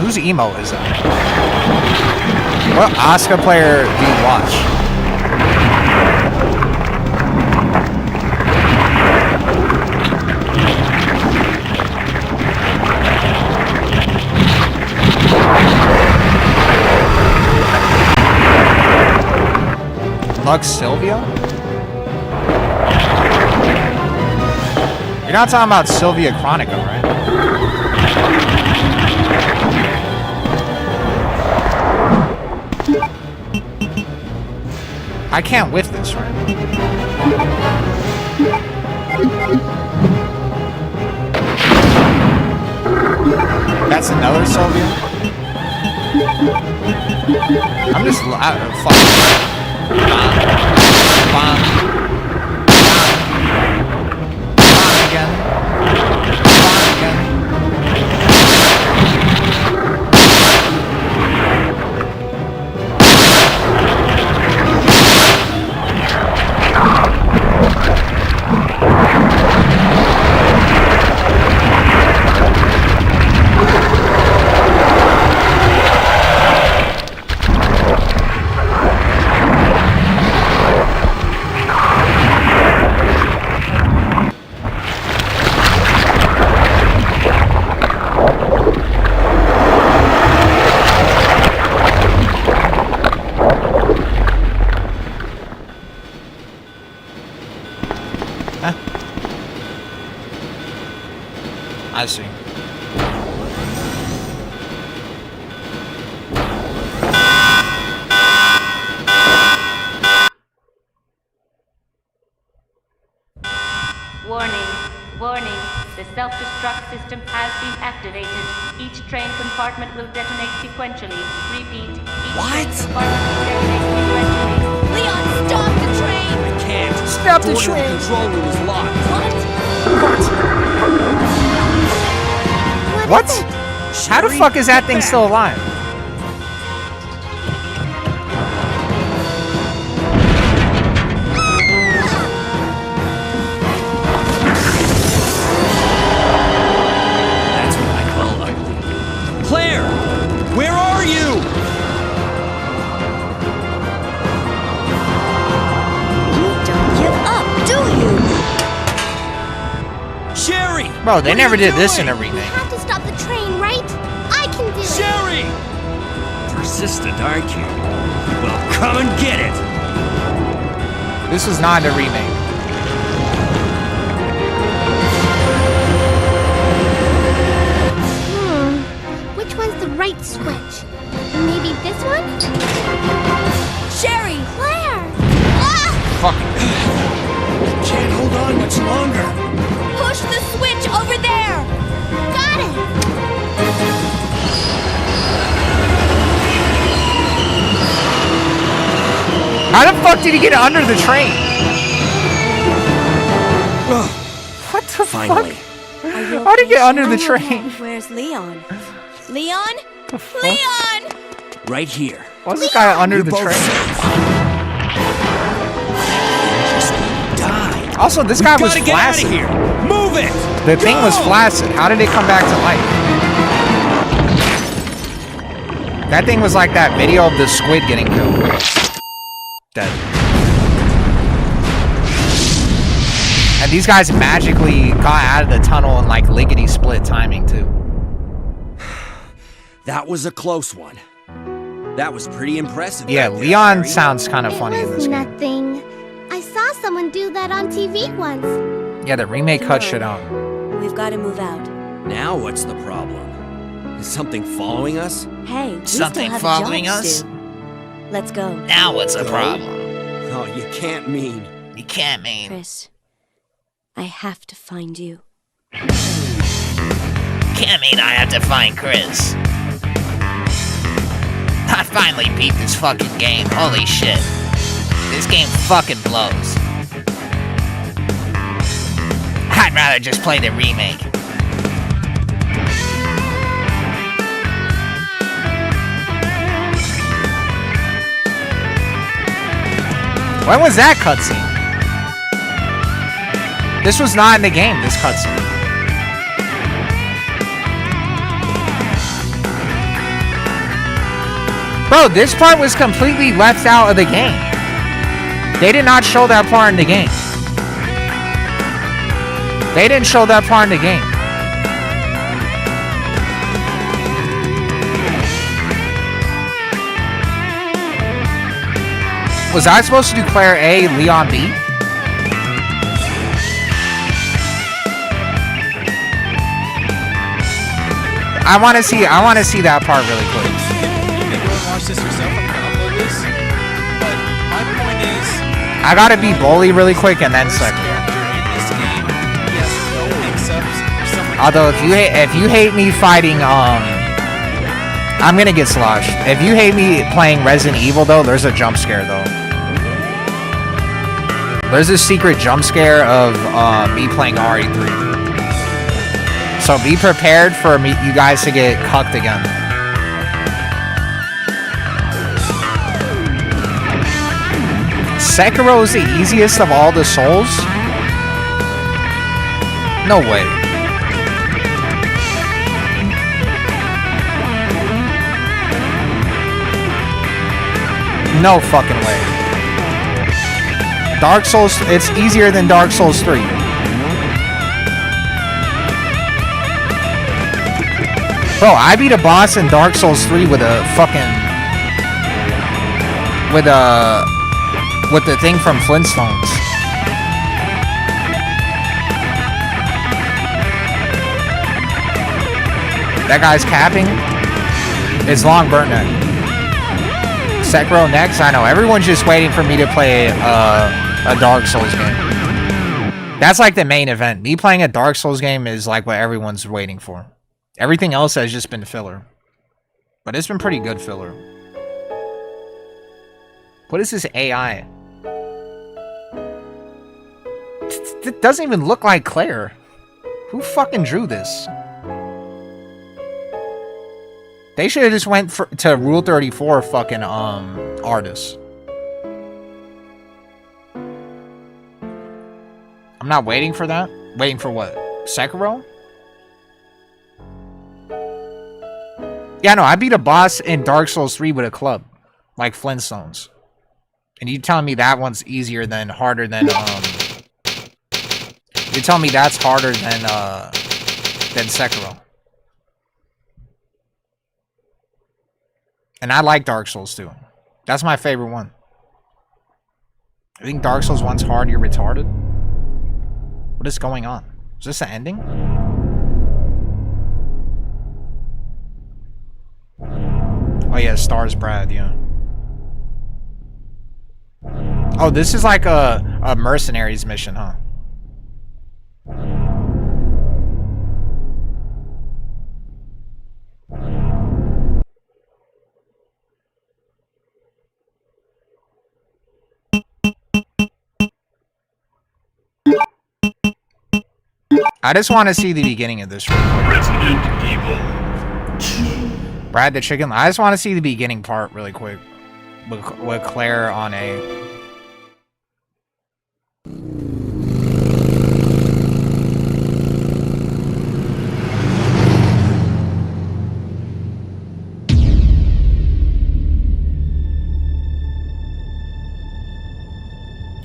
Whose emo is that? What Asuka player do you watch? Lux Sylvia? You're not talking about Sylvia Chronica, right? I can't whiff this, right? That's another Sylvia? I'm just... fuck. Bomb again. Bomb again. I see. Warning. The self-destruct system has been activated. Each train compartment will detonate sequentially. Repeat. Each train compartment will detonate sequentially. Leon, stop the train! I can't. Stop the Door train. control room is locked. What? How the fuck is that thing still alive? That's what I call ugly. Claire, where are you? You don't give up, do you? Sherry! Bro, they never did this in a remake. You have to stop the train, right? I can do it. Sherry! Persistent, aren't you? Well, come and get it! This was not a remake. Which one's the right switch? Maybe this one? Sherry! Claire! Ah! Fucking. Can't hold on much longer. Push the switch over there! Got it! How the fuck did he get under the train? What the Finally. fuck? How did he get under the train? Where's Leon? Leon? The fuck? Leon! Right here. Why's this guy under the both train? Just die. Also, this guy was Gotta get out of flaccid. here. Move it. The thing was flaccid. How did it come back to life? That thing was like that video of the squid getting killed. Dead. And these guys magically got out of the tunnel in like lickety split timing too. That was a close one. That was pretty impressive. Yeah, back there, Leon Sherry. sounds kind of funny in this game. Nothing. I saw someone do that on TV once. Yeah, the remake cut shit out. We've got to move out. Now what's the problem? Is something following us? Hey, we Something still have following jobs us? to do. Let's go. Now what's the problem? Oh, you can't mean. You can't mean. Chris, I have to find you. Can't mean I have to find Chris. I finally beat this fucking game. Holy shit. This game fucking blows. I'd rather just play the remake. When was that cutscene? This was not in the game, this cutscene. Bro, this part was completely left out of the game. They did not show that part in the game. They didn't show that part in the game. Was I supposed to do Claire A, Leon B? I want to see that part really quick. You can go and watch this yourself. I'm gonna upload this. But my point is, I gotta be Bully really quick and then second. character in this game, he has no mix-ups. If someone Although if you hate me fighting, I'm gonna get sloshed. If you hate me playing Resident Evil though, there's a jump scare though. There's a secret jump scare of me playing RE3. So be prepared for you guys to get cucked again. Sekiro is the easiest of all the Souls? No way. No fucking way. Dark Souls, it's easier than Dark Souls 3. Bro, I beat a boss in Dark Souls 3 with a fucking... With the thing from Flintstones. That guy's capping. It's long burnt neck. Sekiro next? I know, everyone's just waiting for me to play a Dark Souls game. That's like the main event. Me playing a Dark Souls game is like what everyone's waiting for. Everything else has just been filler. But it's been pretty good filler. What is this AI? It doesn't even look like Claire. Who fucking drew this? They should have just went to Rule 34 fucking artists. I'm not waiting for that. Waiting for what? Sekiro? Yeah, no, I beat a boss in Dark Souls 3 with a club. Like Flintstones. And you telling me that one's easier than, harder than, you're telling me that's harder than Sekiro. And I like Dark Souls too. That's my favorite one. I think Dark Souls 1's hard, you're retarded. What is going on? Is this the ending? Oh yeah, Stars Brad, yeah. Oh, this is like a mercenaries mission, huh? I just want to see the beginning of this real quick. Resident Evil 2. Brad the Chicken. I just want to see the beginning part really quick. With Claire on A.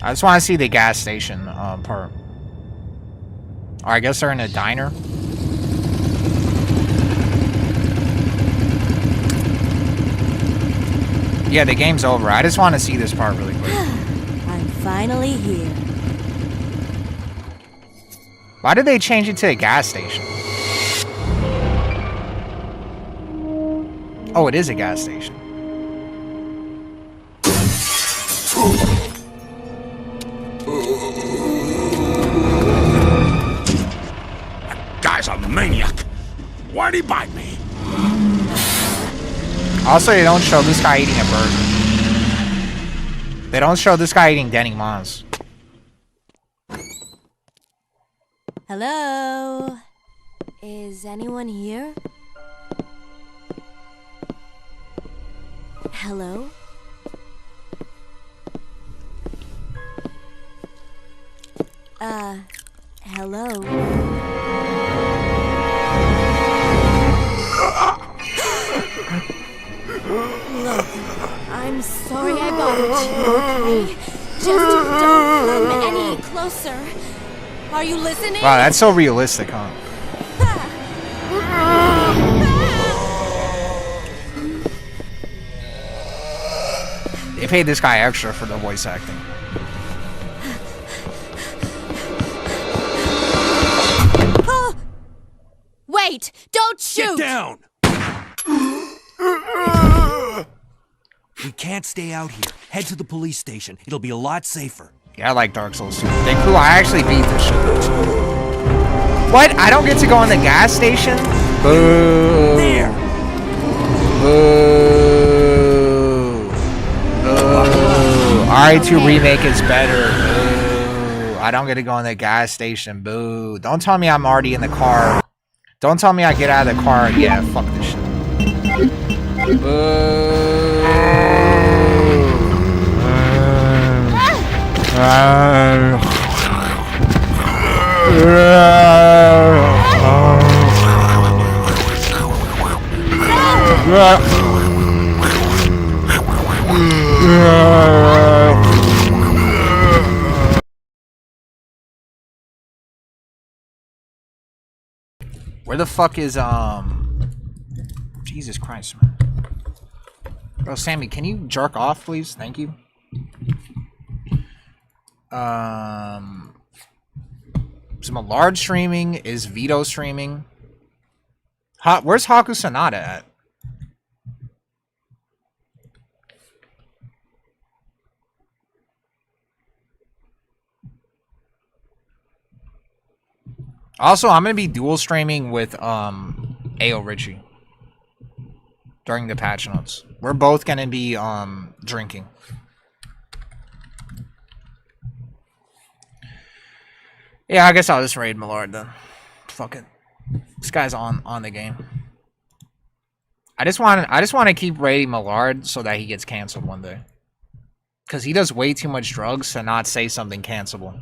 I just want to see the gas station part. Or I guess they're in a diner. Yeah, the game's over. I just want to see this part really quick. I'm finally here. Why did they change it to a gas station? Oh, it is a gas station. Guy's a maniac. Why'd he bite me? Also, they don't show this guy eating a burger. They don't show this guy eating Denny Mons. Hello? Is anyone here? Hello? Hello? Look, I'm sorry I bothered you, okay? Just don't come any closer. Are you listening? Wow, that's so realistic, huh? They paid this guy extra for the voice acting. Wait! Don't shoot! Get down! We can't stay out here. Head to the police station. It'll be a lot safer. Yeah, I like Dark Souls 2. They cool. I actually beat this shit though. What? I don't get to go in the gas station? Boo. There. Boo. Boo. RE2 remake is better. Boo. I don't get to go in the gas station. Boo. Don't tell me I'm already in the car. Don't tell me I get out of the car. Yeah, fuck this shit. Boo. Where the fuck is Jesus Christ, man. Bro, Sammy, can you jerk off, please? Thank you. Is Millard streaming? Is Vito streaming? Where's Haku Sonata at? Also, I'm gonna be dual streaming with AyoRichie during the patch notes. We're both gonna be drinking. Yeah, I guess I'll just raid Millard then. Fuck it. This guy's on the game. I just want to keep raiding Millard so that he gets canceled one day. Cause he does way too much drugs to not say something cancelable.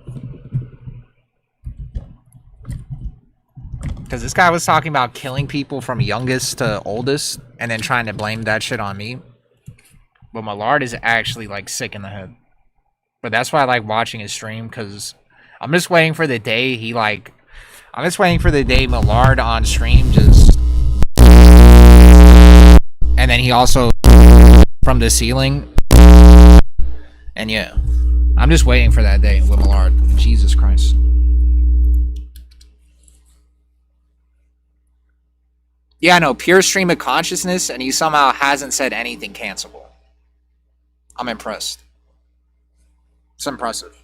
Because this guy was talking about killing people from youngest to oldest and then trying to blame that shit on me. But Millard is actually, like, sick in the head. But that's why I like watching his stream, because I'm just waiting for the day he, like... I'm just waiting for the day Millard on stream just... And then he also... From the ceiling. And yeah. I'm just waiting for that day with Millard. Jesus Christ. Yeah, no, pure stream of consciousness, and he somehow hasn't said anything cancelable. I'm impressed. It's impressive.